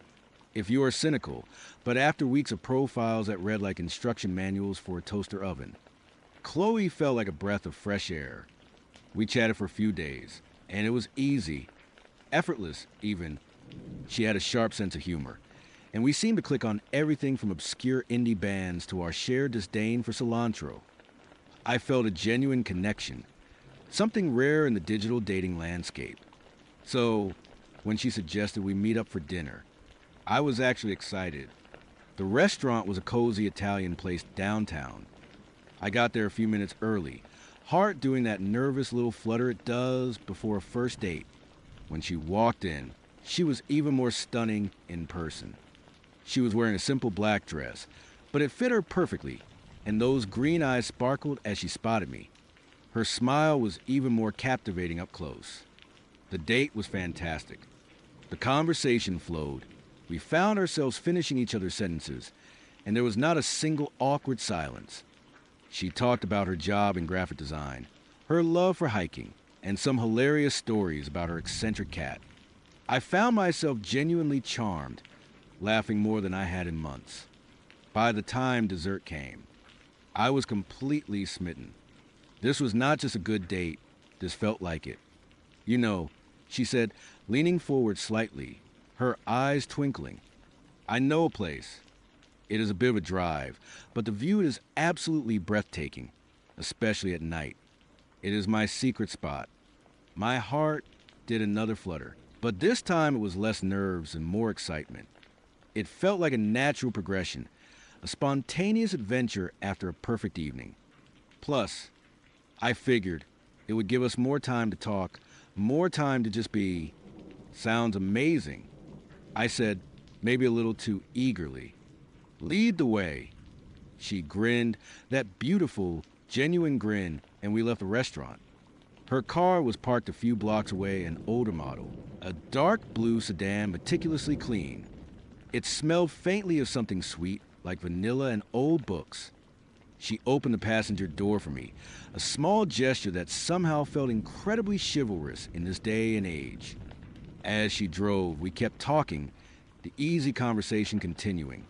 if you are cynical, but after weeks of profiles that read like instruction manuals for a toaster oven, Chloe felt like a breath of fresh air. We chatted for a few days, and it was easy, effortless even. She had a sharp sense of humor, and we seemed to click on everything from obscure indie bands to our shared disdain for cilantro. I felt a genuine connection, something rare in the digital dating landscape. So, when she suggested we meet up for dinner, I was actually excited. The restaurant was a cozy Italian place downtown. I got there a few minutes early, heart doing that nervous little flutter it does before a first date. When she walked in, she was even more stunning in person. She was wearing a simple black dress, but it fit her perfectly, and those green eyes sparkled as she spotted me. Her smile was even more captivating up close. The date was fantastic. The conversation flowed. We found ourselves finishing each other's sentences, and there was not a single awkward silence. She talked about her job in graphic design, her love for hiking, and some hilarious stories about her eccentric cat. I found myself genuinely charmed, laughing more than I had in months. By the time dessert came, I was completely smitten. This was not just a good date, this felt like it. You know, she said, leaning forward slightly, her eyes twinkling. I know a place. It is a bit of a drive, but the view is absolutely breathtaking, especially at night. It is my secret spot. My heart did another flutter, but this time it was less nerves and more excitement. It felt like a natural progression, a spontaneous adventure after a perfect evening. Plus, I figured it would give us more time to talk, more time to just be. Sounds amazing. I said, maybe a little too eagerly. Lead the way. She grinned, that beautiful, genuine grin, and we left the restaurant. Her car was parked a few blocks away, an older model, a dark blue sedan meticulously clean. It smelled faintly of something sweet, like vanilla and old books. She opened the passenger door for me, a small gesture that somehow felt incredibly chivalrous in this day and age. As she drove, we kept talking, the easy conversation continuing.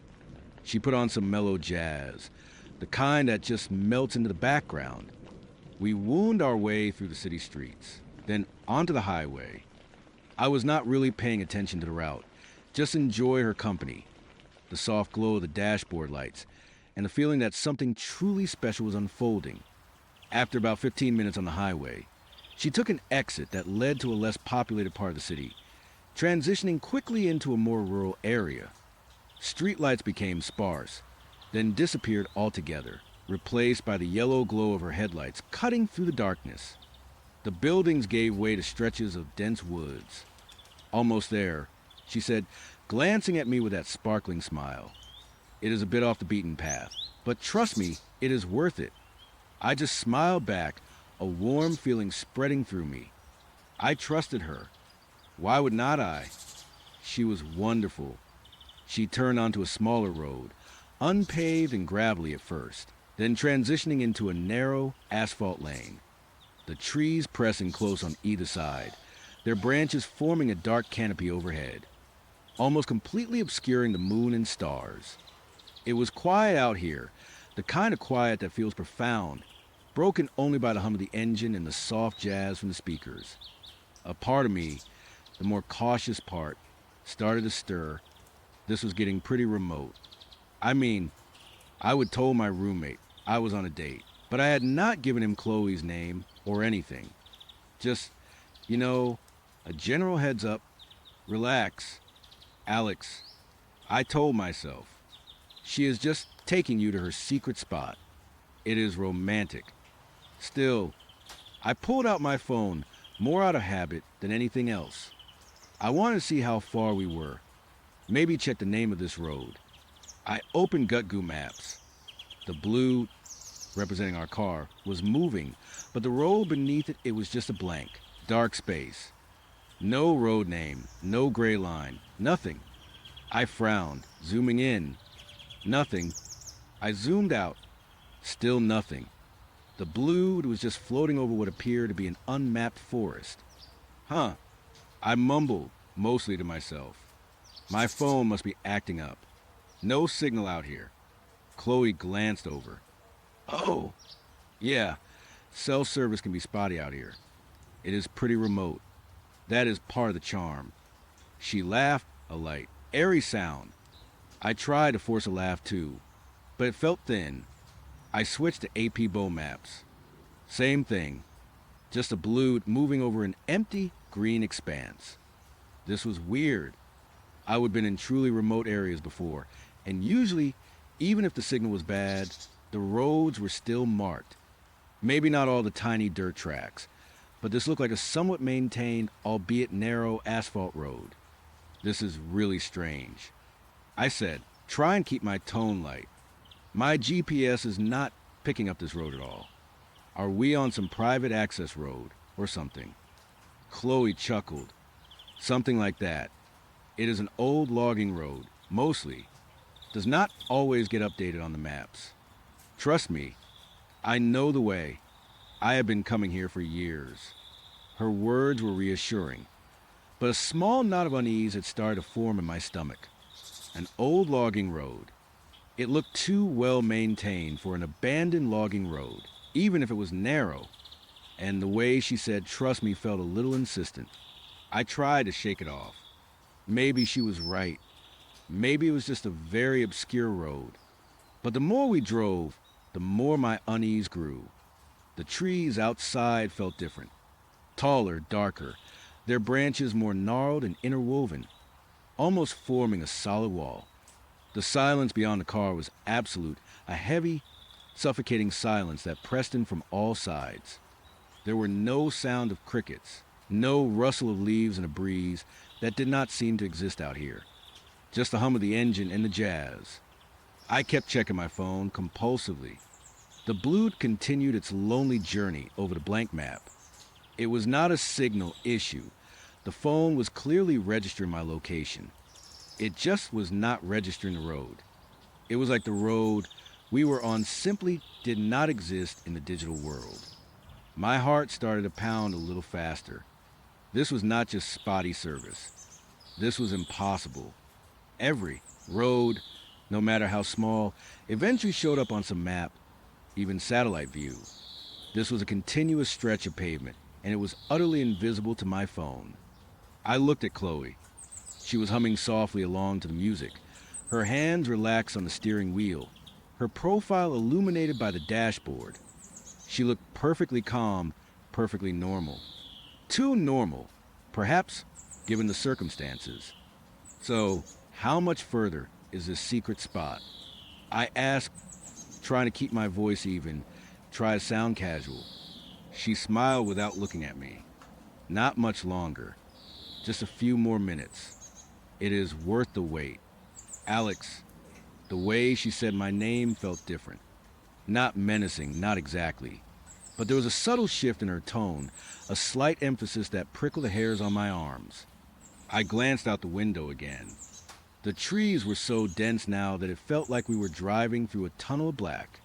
She put on some mellow jazz, the kind that just melts into the background. We wound our way through the city streets, then onto the highway. I was not really paying attention to the route, just enjoy her company, the soft glow of the dashboard lights, and the feeling that something truly special was unfolding. After about 15 minutes on the highway, she took an exit that led to a less populated part of the city, transitioning quickly into a more rural area. Streetlights became sparse, then disappeared altogether, replaced by the yellow glow of her headlights cutting through the darkness. The buildings gave way to stretches of dense woods. Almost there, she said, glancing at me with that sparkling smile. It is a bit off the beaten path, but trust me, it is worth it. I just smiled back, a warm feeling spreading through me. I trusted her. Why would not I? She was wonderful. She turned onto a smaller road, unpaved and gravelly at first, then transitioning into a narrow asphalt lane. The trees pressing close on either side, their branches forming a dark canopy overhead, almost completely obscuring the moon and stars. It was quiet out here, the kind of quiet that feels profound, broken only by the hum of the engine and the soft jazz from the speakers. A part of me, the more cautious part, started to stir. This was getting pretty remote. I mean, I would told my roommate I was on a date, but I had not given him Chloe's name or anything. Just, a general heads up. Relax. Alex, I told myself. She is just taking you to her secret spot. It is romantic. Still, I pulled out my phone more out of habit than anything else. I wanted to see how far we were. Maybe check the name of this road. I opened GutGoo Maps. The blue, representing our car, was moving, but the road beneath it was just a blank, dark space. No road name, no gray line, nothing. I frowned, zooming in. Nothing. I zoomed out. Still nothing. The blue was just floating over what appeared to be an unmapped forest. Huh. I mumbled, mostly to myself. My phone must be acting up. No signal out here. Chloe glanced over. Oh, yeah, cell service can be spotty out here. It is pretty remote. That is part of the charm. She laughed, a light, airy sound. I tried to force a laugh too, but it felt thin. I switched to AP Bow Maps. Same thing, just a blue moving over an empty green expanse. This was weird. I would have been in truly remote areas before, and usually, even if the signal was bad, the roads were still marked. Maybe not all the tiny dirt tracks, but this looked like a somewhat maintained, albeit narrow, asphalt road. This is really strange. I said, try and keep my tone light. My GPS is not picking up this road at all. Are we on some private access road or something? Chloe chuckled. Something like that. It is an old logging road, mostly. Does not always get updated on the maps. Trust me, I know the way. I have been coming here for years. Her words were reassuring, but a small knot of unease had started to form in my stomach. An old logging road. It looked too well maintained for an abandoned logging road, even if it was narrow. And the way she said trust me felt a little insistent. I tried to shake it off. Maybe she was right. Maybe it was just a very obscure road. But the more we drove, the more my unease grew. The trees outside felt different. Taller, darker, their branches more gnarled and interwoven, almost forming a solid wall. The silence beyond the car was absolute, a heavy, suffocating silence that pressed in from all sides. There were no sound of crickets, no rustle of leaves in a breeze that did not seem to exist out here. Just the hum of the engine and the jazz. I kept checking my phone compulsively. The blue continued its lonely journey over the blank map. It was not a signal issue. The phone was clearly registering my location. It just was not registering the road. It was like the road we were on simply did not exist in the digital world. My heart started to pound a little faster. This was not just spotty service. This was impossible. Every road, no matter how small, eventually showed up on some map, even satellite view. This was a continuous stretch of pavement, and it was utterly invisible to my phone. I looked at Chloe. She was humming softly along to the music, her hands relaxed on the steering wheel, her profile illuminated by the dashboard. She looked perfectly calm, perfectly normal. Too normal, perhaps given the circumstances. So, how much further is this secret spot? I asked, trying to keep my voice even, try to sound casual. She smiled without looking at me. Not much longer. Just a few more minutes. It is worth the wait. Alex, the way she said my name felt different. Not menacing, not exactly. But there was a subtle shift in her tone, a slight emphasis that prickled the hairs on my arms. I glanced out the window again. The trees were so dense now that it felt like we were driving through a tunnel of black.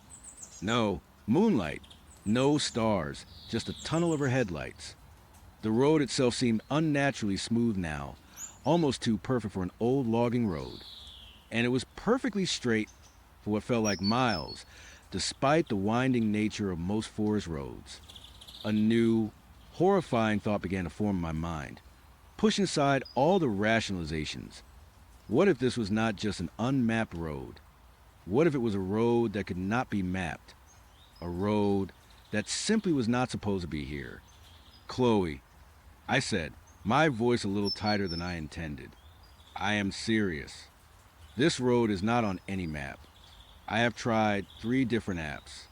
No, moonlight. No stars, just a tunnel of her headlights. The road itself seemed unnaturally smooth now, almost too perfect for an old logging road. And it was perfectly straight for what felt like miles, despite the winding nature of most forest roads. A new, horrifying thought began to form in my mind, pushing aside all the rationalizations. What if this was not just an unmapped road? What if it was a road that could not be mapped? A road that simply was not supposed to be here? Chloe, I said, my voice a little tighter than I intended. I am serious. This road is not on any map. I have tried 3 different apps.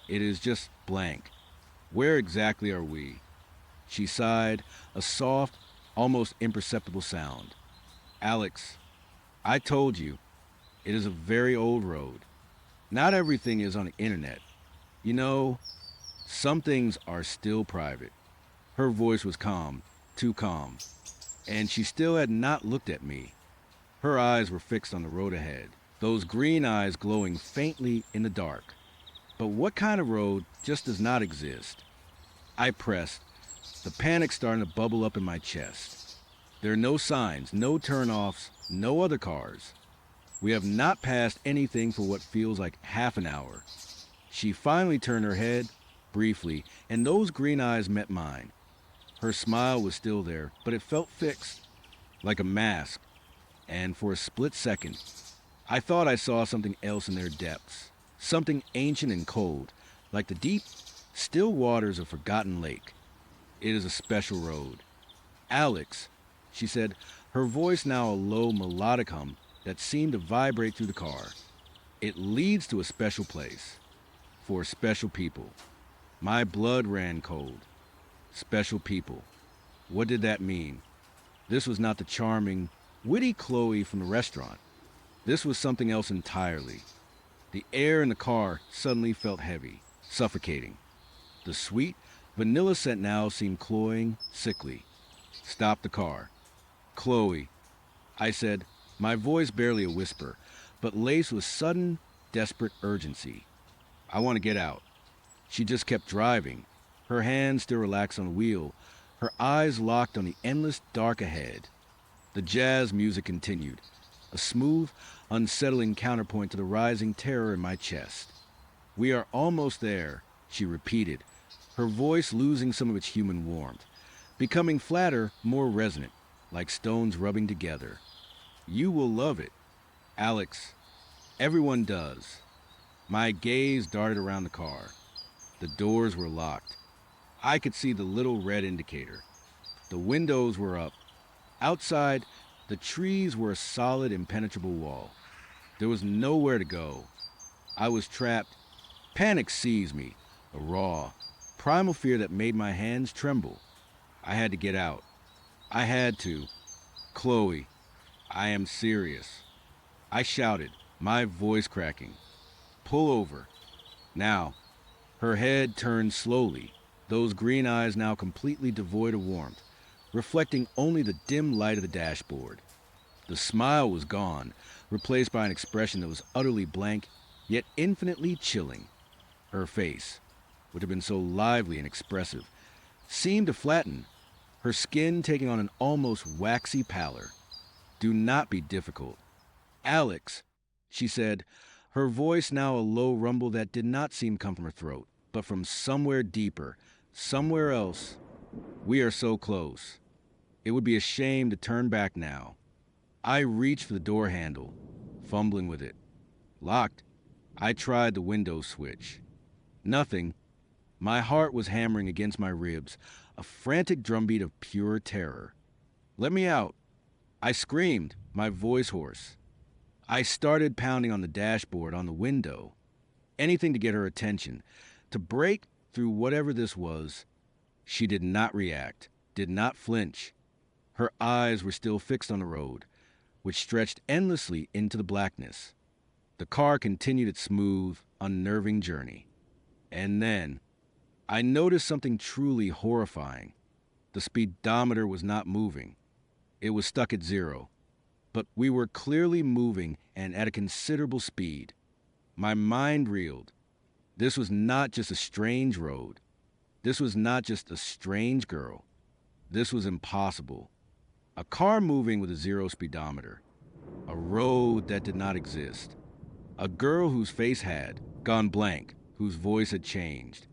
It is just blank. Where exactly are we? She sighed, a soft, almost imperceptible sound. Alex, I told you, it is a very old road. Not everything is on the internet. You know, some things are still private. Her voice was calm, too calm, and she still had not looked at me. Her eyes were fixed on the road ahead, those green eyes glowing faintly in the dark. But what kind of road just does not exist? I pressed, the panic starting to bubble up in my chest. There are no signs, no turnoffs, no other cars. We have not passed anything for what feels like half an hour. She finally turned her head, briefly, and those green eyes met mine. Her smile was still there, but it felt fixed, like a mask. And for a split second, I thought I saw something else in their depths. Something ancient and cold, like the deep, still waters of a forgotten lake. It is a special road. Alex, she said, her voice now a low melodic hum that seemed to vibrate through the car. It leads to a special place. For special people. My blood ran cold. Special people. What did that mean? This was not the charming, witty Chloe from the restaurant. This was something else entirely. The air in the car suddenly felt heavy, suffocating. The sweet, vanilla scent now seemed cloying, sickly. Stop the car. Chloe, I said, my voice barely a whisper, but laced with sudden, desperate urgency. I want to get out. She just kept driving, her hands still relaxed on the wheel, her eyes locked on the endless dark ahead. The jazz music continued, a smooth, unsettling counterpoint to the rising terror in my chest. We are almost there, she repeated, her voice losing some of its human warmth, becoming flatter, more resonant, like stones rubbing together. You will love it. Alex, everyone does. My gaze darted around the car. The doors were locked. I could see the little red indicator. The windows were up. Outside, the trees were a solid, impenetrable wall. There was nowhere to go. I was trapped. Panic seized me, a raw, primal fear that made my hands tremble. I had to get out. I had to. Chloe, I am serious. I shouted, my voice cracking. Pull over. Now. Her head turned slowly, those green eyes now completely devoid of warmth, reflecting only the dim light of the dashboard. The smile was gone, replaced by an expression that was utterly blank, yet infinitely chilling. Her face, which had been so lively and expressive, seemed to flatten, her skin taking on an almost waxy pallor. Do not be difficult. Alex, she said, her voice now a low rumble that did not seem come from her throat, but from somewhere deeper, somewhere else. We are so close. It would be a shame to turn back now. I reached for the door handle, fumbling with it. Locked. I tried the window switch. Nothing. My heart was hammering against my ribs, a frantic drumbeat of pure terror. Let me out. I screamed, my voice hoarse. I started pounding on the dashboard, on the window. Anything to get her attention, to break through whatever this was. She did not react, did not flinch. Her eyes were still fixed on the road, which stretched endlessly into the blackness. The car continued its smooth, unnerving journey. And then, I noticed something truly horrifying. The speedometer was not moving. It was stuck at 0. But we were clearly moving and at a considerable speed. My mind reeled. This was not just a strange road. This was not just a strange girl. This was impossible. A car moving with a 0 speedometer. A road that did not exist. A girl whose face had gone blank, whose voice had changed.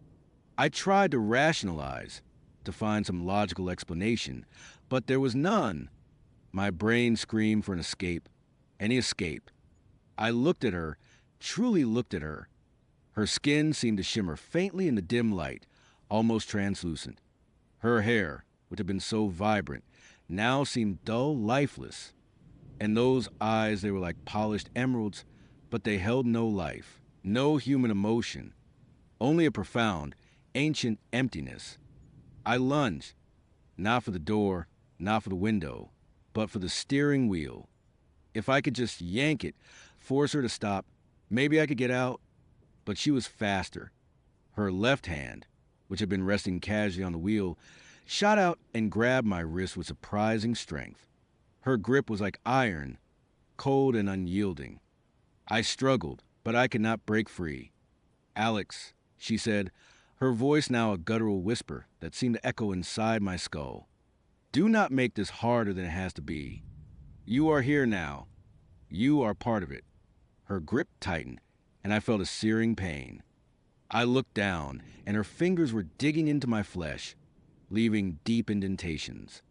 I tried to rationalize, to find some logical explanation, but there was none. My brain screamed for an escape, any escape. I looked at her, truly looked at her. Her skin seemed to shimmer faintly in the dim light, almost translucent. Her hair, which had been so vibrant, now seemed dull, lifeless. And those eyes, they were like polished emeralds, but they held no life, no human emotion, only a profound, ancient emptiness. I lunged, not for the door, not for the window, but for the steering wheel. If I could just yank it, force her to stop, maybe I could get out. But she was faster. Her left hand, which had been resting casually on the wheel, shot out and grabbed my wrist with surprising strength. Her grip was like iron, cold and unyielding. I struggled, but I could not break free. "Alex," she said, her voice now a guttural whisper that seemed to echo inside my skull. "Do not make this harder than it has to be. You are here now. You are part of it." Her grip tightened, and I felt a searing pain. I looked down, and her fingers were digging into my flesh, leaving deep indentations.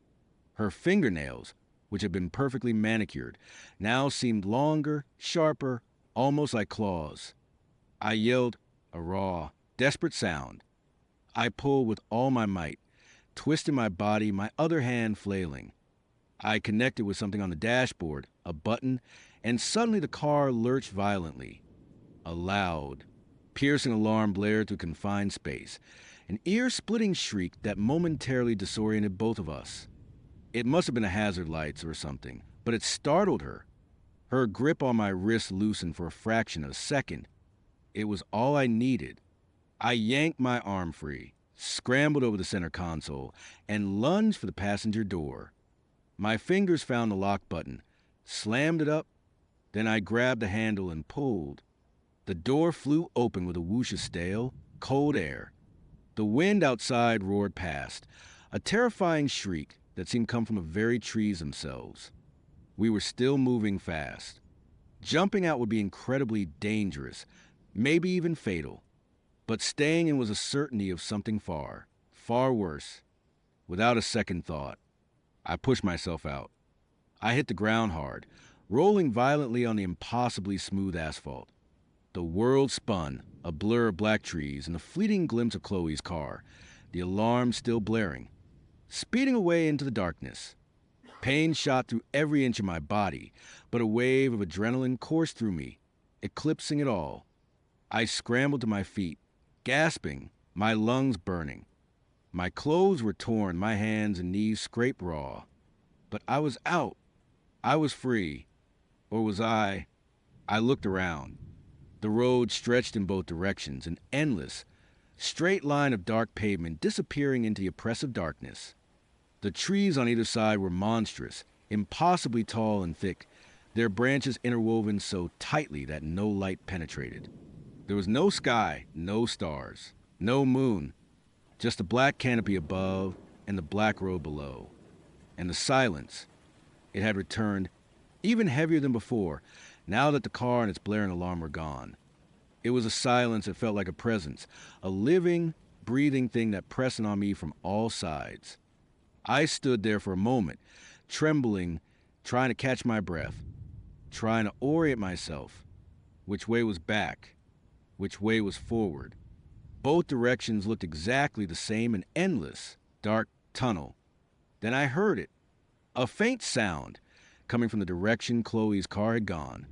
Her fingernails, which had been perfectly manicured, now seemed longer, sharper, almost like claws. I yelled a raw, desperate sound. I pulled with all my might, twisted my body, my other hand flailing. I connected with something on the dashboard, a button, and suddenly the car lurched violently. A loud, piercing alarm blared through confined space, an ear-splitting shriek that momentarily disoriented both of us. It must have been a hazard lights or something, but it startled her. Her grip on my wrist loosened for a fraction of a second. It was all I needed. I yanked my arm free, scrambled over the center console, and lunged for the passenger door. My fingers found the lock button, slammed it up, then I grabbed the handle and pulled. The door flew open with a whoosh of stale, cold air. The wind outside roared past, a terrifying shriek that seemed to come from the very trees themselves. We were still moving fast. Jumping out would be incredibly dangerous, maybe even fatal. But staying in was a certainty of something far, far worse. Without a second thought, I pushed myself out. I hit the ground hard, rolling violently on the impossibly smooth asphalt. The world spun, a blur of black trees and a fleeting glimpse of Chloe's car, the alarm still blaring. Speeding away into the darkness. Pain shot through every inch of my body, but a wave of adrenaline coursed through me, eclipsing it all. I scrambled to my feet, gasping, my lungs burning. My clothes were torn, my hands and knees scraped raw. But I was out. I was free. Or was I? I looked around. The road stretched in both directions, an endless, straight line of dark pavement disappearing into the oppressive darkness. The trees on either side were monstrous, impossibly tall and thick, their branches interwoven so tightly that no light penetrated. There was no sky, no stars, no moon, just a black canopy above and the black road below. And the silence, it had returned, even heavier than before, now that the car and its blaring alarm were gone. It was a silence that felt like a presence, a living, breathing thing that pressed on me from all sides. I stood there for a moment, trembling, trying to catch my breath, trying to orient myself. Which way was back? Which way was forward? Both directions looked exactly the same, an endless, dark tunnel. Then I heard it. A faint sound coming from the direction Chloe's car had gone.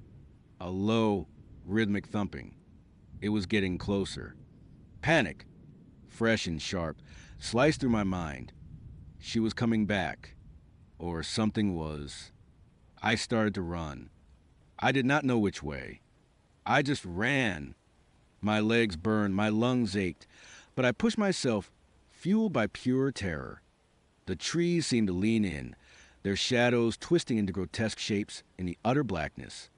A low, rhythmic thumping. It was getting closer. Panic, fresh and sharp, sliced through my mind. She was coming back. Or something was. I started to run. I did not know which way. I just ran. My legs burned, my lungs ached, but I pushed myself, fueled by pure terror. The trees seemed to lean in, their shadows twisting into grotesque shapes in the utter blackness.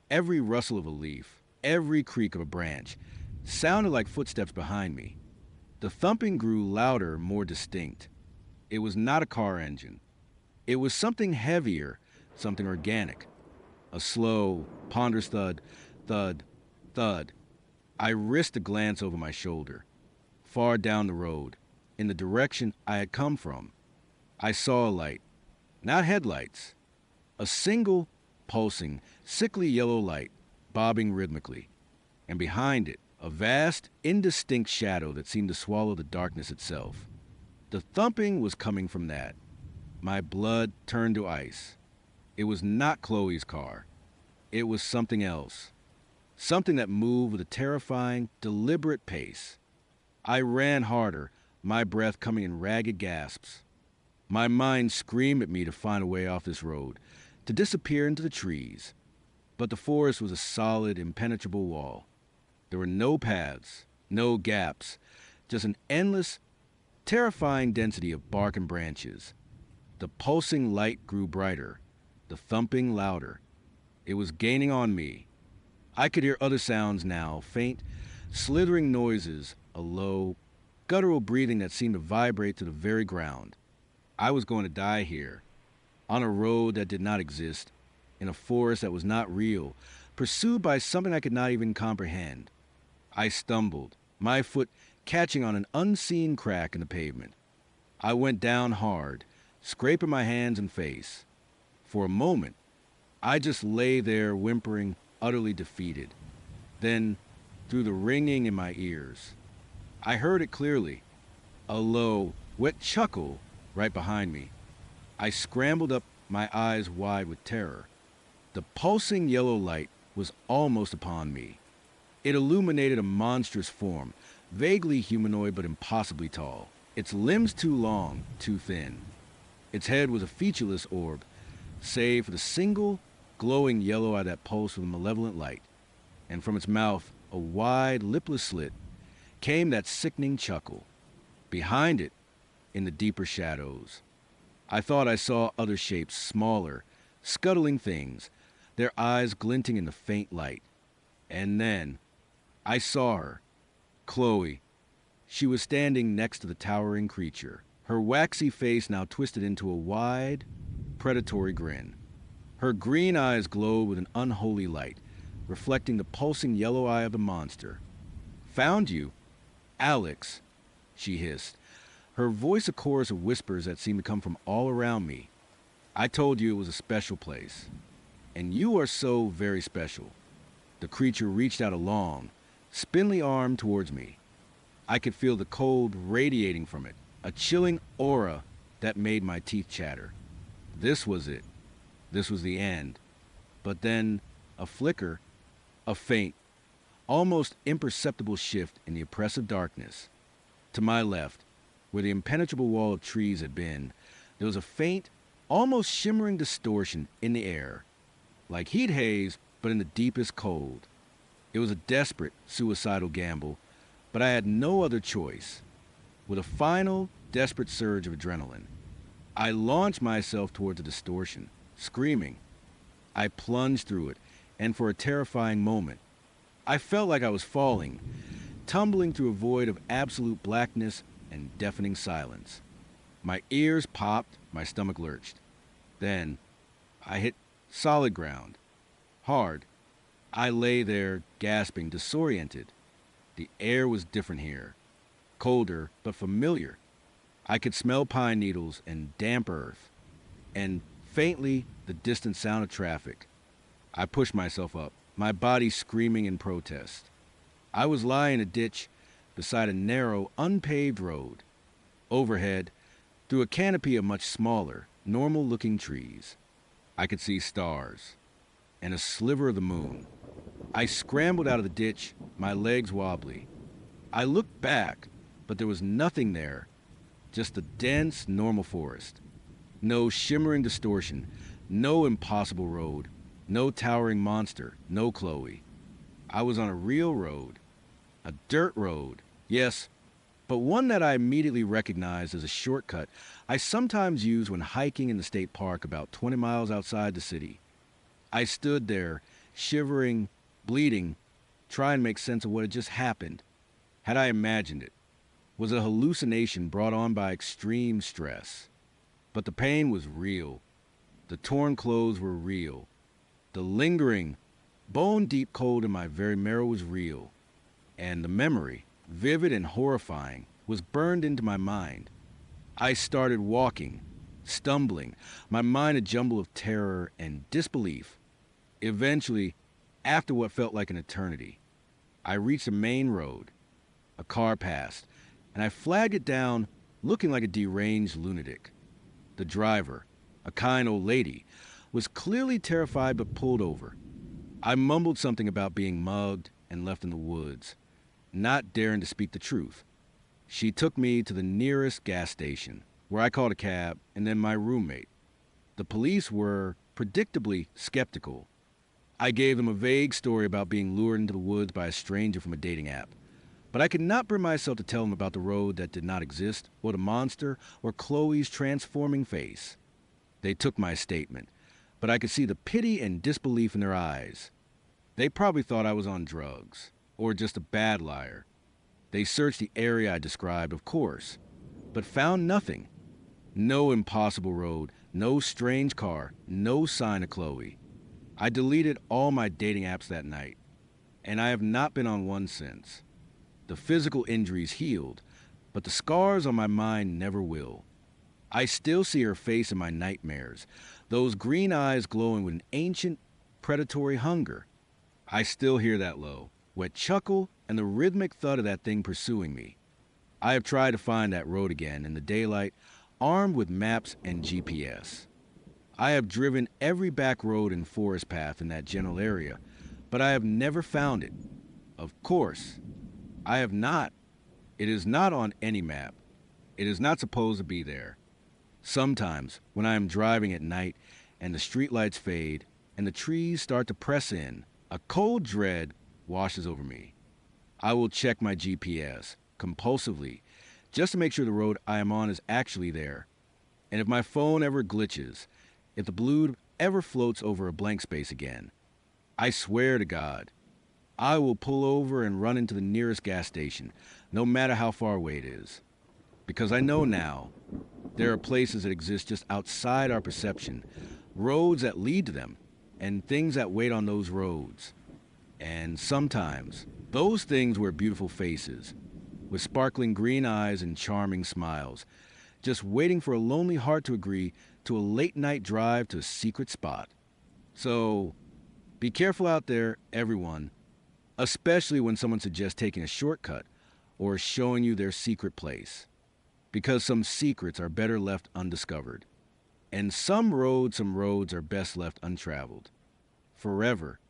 Every rustle of a leaf, every creak of a branch, sounded like footsteps behind me. The thumping grew louder, more distinct. It was not a car engine. It was something heavier, something organic. A slow, ponderous thud, thud, thud. I risked a glance over my shoulder. Far down the road, in the direction I had come from, I saw a light. Not headlights. A single, pulsing, sickly yellow light, bobbing rhythmically. And behind it, a vast, indistinct shadow that seemed to swallow the darkness itself. The thumping was coming from that. My blood turned to ice. It was not Chloe's car. It was something else. Something that moved with a terrifying, deliberate pace. I ran harder, my breath coming in ragged gasps. My mind screamed at me to find a way off this road, to disappear into the trees. But the forest was a solid, impenetrable wall. There were no paths, no gaps, just an endless, terrifying density of bark and branches. The pulsing light grew brighter, the thumping louder. It was gaining on me. I could hear other sounds now, faint, slithering noises, a low, guttural breathing that seemed to vibrate to the very ground. I was going to die here, on a road that did not exist, in a forest that was not real, pursued by something I could not even comprehend. I stumbled, my foot catching on an unseen crack in the pavement. I went down hard, scraping my hands and face. For a moment, I just lay there whimpering, utterly defeated. Then, through the ringing in my ears, I heard it clearly, a low, wet chuckle right behind me. I scrambled up, my eyes wide with terror. The pulsing yellow light was almost upon me. It illuminated a monstrous form, vaguely humanoid but impossibly tall. Its limbs too long, too thin. Its head was a featureless orb, save for the single, glowing yellow eye that pulsed with a malevolent light. And from its mouth, a wide, lipless slit, came that sickening chuckle. Behind it, in the deeper shadows, I thought I saw other shapes, smaller, scuttling things, their eyes glinting in the faint light. And then, I saw her, Chloe. She was standing next to the towering creature, her waxy face now twisted into a wide, predatory grin. Her green eyes glowed with an unholy light, reflecting the pulsing yellow eye of the monster. "Found you? Alex," she hissed, her voice a chorus of whispers that seemed to come from all around me. "I told you it was a special place. And you are so very special." The creature reached out a long, spindly arm towards me. I could feel the cold radiating from it, a chilling aura that made my teeth chatter. This was it. This was the end. But then, a flicker, a faint, almost imperceptible shift in the oppressive darkness. To my left, where the impenetrable wall of trees had been, there was a faint, almost shimmering distortion in the air, like heat haze, but in the deepest cold. It was a desperate, suicidal gamble, but I had no other choice. With a final, desperate surge of adrenaline, I launched myself toward the distortion, screaming. I plunged through it, and for a terrifying moment, I felt like I was falling, tumbling through a void of absolute blackness and deafening silence. My ears popped, my stomach lurched. Then, I hit solid ground. Hard. I lay there, gasping, disoriented. The air was different here. Colder, but familiar. I could smell pine needles and damp earth. And, faintly, the distant sound of traffic. I pushed myself up, my body screaming in protest. I was lying in a ditch beside a narrow, unpaved road. Overhead, through a canopy of much smaller, normal-looking trees. I could see stars and a sliver of the moon. I scrambled out of the ditch, my legs wobbly. I looked back, but there was nothing there, just a dense, normal forest. No shimmering distortion, no impossible road, no towering monster, no Chloe. I was on a real road, a dirt road, yes, but one that I immediately recognized as a shortcut I sometimes use when hiking in the state park about 20 miles outside the city. I stood there, shivering, bleeding, trying to make sense of what had just happened. Had I imagined it? Was it a hallucination brought on by extreme stress? But the pain was real. The torn clothes were real. The lingering, bone-deep cold in my very marrow was real. And the memory, vivid and horrifying, was burned into my mind. I started walking, stumbling, my mind a jumble of terror and disbelief. Eventually, after what felt like an eternity, I reached a main road. A car passed, and I flagged it down, looking like a deranged lunatic. The driver, a kind old lady, was clearly terrified but pulled over. I mumbled something about being mugged and left in the woods, not daring to speak the truth. She took me to the nearest gas station, where I called a cab and then my roommate. The police were, predictably, skeptical. I gave them a vague story about being lured into the woods by a stranger from a dating app. But I could not bring myself to tell them about the road that did not exist, or the monster, or Chloe's transforming face. They took my statement, but I could see the pity and disbelief in their eyes. They probably thought I was on drugs, or just a bad liar. They searched the area I described, of course, but found nothing. No impossible road, no strange car, no sign of Chloe. I deleted all my dating apps that night, and I have not been on one since. The physical injuries healed, but the scars on my mind never will. I still see her face in my nightmares, those green eyes glowing with an ancient, predatory hunger. I still hear that low, wet chuckle and the rhythmic thud of that thing pursuing me. I have tried to find that road again in the daylight, armed with maps and GPS. I have driven every back road and forest path in that general area, but I have never found it. Of course, I have not. It is not on any map. It is not supposed to be there. Sometimes, when I am driving at night and the streetlights fade and the trees start to press in, a cold dread washes over me. I will check my GPS compulsively just to make sure the road I am on is actually there. And if my phone ever glitches, if the blue ever floats over a blank space again, I swear to God, I will pull over and run into the nearest gas station, no matter how far away it is. Because I know now, there are places that exist just outside our perception, roads that lead to them, and things that wait on those roads. And sometimes, those things wear beautiful faces, with sparkling green eyes and charming smiles, just waiting for a lonely heart to agree to a late-night drive to a secret spot. So, be careful out there, everyone, especially when someone suggests taking a shortcut or showing you their secret place. Because some secrets are better left undiscovered. And some roads are best left untraveled. Forever,